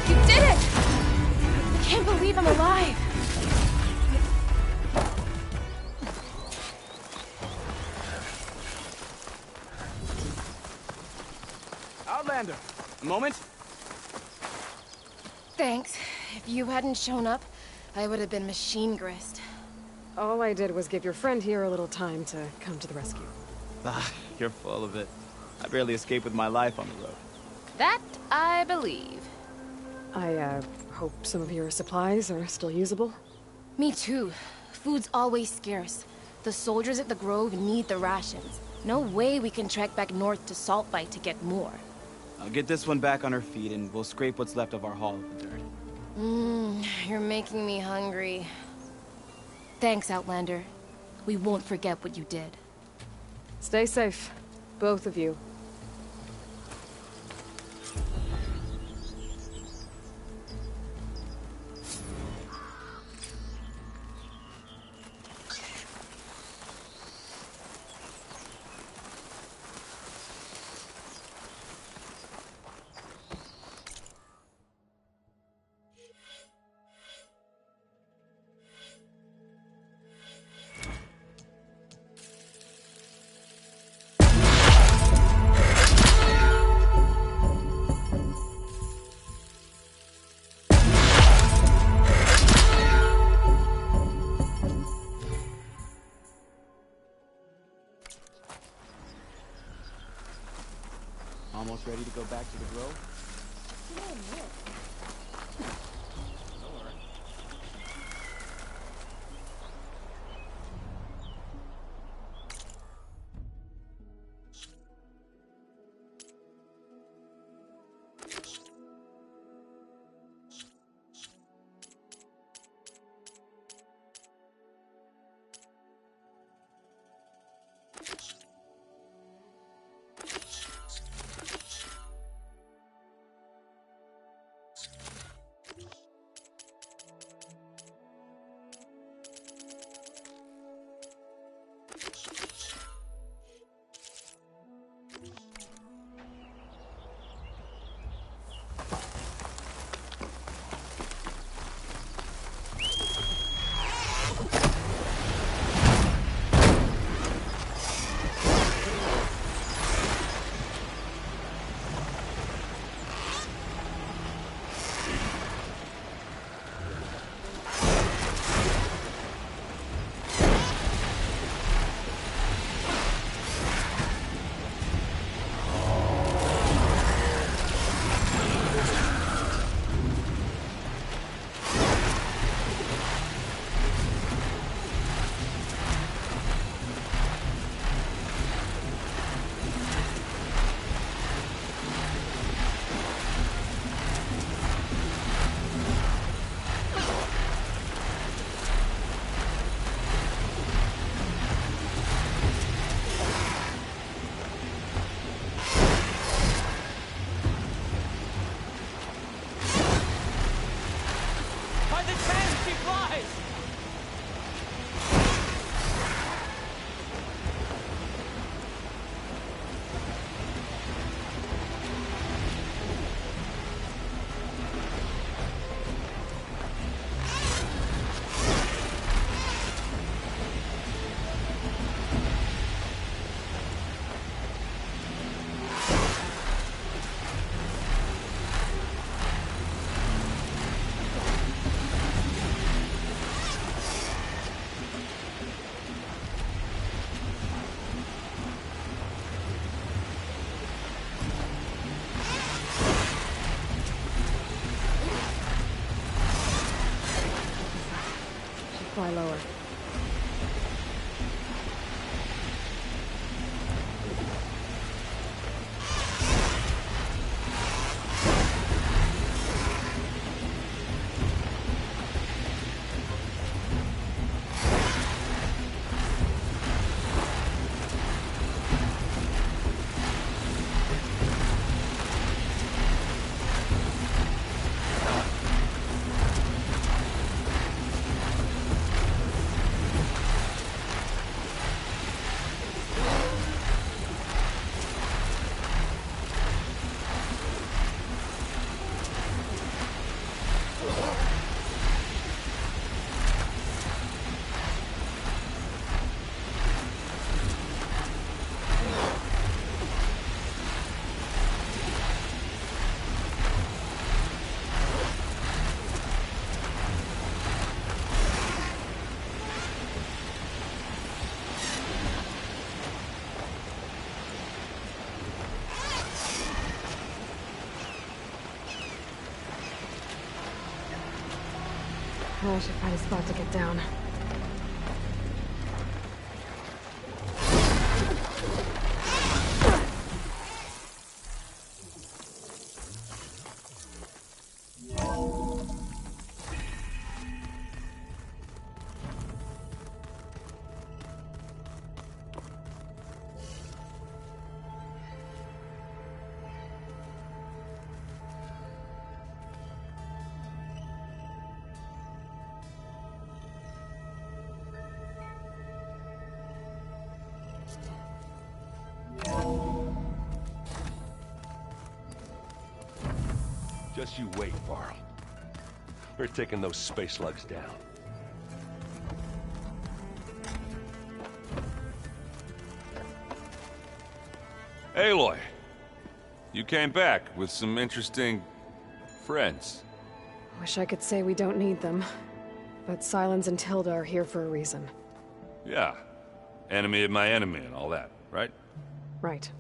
You did it! I can't believe I'm alive. Outlander, a moment? Thanks. If you hadn't shown up, I would have been machine grist. All I did was give your friend here a little time to come to the rescue. Ah, you're full of it. I barely escaped with my life on the road. That I believe. I, hope some of your supplies are still usable. Me too. Food's always scarce. The soldiers at the Grove need the rations. No way we can trek back north to Saltbite to get more. I'll get this one back on her feet and we'll scrape what's left of our haul of the dirt. You're making me hungry. Thanks, Outlander. We won't forget what you did. Stay safe, both of you. Almost ready to go back to the Grove? Fly lower. I should find a spot to get down. Just you wait, Varl. We're taking those space slugs down. Aloy, you came back with some interesting friends. Wish I could say we don't need them, but Sylens and Tilda are here for a reason. Yeah, enemy of my enemy and all that, right? Right.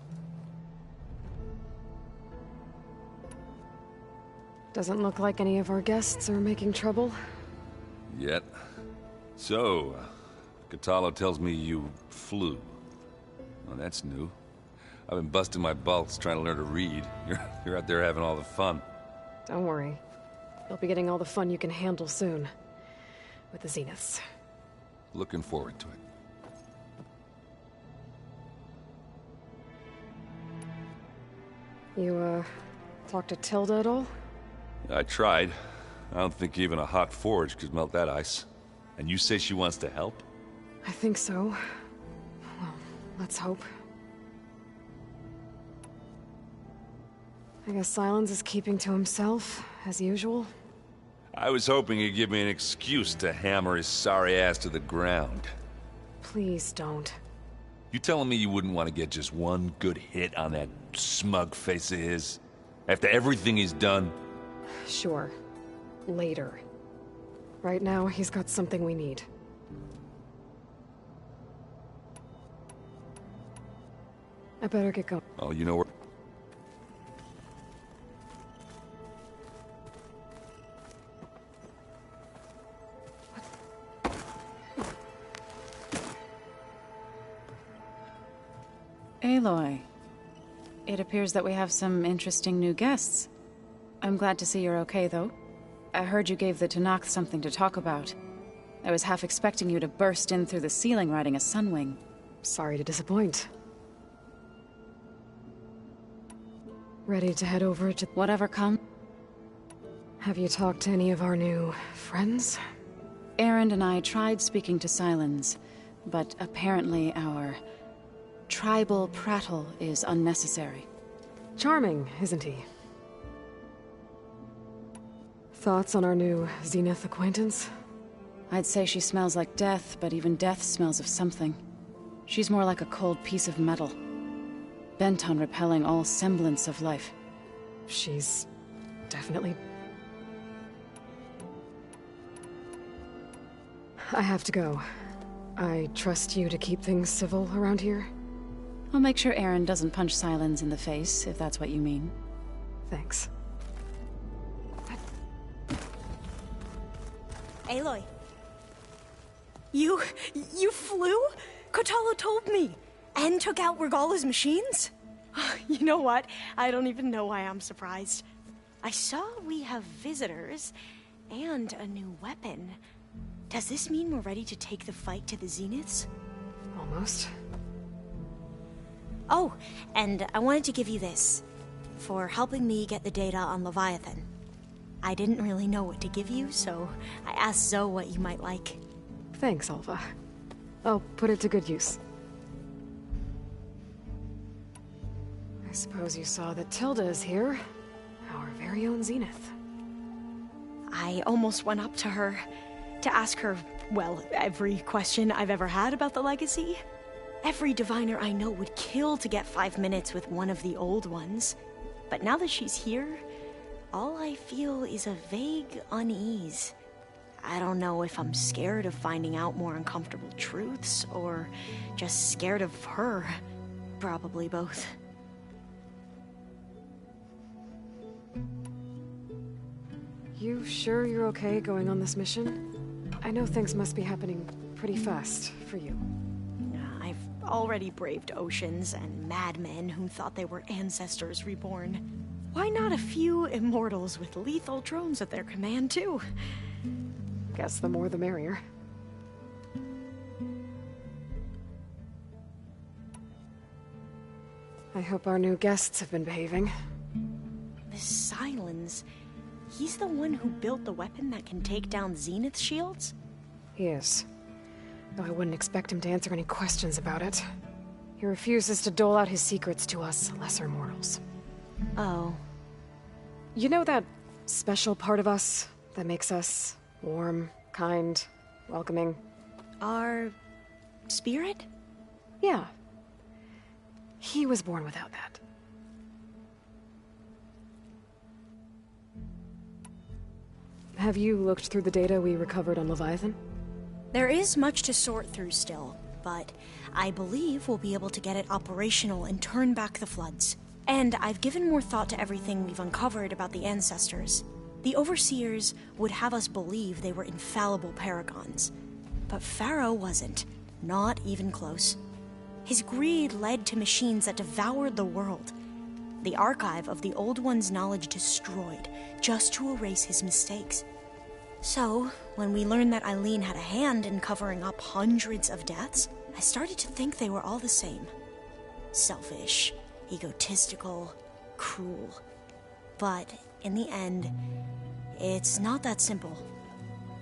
Doesn't look like any of our guests are making trouble. Yet. So, Kotallo tells me you flew. Well, that's new. I've been busting my balls trying to learn to read. You're out there having all the fun. Don't worry. You'll be getting all the fun you can handle soon. With the Zeniths. Looking forward to it. You, talked to Tilda at all? I tried. I don't think even a hot forge could melt that ice. And you say she wants to help? I think so. Well, let's hope. I guess Sylens is keeping to himself, as usual. I was hoping he'd give me an excuse to hammer his sorry ass to the ground. Please don't. You telling me you wouldn't want to get just one good hit on that smug face of his? After everything he's done? Sure. Later. Right now, he's got something we need. I better get going. Oh, you know where... Aloy, it appears that we have some interesting new guests. I'm glad to see you're okay, though. I heard you gave the Tenakth something to talk about. I was half expecting you to burst in through the ceiling riding a Sunwing. Sorry to disappoint. Ready to head over to... Whatever come. Have you talked to any of our new friends? Erend and I tried speaking to Sylens, but apparently our tribal prattle is unnecessary. Charming, isn't he? Thoughts on our new Zenith acquaintance? I'd say she smells like death, but even death smells of something. She's more like a cold piece of metal. Bent on repelling all semblance of life. She's definitely... I have to go. I trust you to keep things civil around here? I'll make sure Erend doesn't punch Sylens in the face, if that's what you mean. Thanks. Aloy. You flew? Kotallo told me. And took out Regalla's machines? You know what? I don't even know why I'm surprised. I saw we have visitors and a new weapon. Does this mean we're ready to take the fight to the Zeniths? Almost. Oh, and I wanted to give you this for helping me get the data on Leviathan. I didn't really know what to give you, so I asked Zoe what you might like. Thanks, Alva. I'll put it to good use. I suppose you saw that Tilda is here. Our very own Zenith. I almost went up to her to ask her, well, every question I've ever had about the Legacy. Every diviner I know would kill to get 5 minutes with one of the old ones. But now that she's here, all I feel is a vague unease. I don't know if I'm scared of finding out more uncomfortable truths, or just scared of her. Probably both. You sure you're okay going on this mission? I know things must be happening pretty fast for you. I've already braved oceans and madmen who thought they were ancestors reborn. Why not a few immortals with lethal drones at their command, too? Guess the more the merrier. I hope our new guests have been behaving. This Sylens, he's the one who built the weapon that can take down Zenith shields? He is. Though I wouldn't expect him to answer any questions about it. He refuses to dole out his secrets to us lesser mortals. Oh. You know that special part of us that makes us warm, kind, welcoming? Our spirit? Yeah. He was born without that. Have you looked through the data we recovered on Leviathan? There is much to sort through still, but I believe we'll be able to get it operational and turn back the floods. And I've given more thought to everything we've uncovered about the ancestors. The Overseers would have us believe they were infallible paragons. But Pharaoh wasn't. Not even close. His greed led to machines that devoured the world. The archive of the Old One's knowledge destroyed, just to erase his mistakes. So, when we learned that Eileen had a hand in covering up hundreds of deaths, I started to think they were all the same. Selfish, egotistical, cruel. But, in the end, it's not that simple.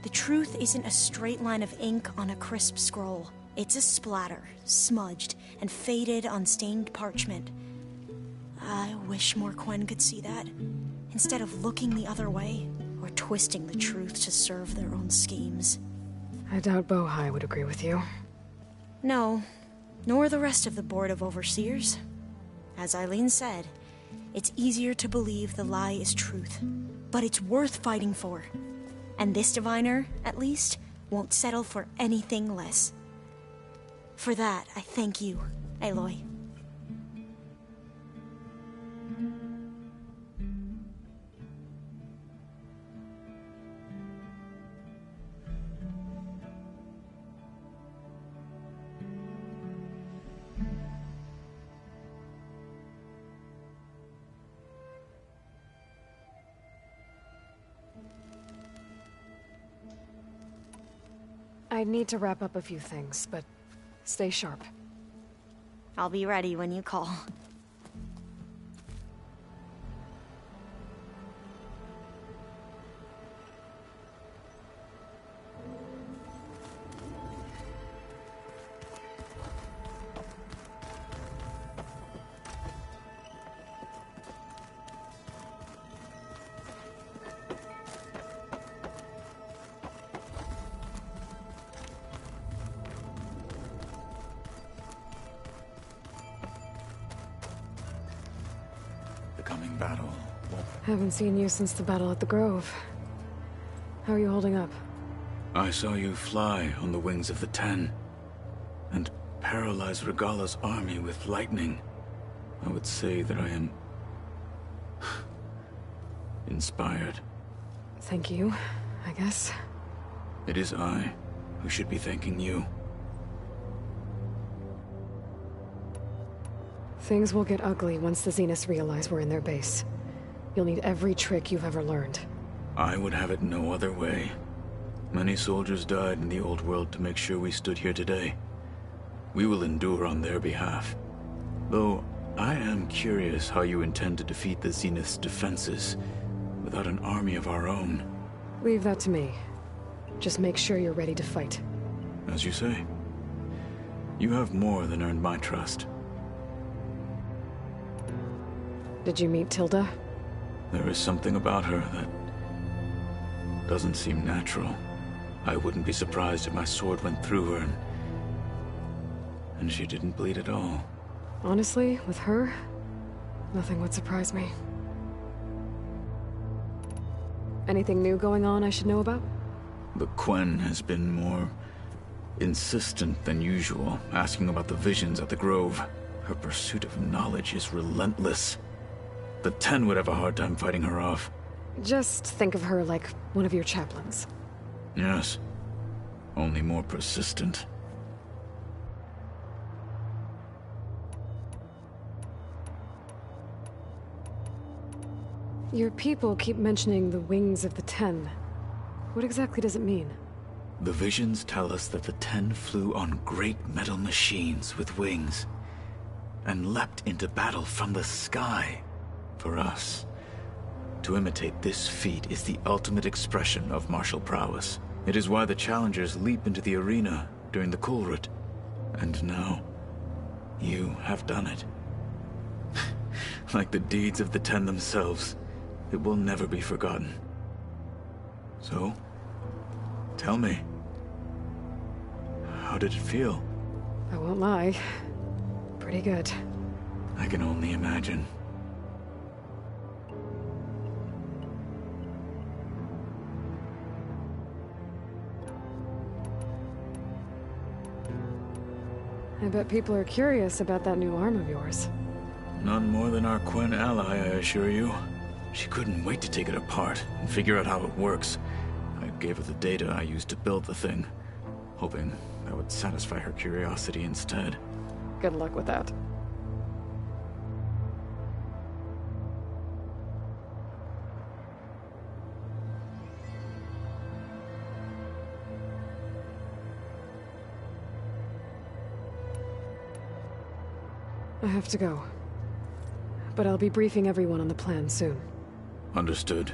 The truth isn't a straight line of ink on a crisp scroll. It's a splatter, smudged, and faded on stained parchment. I wish more Quen could see that, instead of looking the other way, or twisting the truth to serve their own schemes. I doubt Bohai would agree with you. No, nor the rest of the Board of Overseers. As Eileen said, it's easier to believe the lie is truth, but it's worth fighting for. And this diviner, at least, won't settle for anything less. For that, I thank you, Aloy. I need to wrap up a few things, but stay sharp. I'll be ready when you call. Coming battle. Haven't seen you since the battle at the Grove. How are you holding up? I saw you fly on the wings of the Ten, and paralyze Regalla's army with lightning. I would say that I am inspired. Thank you, I guess. It is I who should be thanking you. Things will get ugly once the Zeniths realize we're in their base. You'll need every trick you've ever learned. I would have it no other way. Many soldiers died in the old world to make sure we stood here today. We will endure on their behalf. Though, I am curious how you intend to defeat the Zenith's defenses without an army of our own. Leave that to me. Just make sure you're ready to fight. As you say. You have more than earned my trust. Did you meet Tilda? There is something about her that doesn't seem natural. I wouldn't be surprised if my sword went through her and she didn't bleed at all. Honestly, with her, nothing would surprise me. Anything new going on I should know about? The Quen has been more insistent than usual, asking about the visions at the Grove. Her pursuit of knowledge is relentless. The Ten would have a hard time fighting her off. Just think of her like one of your chaplains. Yes. Only more persistent. Your people keep mentioning the wings of the Ten. What exactly does it mean? The visions tell us that the Ten flew on great metal machines with wings, and leapt into battle from the sky. For us, to imitate this feat is the ultimate expression of martial prowess. It is why the challengers leap into the arena during the Kulrut. And now, you have done it. Like the deeds of the Ten themselves, it will never be forgotten. So, tell me, how did it feel? I won't lie. Pretty good. I can only imagine. I bet people are curious about that new arm of yours. None more than our Quen ally, I assure you. She couldn't wait to take it apart and figure out how it works. I gave her the data I used to build the thing, hoping that would satisfy her curiosity instead. Good luck with that. I have to go. But I'll be briefing everyone on the plan soon. Understood.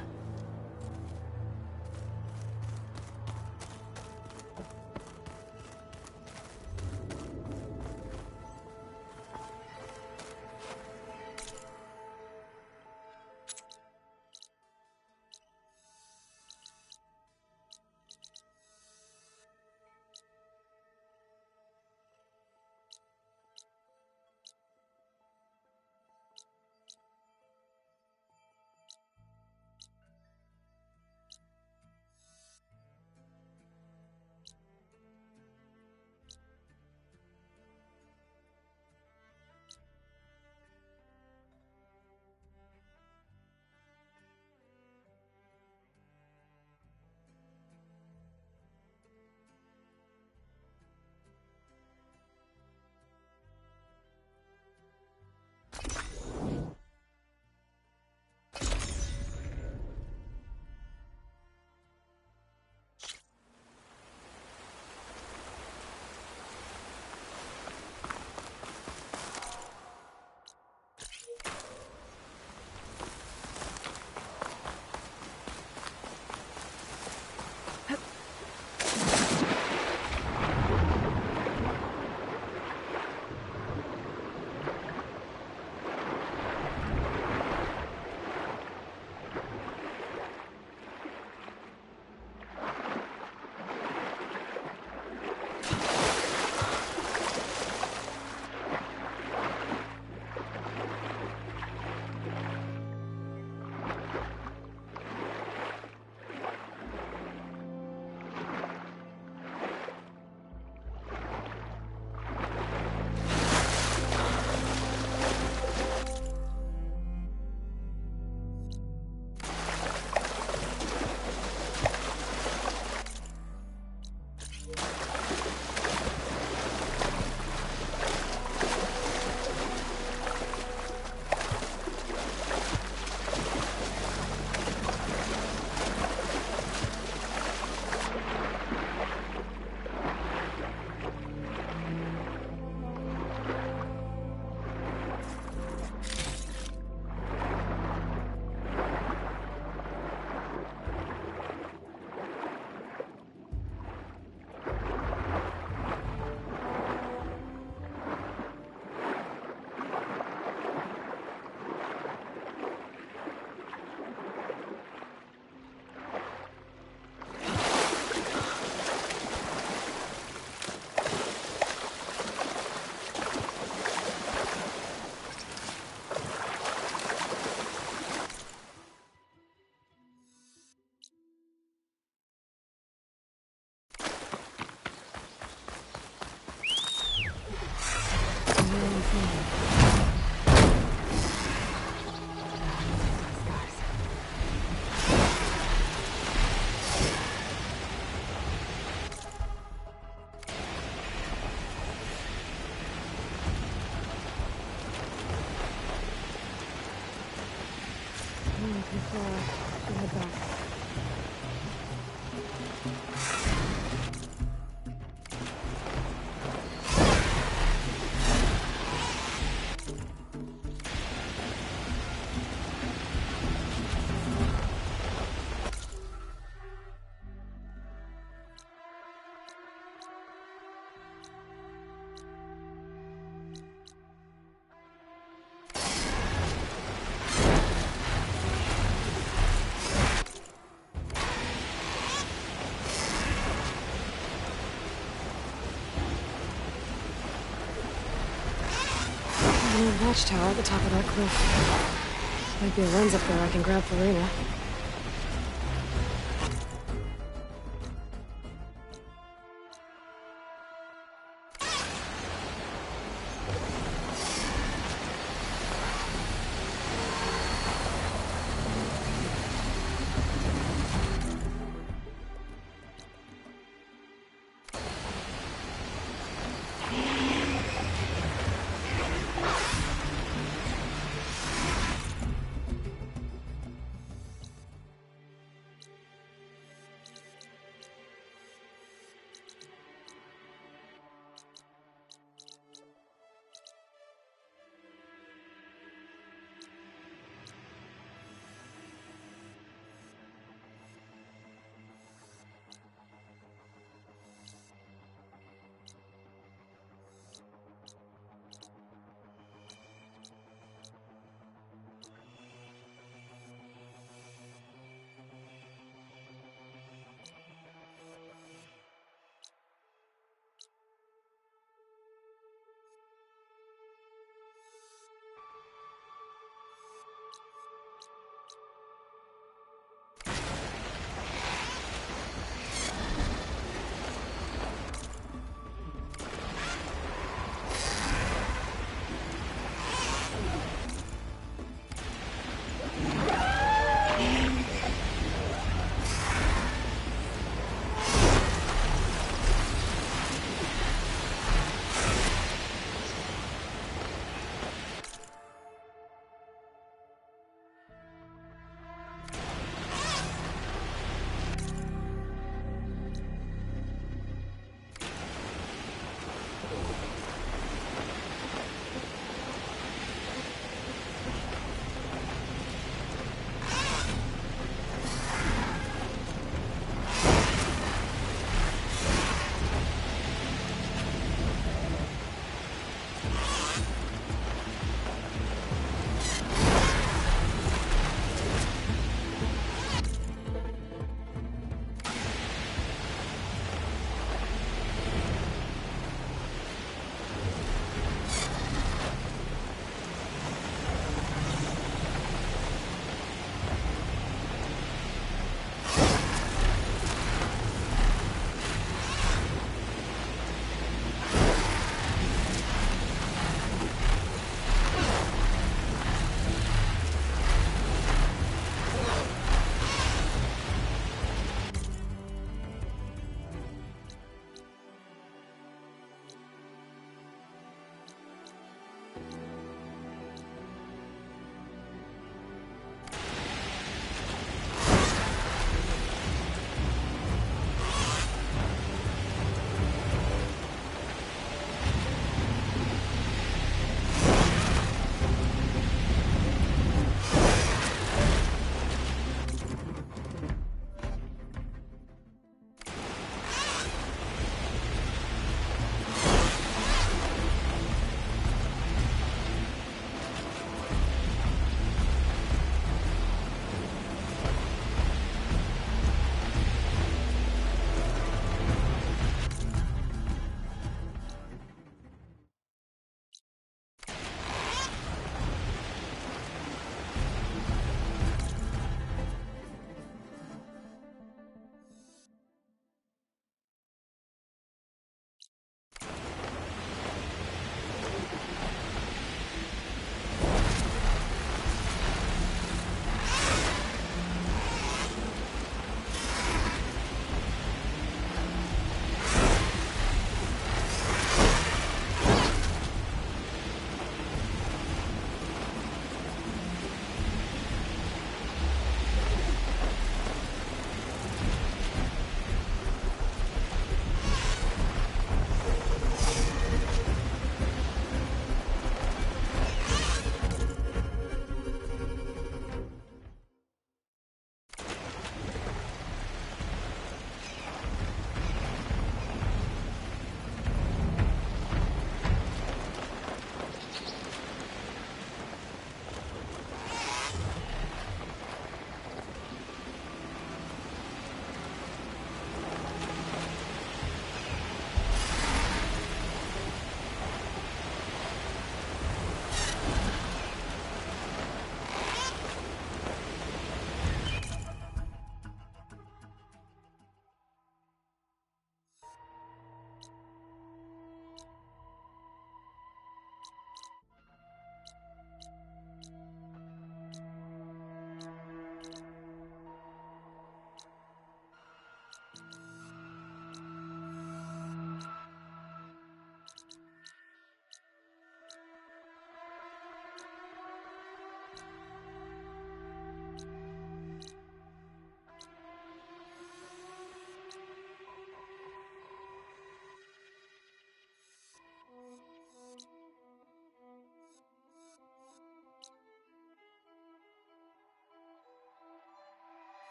watchtower at the top of that cliff. Might be a lens up there I can grab for Reyna.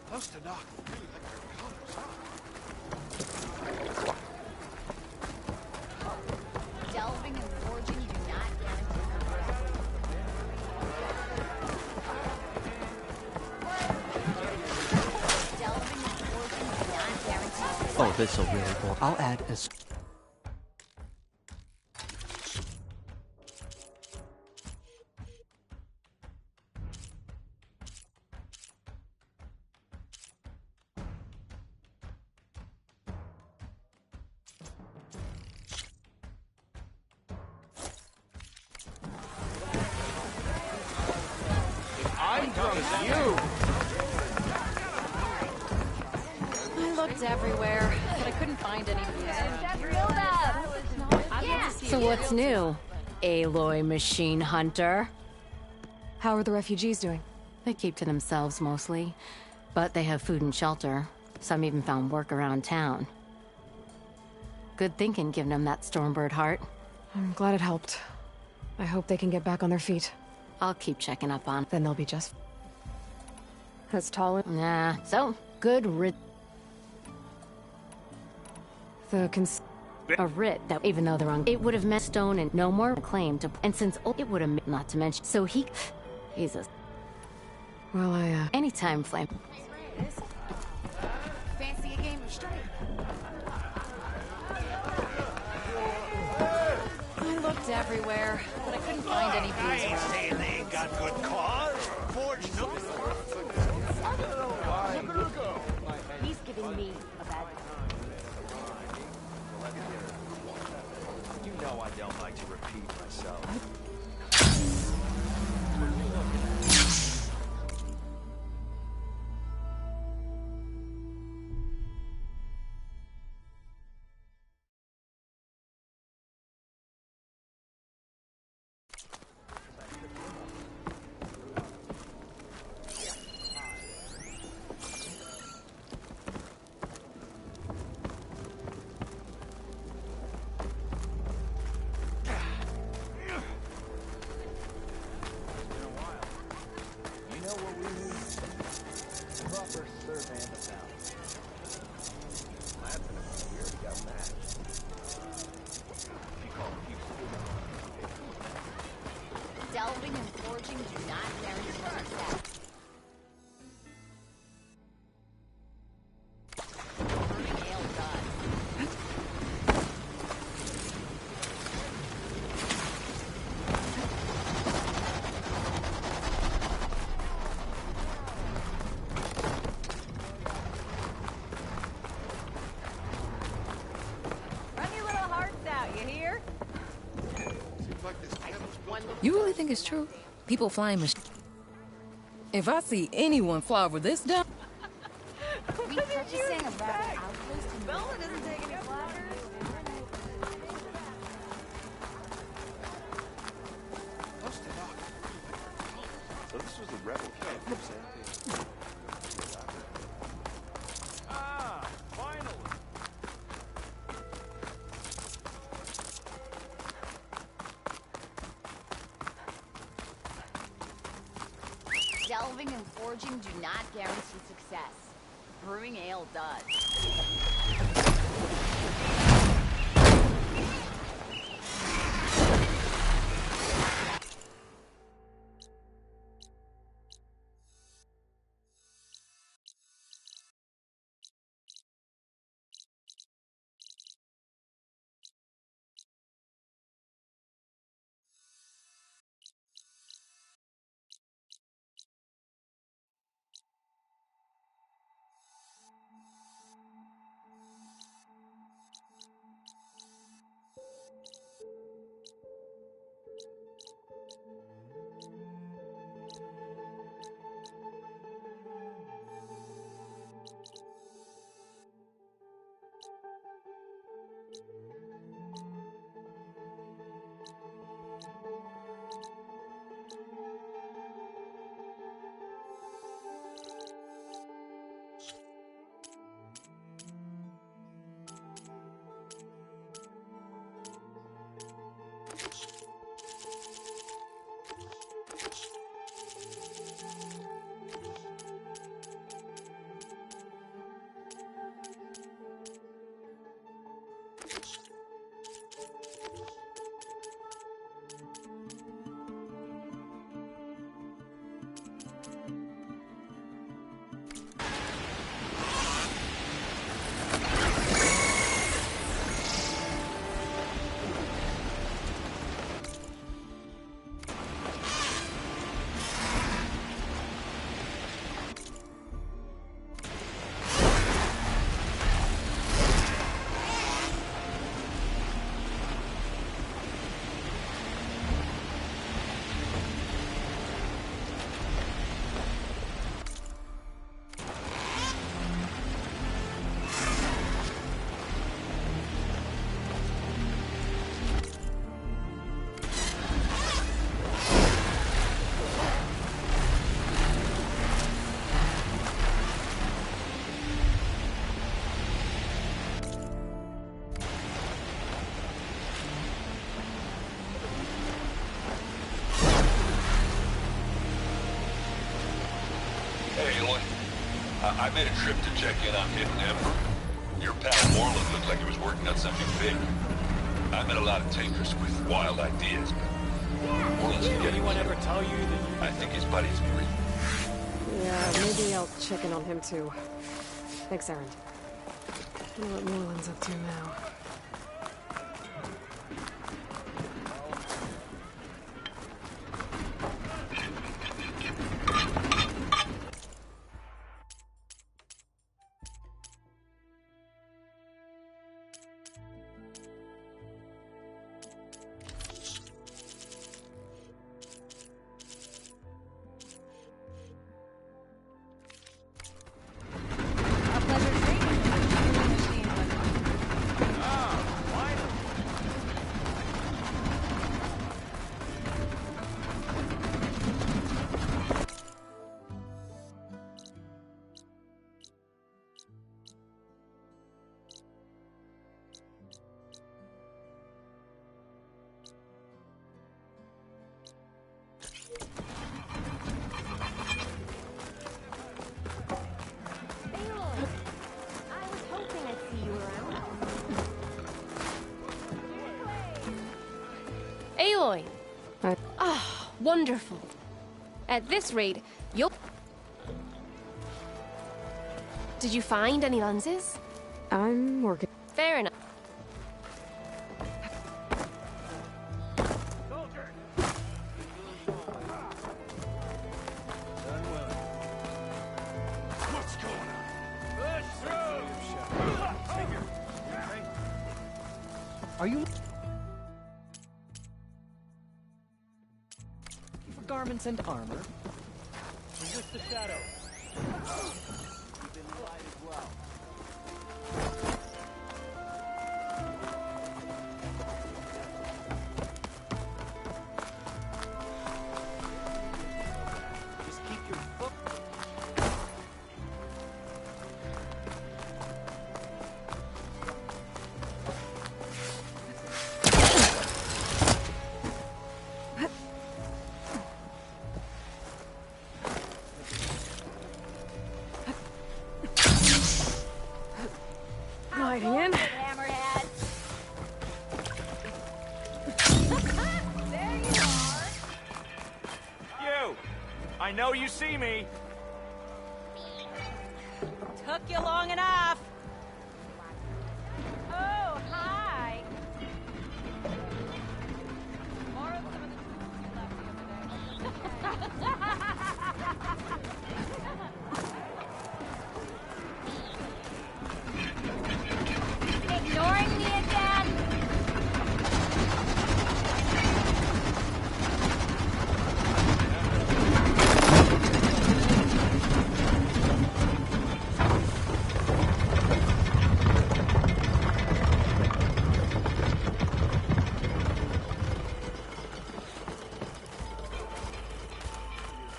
Close to knock. Really like their colors, huh? Delving and forging do not guarantee Delving and forging do not guarantee Oh, that's so really cool. I'll add a... I looked everywhere, but I couldn't find any So what's new, Aloy Machine Hunter? How are the refugees doing? They keep to themselves mostly, but they have food and shelter. Some even found work around town. Good thinking, giving them that Stormbird heart. I'm glad it helped. I hope they can get back on their feet. I'll keep checking up on. Then they'll be just... As tall and... Nah, so, good rid... A writ that, even though they're on... It would have meant stone and no more claim to... And since it would have... Not to mention... So he's a... Well, Anytime, Flame. Fancy a game of straight. I looked everywhere, but I couldn't find any I ain't saying they ain't got good cause. Forged no. He's giving me a bad You know I don't like to repeat myself. delving and forging do not guarantee success. Burning ale does. Run your little hearts out, you hear? You really think it's true? People flying machines. If I see anyone fly over this dump, Repurposing a rebel outpost in Bella doesn't take any flaggers. So this was the rebel camp. Ah, finally. Delving and forging do not guarantee success. Brewing ale does. I made a trip to check in on Hidden Emperor. Your pal Moreland looked like he was working on something big. I met a lot of takers with wild ideas, but Moreland's Did getting anyone ever tell you that you... I think his buddies agree. Yeah, maybe I'll check in on him too. Thanks, Erend. Wonder what Moreland's up to now. Aloy! Ah, wonderful. At this rate, you'll... Did you find any lenses? I'm working. Fair enough. What's going on? Push through! Are you... For garments and armor. Resist the shadow. You've been light as well. Just keep your foot. Gliding in. Hammerhead. There you are. You! I know you see me! Took you long enough. Oh, hi. Borrowed some of the tools you left the other day. Ignoring me again?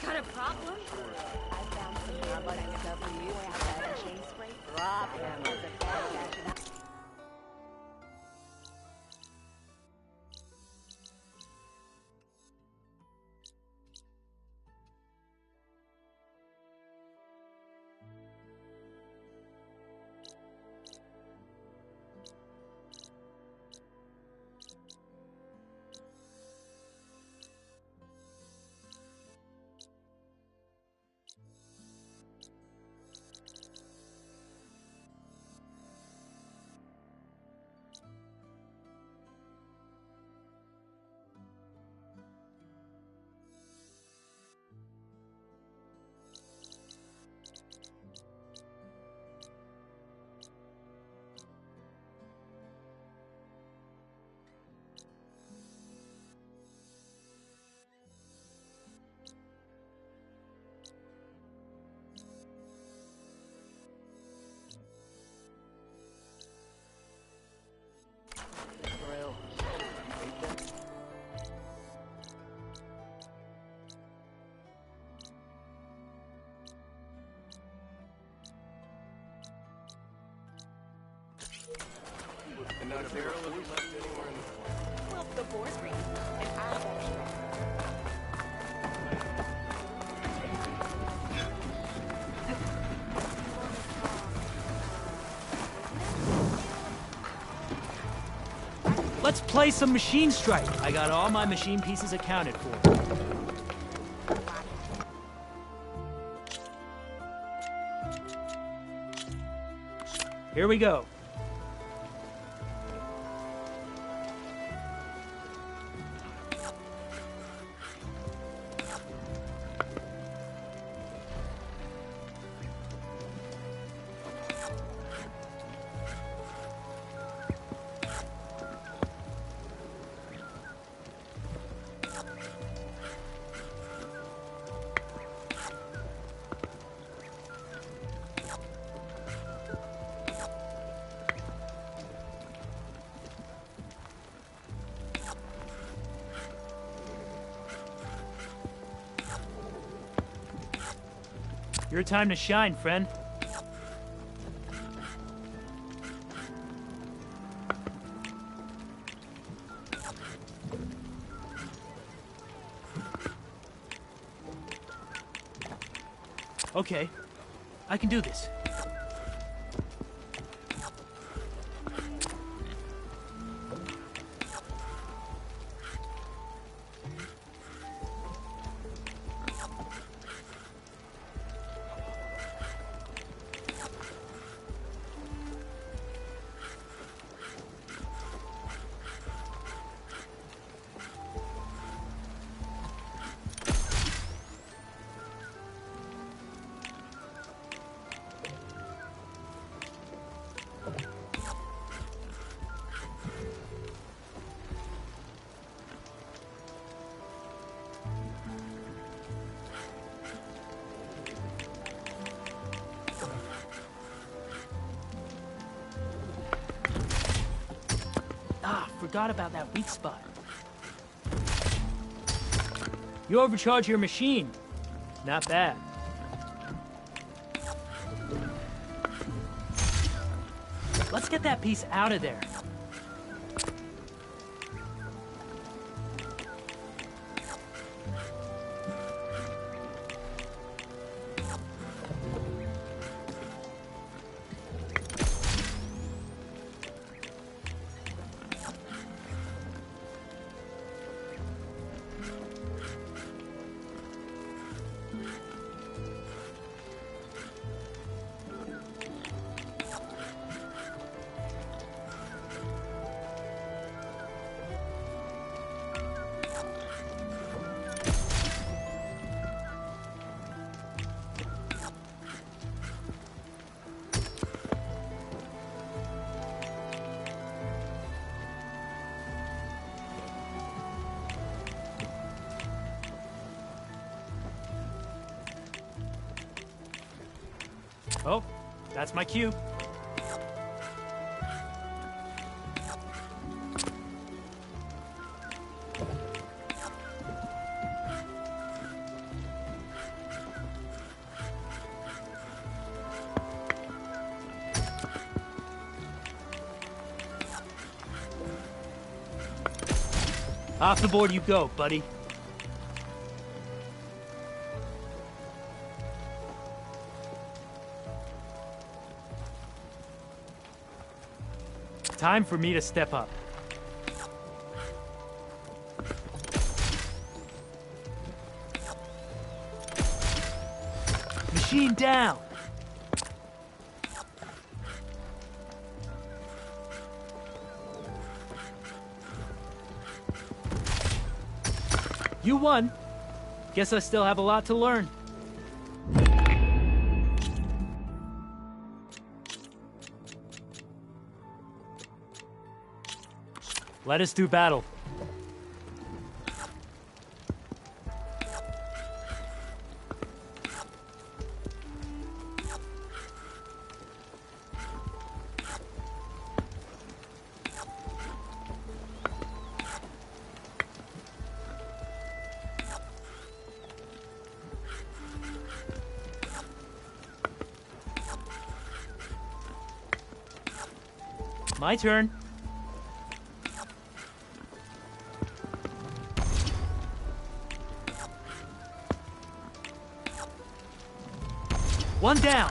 Got a problem? I found some rubber XW outside a chain spray. Drop him as a bad fashion. And not a barrel of left anywhere in the fort. Well, the boar's green. And I'm extra. Let's play some Machine Strike. I got all my machine pieces accounted for. Here we go. Your time to shine, friend. Okay, I can do this. Forgot about that weak spot. You overcharge your machine. Not bad. Let's get that piece out of there. Oh, that's my cue. Off the board you go, buddy. Time for me to step up. Machine down. You won. Guess I still have a lot to learn. Let us do battle. My turn. One down.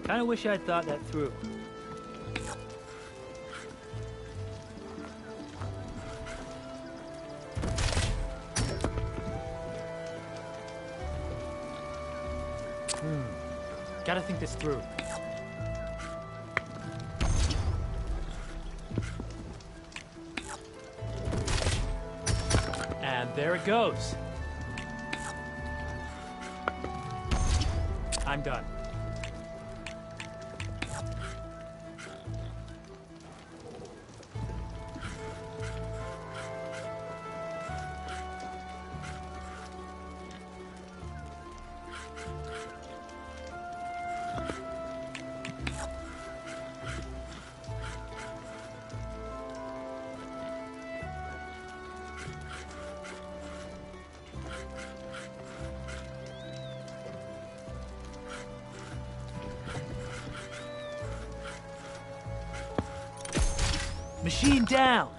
Kinda wish I'd thought that through. Gotta think this through. And there it goes. I'm done. Machine down!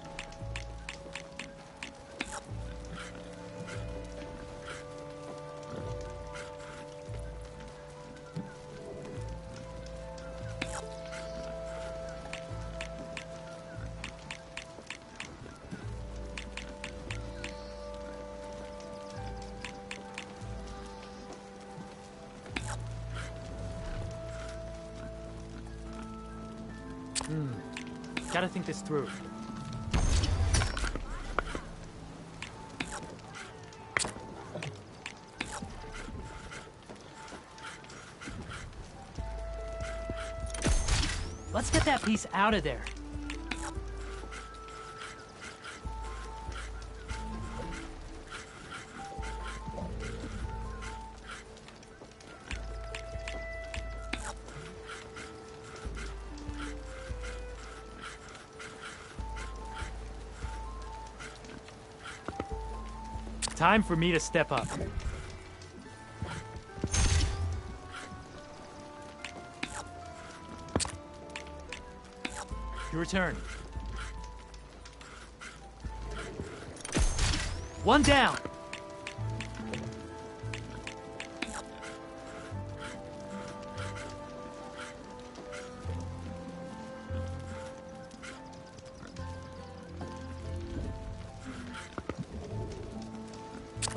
Gotta think this through. Let's get that piece out of there. Time for me to step up. Your turn. One down.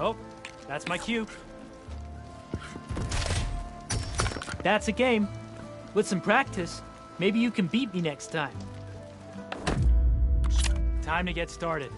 Oh, that's my cue. That's a game. With some practice, maybe you can beat me next time. Time to get started.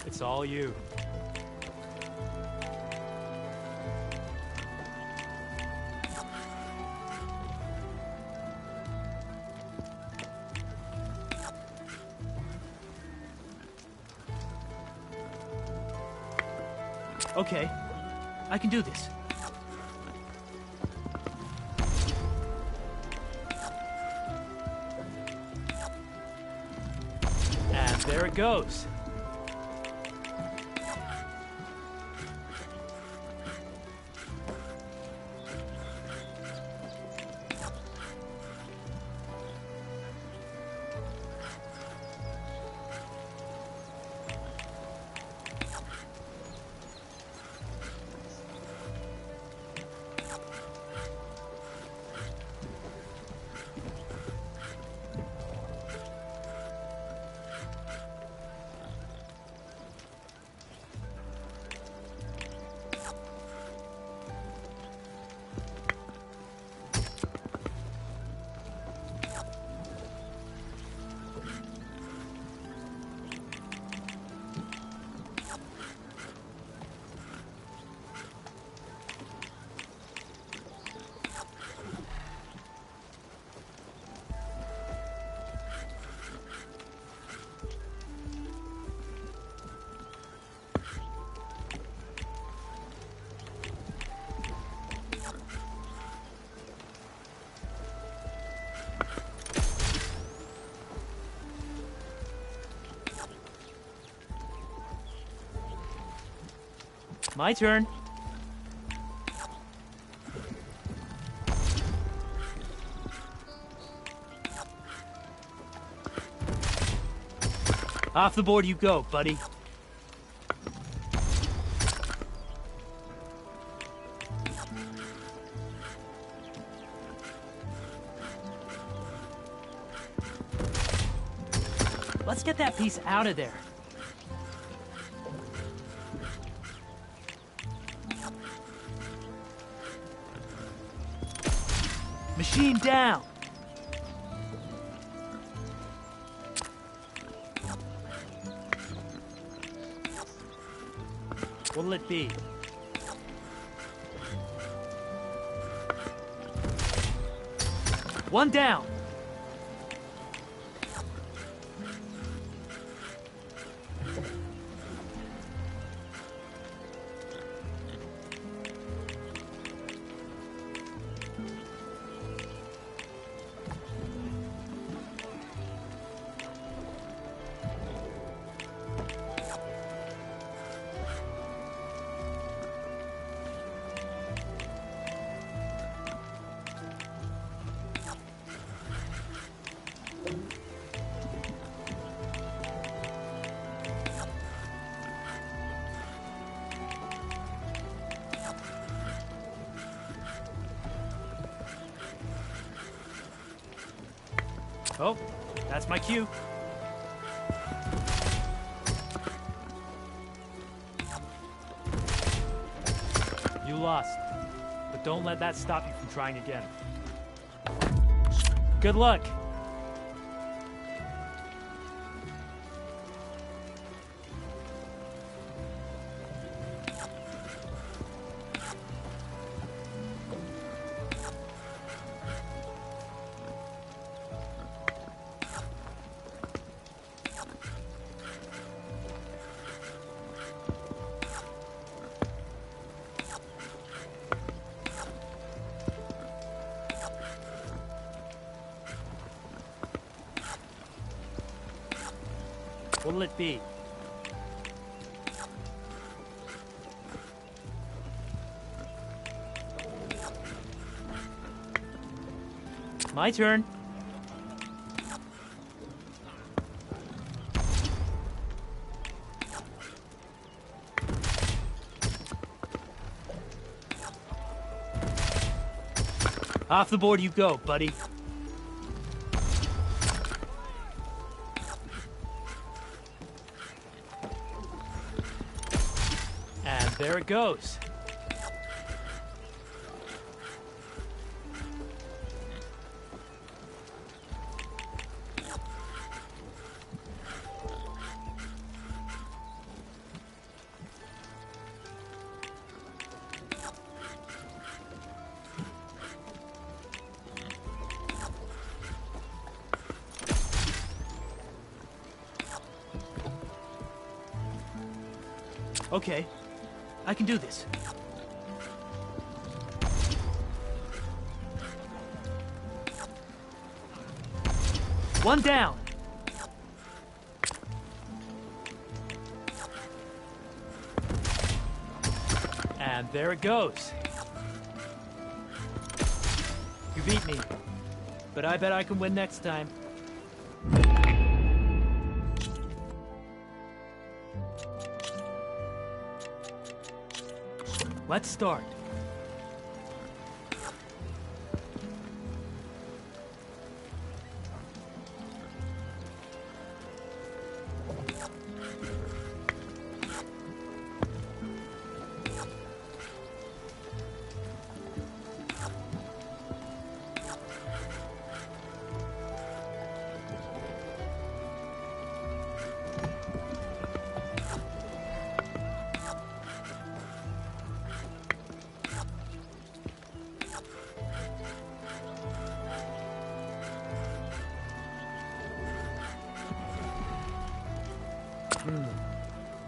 It's all you. Okay, I can do this. And there it goes. My turn. Off the board you go, buddy. Let's get that piece out of there. Machine down. What'll it be? One down. Oh, that's my cue. You lost, but don't let that stop you from trying again. Good luck. What'll it be? My turn. Off the board you go, buddy. And there it goes. Okay, I can do this. One down. And there it goes. You beat me, but I bet I can win next time. Let's start.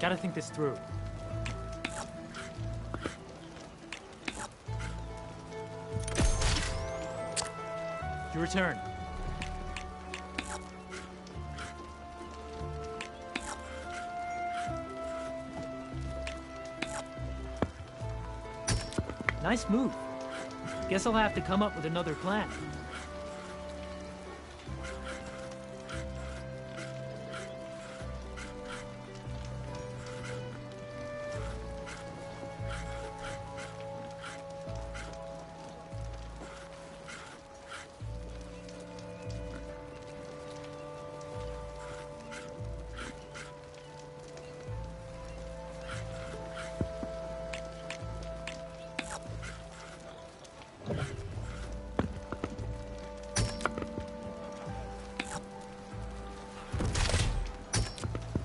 Gotta think this through. Your turn. Nice move. Guess I'll have to come up with another plan.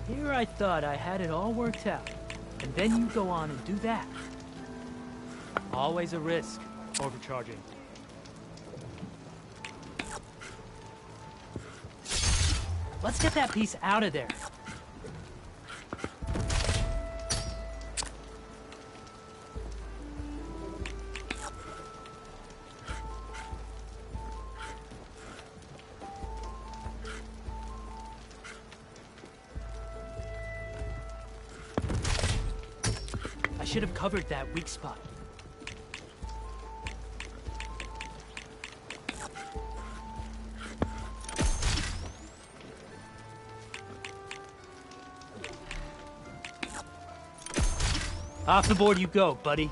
Here I thought I had it all worked out, and then you go on and do that. Always a risk, overcharging. Let's get that piece out of there. I should have covered that weak spot. Off the board you go, buddy.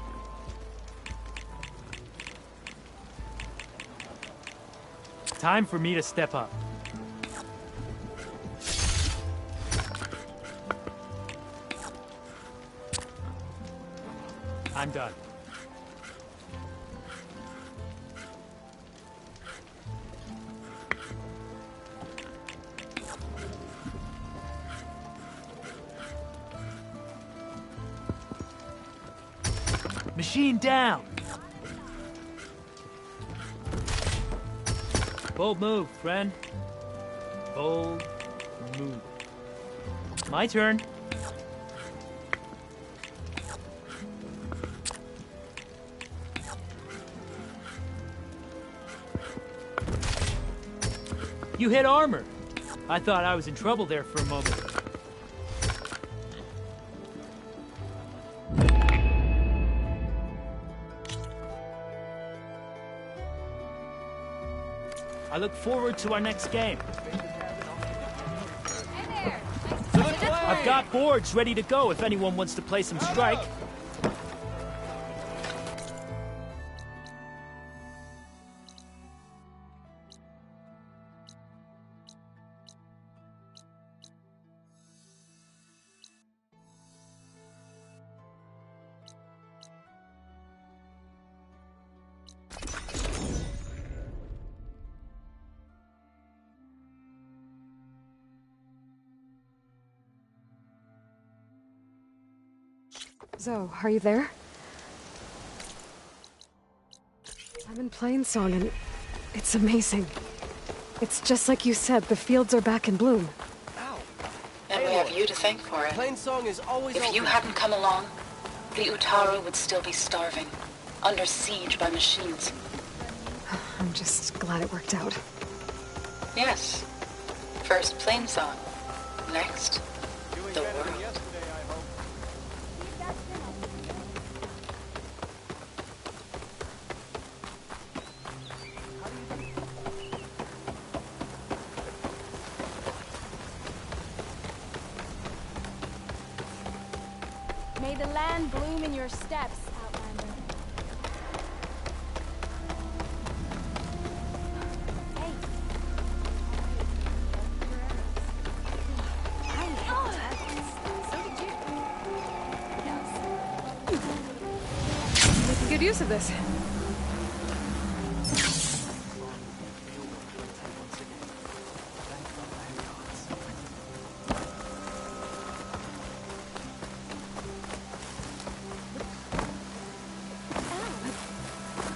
Time for me to step up. I'm done. Machine down! Bold move, friend. Bold move. My turn. You hit armor. I thought I was in trouble there for a moment. I look forward to our next game. I've got boards ready to go if anyone wants to play some Strike. Zoe, are you there? I'm in Plainsong and it's amazing. It's just like you said, the fields are back in bloom. And we have you to thank for it. Plainsong is always If you hadn't come along, the Utaru would still be starving, under siege by machines. I'm just glad it worked out. Yes. First Plainsong. Next, the world. May the land bloom in your steps, Outlander. Hey. Making good use of this.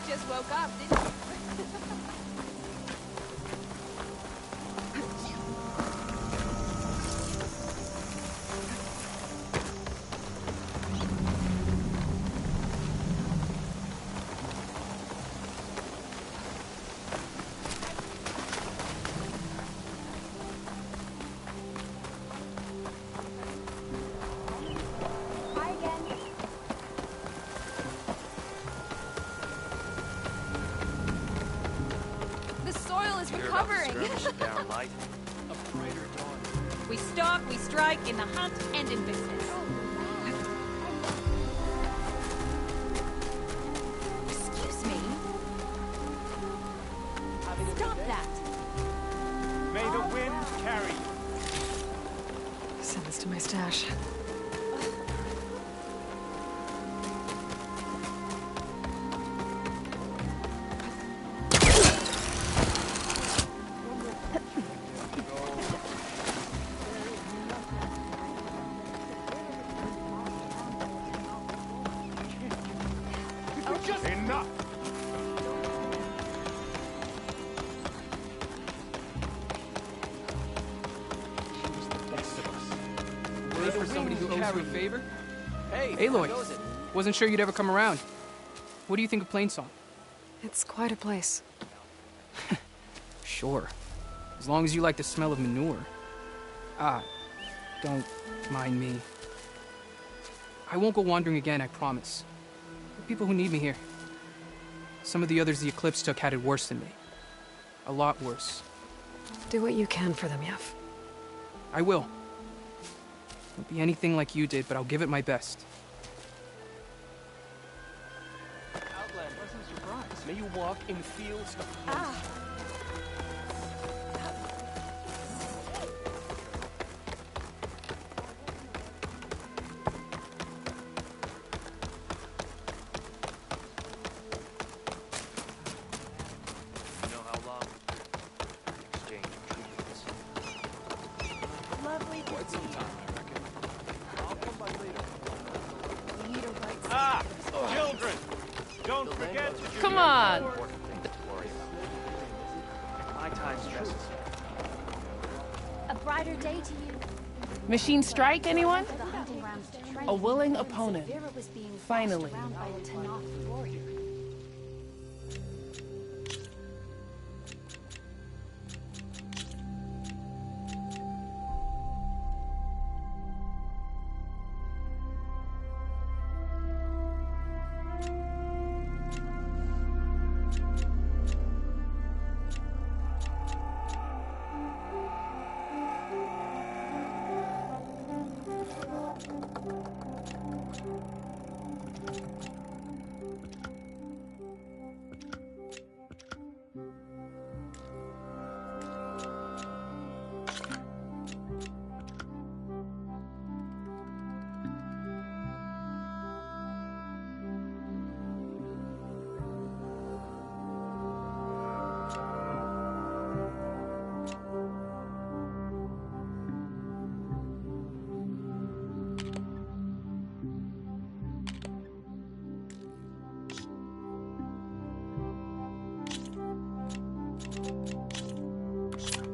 Just woke up, didn't you? covering. Down light. A brighter dawn. We stalk, we strike, in the hunt, and in business. Excuse me. Stop that. May the wind carry you. Send this to my stash. Enough! Wait for somebody who owes you a favor? Hey, Aloy, how goes it? wasn't sure you'd ever come around. What do you think of Plainsong? It's quite a place. Sure. As long as you like the smell of manure. Ah, don't mind me. I won't go wandering again, I promise. There are people who need me here. Some of the others the Eclipse took had it worse than me. A lot worse. Do what you can for them, Yef. I will. Won't be anything like you did, but I'll give it my best. Outland, pleasant surprise. May you walk in fields of You know how long exchange treaties? Lovely. quite some time, I reckon. I'll come by later. We need a right Ah! Children! Don't forget to do Come your on. Important thing to worry about. My time stresses me. A brighter day to you. Machine strike, anyone? The hunting grounds to train. A willing opponent. Vera was being Finally. followed around by a Tenakth warrior.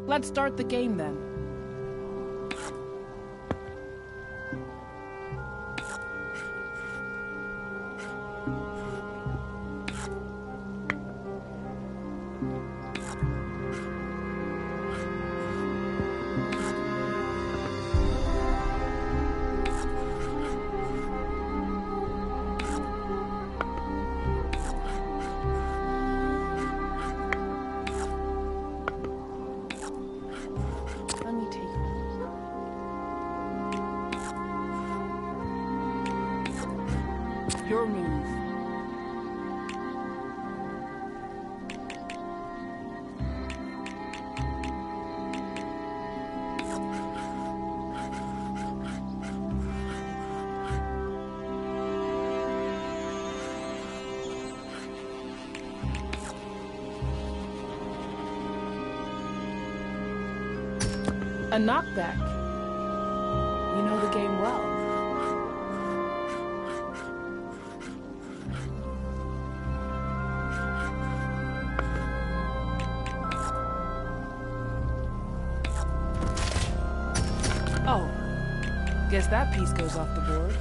Let's start the game then. Let me take your move. A knockback. You know the game well. Oh, guess that piece goes off the board.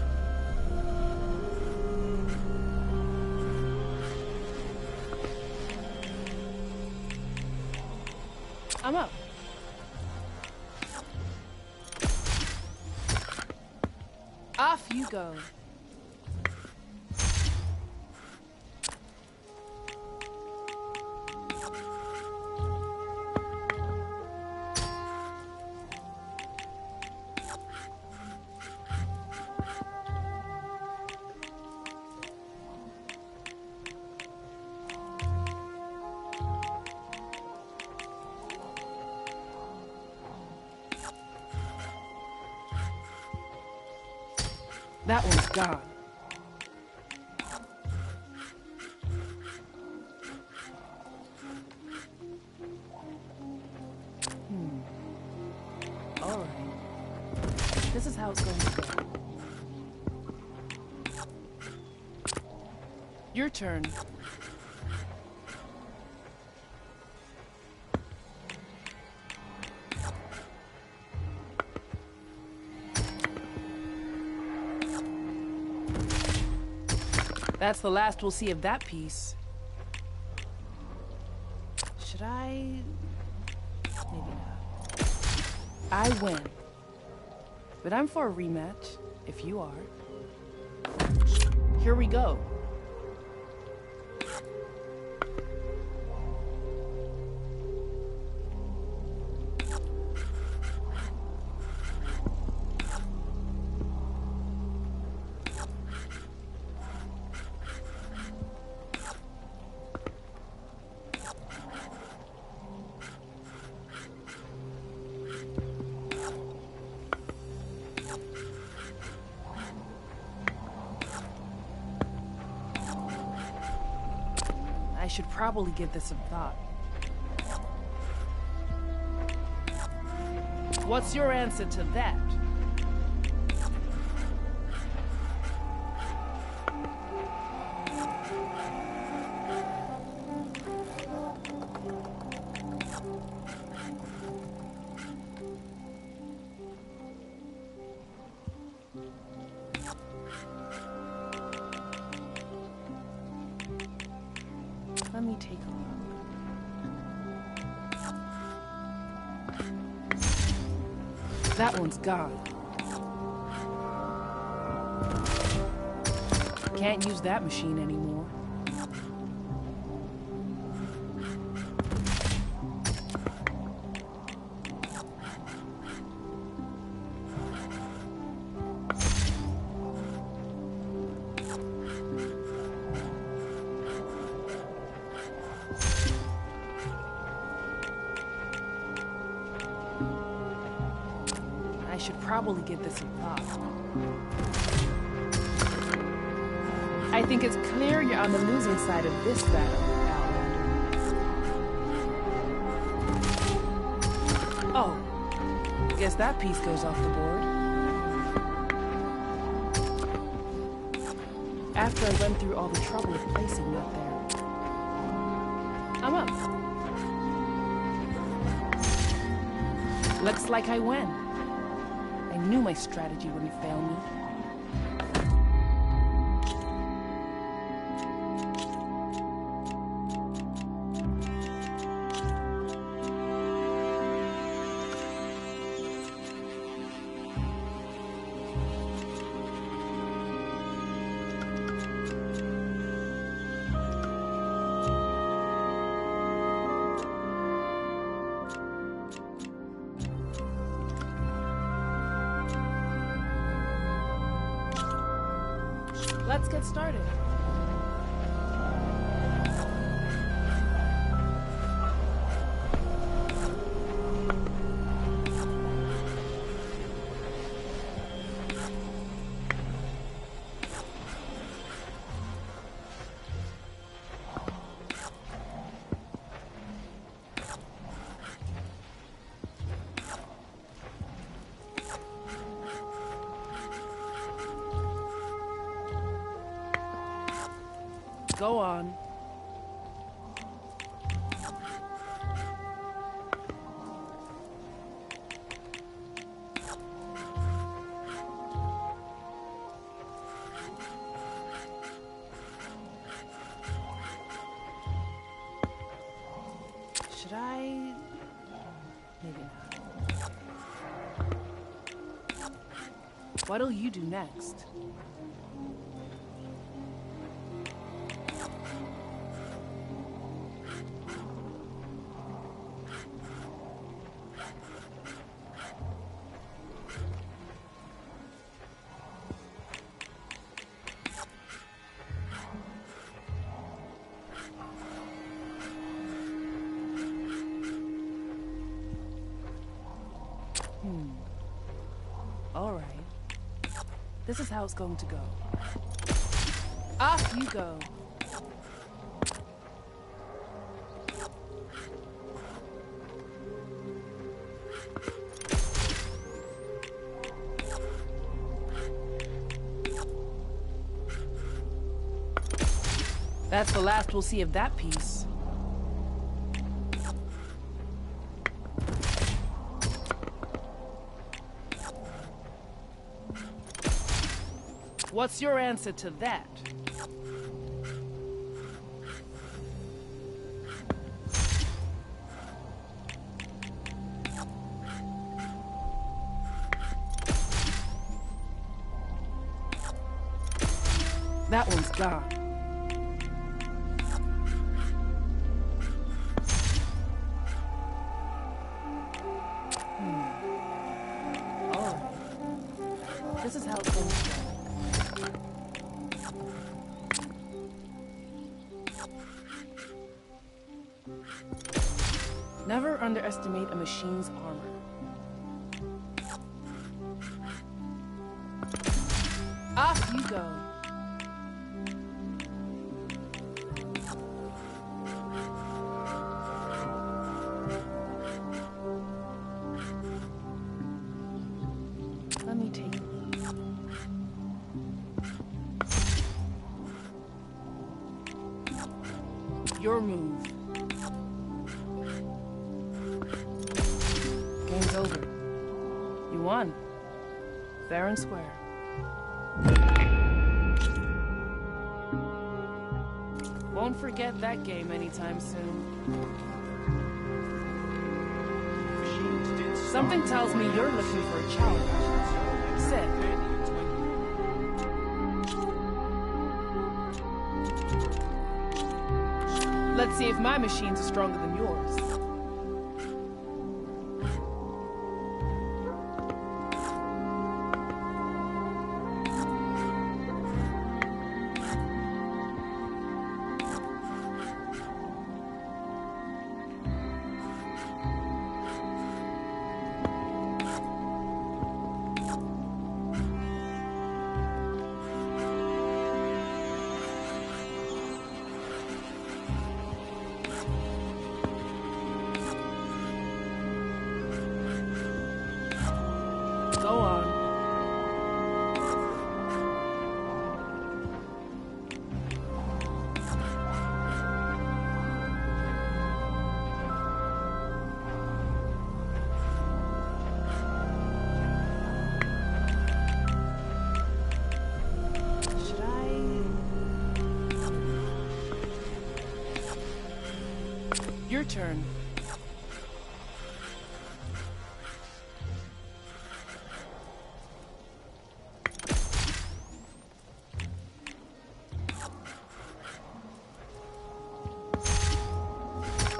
I'm up. Off you go. That one's gone. Alright. This is how it's going to go. Your turn. That's the last we'll see of that piece. Should I? Maybe not. I win. But I'm for a rematch, if you are. Here we go. I should probably give this some thought. What's your answer to that? Let me take a look. That one's gone. Can't use that machine anymore. I should probably give this some thought. I think it's clear you're on the losing side of this battle, Outlander. Oh, guess that piece goes off the board. After I went through all the trouble of placing that there, I'm up. Looks like I win. I knew my strategy wouldn't fail me. Let's get started. Go on. Should I? Maybe not. What'll you do next? All right. This is how it's going to go. Off you go. That's the last we'll see of that piece. What's your answer to that? That one's gone. All right. This is how it's going to go. Never underestimate a machine's armor. Off you go. Let me take it. Your move. Game's over. You won. Fair and square. Won't forget that game anytime soon. Something tells me you're looking for a challenge. Sit. Let's see if my machines are stronger than yours. Go on. Should I? Your turn.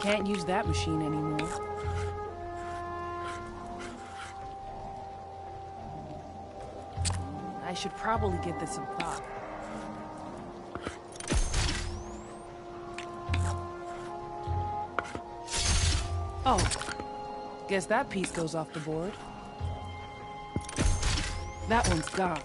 Can't use that machine anymore. I should probably give this some thought. Oh, guess that piece goes off the board. That one's gone.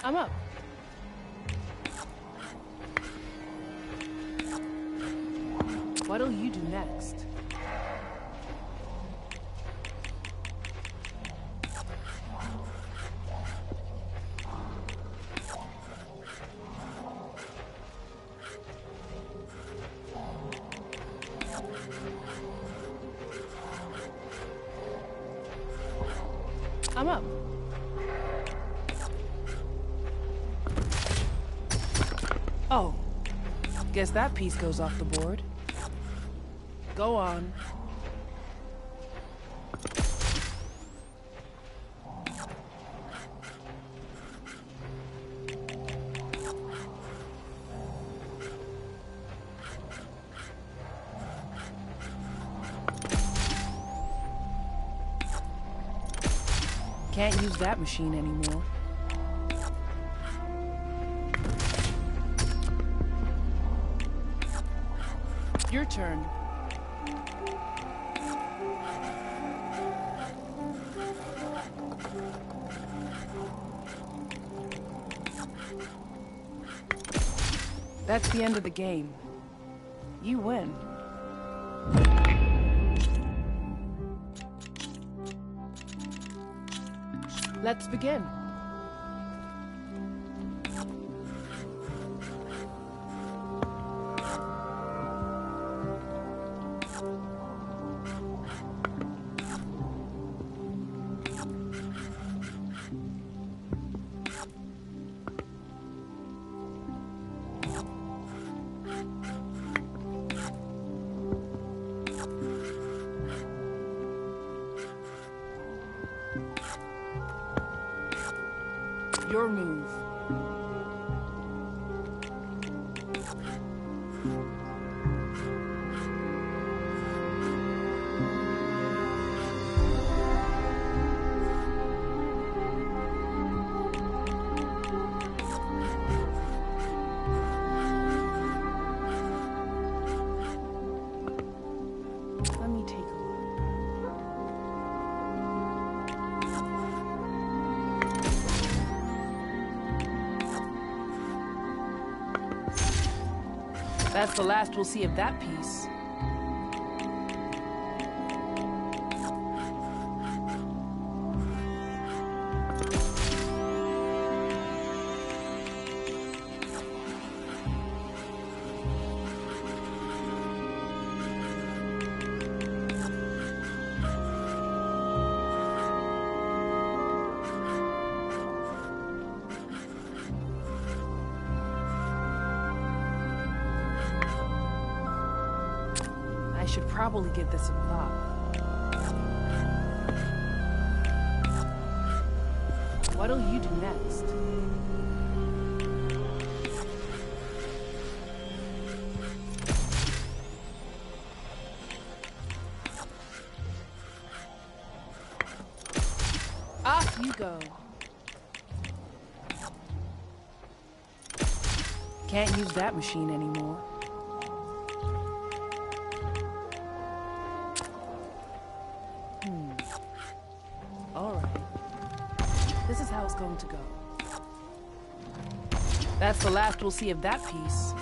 I'm up. What'll you do next? I'm up. Oh, guess that piece goes off the board. Go on. Can't use that machine anymore. Your turn. That's the end of the game. You win. Let's begin. Your move. Let me take a look. That's the last we'll see of that piece. I should probably give this some thought. What'll you do next? Off you go. Can't use that machine anymore. This is how it's going to go. That's the last we'll see of that piece.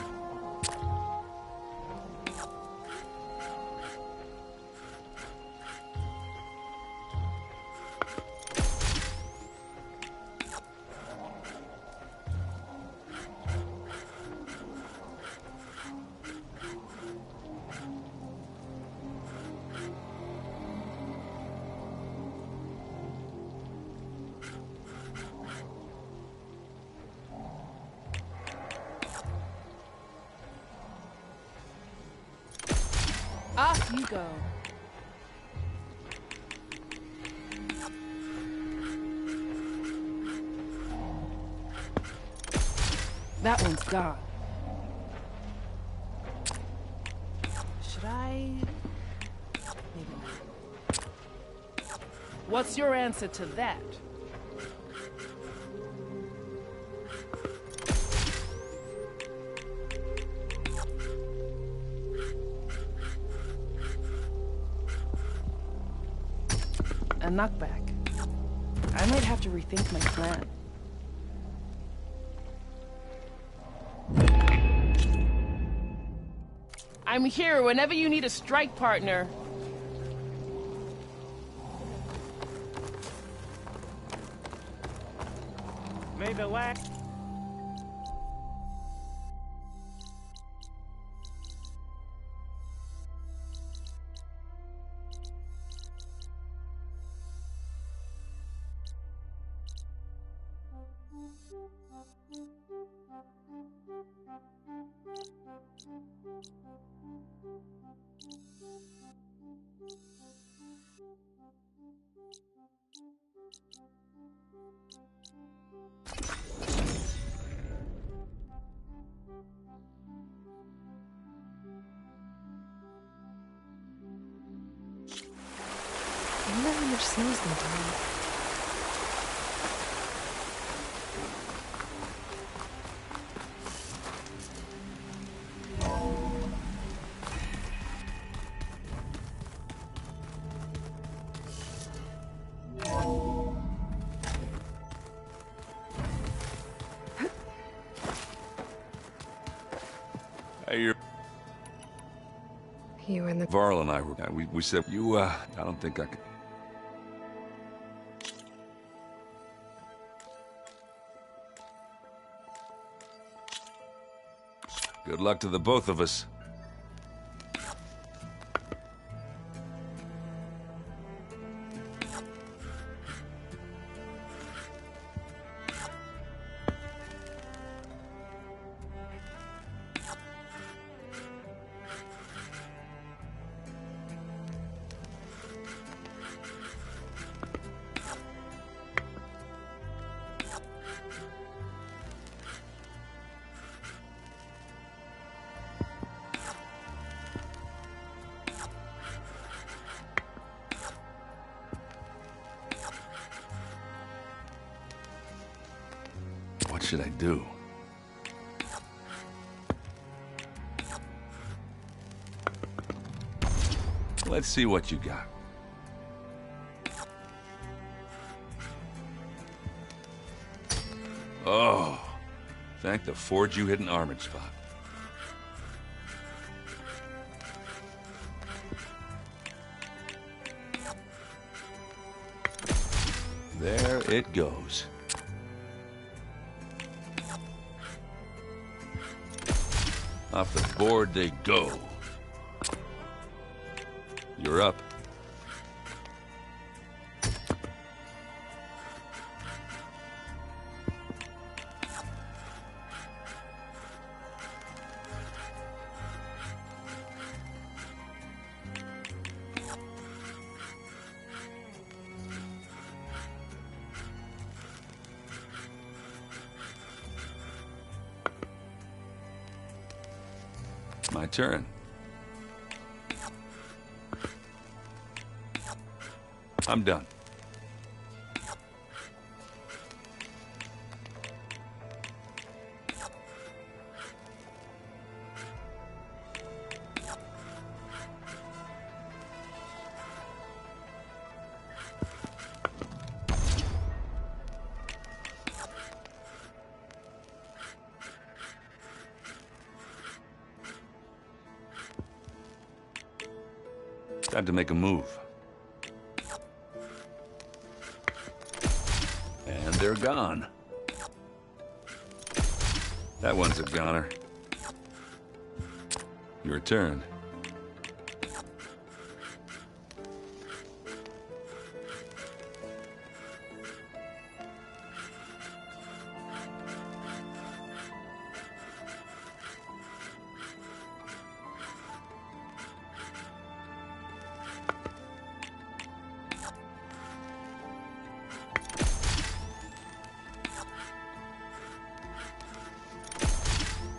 Off you go. That one's gone. Should I? Maybe not. What's your answer to that? A knockback. I might have to rethink my plan. I'm here whenever you need a strike partner. Maybe last. I wonder how much snow's been down. Hey, you're... You and the... Varl and I were... We said, I don't think I could... Good luck to the both of us. What should I do? Let's see what you got. Oh, thank the Forge you hit an armored spot. There it goes. Off the board they go. You're up. My turn. I'm done. Time to make a move. And they're gone. That one's a goner. Your turn.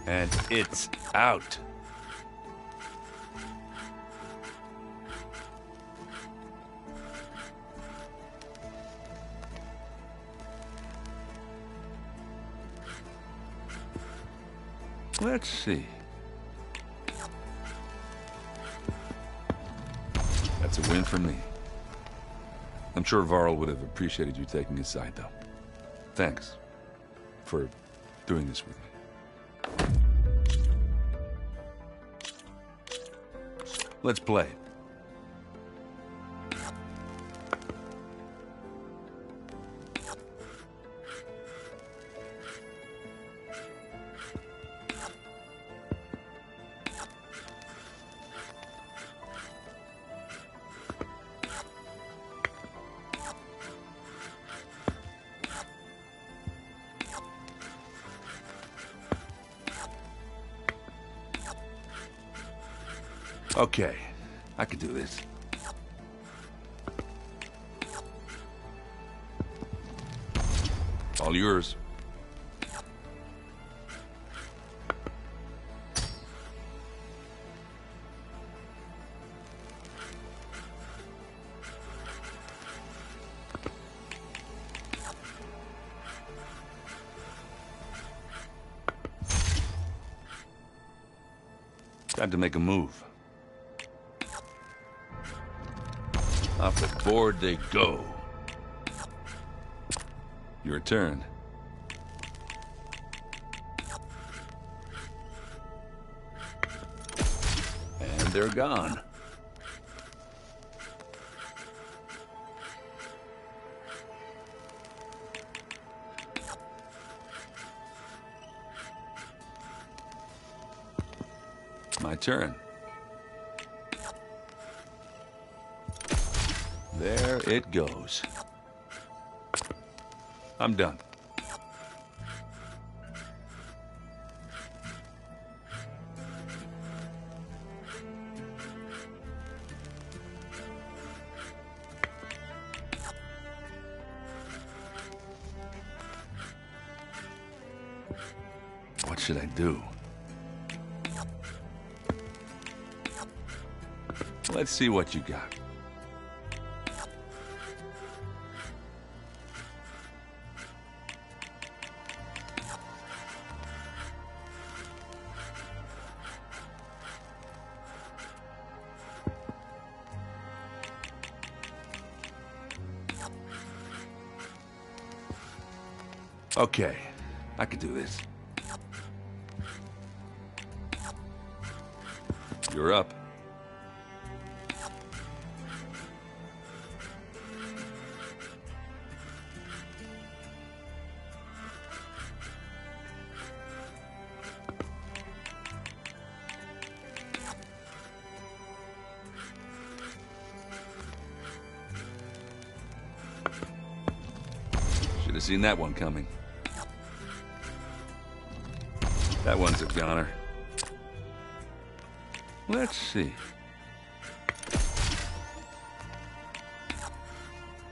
And it's out. Let's see. That's a win for me. I'm sure Varl would have appreciated you taking his side, though. Thanks for doing this with me. Let's play. Okay, I could do this. All yours. Time to make a move. Off the board they go. Your turn. they're gone. My turn. There it goes. I'm done. What should I do? Let's see what you got. Okay, I could do this. You're up. Should have seen that one coming. That one's a goner. Let's see.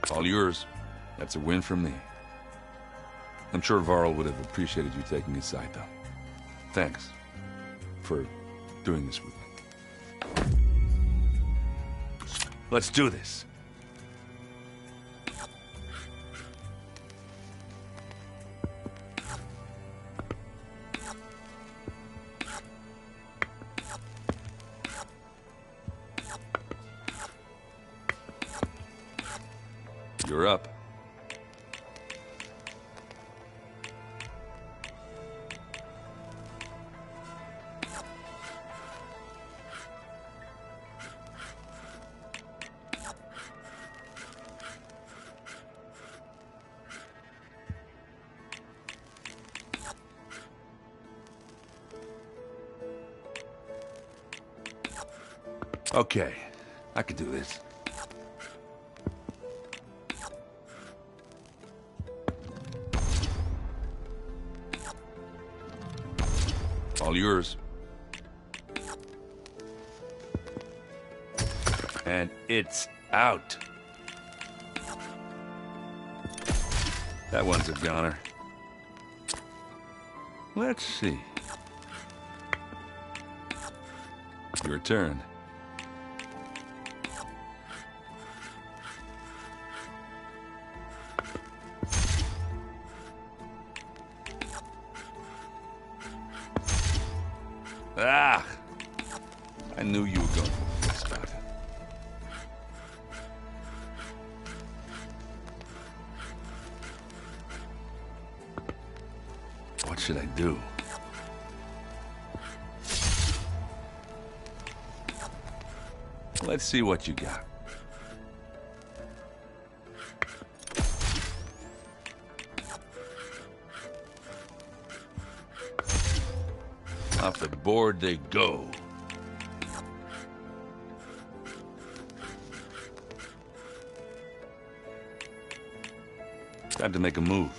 All yours. That's a win for me. I'm sure Varl would have appreciated you taking his side, though. Thanks for doing this with me. Let's do this. You're up. Okay, I could do this. All yours. And it's out. That one's a goner. Let's see. Your turn. Ah! I knew you were going for this spot. What should I do? Let's see what you got. Off the board they go. Time to make a move.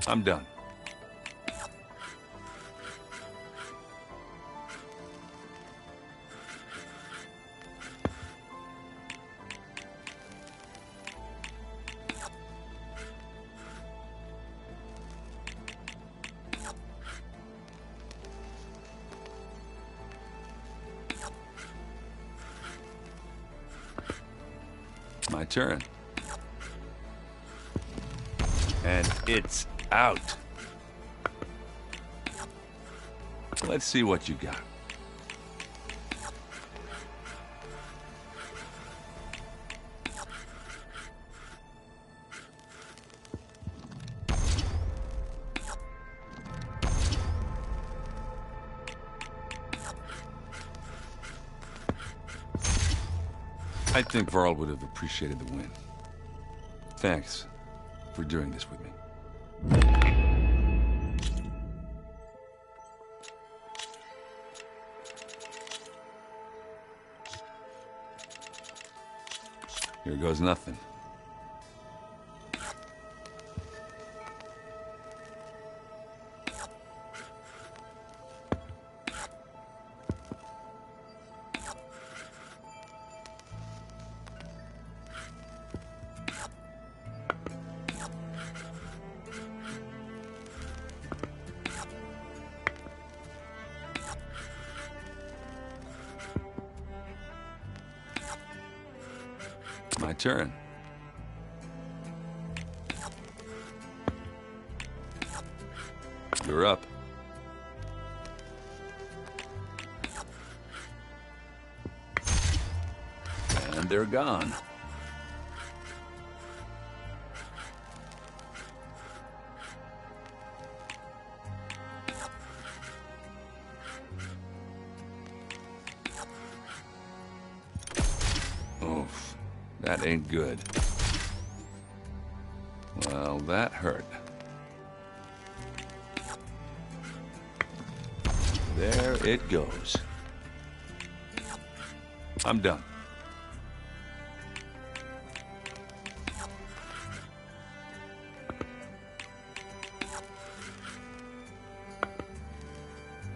I'm done. My turn. And it's out. Let's see what you got. I think Varl would have appreciated the win. Thanks for doing this with me. Here goes nothing. My turn. You're up. And they're gone. Oof. That ain't good. Well, that hurt. There it goes. I'm done.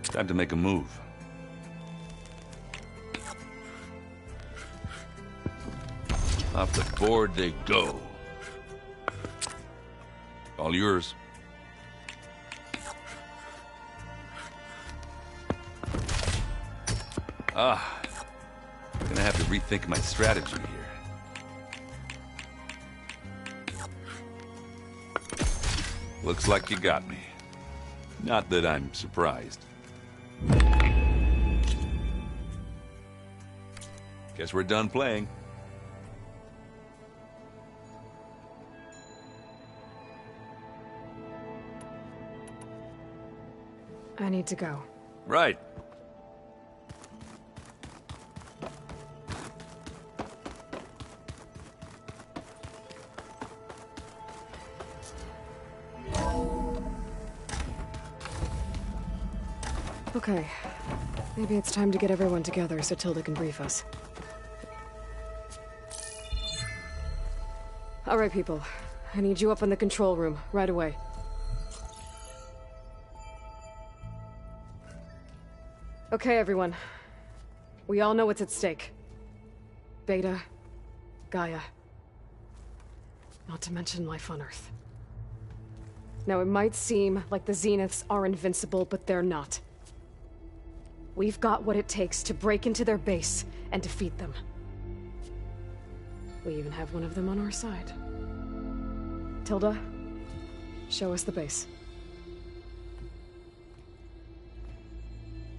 Time to make a move. Off the board they go. All yours. Gonna have to rethink my strategy here. Looks like you got me. Not that I'm surprised. Guess we're done playing. I need to go. Right. Okay. Maybe it's time to get everyone together so Tilda can brief us. All right, people. I need you up in the control room, right away. Okay, everyone. We all know what's at stake. Beta, Gaia. Not to mention life on Earth. Now, it might seem like the Zeniths are invincible, but they're not. We've got what it takes to break into their base and defeat them. We even have one of them on our side. Tilda, show us the base.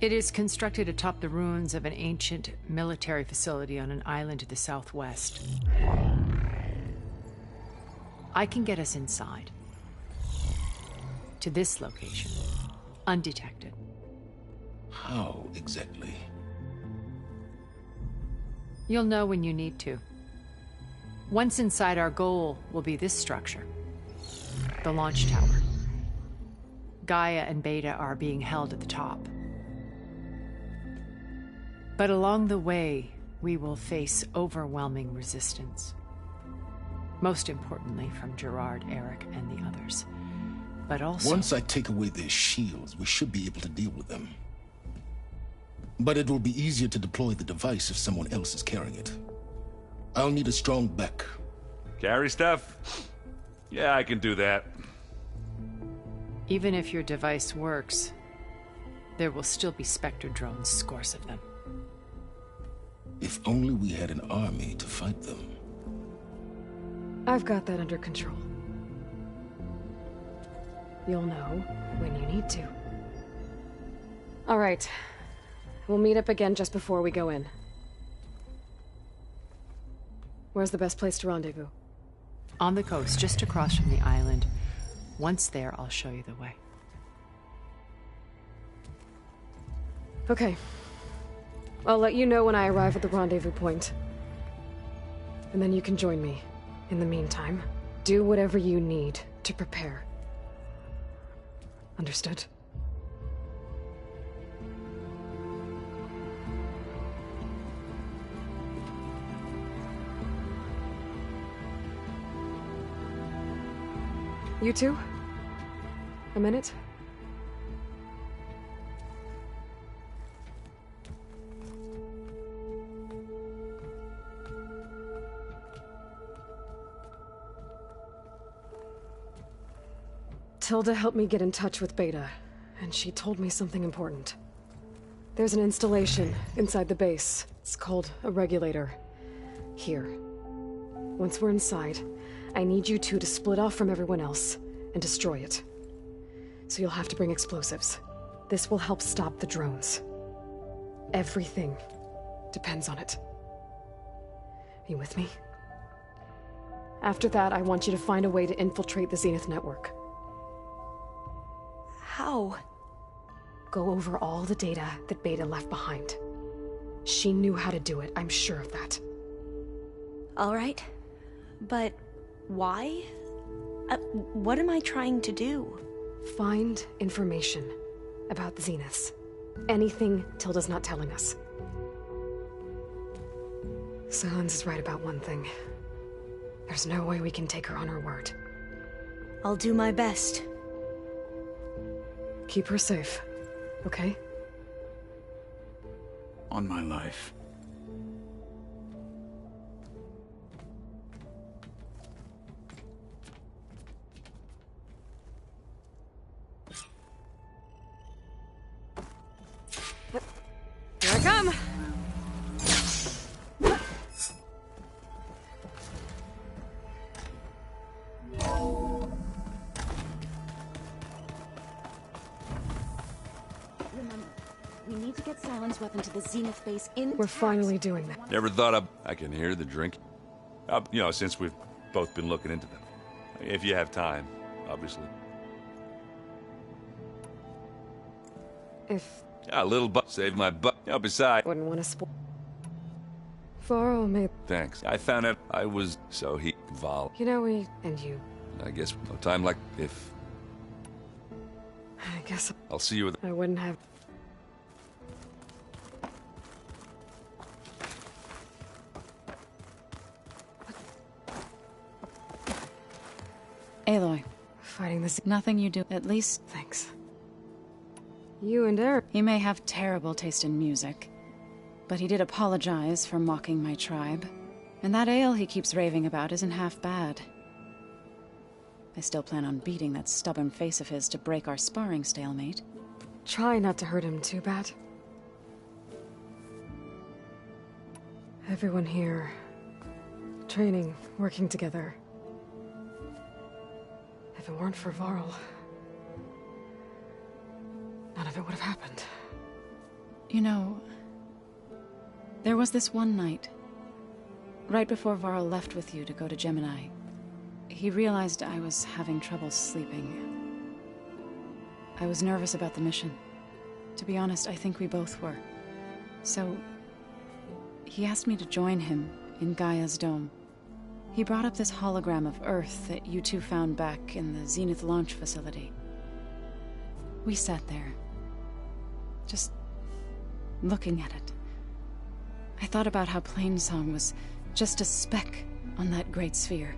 It is constructed atop the ruins of an ancient military facility on an island to the southwest. I can get us inside. To this location. Undetected. How exactly? You'll know when you need to. Once inside, our goal will be this structure. The launch tower. Gaia and Beta are being held at the top. But along the way, we will face overwhelming resistance. Most importantly from Gerard, Eric, and the others. But also... Once I take away their shields, we should be able to deal with them. But it will be easier to deploy the device if someone else is carrying it. I'll need a strong back. Carry stuff? Yeah, I can do that. Even if your device works, there will still be Spectre drones, scores of them. If only we had an army to fight them. I've got that under control. You'll know when you need to. All right. We'll meet up again just before we go in. Where's the best place to rendezvous? On the coast, just across from the island. Once there, I'll show you the way. Okay. I'll let you know when I arrive at the rendezvous point. and then you can join me. In the meantime, do whatever you need to prepare. Understood? You two? A minute? Tilda helped me get in touch with Beta, and she told me something important. There's an installation inside the base. It's called a regulator. Here. Once we're inside, I need you two to split off from everyone else and destroy it. So you'll have to bring explosives. This will help stop the drones. Everything depends on it. Are you with me? After that, I want you to find a way to infiltrate the Zenith network. How? Go over all the data that Beta left behind. She knew how to do it, I'm sure of that. All right. But why? What am I trying to do? Find information about the Zeniths. Anything Tilda's not telling us. Sylens is right about one thing. There's no way we can take her on her word. I'll do my best. Keep her safe, okay? On my life. Here I come! We need to get Sylens' weapon to the Zenith base in. We're finally doing that. Never thought I can hear the drink. You know, since we've both been looking into them. If you have time, obviously. If... A little butt saved my butt. You know, besides... Wouldn't want to spoil... Varl may... Thanks. I found out I was... So he... Val. You know, we... And you... I guess no time like if... I guess... I'll see you with... I wouldn't have... Aloy. Fighting this... Nothing you do, at least... Thanks. You and Eric... He may have terrible taste in music, but he did apologize for mocking my tribe. And that ale he keeps raving about isn't half bad. I still plan on beating that stubborn face of his to break our sparring stalemate. Try not to hurt him too bad. Everyone here... training, working together. If it weren't for Varl... none of it would have happened. You know... there was this one night, right before Varl left with you to go to Gemini. He realized I was having trouble sleeping. I was nervous about the mission. To be honest, I think we both were. So... he asked me to join him in Gaia's dome. He brought up this hologram of Earth that you two found back in the Zenith launch facility. We sat there, just looking at it. I thought about how Plainsong was just a speck on that great sphere.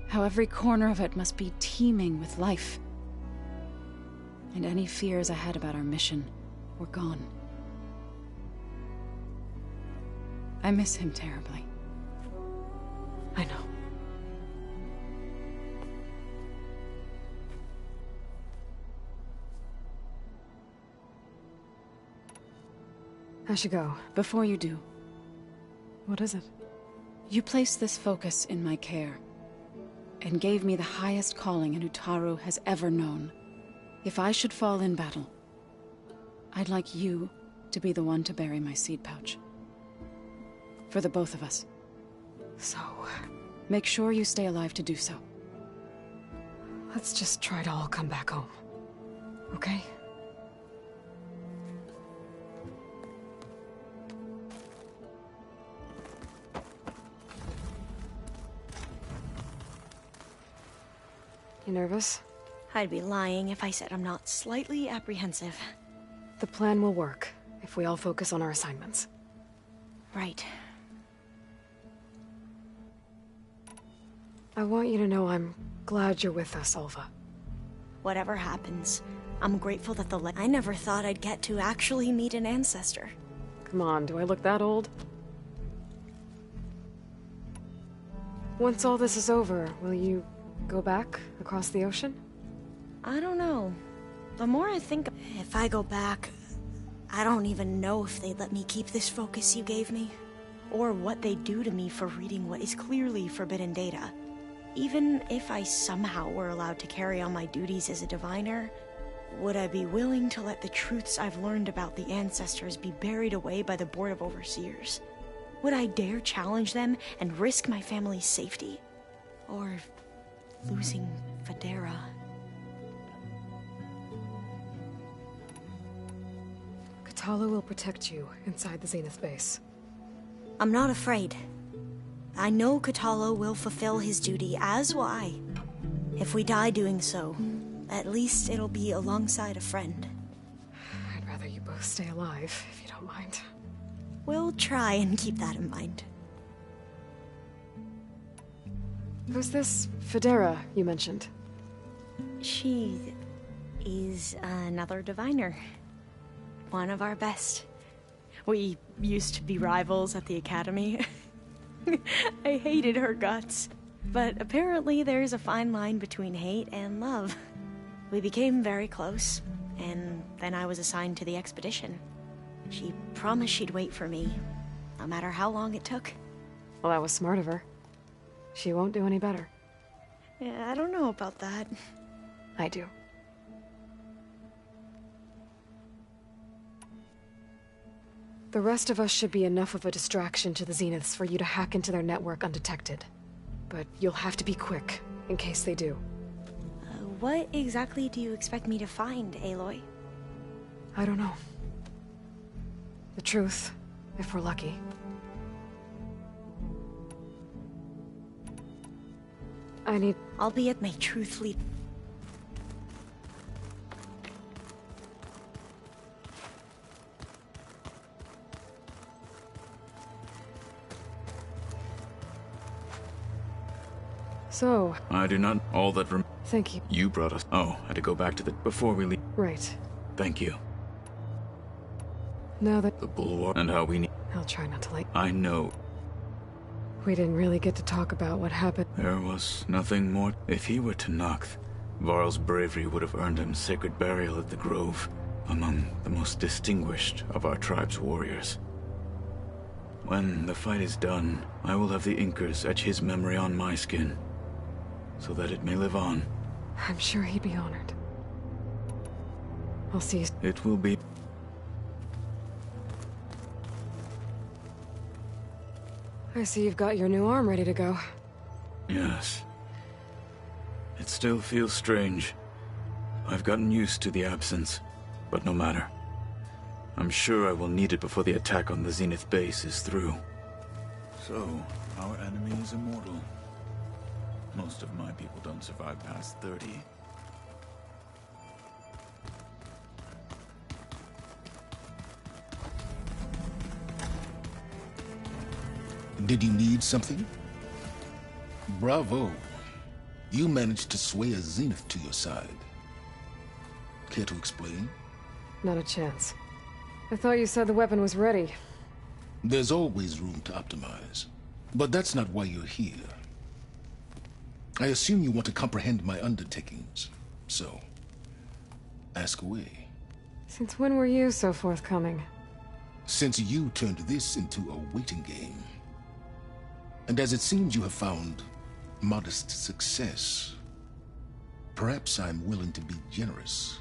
How every corner of it must be teeming with life. And any fears I had about our mission were gone. I miss him terribly. I know. I should go. Before you do. What is it? You placed this focus in my care, and gave me the highest calling an Utaru has ever known. If I should fall in battle, I'd like you to be the one to bury my seed pouch. For the both of us. So... make sure you stay alive to do so. let's just try to all come back home. Okay? You nervous? I'd be lying if I said I'm not slightly apprehensive. The plan will work if we all focus on our assignments. Right. I want you to know I'm glad you're with us, Alva. Whatever happens, I'm grateful that I never thought I'd get to actually meet an ancestor. Come on, do I look that old? Once all this is over, will you go back across the ocean? I don't know. The more I think, if I go back, I don't even know if they'd let me keep this focus you gave me, or what they'd do to me for reading what is clearly forbidden data. Even if I somehow were allowed to carry on my duties as a diviner, would I be willing to let the truths I've learned about the ancestors be buried away by the Board of Overseers? Would I dare challenge them and risk my family's safety? Or losing Federa? Kotallo will protect you inside the Zenith base. I'm not afraid. I know Kotallo will fulfill his duty, as will I. If we die doing so, at least it'll be alongside a friend. I'd rather you both stay alive, if you don't mind. We'll try and keep that in mind. Who's this Federa you mentioned? She is another diviner. One of our best. We used to be rivals at the academy. I hated her guts. But apparently there's a fine line between hate and love. We became very close, and then I was assigned to the expedition. She promised she'd wait for me, no matter how long it took. Well, that was smart of her. She won't do any better. Yeah, I don't know about that. I do. The rest of us should be enough of a distraction to the Zeniths for you to hack into their network undetected. But you'll have to be quick, in case they do. What exactly do you expect me to find, Aloy? I don't know. The truth, if we're lucky. Albeit may truth lead... So... I do not... all that Thank you. You brought us... Oh, I had to go back to the... before we leave. Right. Thank you. Now that... The bulwark and how we need... I'll try not to I know. We didn't really get to talk about what happened. There was nothing more. If he were Tenakth, Varl's bravery would have earned him sacred burial at the Grove, among the most distinguished of our tribe's warriors. When the fight is done, I will have the Inkers etch his memory on my skin, so that it may live on. I'm sure he'd be honored. I'll see you. It will be... I see you've got your new arm ready to go. Yes. It still feels strange. I've gotten used to the absence, but no matter. I'm sure I will need it before the attack on the Zenith base is through. So, our enemy is immortal. Most of my people don't survive past 30. Did you need something? Bravo. You managed to sway a Zenith to your side. Care to explain? Not a chance. I thought you said the weapon was ready. There's always room to optimize. But that's not why you're here. I assume you want to comprehend my undertakings. So, ask away. Since when were you so forthcoming? Since you turned this into a waiting game. And as it seems you have found modest success, perhaps I'm willing to be generous.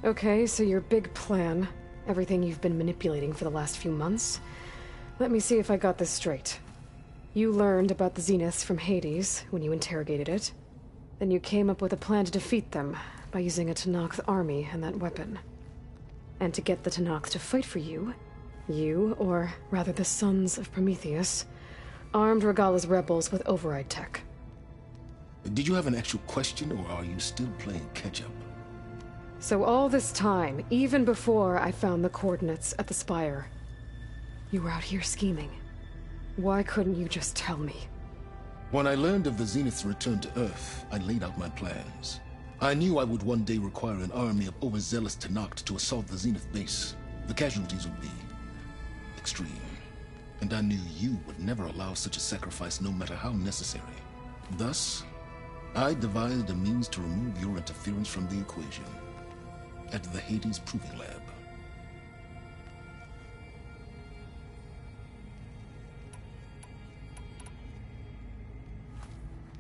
Okay, so your big plan, everything you've been manipulating for the last few months. Let me see if I got this straight. You learned about the Zeniths from Hades when you interrogated it. Then you came up with a plan to defeat them by using a Tenakth army and that weapon. And to get the Tenakth to fight for you, you, or rather the Sons of Prometheus, armed Regala's rebels with override tech. Did you have an actual question, or are you still playing catch-up? So all this time, even before I found the coordinates at the Spire, you were out here scheming. Why couldn't you just tell me? When I learned of the Zenith's return to Earth, I laid out my plans. I knew I would one day require an army of overzealous Tenakth to assault the Zenith base. The casualties would be extreme. And I knew you would never allow such a sacrifice, no matter how necessary. Thus, I devised a means to remove your interference from the equation at the Hades Proving Lab.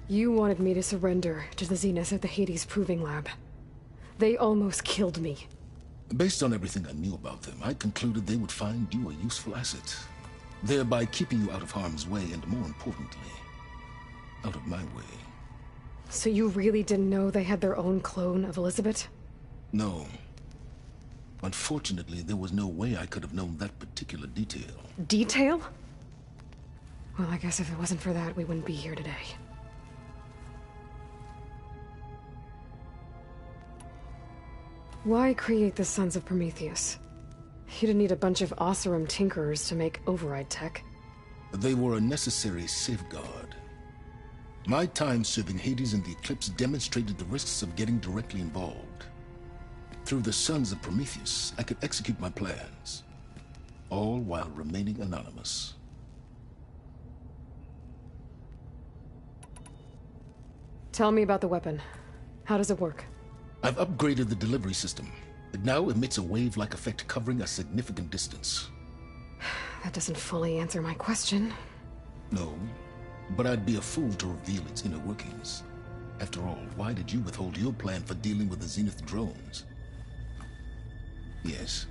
You wanted me to surrender to the Zenith at the Hades Proving Lab. They almost killed me. Based on everything I knew about them, I concluded they would find you a useful asset, thereby keeping you out of harm's way and, more importantly, out of my way. So you really didn't know they had their own clone of Elizabeth? No. Unfortunately, there was no way I could have known that particular detail. Detail? Well, I guess if it wasn't for that, we wouldn't be here today. Why create the Sons of Prometheus? You didn't need a bunch of Oseram tinkerers to make override tech. They were a necessary safeguard. My time serving Hades and the Eclipse demonstrated the risks of getting directly involved. Through the Sons of Prometheus, I could execute my plans, all while remaining anonymous. Tell me about the weapon. How does it work? I've upgraded the delivery system. It now emits a wave-like effect covering a significant distance. That doesn't fully answer my question. No, but I'd be a fool to reveal its inner workings. After all, why did you withhold your plan for dealing with the Zenith drones? Yes,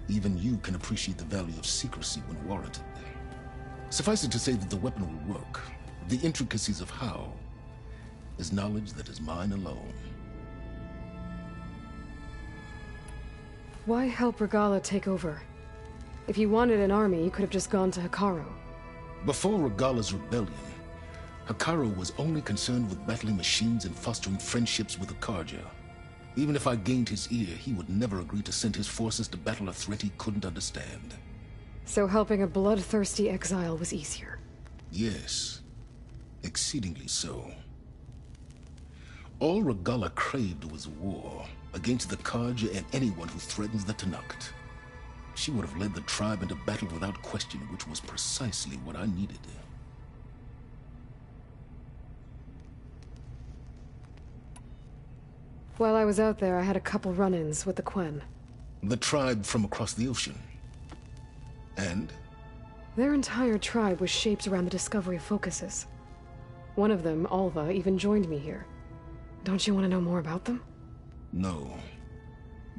even you can appreciate the value of secrecy when warranted. Suffice it to say that the weapon will work. The intricacies of how is knowledge that is mine alone. Why help Regala take over? If you wanted an army, you could have just gone to Hekarro. Before Regala's rebellion, Hekarro was only concerned with battling machines and fostering friendships with the Carja. Even if I gained his ear, he would never agree to send his forces to battle a threat he couldn't understand. So helping a bloodthirsty exile was easier? Yes, exceedingly so. All Regala craved was war against the Carja and anyone who threatens the Tenakth. She would have led the tribe into battle without question, which was precisely what I needed. While I was out there, I had a couple run-ins with the Quen. The tribe from across the ocean. And? Their entire tribe was shaped around the discovery of focuses. One of them, Alva, even joined me here. Don't you want to know more about them? No.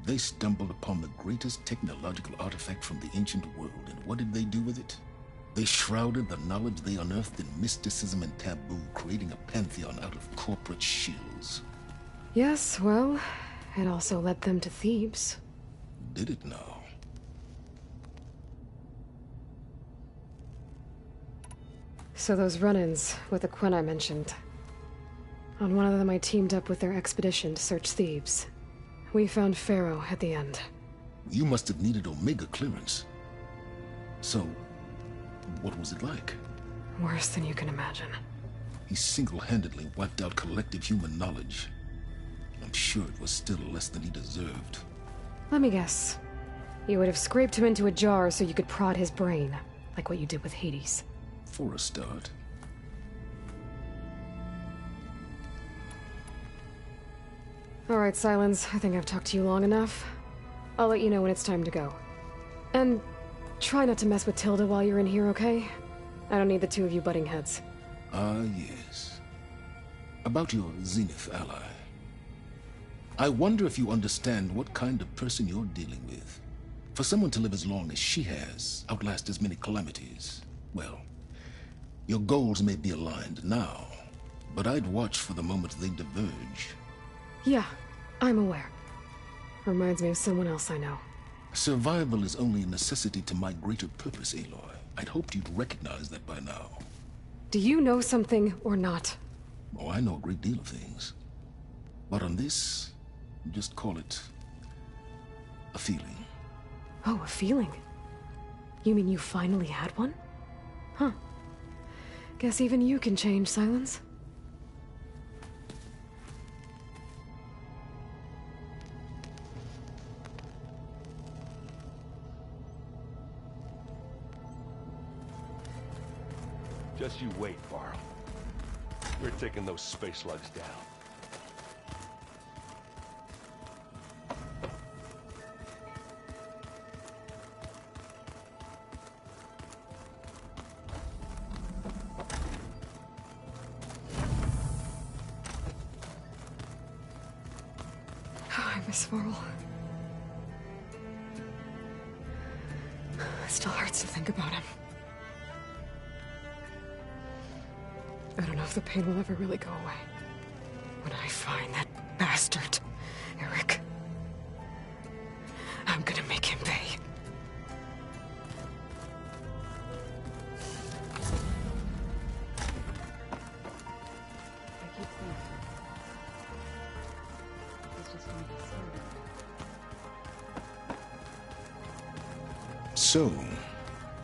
They stumbled upon the greatest technological artifact from the ancient world, and what did they do with it? They shrouded the knowledge they unearthed in mysticism and taboo, creating a pantheon out of corporate shills. Yes, well, it also led them to Thebes. Did it now? So those run-ins with the Quen I mentioned. On one of them I teamed up with their expedition to search Thebes. We found Pharaoh at the end. You must have needed Omega clearance. So, what was it like? Worse than you can imagine. He single-handedly wiped out collective human knowledge. I'm sure it was still less than he deserved. Let me guess. You would have scraped him into a jar so you could prod his brain, like what you did with Hades. For a start. Alright, Silence. I think I've talked to you long enough. I'll let you know when it's time to go. And try not to mess with Tilda while you're in here, okay? I don't need the two of you butting heads. Ah, yes. About your Zenith ally. I wonder if you understand what kind of person you're dealing with. For someone to live as long as she has, outlast as many calamities, well, your goals may be aligned now, but I'd watch for the moment they diverge. Yeah, I'm aware. Reminds me of someone else I know. Survival is only a necessity to my greater purpose, Aloy. I'd hoped you'd recognize that by now. Do you know something or not? Oh, I know a great deal of things. But on this, just call it a feeling. Oh, a feeling? You mean you finally had one? Huh. Guess even you can change, Silence. Just you wait, Varl. We're taking those space slugs down. I miss Varl. It still hurts to think about him. I don't know if the pain will ever really go away. When I find that bastard, Eric, I'm gonna make him pay. So,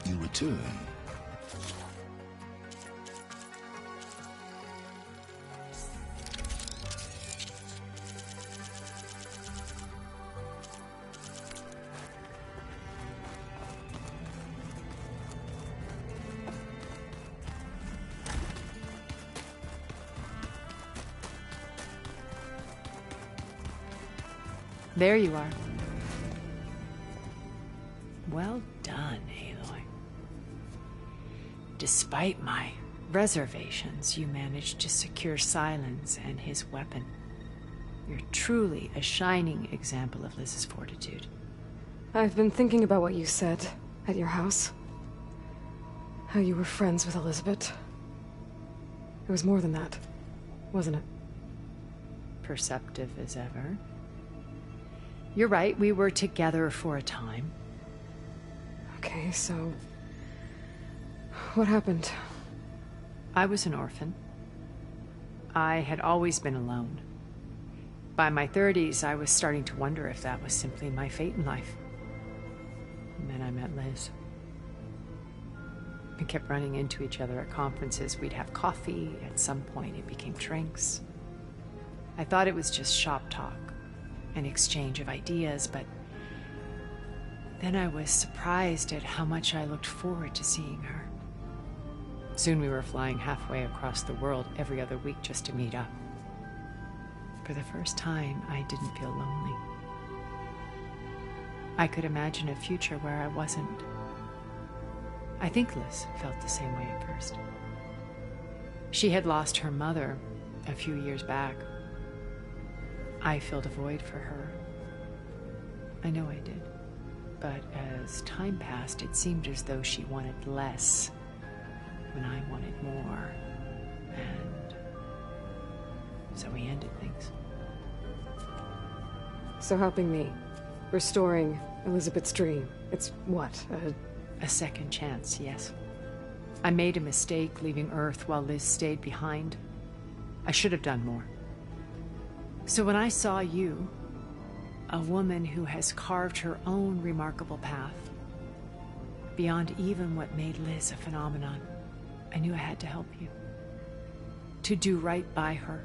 you return. There you are. Well done, Aloy. Despite my reservations, you managed to secure Silence and his weapon. You're truly a shining example of Liz's fortitude. I've been thinking about what you said at your house. How you were friends with Elizabeth. It was more than that, wasn't it? Perceptive as ever. You're right, we were together for a time. Okay, so... what happened? I was an orphan. I had always been alone. By my 30s, I was starting to wonder if that was simply my fate in life. And then I met Liz. We kept running into each other at conferences. We'd have coffee. At some point, it became drinks. I thought it was just shop talk, an exchange of ideas, but then I was surprised at how much I looked forward to seeing her. Soon we were flying halfway across the world every other week just to meet up. For the first time, I didn't feel lonely. I could imagine a future where I wasn't. I think Liz felt the same way at first. She had lost her mother a few years back. I filled a void for her. I know I did. But as time passed, it seemed as though she wanted less when I wanted more. And so we ended things. So helping me, restoring Elizabeth's dream, it's what, a second chance, yes. I made a mistake leaving Earth while Liz stayed behind. I should have done more. So when I saw you, a woman who has carved her own remarkable path, beyond even what made Liz a phenomenon, I knew I had to help you. To do right by her.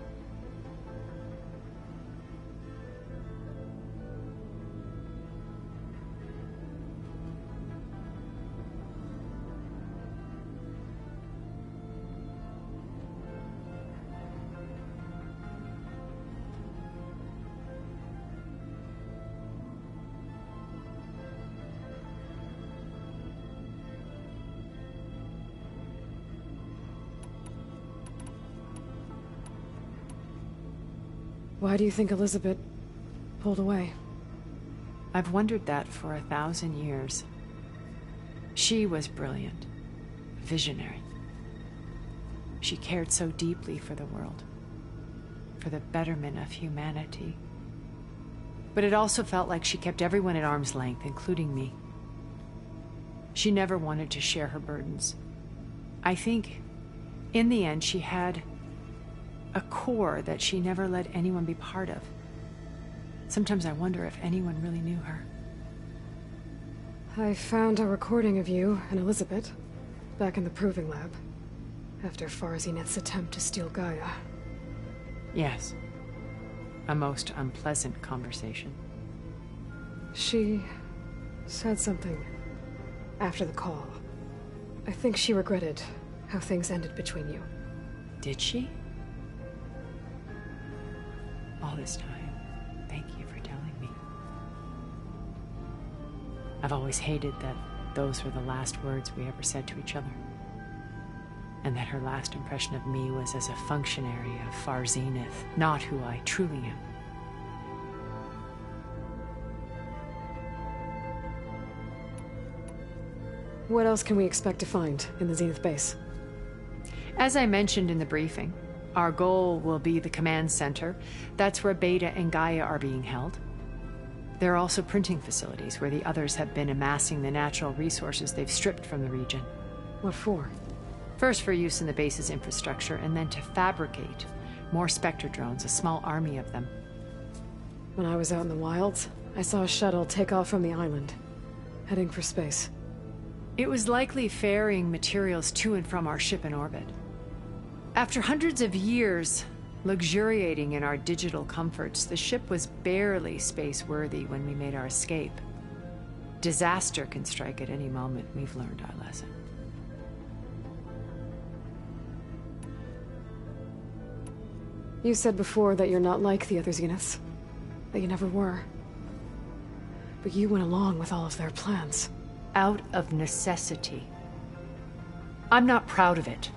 Why do you think Elizabeth pulled away? I've wondered that for 1,000 years. She was brilliant, visionary. She cared so deeply for the world, for the betterment of humanity. But it also felt like she kept everyone at arm's length, including me. She never wanted to share her burdens. I think, in the end, she had a core that she never let anyone be part of. Sometimes I wonder if anyone really knew her. I found a recording of you and Elizabeth back in the Proving Lab after Far Zenith's attempt to steal Gaia. Yes. A most unpleasant conversation. She said something after the call. I think she regretted how things ended between you. Did she? All this time, thank you for telling me. I've always hated that those were the last words we ever said to each other. And that her last impression of me was as a functionary of Far Zenith, not who I truly am. What else can we expect to find in the Zenith base? As I mentioned in the briefing, our goal will be the command center. That's where Beta and Gaia are being held. There are also printing facilities where the others have been amassing the natural resources they've stripped from the region. What for? First for use in the base's infrastructure, and then to fabricate more Spectre drones, a small army of them. When I was out in the wilds, I saw a shuttle take off from the island, heading for space. It was likely ferrying materials to and from our ship in orbit. After hundreds of years luxuriating in our digital comforts, the ship was barely space-worthy when we made our escape. Disaster can strike at any moment. We've learned our lesson. You said before that you're not like the other Zeniths. That you never were. But you went along with all of their plans. Out of necessity. I'm not proud of it.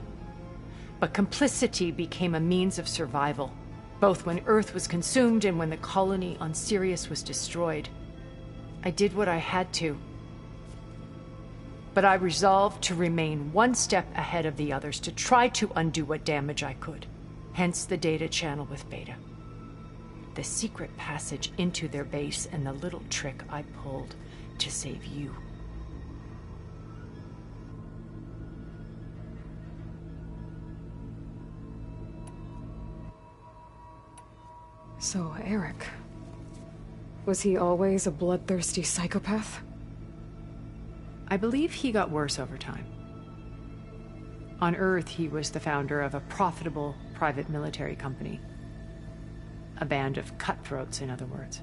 But complicity became a means of survival, both when Earth was consumed and when the colony on Sirius was destroyed. I did what I had to. But I resolved to remain one step ahead of the others, to try to undo what damage I could. Hence the data channel with Beta. The secret passage into their base and the little trick I pulled to save you. So, Eric... was he always a bloodthirsty psychopath? I believe he got worse over time. On Earth, he was the founder of a profitable private military company. A band of cutthroats, in other words.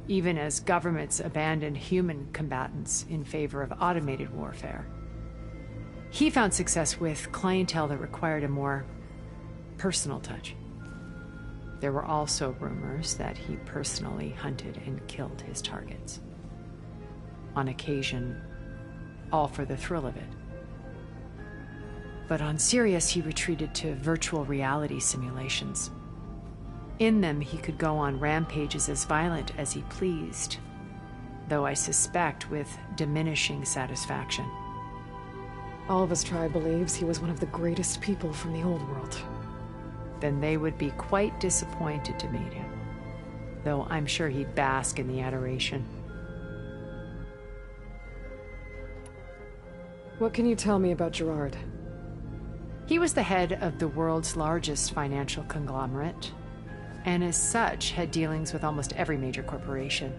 Even as governments abandoned human combatants in favor of automated warfare. He found success with clientele that required a more personal touch. There were also rumors that he personally hunted and killed his targets. On occasion, all for the thrill of it. But on Sirius, he retreated to virtual reality simulations. In them, he could go on rampages as violent as he pleased, though I suspect with diminishing satisfaction. All of his tribe believes he was one of the greatest people from the old world. Then they would be quite disappointed to meet him, though I'm sure he'd bask in the adoration. What can you tell me about Gerard? He was the head of the world's largest financial conglomerate, and as such had dealings with almost every major corporation.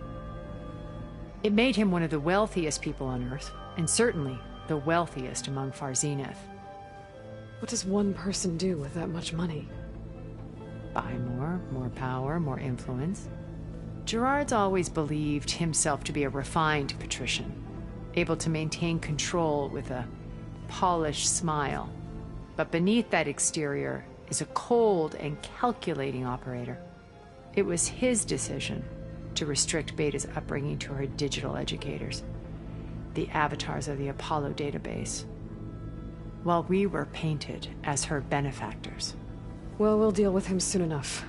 It made him one of the wealthiest people on Earth, and certainly the wealthiest among Far Zenith. What does one person do with that much money? Buy more power, more influence. Gerard's always believed himself to be a refined patrician, able to maintain control with a polished smile. But beneath that exterior is a cold and calculating operator. It was his decision to restrict Beta's upbringing to her digital educators, the avatars of the Apollo database, while we were painted as her benefactors. Well, we'll deal with him soon enough.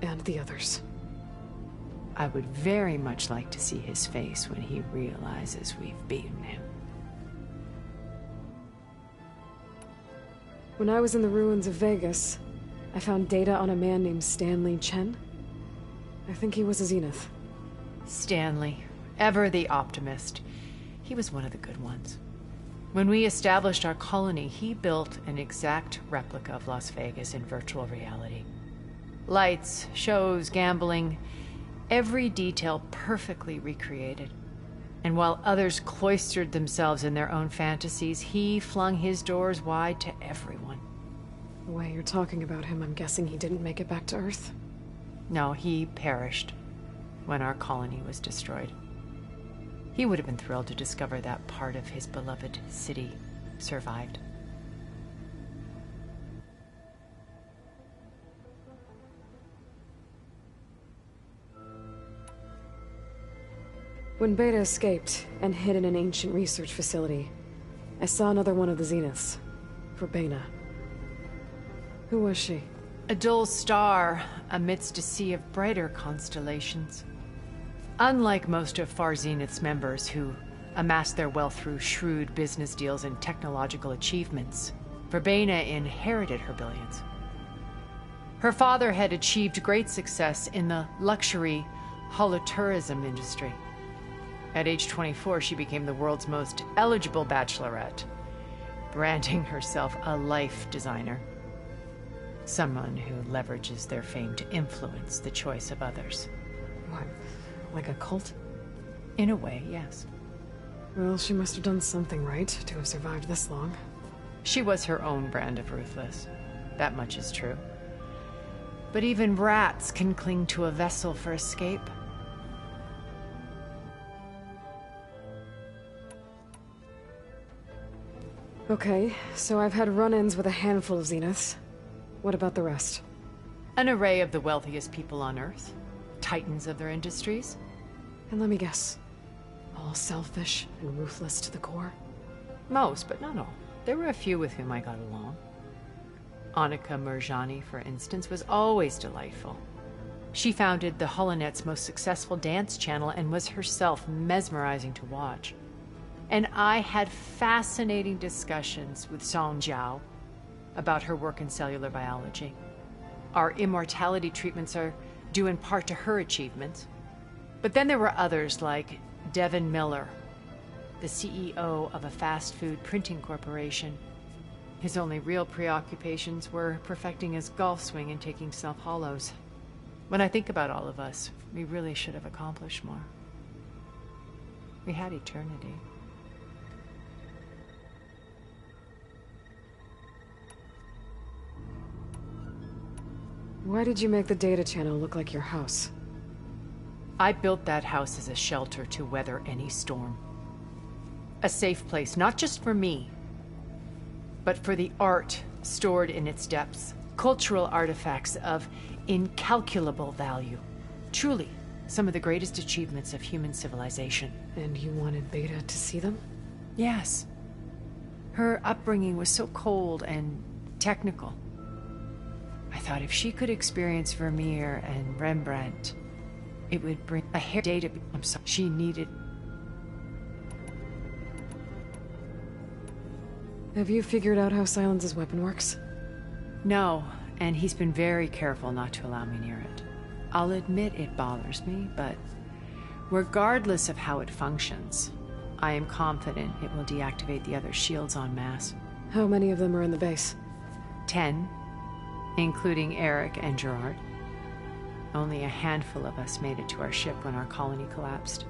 And the others. I would very much like to see his face when he realizes we've beaten him. When I was in the ruins of Vegas, I found data on a man named Stanley Chen. I think he was a Zenith. Stanley, ever the optimist. He was one of the good ones. When we established our colony, he built an exact replica of Las Vegas in virtual reality. Lights, shows, gambling, every detail perfectly recreated. And while others cloistered themselves in their own fantasies, he flung his doors wide to everyone. The way you're talking about him, I'm guessing he didn't make it back to Earth? No, he perished when our colony was destroyed. He would have been thrilled to discover that part of his beloved city survived. When Beta escaped and hid in an ancient research facility, I saw another one of the Zeniths. Verbena. Who was she? A dull star amidst a sea of brighter constellations. Unlike most of Far Zenith's members who amassed their wealth through shrewd business deals and technological achievements, Verbena inherited her billions. Her father had achieved great success in the luxury holotourism industry. At age 24, she became the world's most eligible bachelorette, branding herself a life designer. Someone who leverages their fame to influence the choice of others. What, like a cult? In a way, yes. Well, she must have done something right to have survived this long. She was her own brand of ruthless. That much is true. But even rats can cling to a vessel for escape. Okay, so I've had run-ins with a handful of Zeniths. What about the rest? An array of the wealthiest people on Earth. Titans of their industries. And let me guess. All selfish and ruthless to the core? Most, but not all. There were a few with whom I got along. Annika Murjani, for instance, was always delightful. She founded the Holonet's most successful dance channel and was herself mesmerizing to watch. And I had fascinating discussions with Song Jiao about her work in cellular biology. Our immortality treatments are due in part to her achievements. But then there were others like Devin Miller, the CEO of a fast food printing corporation. His only real preoccupations were perfecting his golf swing and taking self-hollows. When I think about all of us, we really should have accomplished more. We had eternity. Why did you make the data channel look like your house? I built that house as a shelter to weather any storm. A safe place, not just for me, but for the art stored in its depths. Cultural artifacts of incalculable value. Truly, some of the greatest achievements of human civilization. And you wanted Beta to see them? Yes. Her upbringing was so cold and technical. I thought if she could experience Vermeer and Rembrandt, it would bring a hair data. I'm sorry, she needed. Have you figured out how Silence's weapon works? No, and he's been very careful not to allow me near it. I'll admit it bothers me, but regardless of how it functions, I am confident it will deactivate the other shields en masse. How many of them are in the base? 10. Including Eric and Gerard. Only a handful of us made it to our ship when our colony collapsed.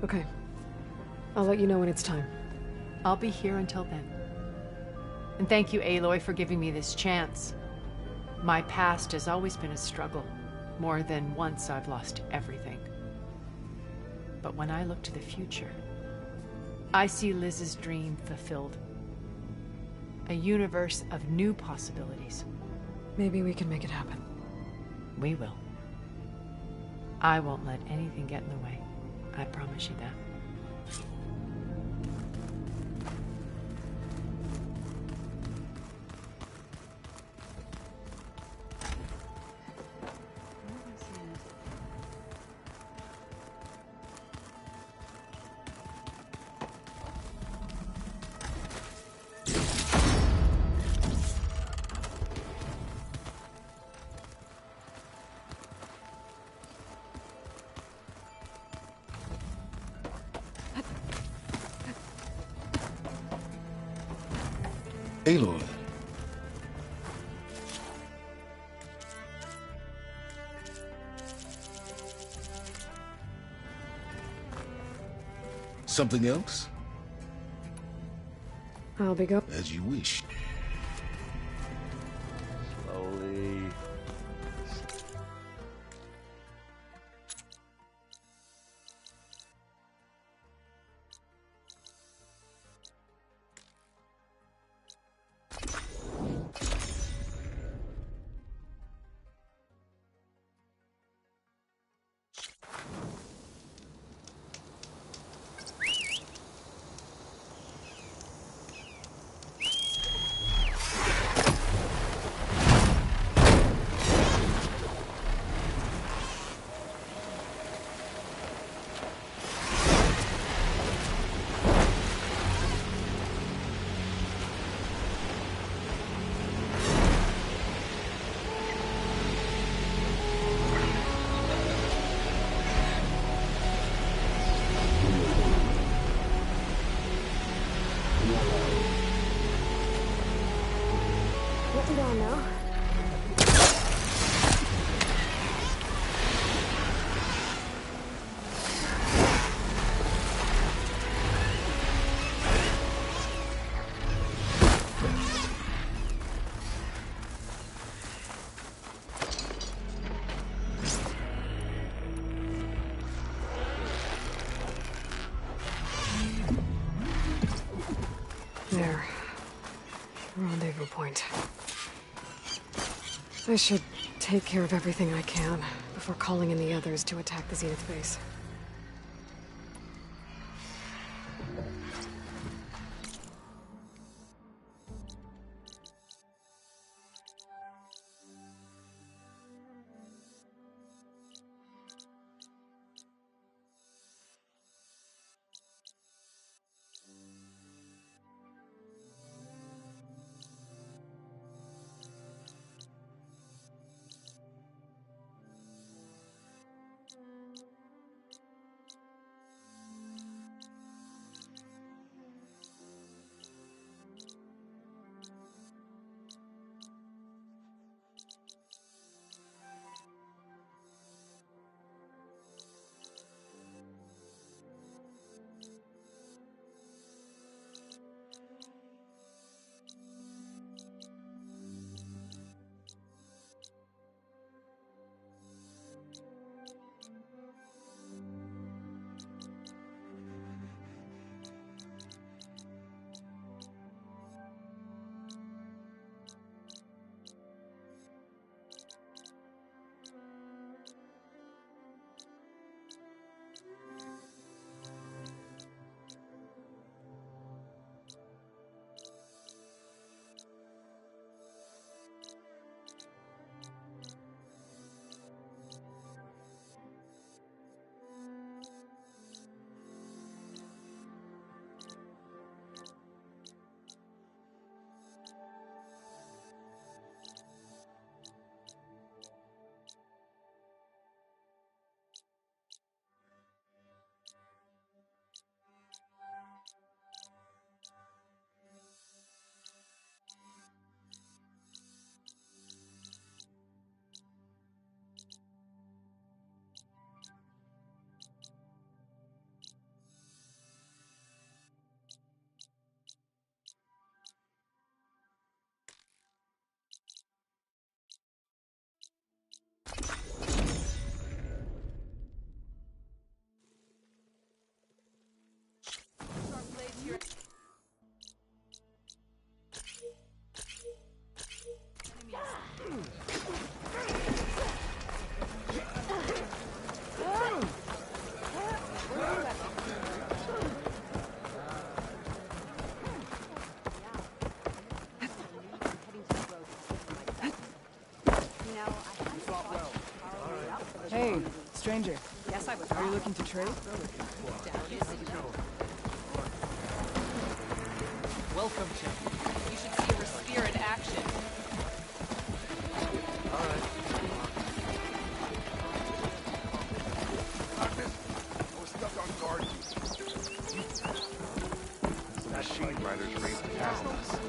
Okay. I'll let you know when it's time. I'll be here until then. And thank you, Aloy, for giving me this chance. My past has always been a struggle. More than once I've lost everything. But when I look to the future, I see Liz's dream fulfilled. A universe of new possibilities. Maybe we can make it happen. We will. I won't let anything get in the way. I promise you that. Aloy. Something else? I'll be go. As you wish. Slowly. Getting down now. There. Rendezvous point. I should take care of everything I can before calling in the others to attack the Zenith base. Hey, stranger. Yes, I was Are you wrong. looking to trade? Welcome, champ. You should see a spear in action.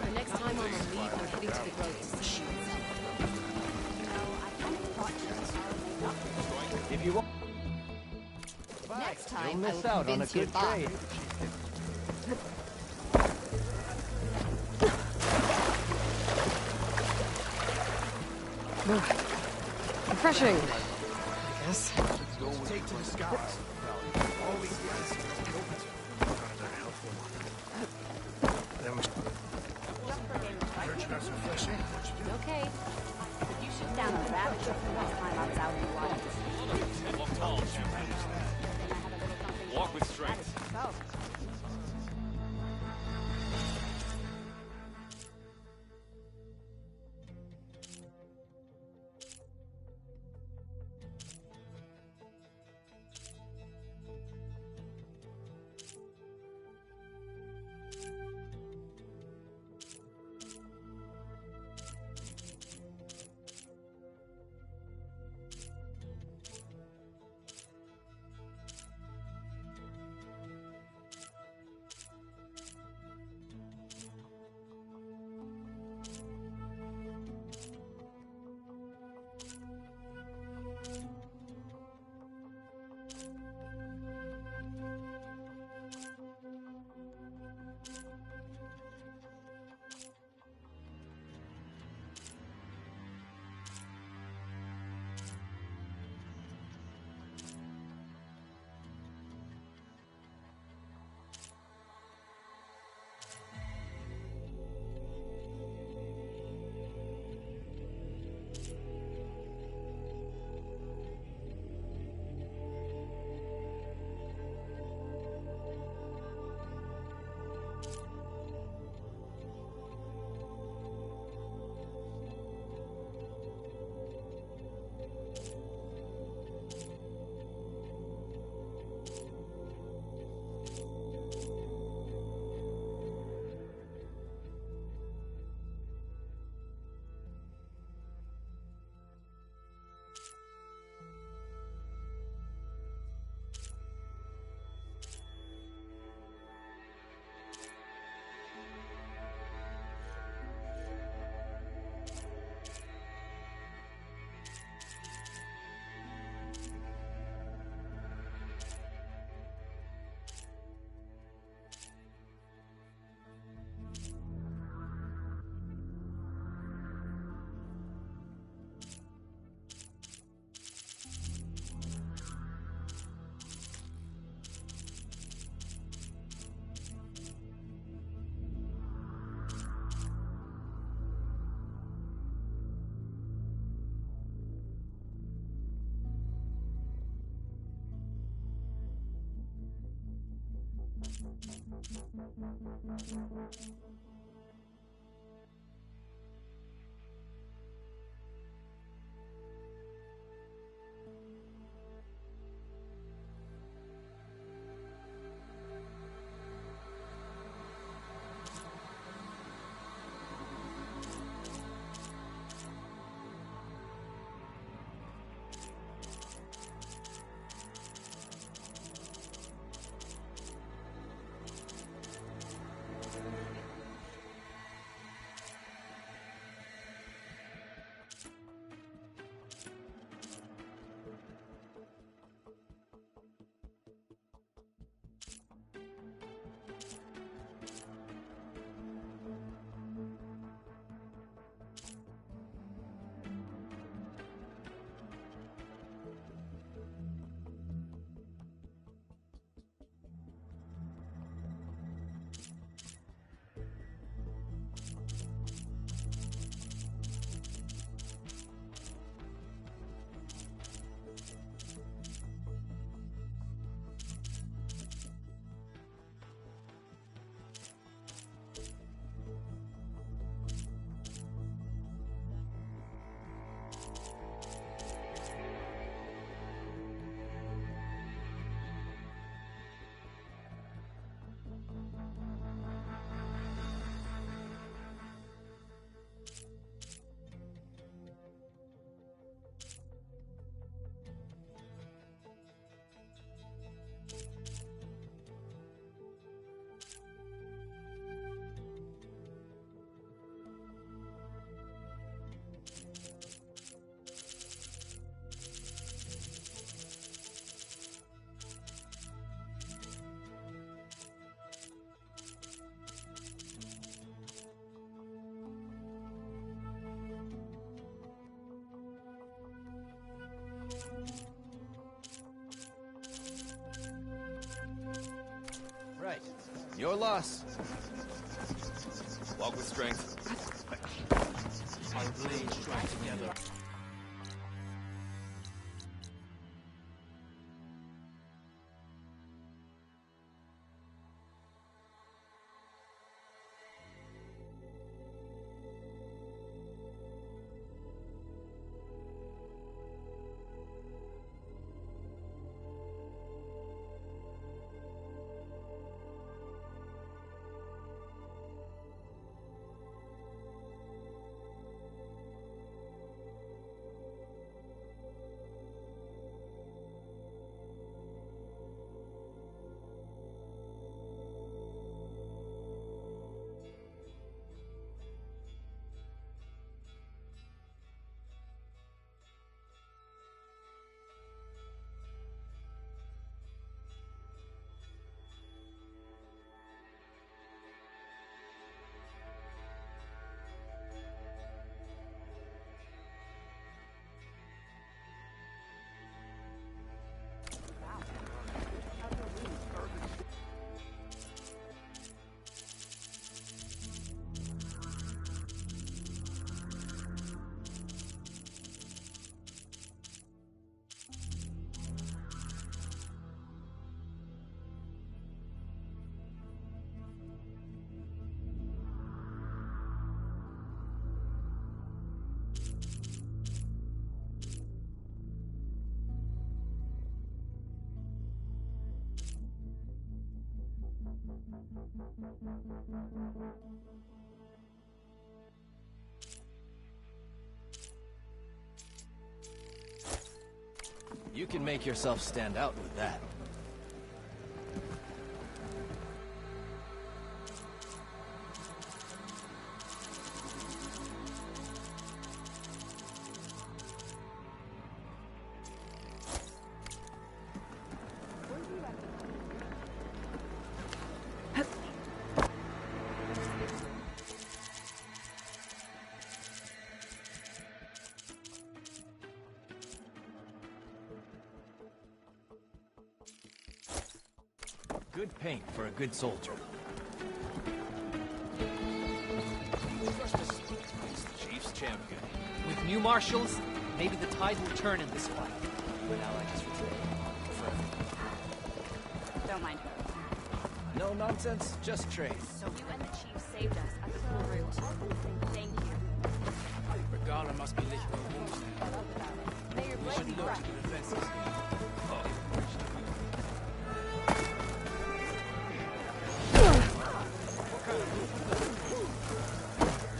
The next time I'm If you want... Next time, You'll miss I will out on a convince you good to buy. trade. Refreshing, I guess. Take to the skies. Always Okay. Could you shoot down a rabbit last time I was out in the wild? Walk tall, walk with strength. So. Your loss. Walk with strength. Our blades strike together. You can make yourself stand out with that. Good paint for a good soldier. Chief's champion. With new marshals, maybe the tide will turn in this fight. But now I just Don't mind her. No nonsense, just trade. So you and the chief saved us at the pool route. Thank you. Regala must be licking her wounds now. May your We blade should be look bright. to the defenses.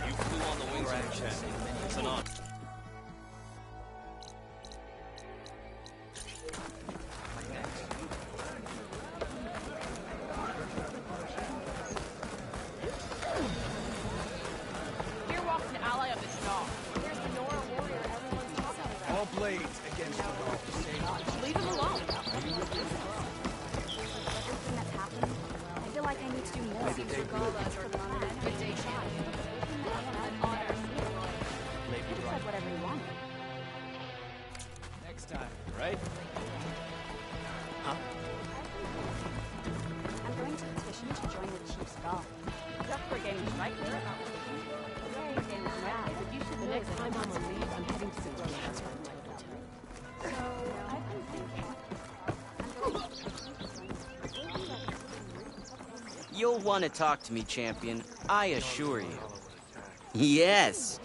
You flew on the wings of the champion. It's an honor. Here walks an ally of the dog. Here's the Nora warrior everyone's talking about. All blades against the wall. Leave him alone. Everything that's happened, I feel like I need to do more. Maybe they will. Good day, Chad. An honor. You said whatever you wanted. Next time, right? Huh? I'm going to petition to join the Chief's Golf. He's up for a game of strike there. The next time I'm on leave, I'm heading to the Giants with my So, I've been thinking. You'll want to talk to me, champion. I assure you. Yes.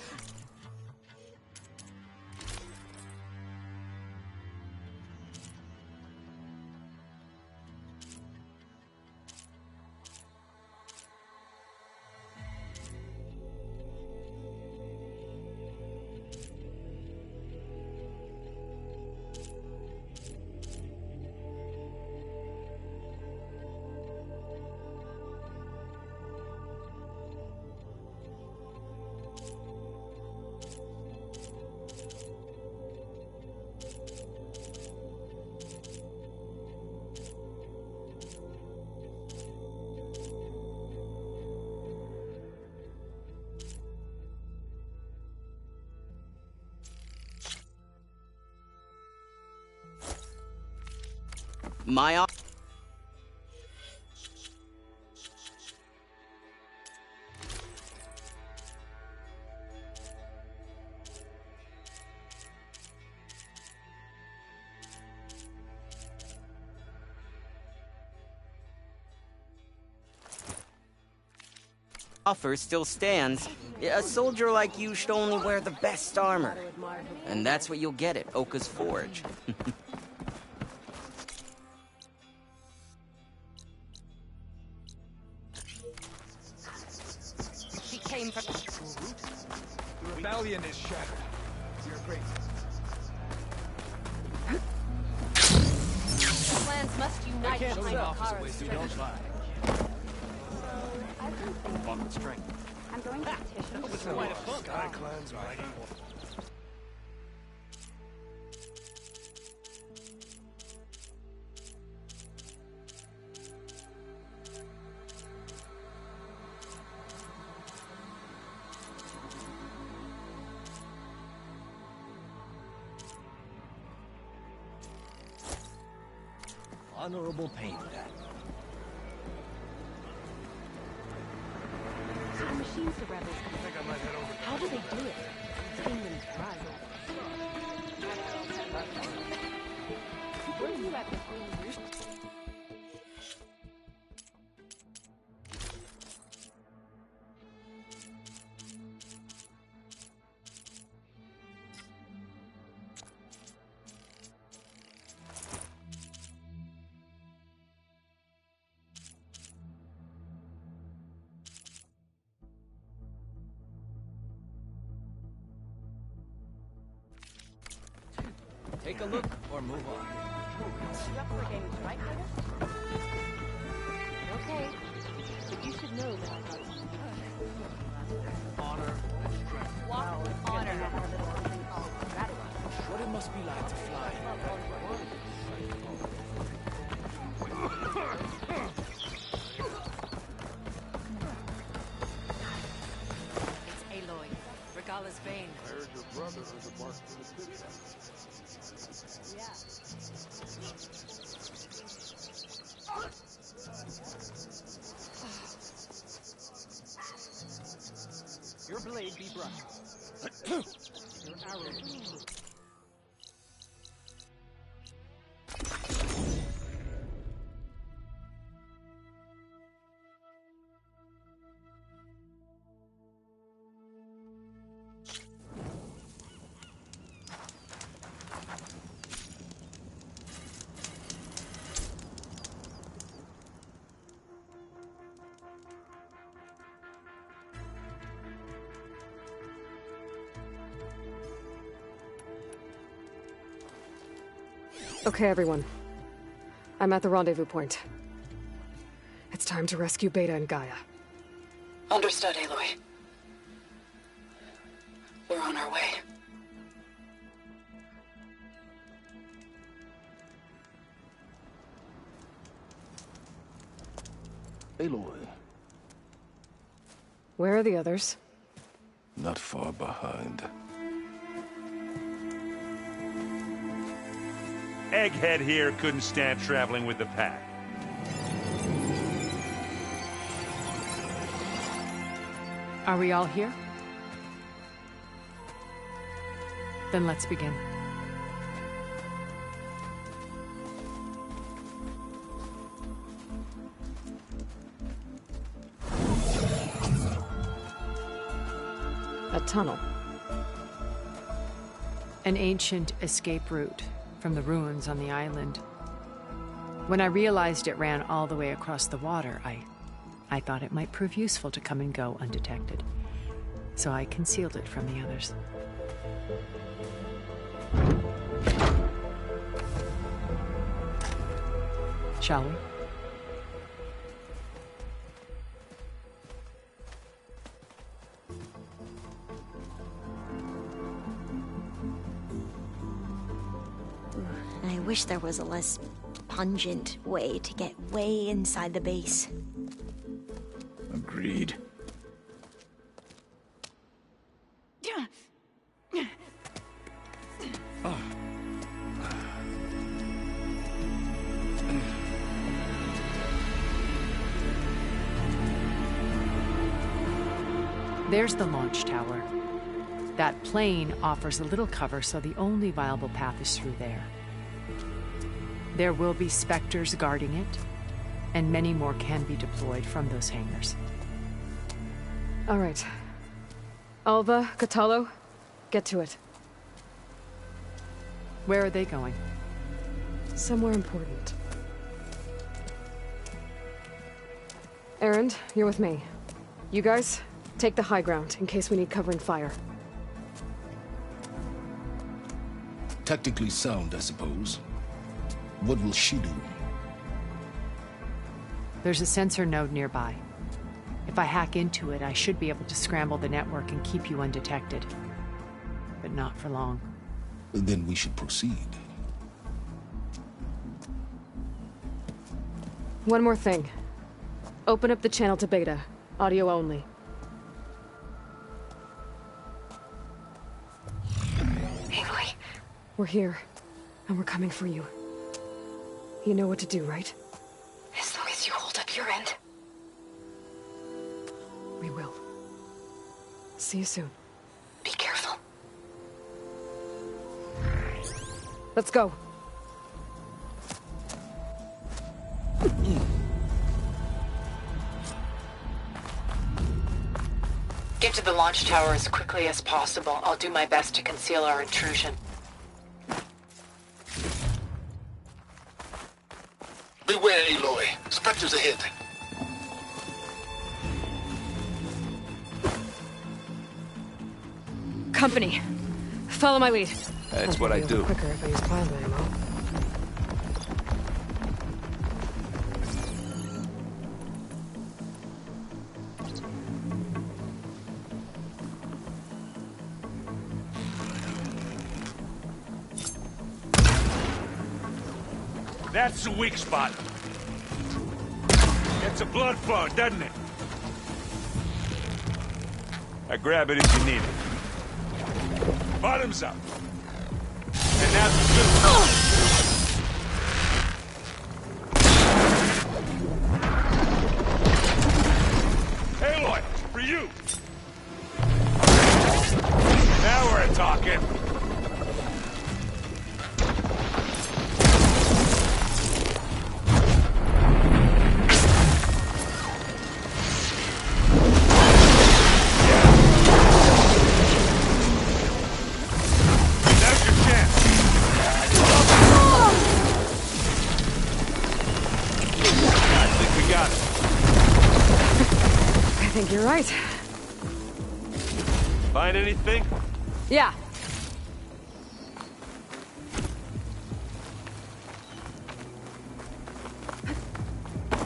My offer still stands. A soldier like you should only wear the best armor. And that's what you'll get at Oka's Forge. She came from... The rebellion is shattered. We are grateful. The clans must unite behind Otharo's strength. Walk with strength. I'm going to petition. Sky Clan's mighty war. Honorable pain, that. So the machines the rebels can... How do they do it? Seeing them try. Were you at the Take a look or move on. You up for a game of strike, David? Okay. But you should know that I've got something. Honor and strength. Walk with honor. What it must be like to fly. It's Aloy, Regala's Bane. I heard your brother is a mark for the pit. Your blade be bright. Your arrow be true. Okay, everyone. I'm at the rendezvous point. It's time to rescue Beta and Gaia. Understood, Aloy. We're on our way. Aloy, Where are the others? not far behind. Egghead here couldn't stand traveling with the pack. Are we all here? Then let's begin. A tunnel. An ancient escape route from the ruins on the island. When I realized it ran all the way across the water, I thought it might prove useful to come and go undetected. So I concealed it from the others. Shall we? I wish there was a less pungent way to get way inside the base. Agreed. There's the launch tower. That plane offers a little cover, so the only viable path is through there. There will be Spectres guarding it, and many more can be deployed from those hangars. All right. Alva, Kotallo, get to it. Where are they going? Somewhere important. Erend, you're with me. You guys, take the high ground in case we need covering fire. Tactically sound, I suppose. What will she do? There's a sensor node nearby. If I hack into it, I should be able to scramble the network and keep you undetected. But not for long. Then we should proceed. One more thing. Open up the channel to Beta. Audio only. Aloy. We're here. And we're coming for you. You know what to do, right? As long as you hold up your end. We will. See you soon. Be careful. Let's go. Get to the launch tower as quickly as possible. I'll do my best to conceal our intrusion. Beware, Aloy. Spectres ahead. Company. Follow my lead. That's what I do. Quicker if I use plasma ammo. That's the weak spot. Gets a blood flow, doesn't it? I grab it if you need it. Bottoms up. And now the Aloy, for you. Now we're talking. You're right. Find anything? Yeah.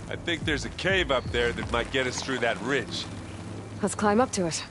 I think there's a cave up there that might get us through that ridge. Let's climb up to it.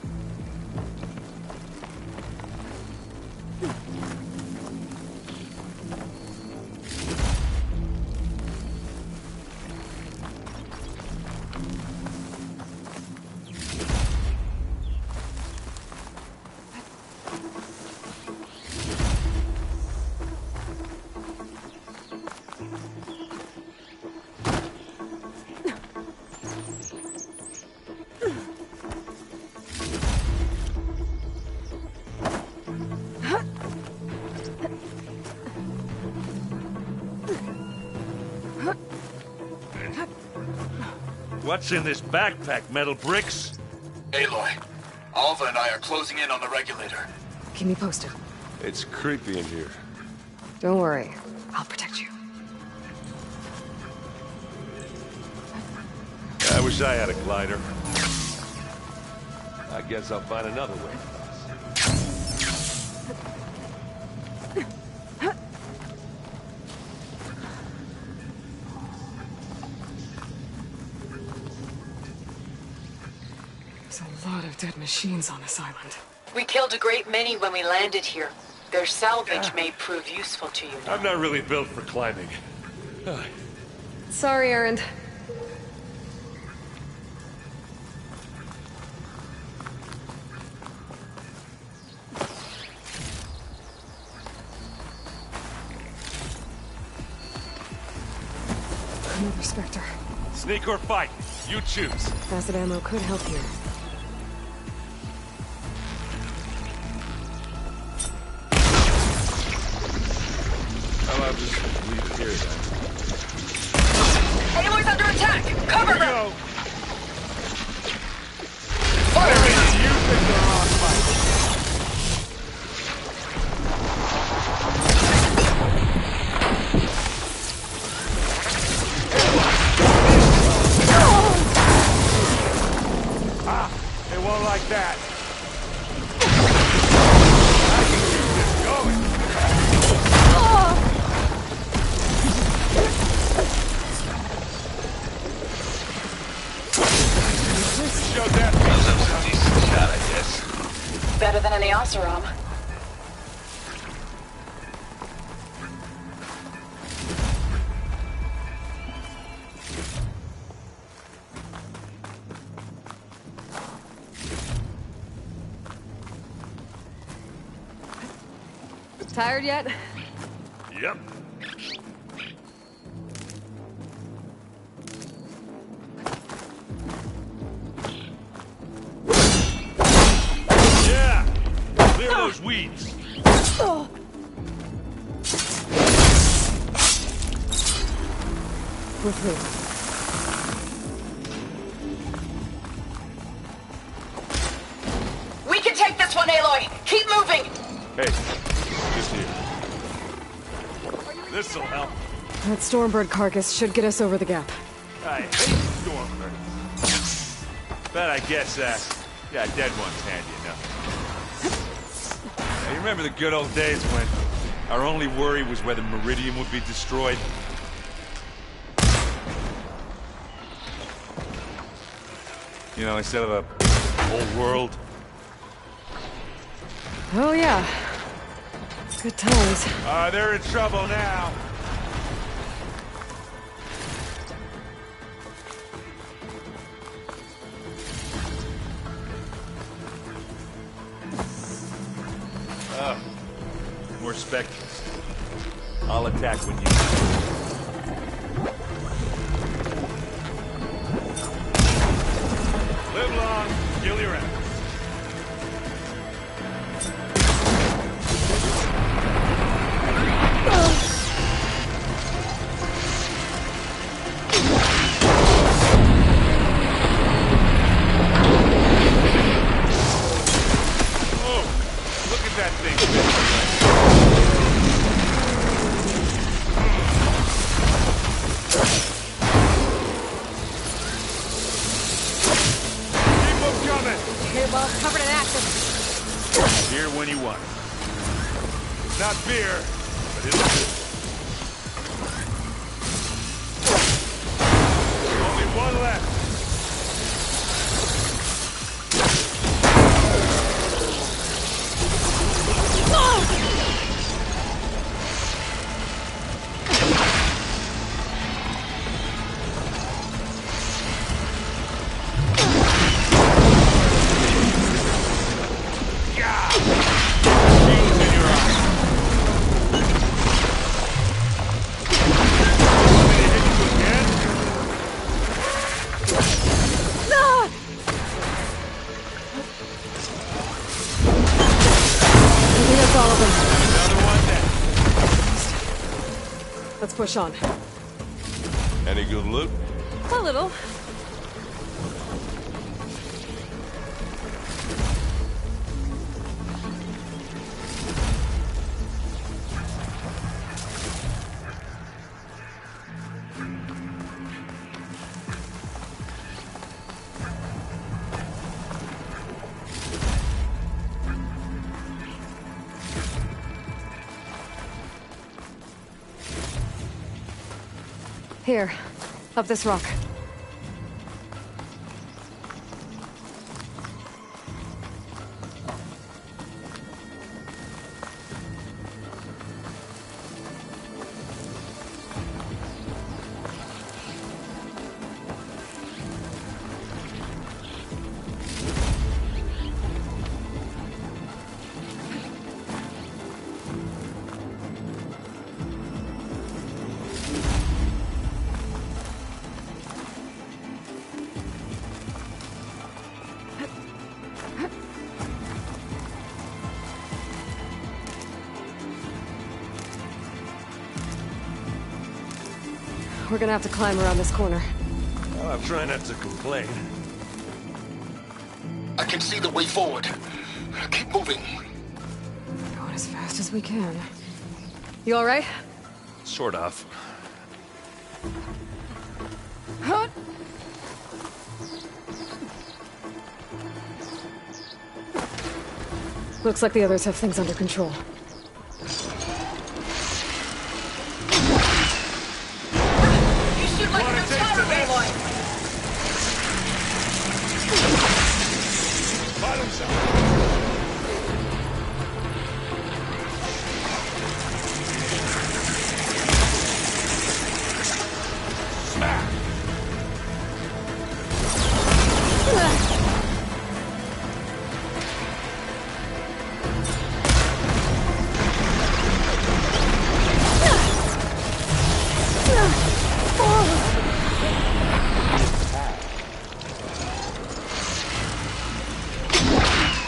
What's in this backpack, metal bricks? Aloy, Alva and I are closing in on the regulator. Keep me posted. It's creepy in here. Don't worry. I'll protect you. I wish I had a glider. I guess I'll find another way. There's a lot of dead machines on this island. We killed a great many when we landed here. Their salvage may prove useful to you now. I'm not really built for climbing. Sorry, Erend. Another Spectre. Sneak or fight, you choose. Acid ammo could help here. I'll just leave it here then. Aloy's under attack! Cover her! Fire! Ah, they won't like that. I can keep this going. Show that. Those are a decent shot, I guess. Better than any Oseram. Tired yet? Yep. Yeah! Clear those weeds. We're through. We can take this one, Aloy! Keep moving! Hey, just here. This'll help. That Stormbird carcass should get us over the gap. I hate Stormbird. But I guess, yeah, dead one's handy enough. Now, you remember the good old days when our only worry was whether Meridian would be destroyed? You know, instead of a whole world. Oh yeah. Good times. They're in trouble now. More specters. I'll attack when you... Live long, kill your enemies. Oh, look at that thing. Covered in acid. Here when you want it. It's not beer, but it's good. Only one left. Let's push on. Any good loot? A little. Here, up this rock. We're gonna have to climb around this corner. Well, I'm trying not to complain. I can see the way forward. Keep moving. Going as fast as we can. You all right? Sort of. Huh? Looks like the others have things under control. You shoot like an Utara, Aloy!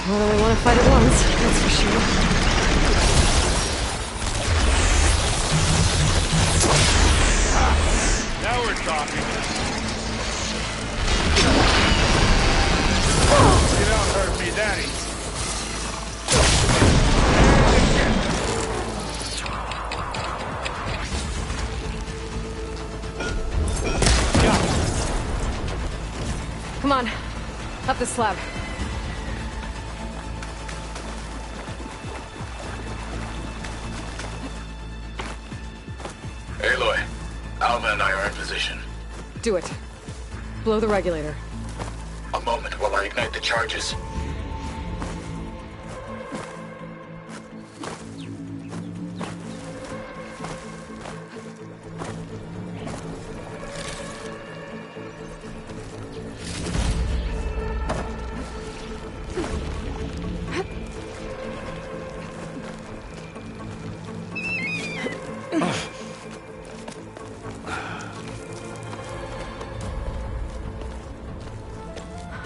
Well, we want to fight at once, that's for sure. Now we're talking. You don't hurt me that easy. Come on, up the slab. Aloy, Alva and I are in position. Do it. Blow the regulator. A moment while I ignite the charges.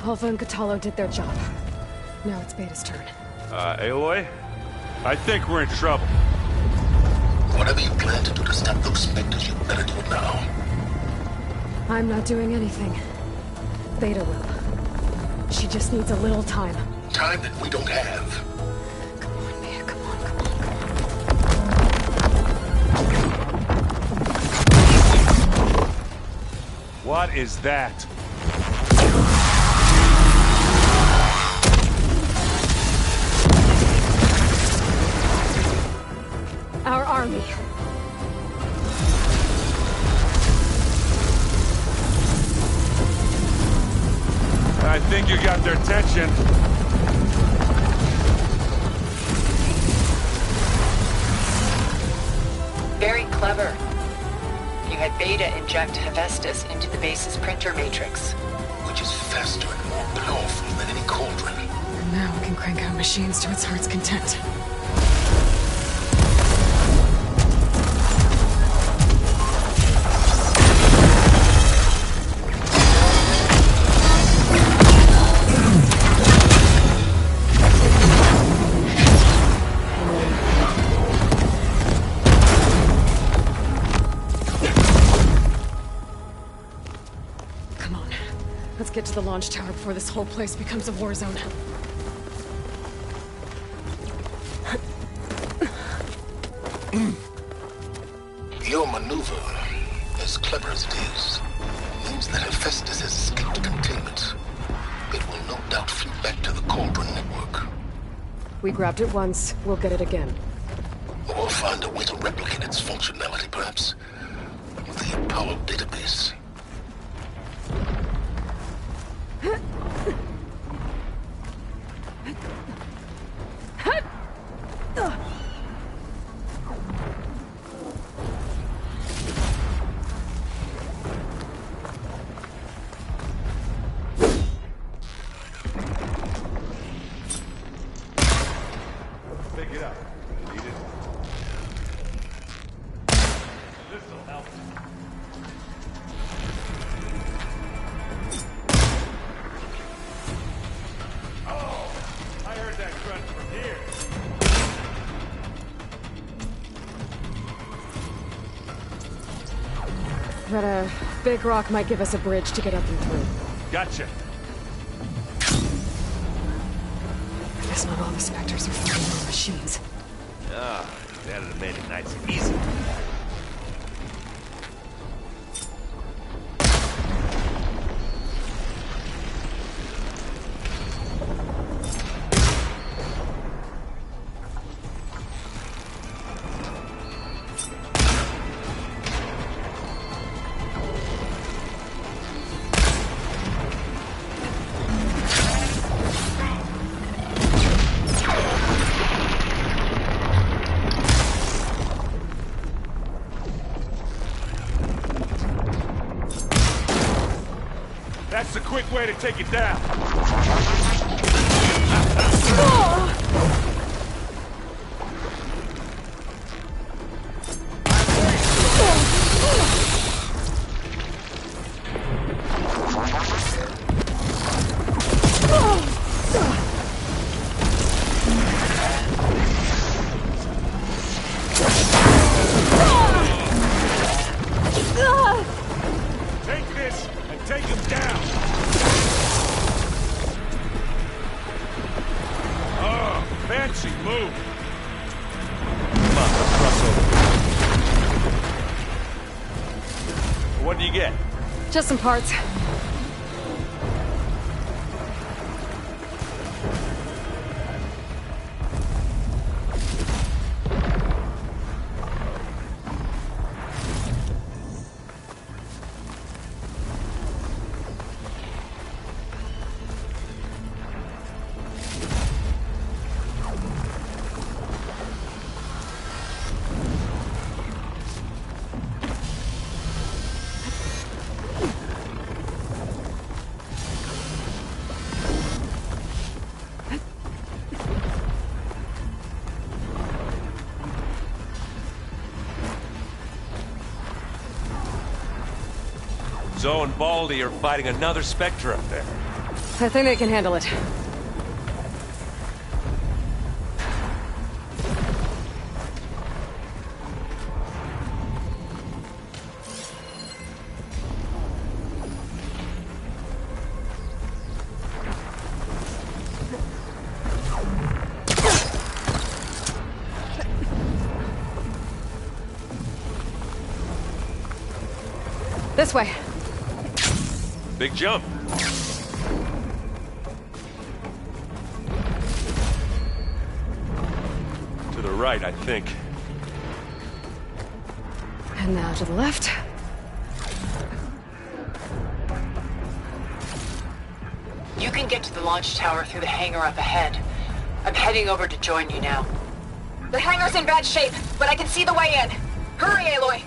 Alpha and Kotallo did their job. Now it's Beta's turn. Aloy? I think we're in trouble. Whatever you plan to do to stop those specters, you better do it now. I'm not doing anything. Beta will. She just needs a little time. Time that we don't have. Come on, Beta, come on, come on. What is that? Our army. I think you got their attention. Very clever. You had Beta inject Hephaestus into the base's printer matrix. Which is faster and more powerful than any cauldron. And now we can crank out machines to its heart's content. Let's get to the launch tower before this whole place becomes a war zone. Your maneuver, as clever as it is, means that Hephaestus has escaped containment. It will no doubt flee back to the Cauldron network. We grabbed it once, we'll get it again. Or find a way to replicate its functionality, perhaps. The Apollo database. Pick it up. Need it? This'll help. Oh, I heard that grunt from here. That big rock might give us a bridge to get up and through. Gotcha. Guess not all the Spectres are fighting on machines. Ah, that'd have made it nice and easy. That's the quick way to take it down. Take this and take him down. Oh, fancy move. Come on, let's cross over. What do you get? Just some parts. Zoe and Baldy are fighting another Spectre up there. I think they can handle it. This way. Big jump. To the right, I think. And now to the left. You can get to the launch tower through the hangar up ahead. I'm heading over to join you now. The hangar's in bad shape, but I can see the way in. Hurry, Aloy!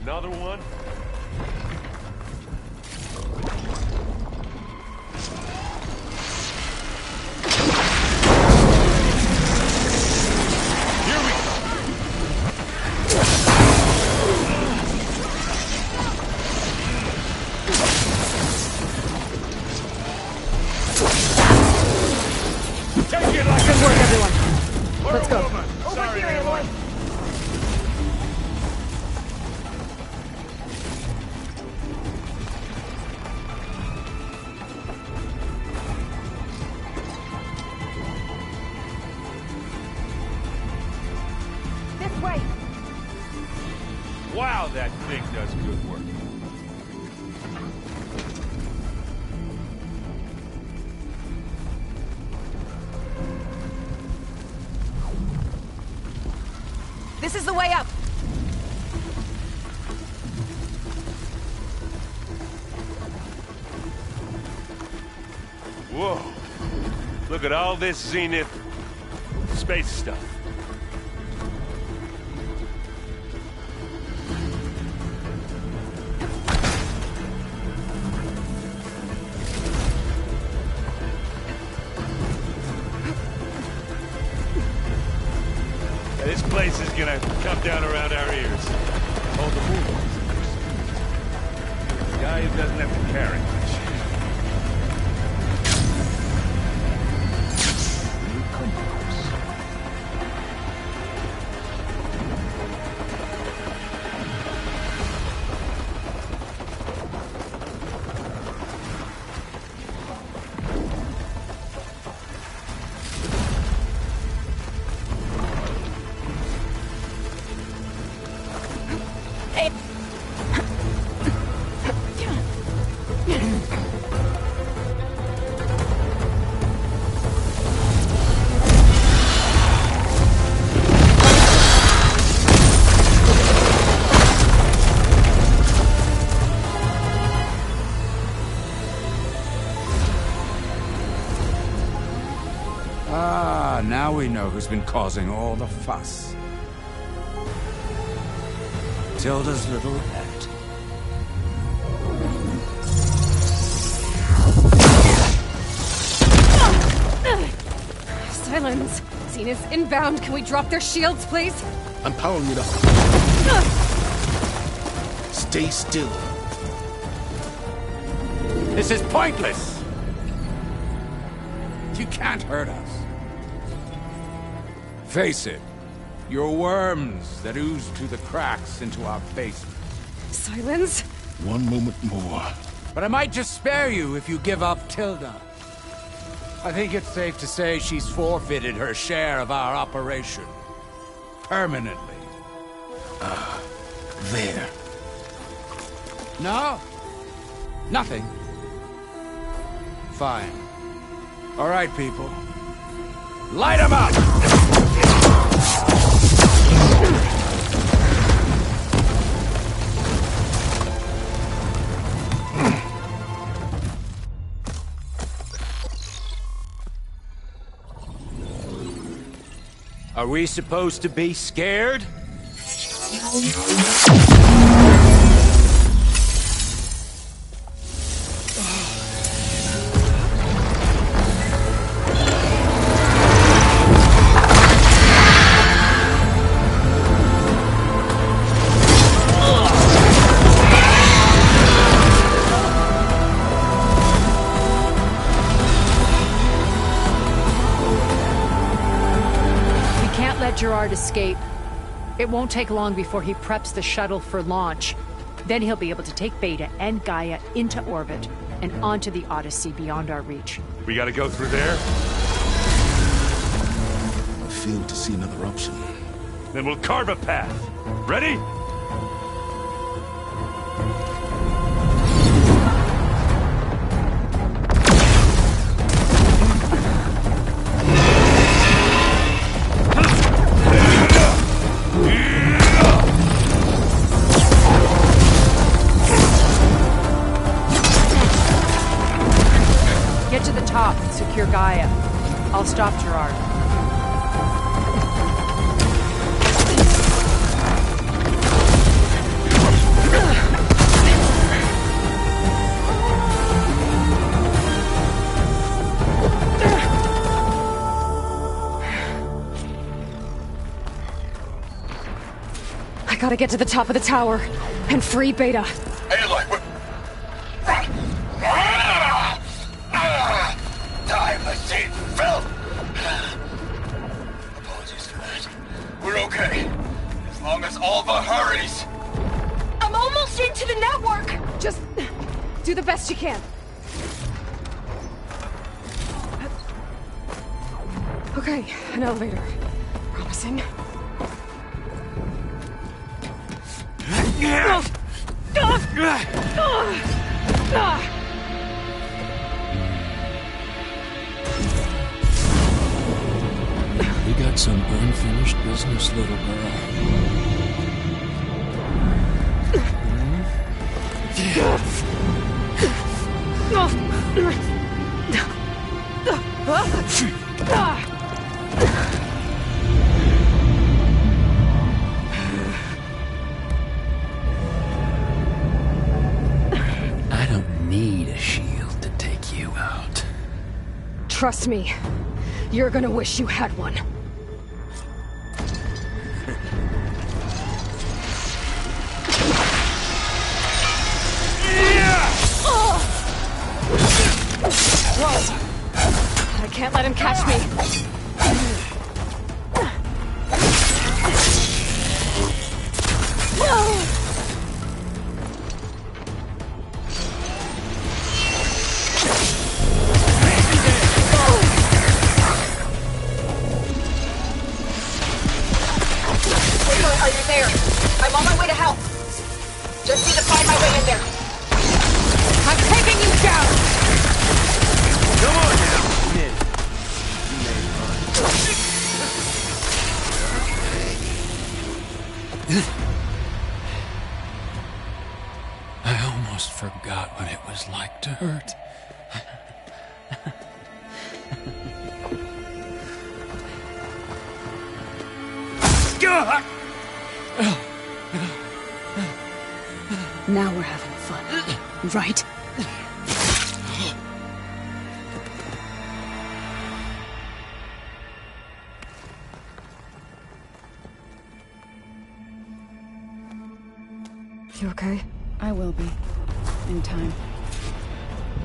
Another one? Here we go! Take it like Good work, everyone. Let's go. Over here, Aloy! Way. Wow, that thing does good work. This is the way up. Whoa. Look at all this Zenith space stuff. This place is gonna come down around our ears. Oh, the moon. The guy who doesn't have to carry much. Ah, now we know who's been causing all the fuss. Tilda's little head. Silence! Xena's inbound. Can we drop their shields, please? I'm powering it up. Stay still. This is pointless! You can't hurt us. Face it, you're worms that ooze through the cracks into our basement. Silence? One moment more. But I might just spare you if you give up Tilda. I think it's safe to say she's forfeited her share of our operation. Permanently. There. No? Nothing. Fine. All right, people. Light 'em up! Are we supposed to be scared? Gerard escape. It won't take long before he preps the shuttle for launch. Then he'll be able to take Beta and Gaia into orbit and onto the Odyssey beyond our reach. We gotta go through there? I fail to see another option. Then we'll carve a path. Ready? Get to the top and secure Gaia. I'll stop Gerard. I gotta get to the top of the tower and free Beta. Aloy, time machine filth! Apologies for that. We're okay. As long as Alva hurries. I'm almost into the network! Just do the best you can. Okay, an elevator. Promising. We got some unfinished business, little girl. I don't need a shield to take you out. Trust me, you're gonna wish you had one. Whoa! I can't let him catch me. Are you there? I'm on my way to help. Just need to find my way in there. I'm taking you down! Come on now, Nid. You may I almost forgot what it was like to hurt. Now we're having fun, right? You okay? I will be. In time.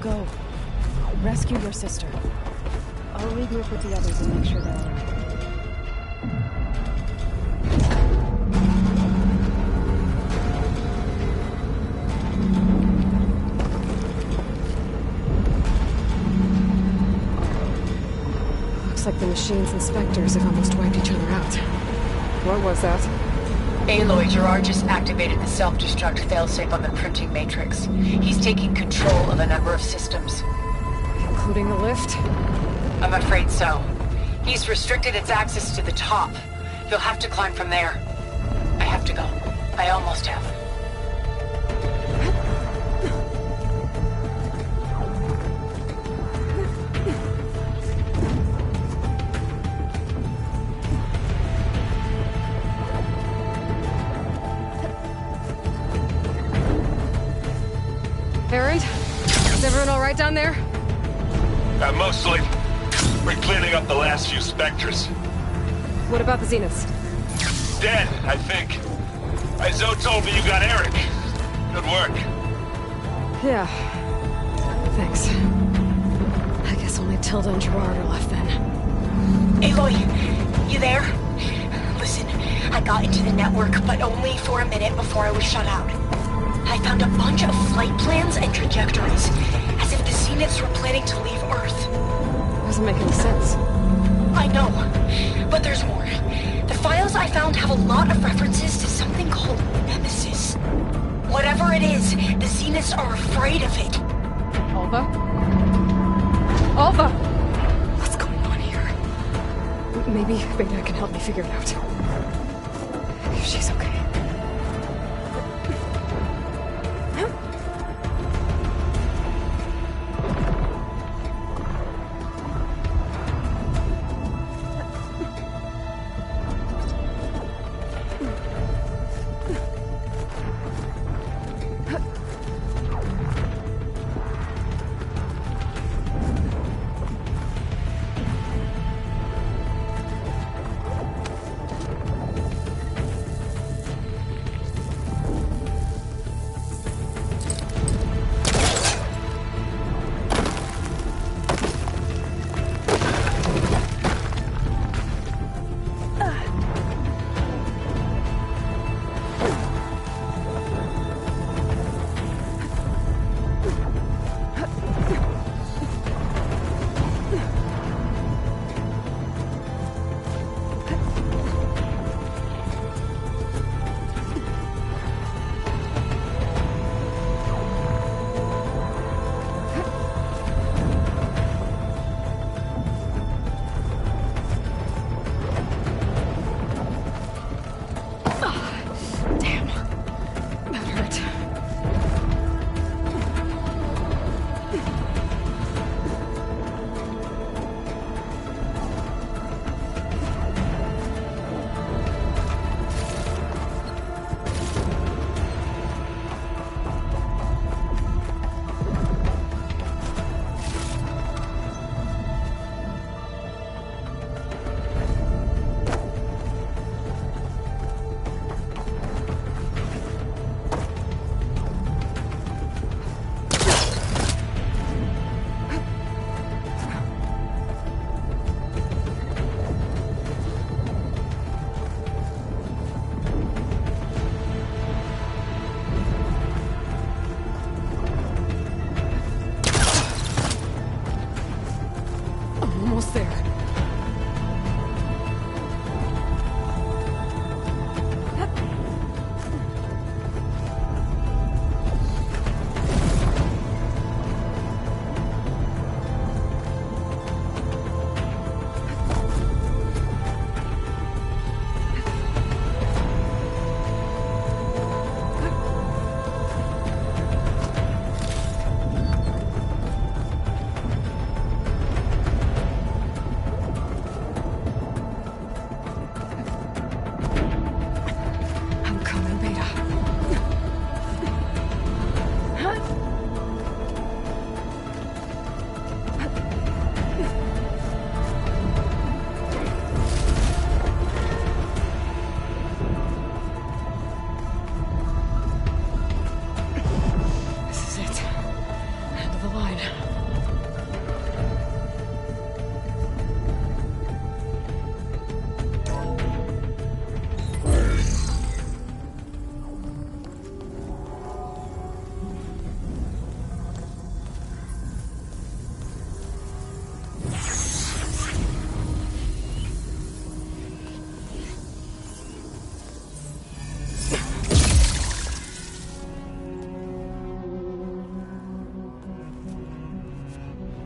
Go. Rescue your sister. I'll regroup with the others and make sure they're alright. Looks like the machine's inspectors have almost wiped each other out. What was that? Aloy, Gerard just activated the self-destruct failsafe on the printing matrix. He's taking control of a number of systems. Including the lift? I'm afraid so. He's restricted its access to the top. You'll have to climb from there. I have to go. I almost have. Erend? Is everyone alright down there? Mostly. We're cleaning up the last few Spectres. What about the Zeniths? Dead, I think. Zoe told me you got Eric. Good work. Yeah. Thanks. I guess only Tilda and Gerard are left then. Aloy, you there? Listen, I got into the network, but only for a minute before I was shut out. I found a bunch of flight plans and trajectories, as if the Zeniths were planning to leave Earth. Doesn't make any sense. I know, but there's more. The files I found have a lot of references to something called Nemesis. Whatever it is, the Zeniths are afraid of it. Alva? Alva! What's going on here? Maybe Beta can help me figure it out. If she's okay.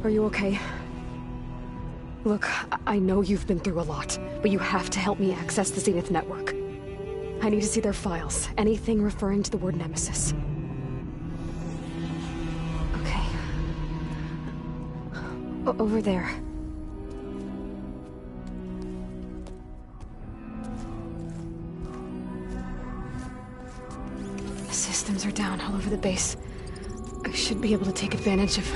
Are you okay? Look, I know you've been through a lot, but you have to help me access the Zenith network. I need to see their files. Anything referring to the word Nemesis. Okay. Over there. The systems are down all over the base. I should be able to take advantage of...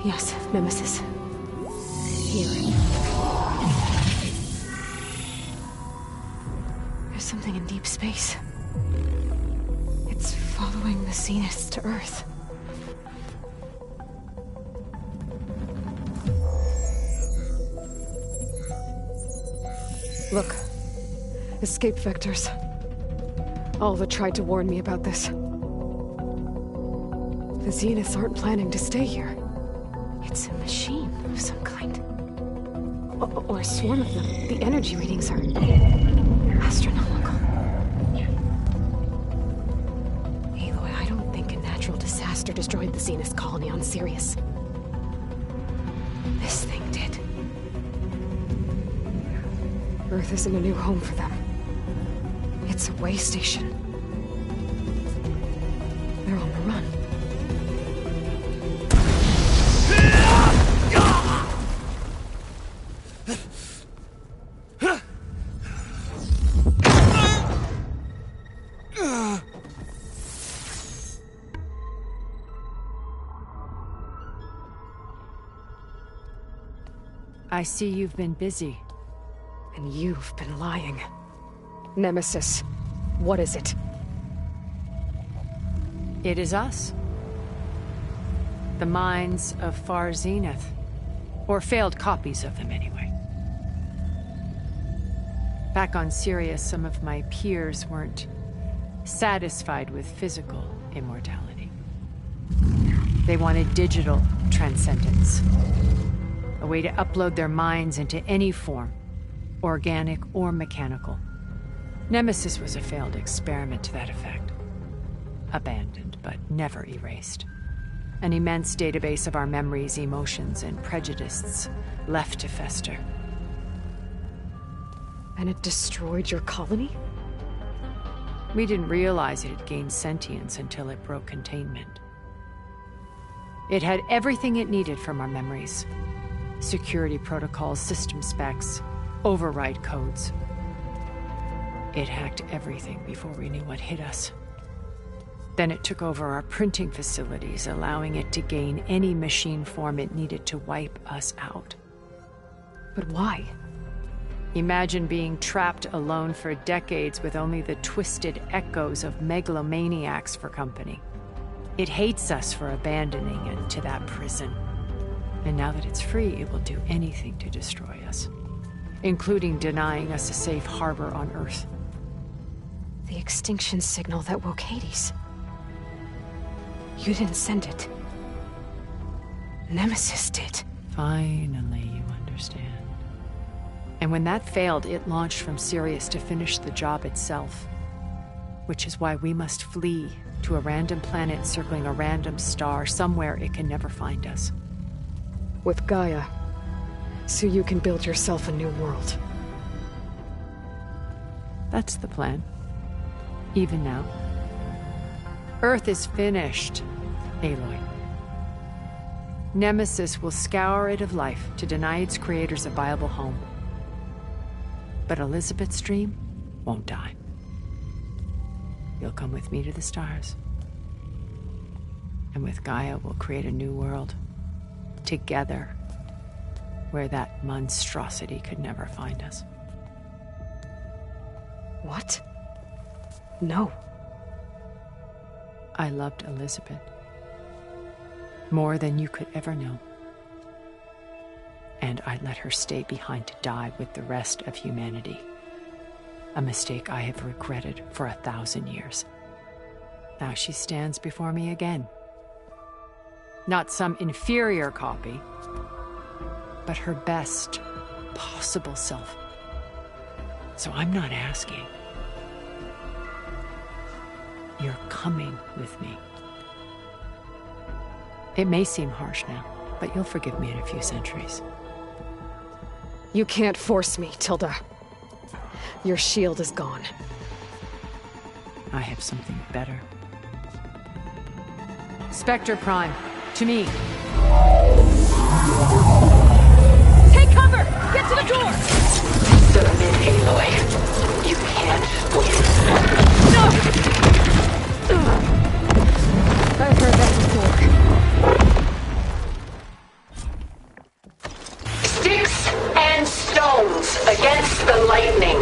Yes, Nemesis. Here. There's something in deep space. It's following the Zeniths to Earth. Look. Escape vectors. Alva tried to warn me about this. The Zeniths aren't planning to stay here. It's a machine of some kind. Or a swarm of them. The energy readings are... astronomical. Aloy, I don't think a natural disaster destroyed the Zenith colony on Sirius. This thing did. Earth isn't a new home for them. It's a way station. They're on the run. I see you've been busy. And you've been lying. Nemesis, what is it? It is us. The minds of Far Zenith. Or failed copies of them, anyway. Back on Sirius, some of my peers weren't satisfied with physical immortality. They wanted digital transcendence. A way to upload their minds into any form, organic or mechanical. Nemesis was a failed experiment to that effect. Abandoned, but never erased. An immense database of our memories, emotions, and prejudices left to fester. And it destroyed your colony? We didn't realize it had gained sentience until it broke containment. It had everything it needed from our memories. Security protocols, system specs, override codes. It hacked everything before we knew what hit us. Then it took over our printing facilities, allowing it to gain any machine form it needed to wipe us out. But why? Imagine being trapped alone for decades with only the twisted echoes of megalomaniacs for company. It hates us for abandoning it to that prison. And now that it's free, it will do anything to destroy us, including denying us a safe harbor on Earth. The extinction signal that woke Hades. You didn't send it. Nemesis did. Finally, you understand. And when that failed, it launched from Sirius to finish the job itself. Which is why we must flee to a random planet circling a random star, somewhere it can never find us. With Gaia, so you can build yourself a new world. That's the plan. Even now. Earth is finished, Aloy. Nemesis will scour it of life to deny its creators a viable home. But Elizabeth's dream won't die. You'll come with me to the stars. And with Gaia, we'll create a new world. Together. Where that monstrosity could never find us. What? No. I loved Elizabeth. More than you could ever know. And I let her stay behind to die with the rest of humanity. A mistake I have regretted for 1,000 years. Now she stands before me again. Not some inferior copy, but her best possible self. So I'm not asking. You're coming with me. It may seem harsh now, but you'll forgive me in a few centuries. You can't force me, Tilda. Your shield is gone. I have something better. Spectre Prime, to me. Take cover! Get to the door! Submit, Aloy. You can't win. No! I've heard that before. Sticks and stones against the lightning.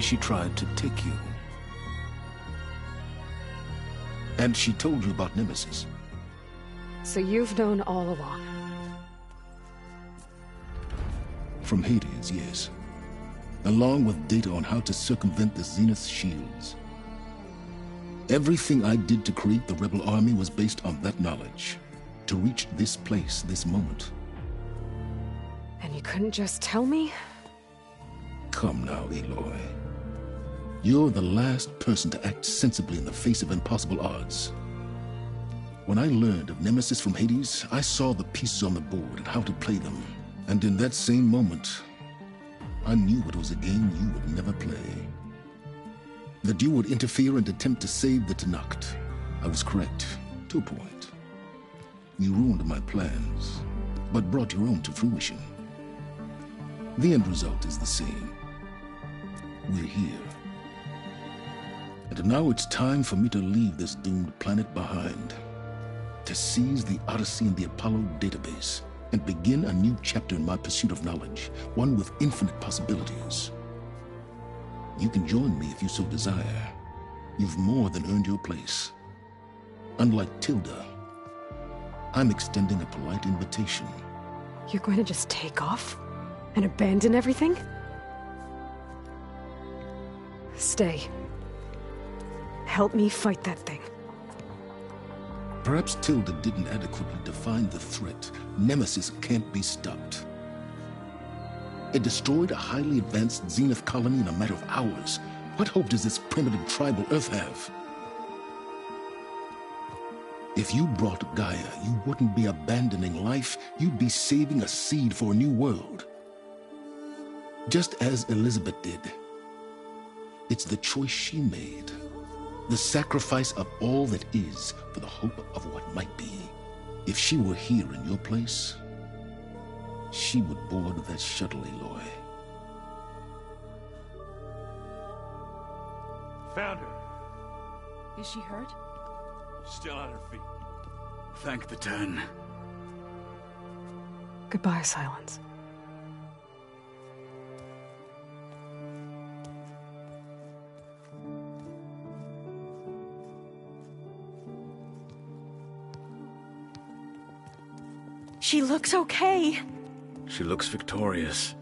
She tried to take you. And she told you about Nemesis. So you've known all along. From Hades, yes. Along with data on how to circumvent the Zenith shields. Everything I did to create the Rebel Army was based on that knowledge. To reach this place, this moment. And you couldn't just tell me? Come now, Aloy. You're the last person to act sensibly in the face of impossible odds. When I learned of Nemesis from Hades, I saw the pieces on the board and how to play them. And in that same moment, I knew it was a game you would never play. That you would interfere and attempt to save the Tenakth. I was correct, to a point. You ruined my plans, but brought your own to fruition. The end result is the same. We're here. And now it's time for me to leave this doomed planet behind. To seize the Odyssey and the Apollo database, and begin a new chapter in my pursuit of knowledge, one with infinite possibilities. You can join me if you so desire. You've more than earned your place. Unlike Tilda, I'm extending a polite invitation. You're going to just take off? And abandon everything? Stay. Help me fight that thing. Perhaps Tilda didn't adequately define the threat. Nemesis can't be stopped. It destroyed a highly advanced Zenith colony in a matter of hours. What hope does this primitive tribal Earth have? If you brought Gaia, you wouldn't be abandoning life, you'd be saving a seed for a new world. Just as Elizabeth did. It's the choice she made. The sacrifice of all that is for the hope of what might be. If she were here in your place, she would board that shuttle, Aloy. Found her. Is she hurt? Still on her feet. Thank the Ten. Goodbye, Silence. She looks okay. She looks victorious.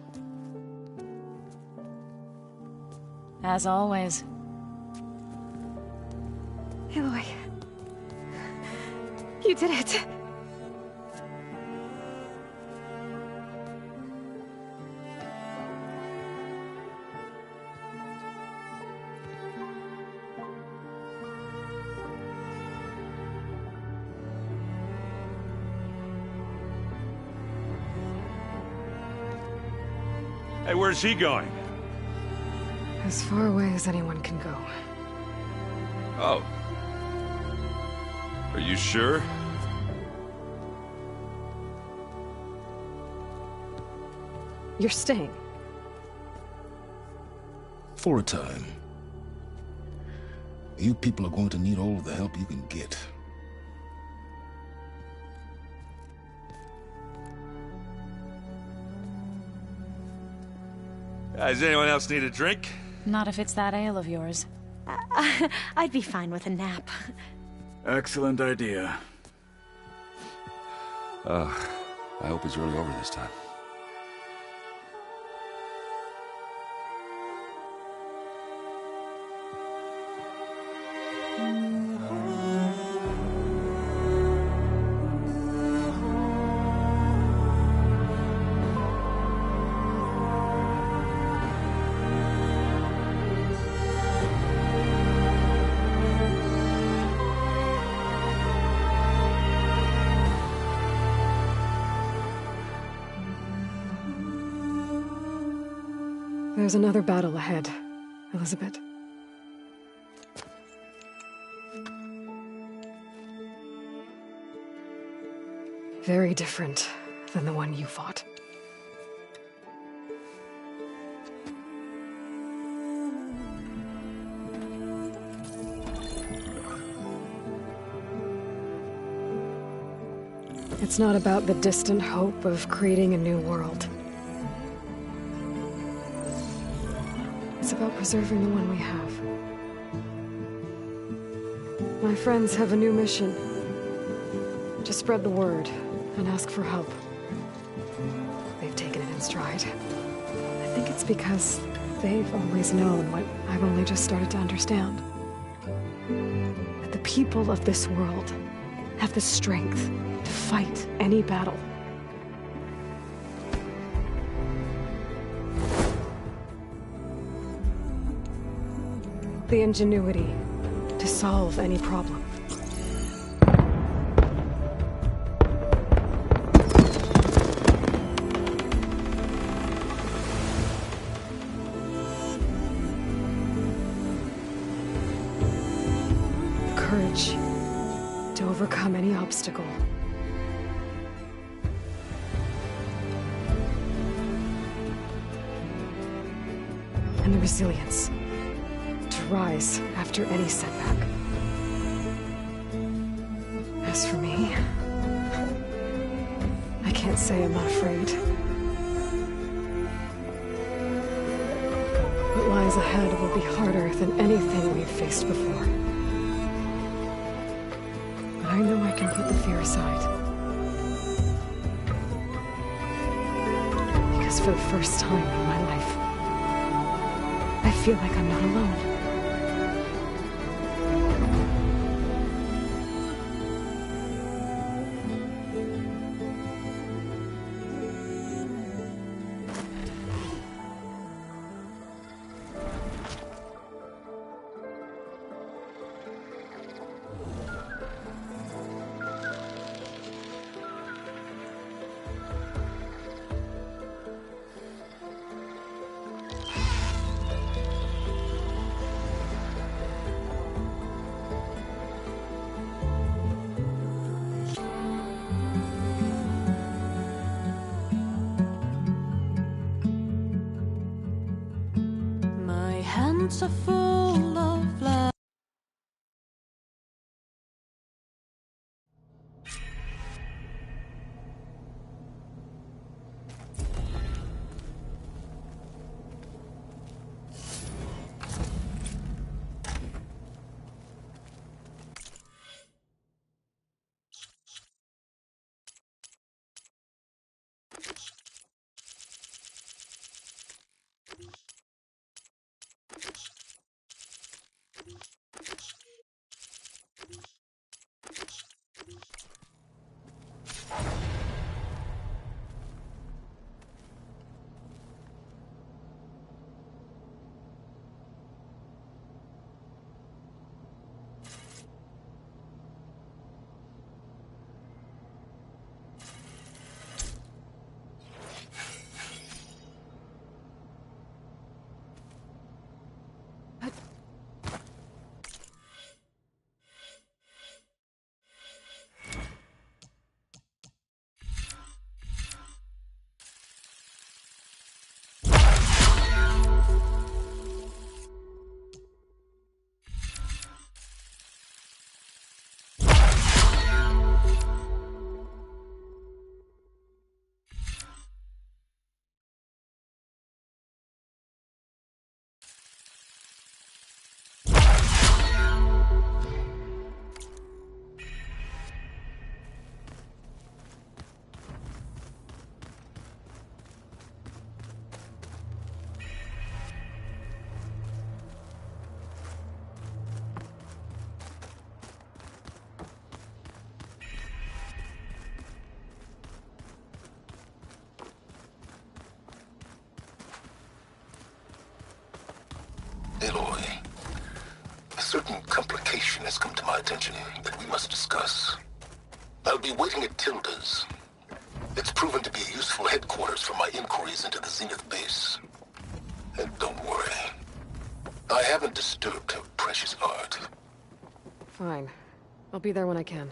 As always. Aloy. You did it. where's he going? As far away as anyone can go. Oh. Are you sure? You're staying. For a time. You people are going to need all of the help you can get. Does anyone else need a drink? Not if it's that ale of yours. I'd be fine with a nap. Excellent idea. I hope it's really over this time. There's another battle ahead, Elizabeth. Very different than the one you fought. It's not about the distant hope of creating a new world. It's about preserving the one we have. My friends have a new mission. To spread the word and ask for help. They've taken it in stride. I think it's because they've always known what I've only just started to understand. That the people of this world have the strength to fight any battle. The ingenuity to solve any problem. Courage to overcome any obstacle. And the resilience rise after any setback. As for me, I can't say I'm not afraid. What lies ahead will be harder than anything we've faced before. But I know I can put the fear aside. Because for the first time in my life, I feel like I'm not alone. Hands are full of love. Aloy, a certain complication has come to my attention that we must discuss. I'll be waiting at Tilda's. It's proven to be a useful headquarters for my inquiries into the Zenith base. And don't worry, I haven't disturbed her precious art. Fine. I'll be there when I can.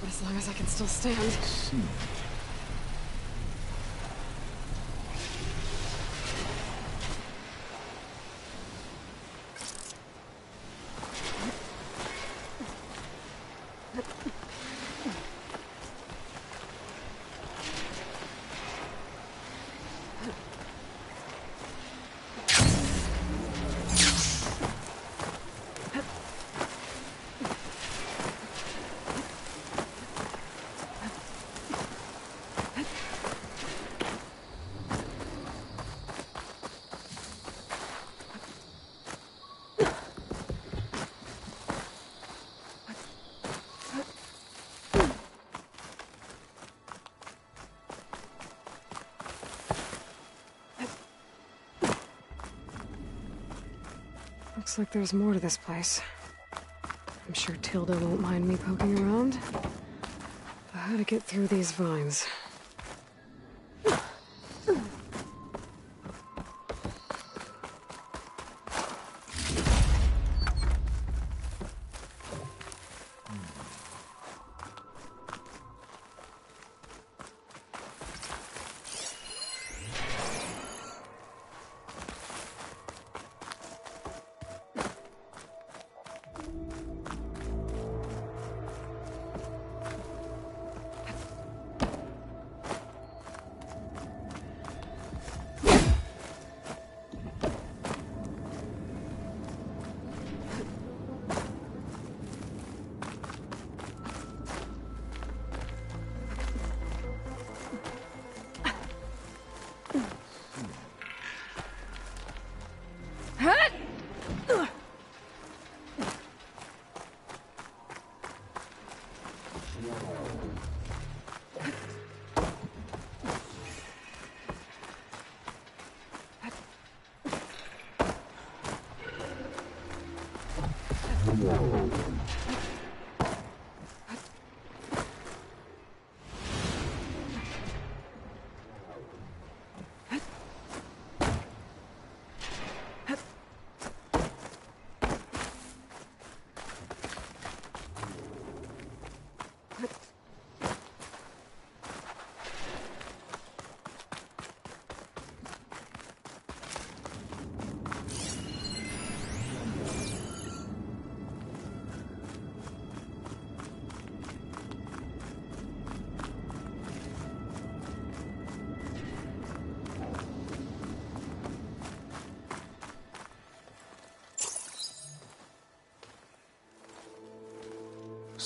As long as I can still stand. Looks like there's more to this place. I'm sure Tilda won't mind me poking around. But how to get through these vines?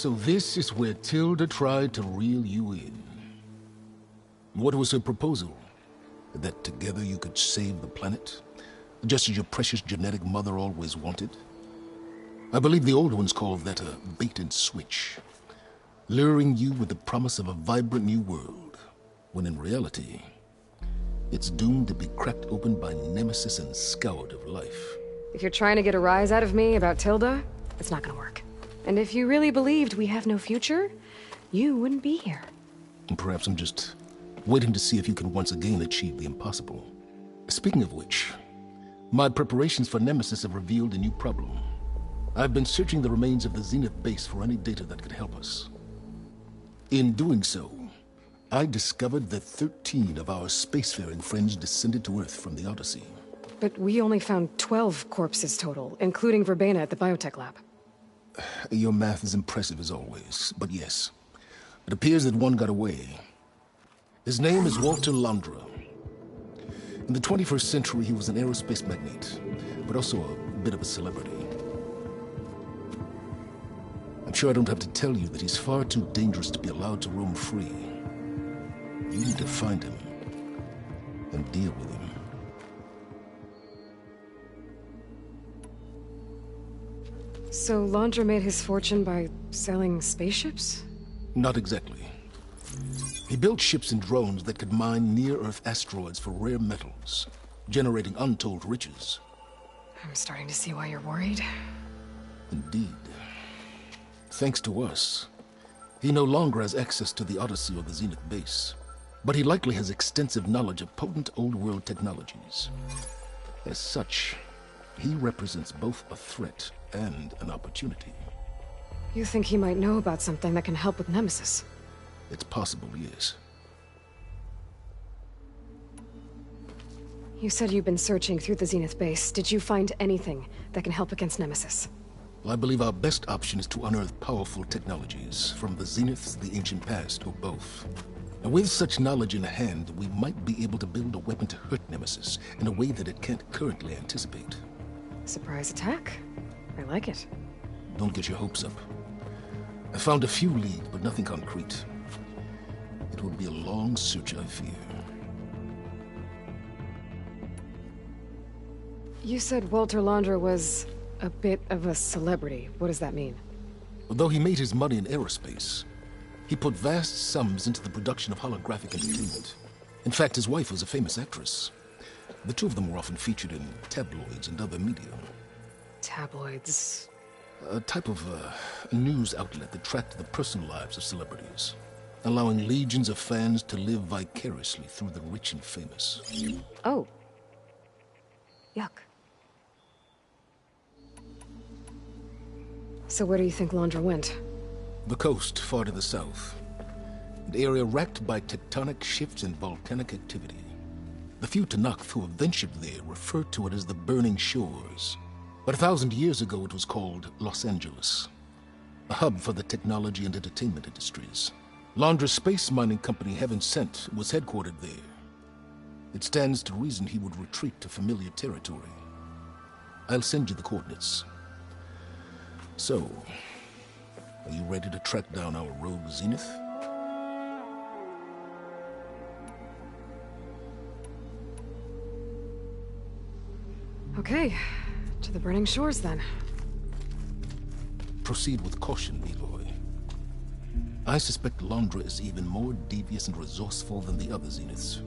So this is where Tilda tried to reel you in. What was her proposal? That together you could save the planet, just as your precious genetic mother always wanted? I believe the old ones called that a bait and switch, luring you with the promise of a vibrant new world, when in reality, it's doomed to be cracked open by Nemesis and scoured of life. If you're trying to get a rise out of me about Tilda, it's not gonna work. And if you really believed we have no future, you wouldn't be here. And perhaps I'm just waiting to see if you can once again achieve the impossible. Speaking of which, my preparations for Nemesis have revealed a new problem. I've been searching the remains of the Zenith base for any data that could help us. In doing so, I discovered that 13 of our spacefaring friends descended to Earth from the Odyssey. But we only found 12 corpses total, including Verbena at the biotech lab. Your math is impressive as always, but yes. It appears that one got away. His name is Walter Londra. In the 21st century, he was an aerospace magnate, but also a bit of a celebrity. I'm sure I don't have to tell you that he's far too dangerous to be allowed to roam free. You need to find him and deal with him. So Londra made his fortune by selling spaceships? Not exactly. He built ships and drones that could mine near-Earth asteroids for rare metals, generating untold riches. I'm starting to see why you're worried. Indeed. Thanks to us, he no longer has access to the Odyssey or the Zenith base, but he likely has extensive knowledge of potent old-world technologies. As such, he represents both a threat and an opportunity. You think he might know about something that can help with Nemesis? It's possible, yes. You said you've been searching through the Zenith base. Did you find anything that can help against Nemesis? Well, I believe our best option is to unearth powerful technologies, from the Zeniths, the ancient past, or both. And with such knowledge in hand, we might be able to build a weapon to hurt Nemesis in a way that it can't currently anticipate. Surprise attack? I like it. Don't get your hopes up. I found a few leads, but nothing concrete. It would be a long search, I fear. You said Walter Londra was a bit of a celebrity. What does that mean? Although he made his money in aerospace, he put vast sums into the production of holographic entertainment. In fact, his wife was a famous actress. The two of them were often featured in tabloids and other media. Tabloids? A type of news outlet that tracked the personal lives of celebrities, allowing legions of fans to live vicariously through the rich and famous. Oh. Yuck. So where do you think Londra went? The coast, far to the south. An area racked by tectonic shifts and volcanic activity. The few Tenakth who have ventured there refer to it as the Burning Shores. But 1,000 years ago it was called Los Angeles, a hub for the technology and entertainment industries. Londra's space mining company, Heaven Sent, was headquartered there. It stands to reason he would retreat to familiar territory. I'll send you the coordinates. So, are you ready to track down our rogue Zenith? Okay, to the Burning Shores then. Proceed with caution, Aloy. I suspect Londra is even more devious and resourceful than the other Zeniths.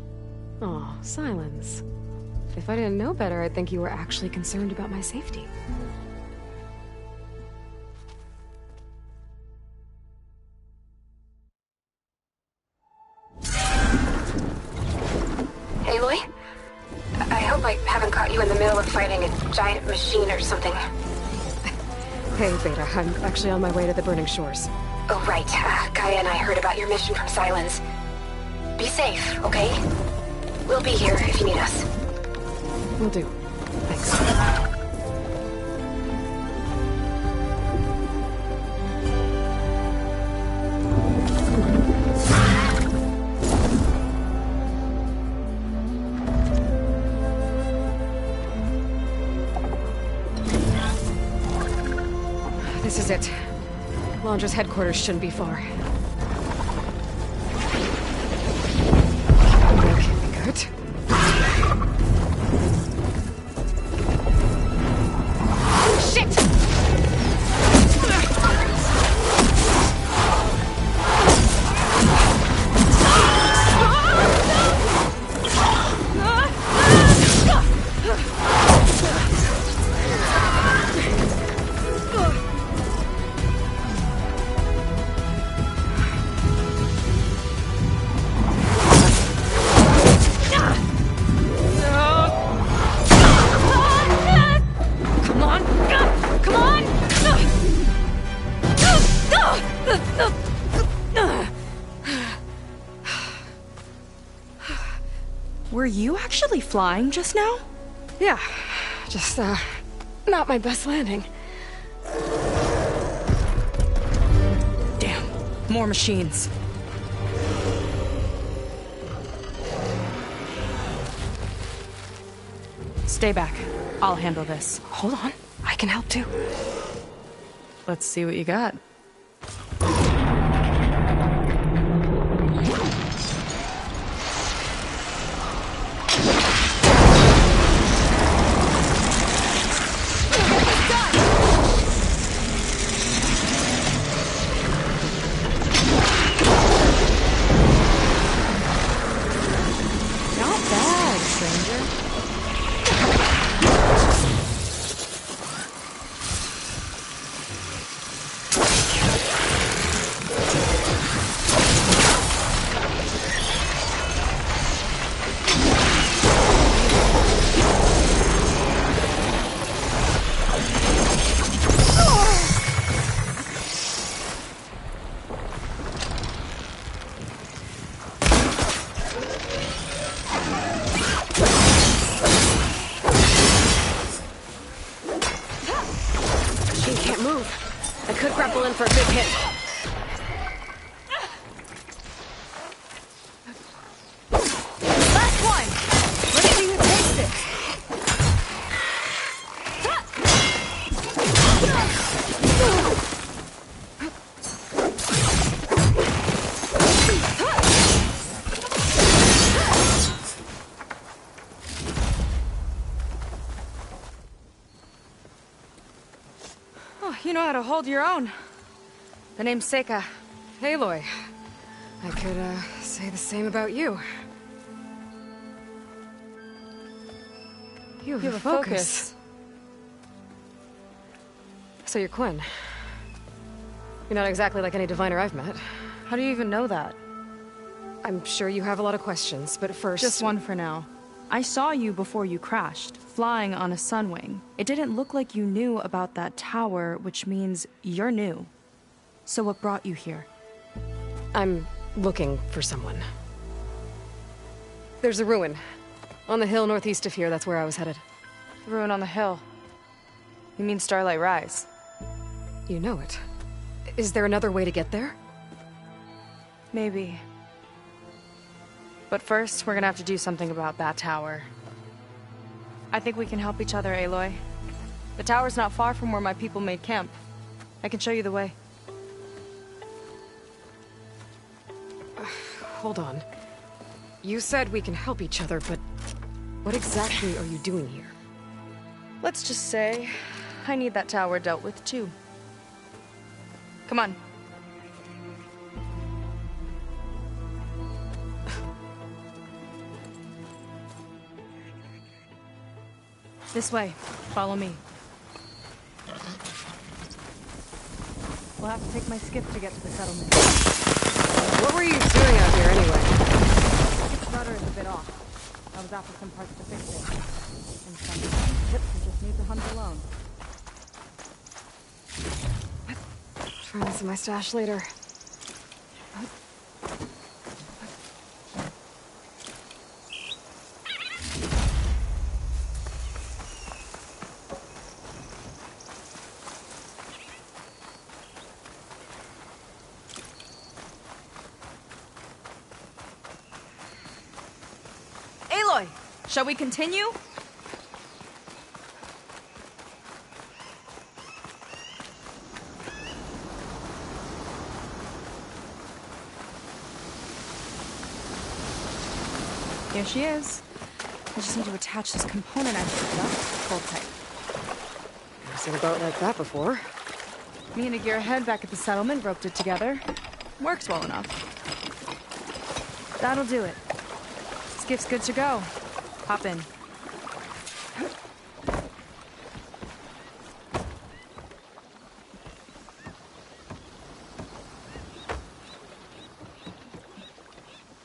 Aw, Silence. If I didn't know better, I'd think you were actually concerned about my safety. Aloy? I hope I haven't caught you in the middle of fighting a giant machine or something. Hey, Beta, I'm actually on my way to the Burning Shores. Oh, right. Gaia and I heard about your mission from Silence. Be safe, okay? We'll be here if you need us. Will do. Thanks. This is it. Londra's headquarters shouldn't be far. That can't be good. Were you actually flying just now? Yeah, just, not my best landing. Damn, more machines. Stay back. I'll handle this. Hold on, I can help too. Let's see what you got. Not bad, stranger. Machine can't move. I could grapple in for a big hit. Last one! Let's see who takes it! Oh, you know how to hold your own. The name's Seika. Aloy. I could, say the same about you. You have a focus. So you're Quinn. You're not exactly like any diviner I've met. How do you even know that? I'm sure you have a lot of questions, but first... Just one for now. I saw you before you crashed, flying on a Sunwing. It didn't look like you knew about that tower, which means you're new. So what brought you here? I'm looking for someone. There's a ruin. On the hill northeast of here, that's where I was headed. The ruin on the hill. You mean Starlight Rise? You know it. Is there another way to get there? Maybe. But first, we're gonna have to do something about that tower. I think we can help each other, Aloy. The tower's not far from where my people made camp. I can show you the way. Hold on. You said we can help each other, but what exactly are you doing here? Let's just say, I need that tower dealt with too. Come on. This way. Follow me. We'll have to take my skiff to get to the settlement. What were you doing out here anyway? The skip's rudder is a bit off. I was after some parts to fix it. And some tips you just need to hunt alone. Try this in my stash later. Aloy, shall we continue? Here she is. I just need to attach this component I picked up. Hold tight. I've seen a boat like that before. Me and a gearhead back at the settlement roped it together. Works well enough. That'll do it. Skiff's good to go. Hop in.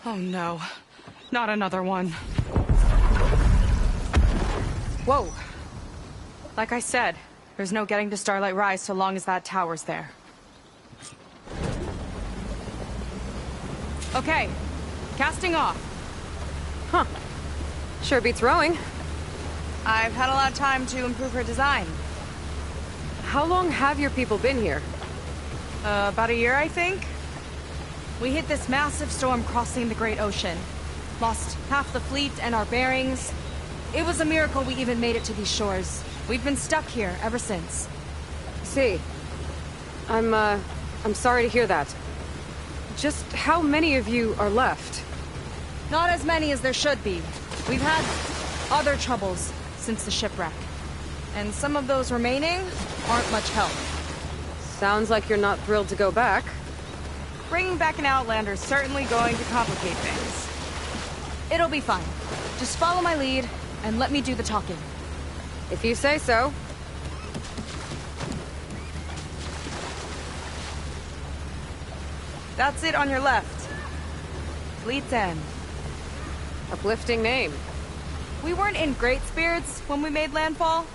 Oh no. Not another one. Whoa. Like I said, there's no getting to Starlight Rise so long as that tower's there. Okay. Casting off. Huh. Sure beats rowing. I've had a lot of time to improve her design. How long have your people been here? About a year, I think. We hit this massive storm crossing the Great Ocean. Lost half the fleet and our bearings. It was a miracle we even made it to these shores. We've been stuck here ever since. See. I'm sorry to hear that. Just how many of you are left? Not as many as there should be. We've had other troubles since the shipwreck. And some of those remaining aren't much help. Sounds like you're not thrilled to go back. Bringing back an Outlander is certainly going to complicate things. It'll be fine. Just follow my lead and let me do the talking. If you say so. That's it on your left. Fleet's End. Uplifting name. We weren't in great spirits when we made landfall.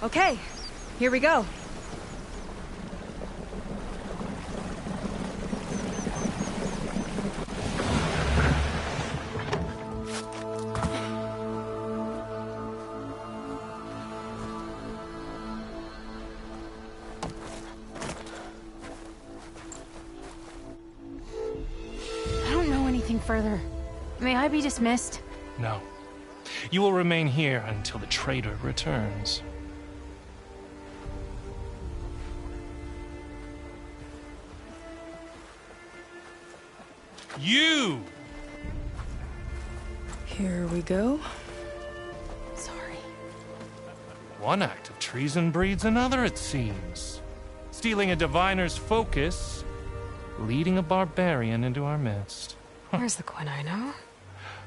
Okay, here we go. I don't know anything further. May I be dismissed? No. You will remain here until the traitor returns. You! Here we go. Sorry. One act of treason breeds another, it seems. Stealing a diviner's focus, leading a barbarian into our midst. Where's the Quinino?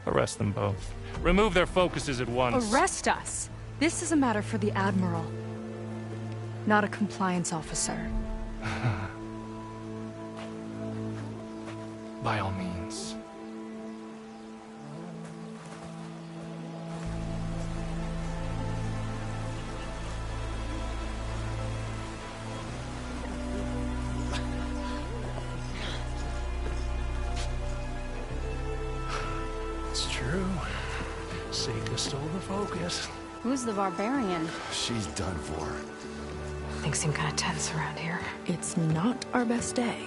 Arrest them both. Remove their focuses at once. Arrest us? This is a matter for the Admiral, not a compliance officer. By all means. It's true. Seika stole the focus. Who's the barbarian? She's done for. Things seem kind of tense around here. It's not our best day.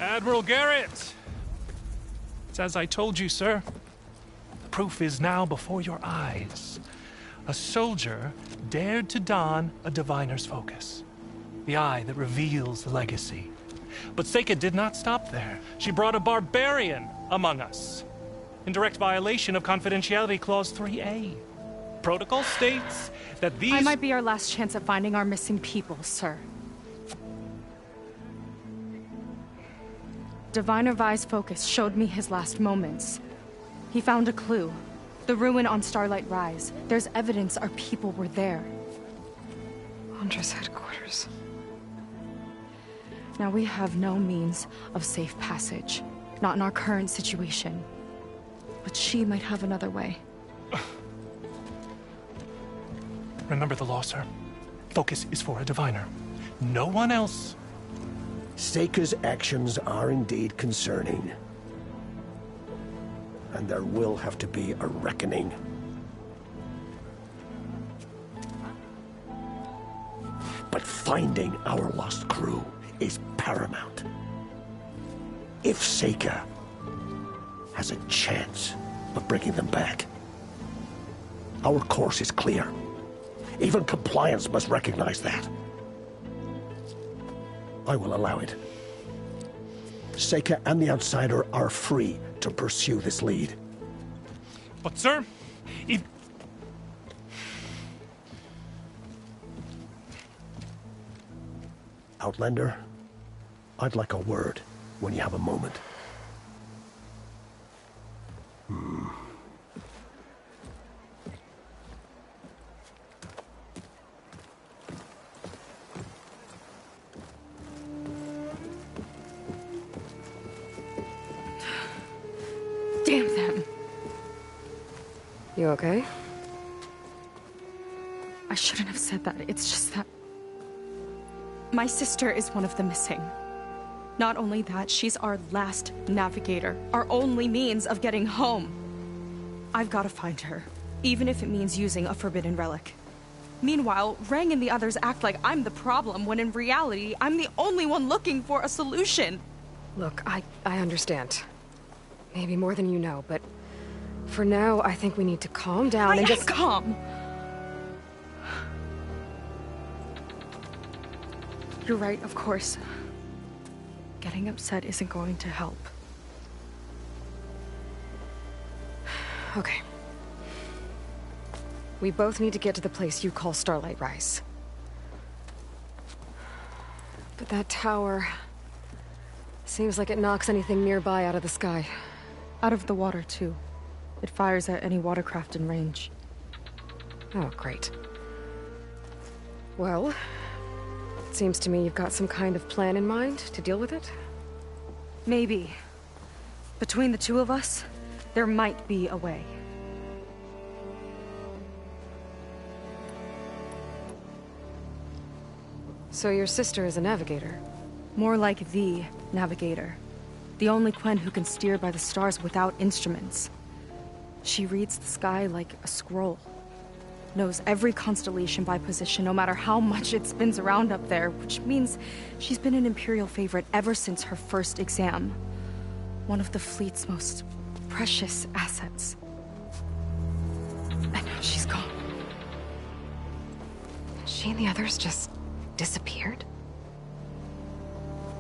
Admiral Garrett! It's as I told you, sir. The proof is now before your eyes. A soldier dared to don a diviner's focus. The eye that reveals the legacy. But Seika did not stop there. She brought a barbarian among us. In direct violation of Confidentiality Clause 3A. Protocol states that these— I might be our last chance at finding our missing people, sir. Diviner Vi's focus showed me his last moments. He found a clue. The ruin on Starlight Rise. There's evidence our people were there. Huntress headquarters. Now we have no means of safe passage. Not in our current situation. But she might have another way. Remember the law, sir. Focus is for a diviner. No one else. Seika's actions are indeed concerning. And there will have to be a reckoning. But finding our lost crew is paramount. If Seika has a chance of bringing them back, our course is clear. Even compliance must recognize that. I will allow it. Seika and the Outsider are free to pursue this lead. But, sir, if... Outlander, I'd like a word when you have a moment. Damn them. You okay? I shouldn't have said that. It's just that... my sister is one of the missing. Not only that, she's our last navigator. Our only means of getting home. I've got to find her, even if it means using a forbidden relic. Meanwhile, Rang and the others act like I'm the problem, when in reality, I'm the only one looking for a solution. Look, I understand. Maybe more than you know, but for now, I think we need to calm down and just... calm! You're right, of course. Getting upset isn't going to help. Okay. We both need to get to the place you call Starlight Rise. But that tower... seems like it knocks anything nearby out of the sky. Out of the water, too. It fires at any watercraft in range. Oh, great. Well, it seems to me you've got some kind of plan in mind to deal with it? Maybe. Between the two of us, there might be a way. So your sister is a navigator? More like the navigator. The only Quen who can steer by the stars without instruments. She reads the sky like a scroll. Knows every constellation by position, no matter how much it spins around up there, which means she's been an Imperial favorite ever since her first exam. One of the fleet's most precious assets. And now she's gone. She and the others just disappeared?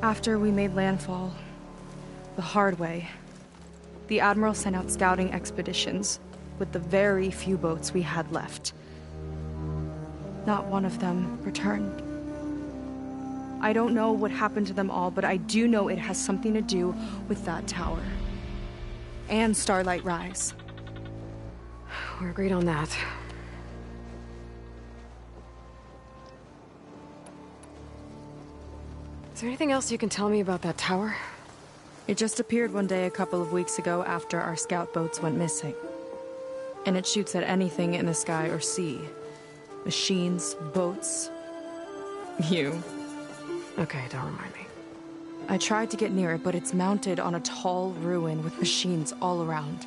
After we made landfall, the hard way, the Admiral sent out scouting expeditions with the very few boats we had left. Not one of them returned. I don't know what happened to them all, but I do know it has something to do with that tower. And Starlight Rise. We're agreed on that. Is there anything else you can tell me about that tower? It just appeared one day a couple of weeks ago after our scout boats went missing. And it shoots at anything in the sky or sea. Machines, boats... you. Okay, don't remind me. I tried to get near it, but it's mounted on a tall ruin with machines all around.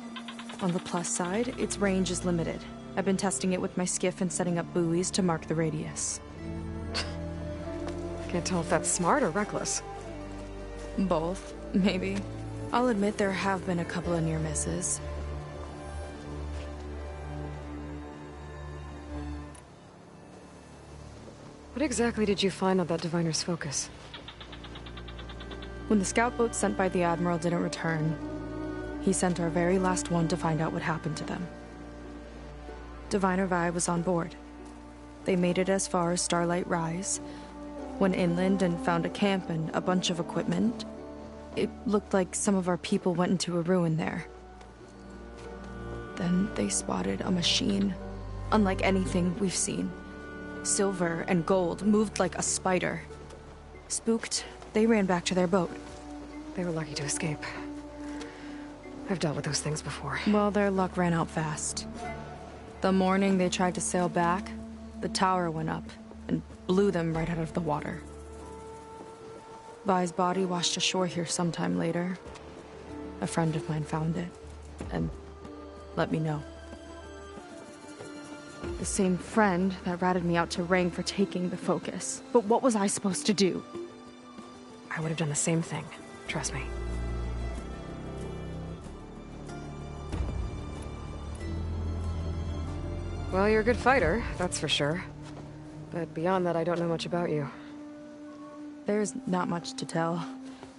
On the plus side, its range is limited. I've been testing it with my skiff and setting up buoys to mark the radius. Can't tell if that's smart or reckless. Both, maybe. I'll admit there have been a couple of near misses. What exactly did you find on that Diviner's Focus? When the scout boat sent by the Admiral didn't return, he sent our very last one to find out what happened to them. Diviner Vi was on board. They made it as far as Starlight Rise, went inland and found a camp and a bunch of equipment. It looked like some of our people went into a ruin there. Then they spotted a machine, unlike anything we've seen. Silver and gold, moved like a spider. Spooked, they ran back to their boat. They were lucky to escape. I've dealt with those things before. Well, their luck ran out fast. The morning they tried to sail back, the tower went up and blew them right out of the water. Vi's body washed ashore here sometime later. A friend of mine found it and let me know. The same friend that ratted me out to Rang for taking the Focus. But what was I supposed to do? I would have done the same thing. Trust me. Well, you're a good fighter, that's for sure. But beyond that, I don't know much about you. There's not much to tell.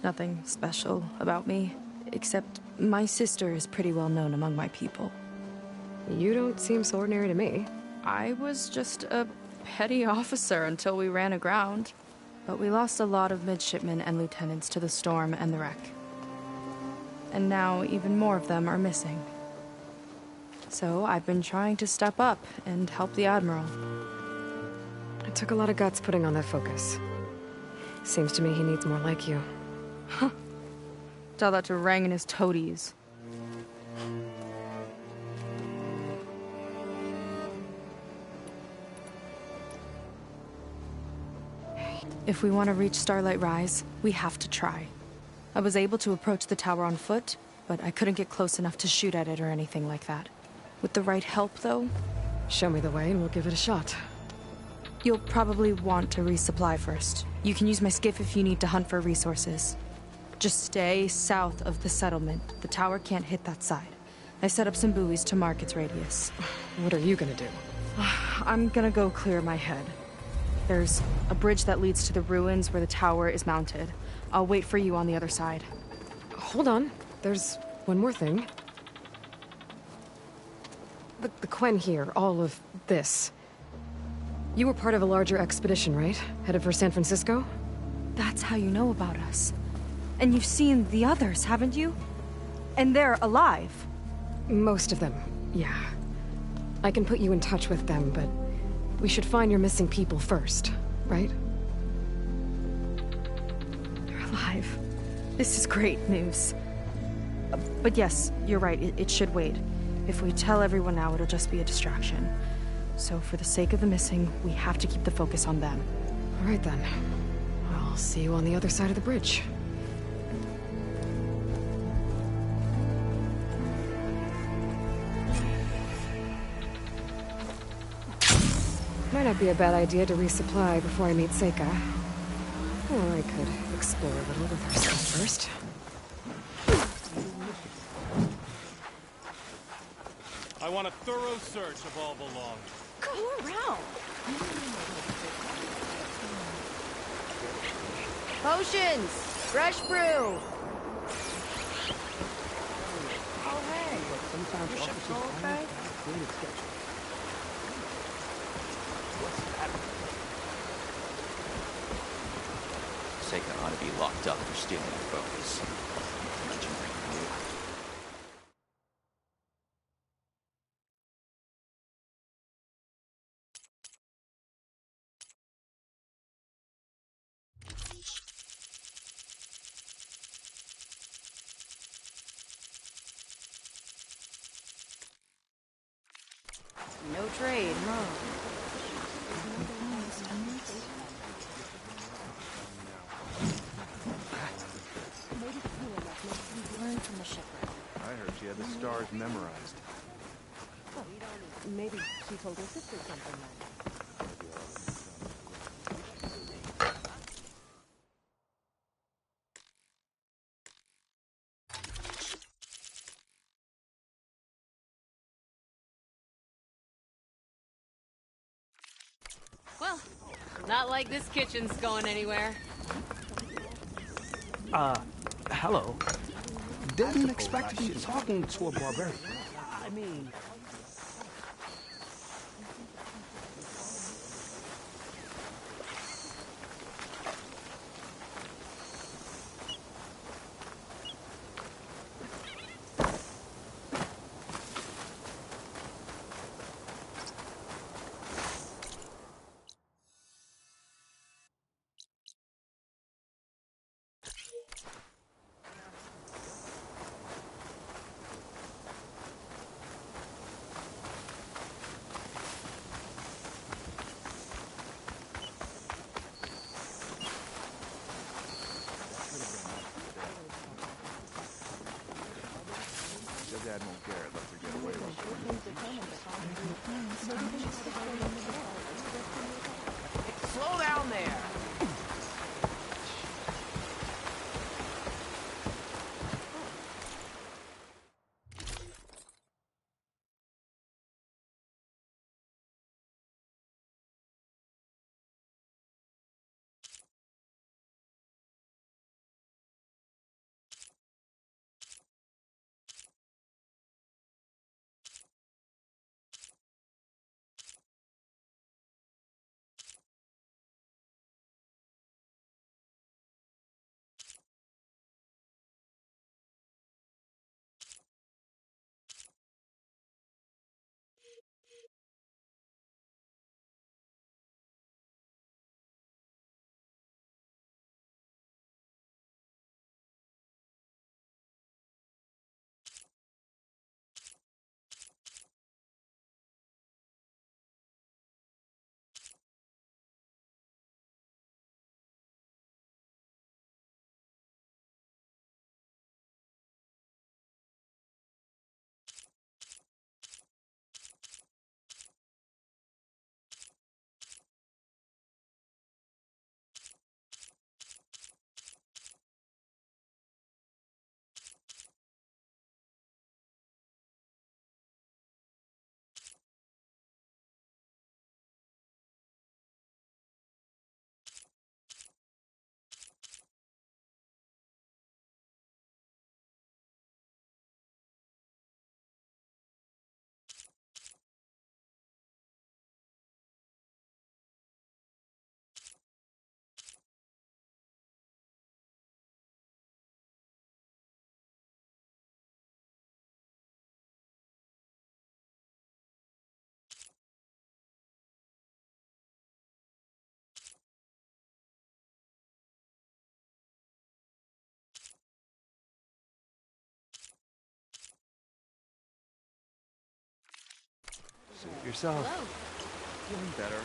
Nothing special about me. Except my sister is pretty well known among my people. You don't seem so ordinary to me. I was just a petty officer until we ran aground. But we lost a lot of midshipmen and lieutenants to the storm and the wreck. And now even more of them are missing. So I've been trying to step up and help the Admiral. It took a lot of guts putting on that Focus. Seems to me he needs more like you. Huh. Tell that to Rang and his toadies. If we want to reach Starlight Rise, we have to try. I was able to approach the tower on foot, but I couldn't get close enough to shoot at it or anything like that. With the right help, though... Show me the way and we'll give it a shot. You'll probably want to resupply first. You can use my skiff if you need to hunt for resources. Just stay south of the settlement. The tower can't hit that side. I set up some buoys to mark its radius. What are you gonna do? I'm gonna go clear my head. There's a bridge that leads to the ruins where the tower is mounted. I'll wait for you on the other side. Hold on. There's one more thing. The Quen here, all of this. You were part of a larger expedition, right? Headed for San Francisco? That's how you know about us. And you've seen the others, haven't you? And they're alive. Most of them, yeah. I can put you in touch with them, but we should find your missing people first, right? They're alive. This is great news. But yes, you're right, it should wait. If we tell everyone now, it'll just be a distraction. So for the sake of the missing, we have to keep the focus on them. All right then. I'll see you on the other side of the bridge. Might not be a bad idea to resupply before I meet Seika. Or I could explore a little with her stuff first. I want a thorough search of all belongings. Go around. Potions! Fresh brew! Oh, hey. Your ship's all okay? Seika ought to be locked up for stealing our focus. Legendary move. No trade, huh? Learn from the shipwreck. I heard she had the stars memorized. Well, maybe she told her sister something then. Well, not like this kitchen's going anywhere. Hello. Didn't expect to be talking to a barbarian. I mean... Your dad won't care unless they get away with it. Slow down there! Yourself? Hello. Feeling better?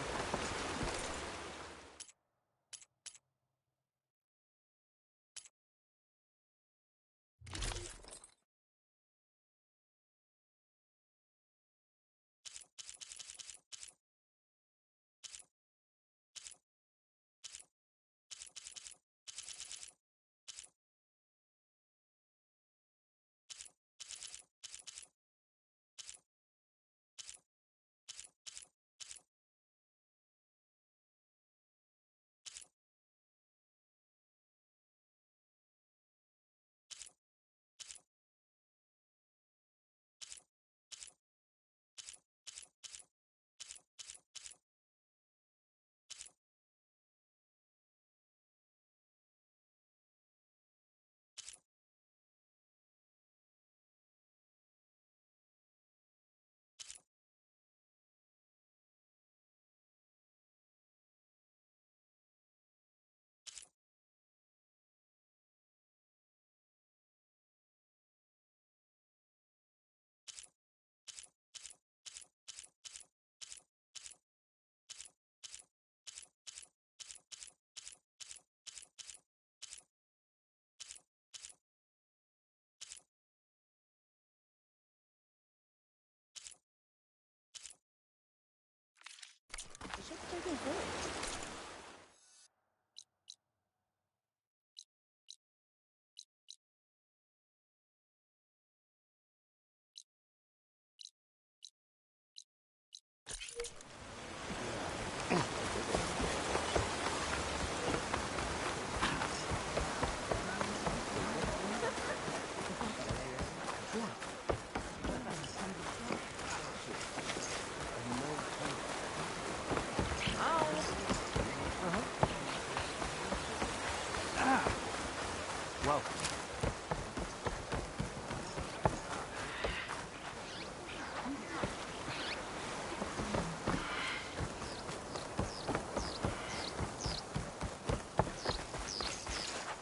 Well.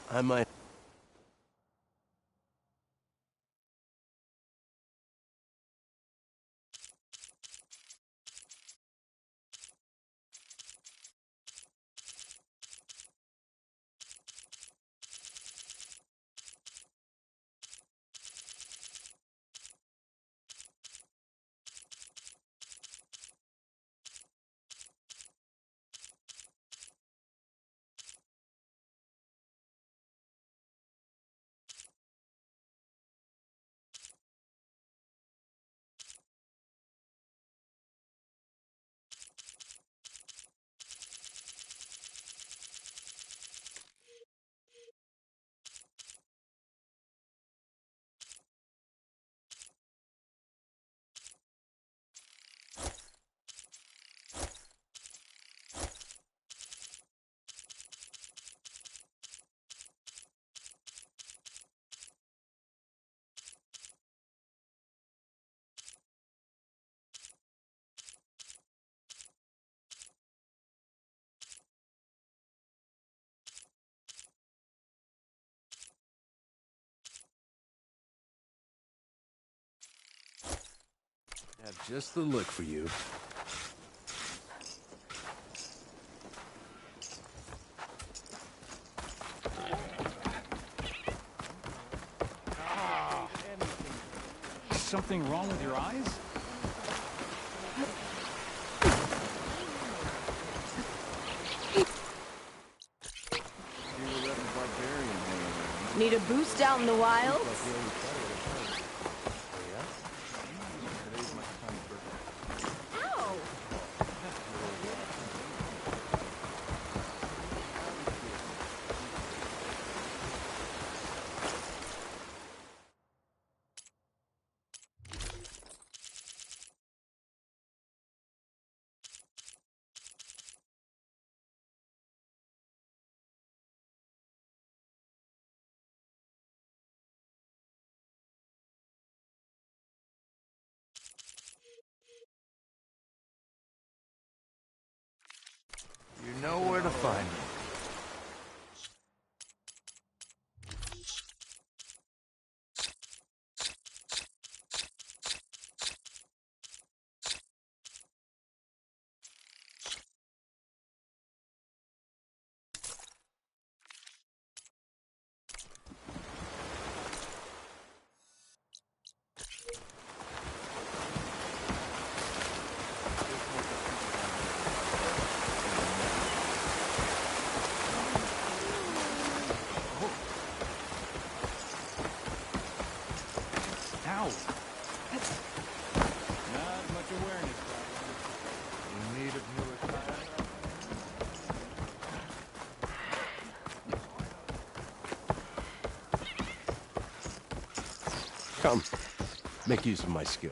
I might. Have just the look for you. Something wrong with your eyes? Need a boost out in the wilds? Ow! You know where to find me. Not much awareness, in need of new attire. Come, make use of my skill.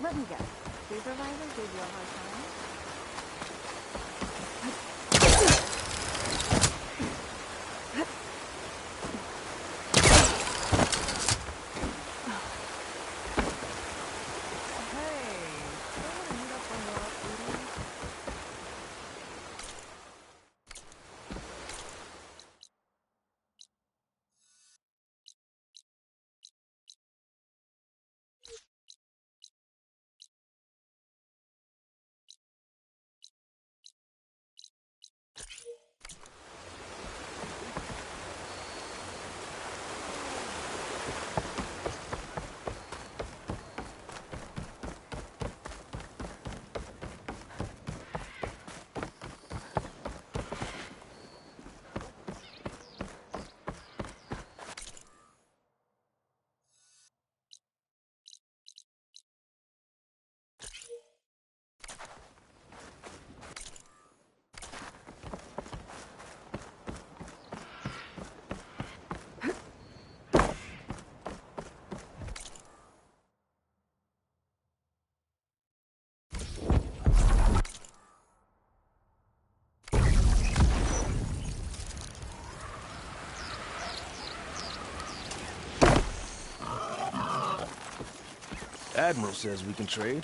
Let me guess. Supervisor gave you a hard time? Admiral says we can trade.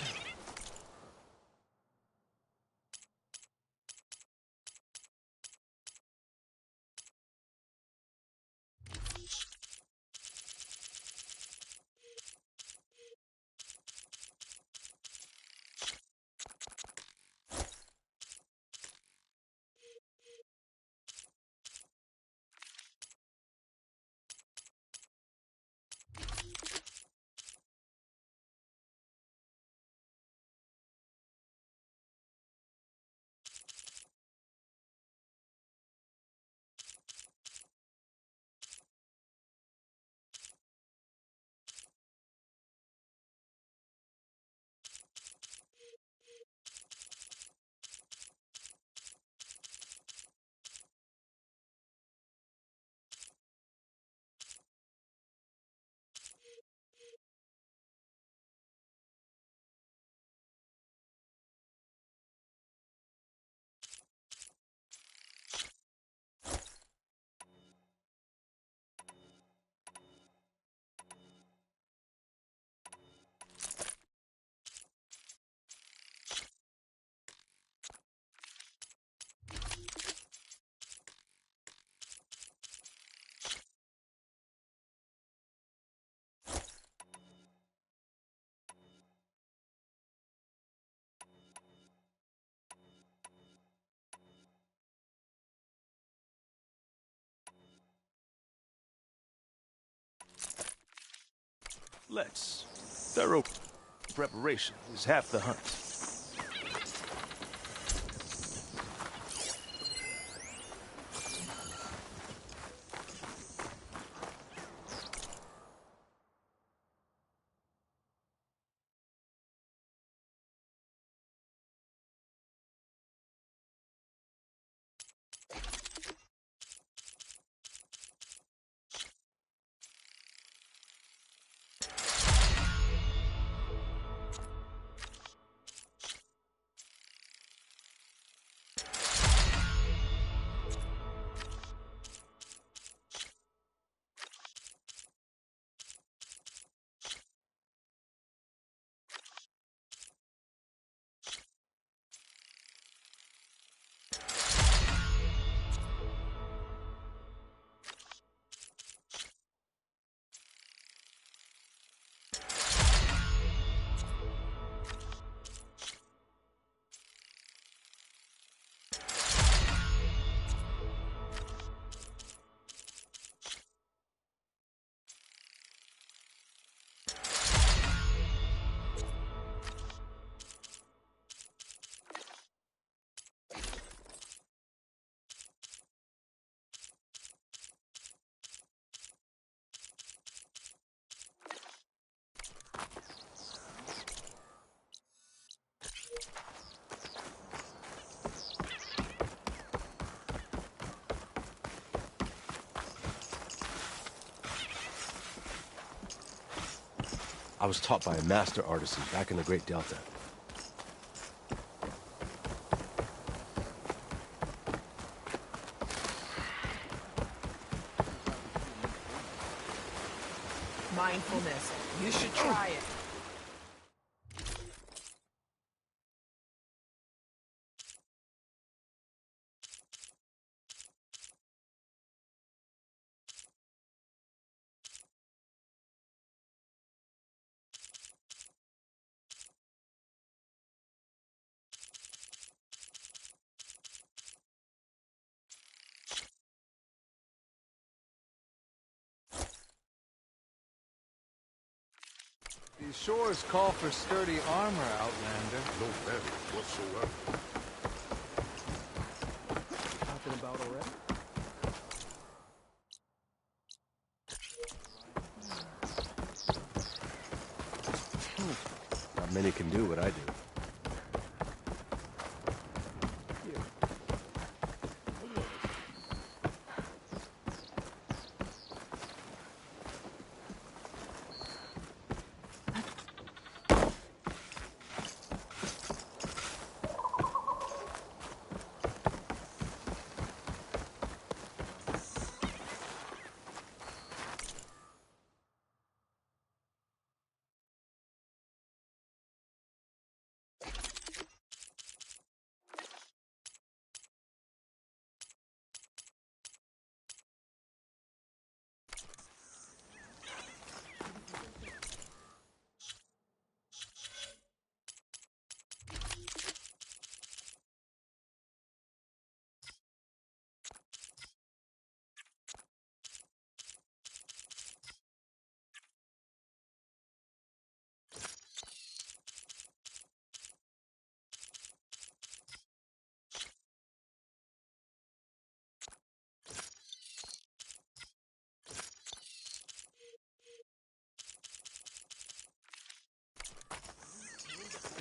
Let's. Thorough preparation is half the hunt. I was taught by a master artisan back in the Great Delta. Mindfulness. You should try it. These shores call for sturdy armor, Outlander. No damage whatsoever. Talking about already? Not many can do what I do.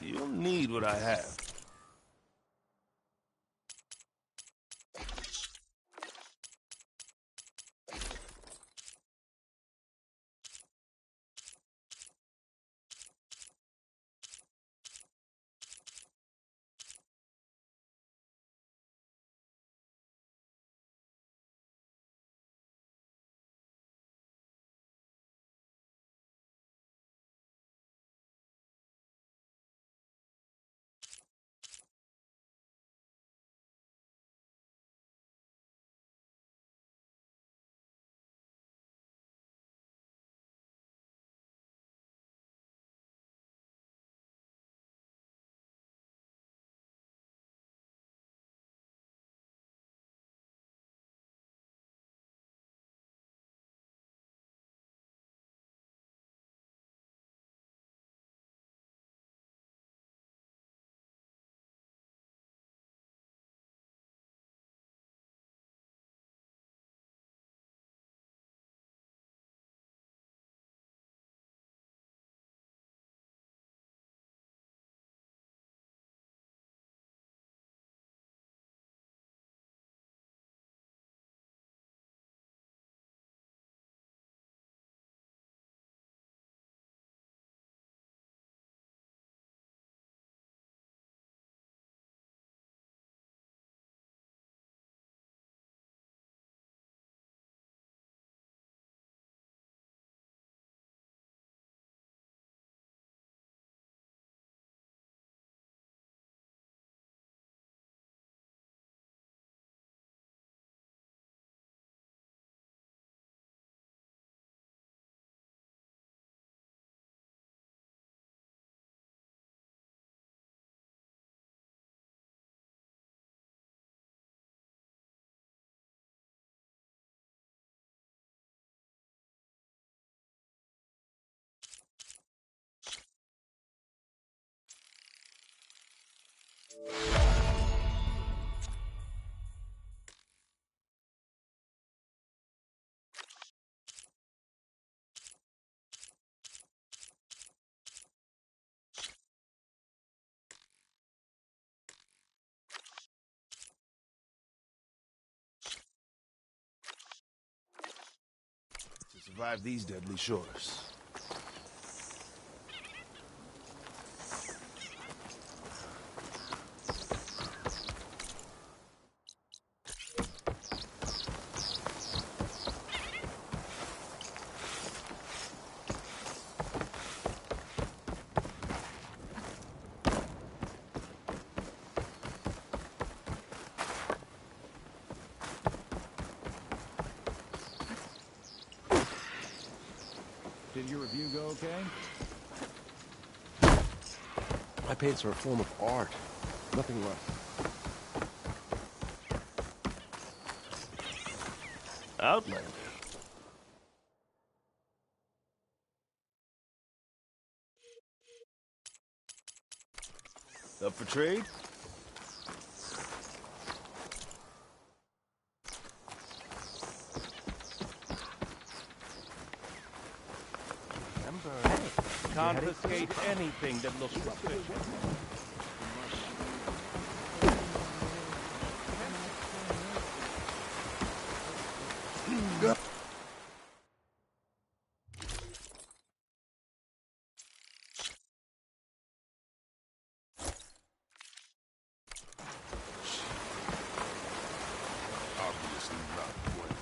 You don't need what I have. To survive these deadly shores. Did your review go okay? My paints are a form of art, nothing less. Outlander. Up for trade? Remember, confiscate anything that looks suspicious. Obviously not Gwen.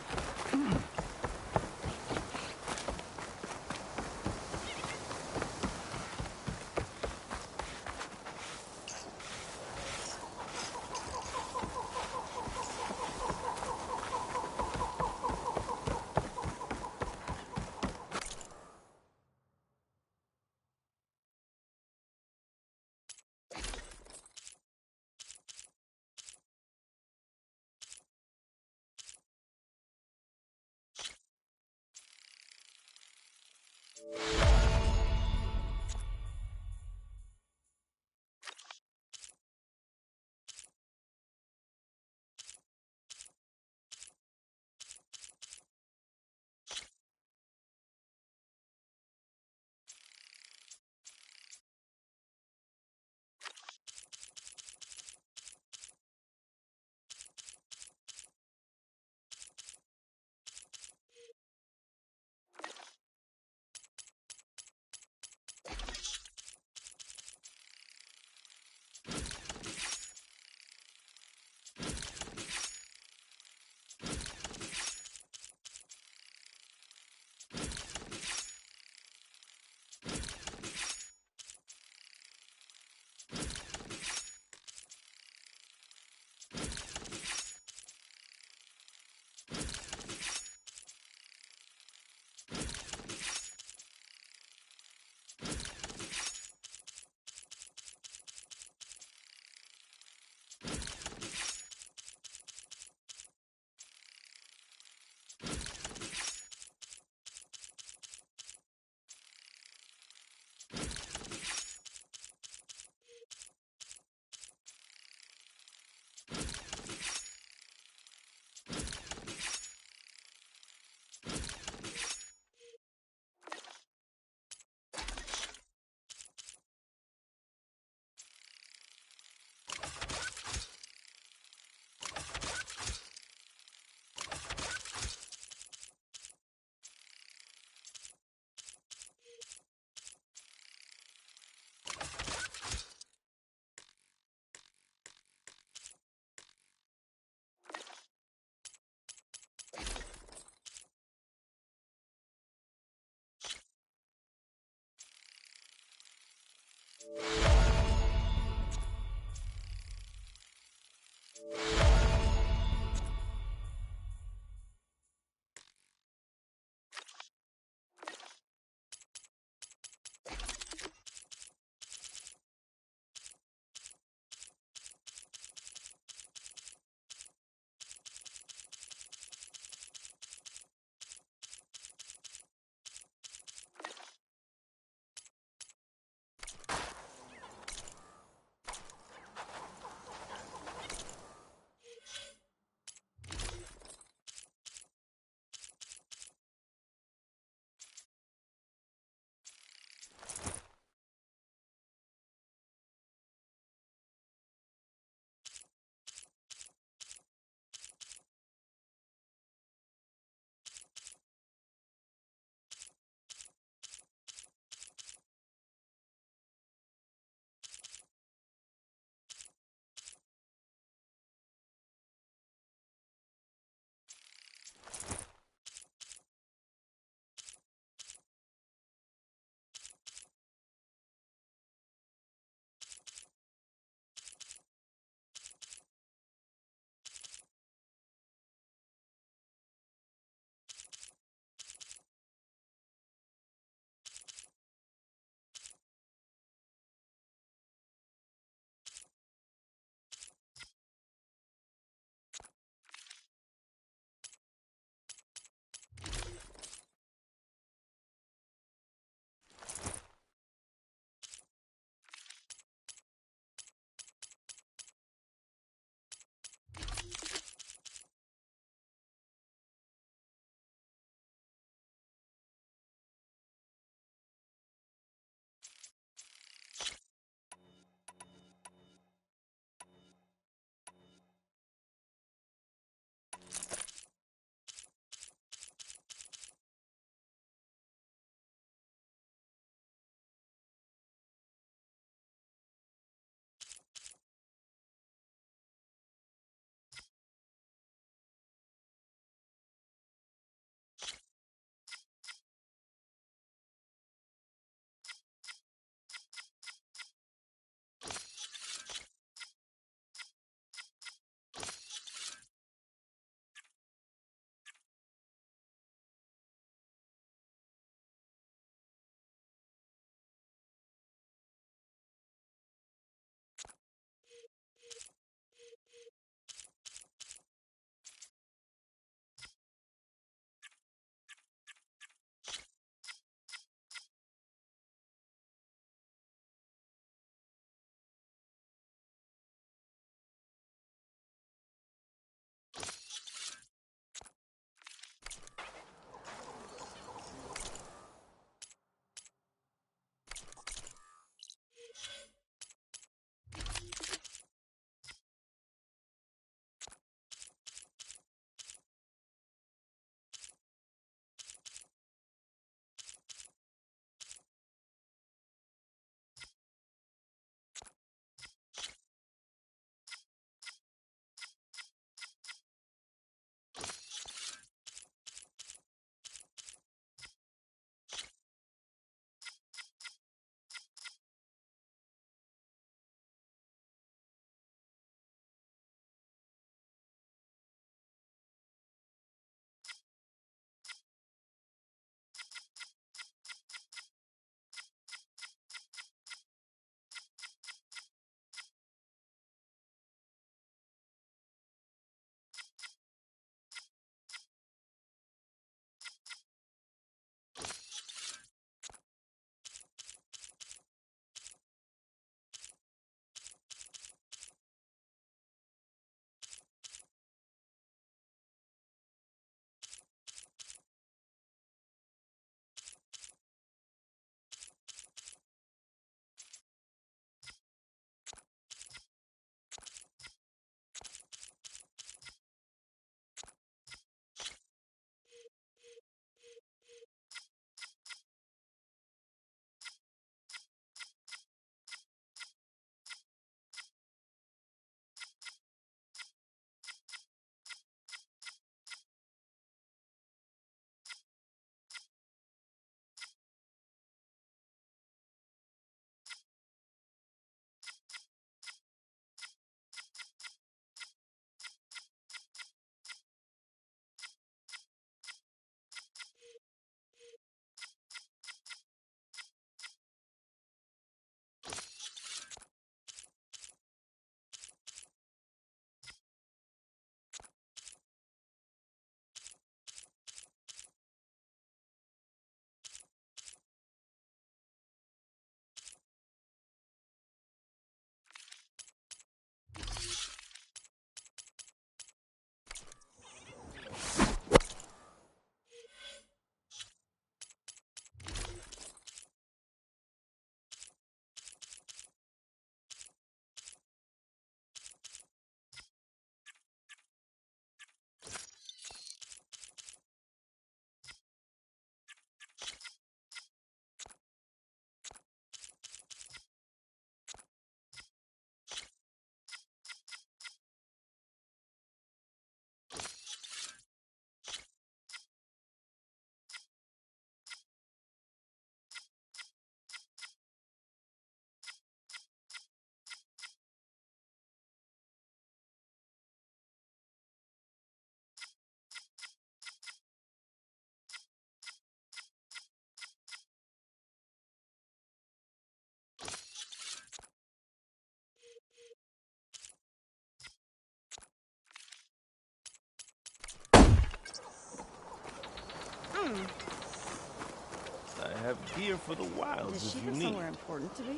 have gear for the wilds Does she if you have need. somewhere important to be?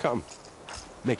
Come. Make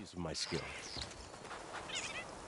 use of my skill.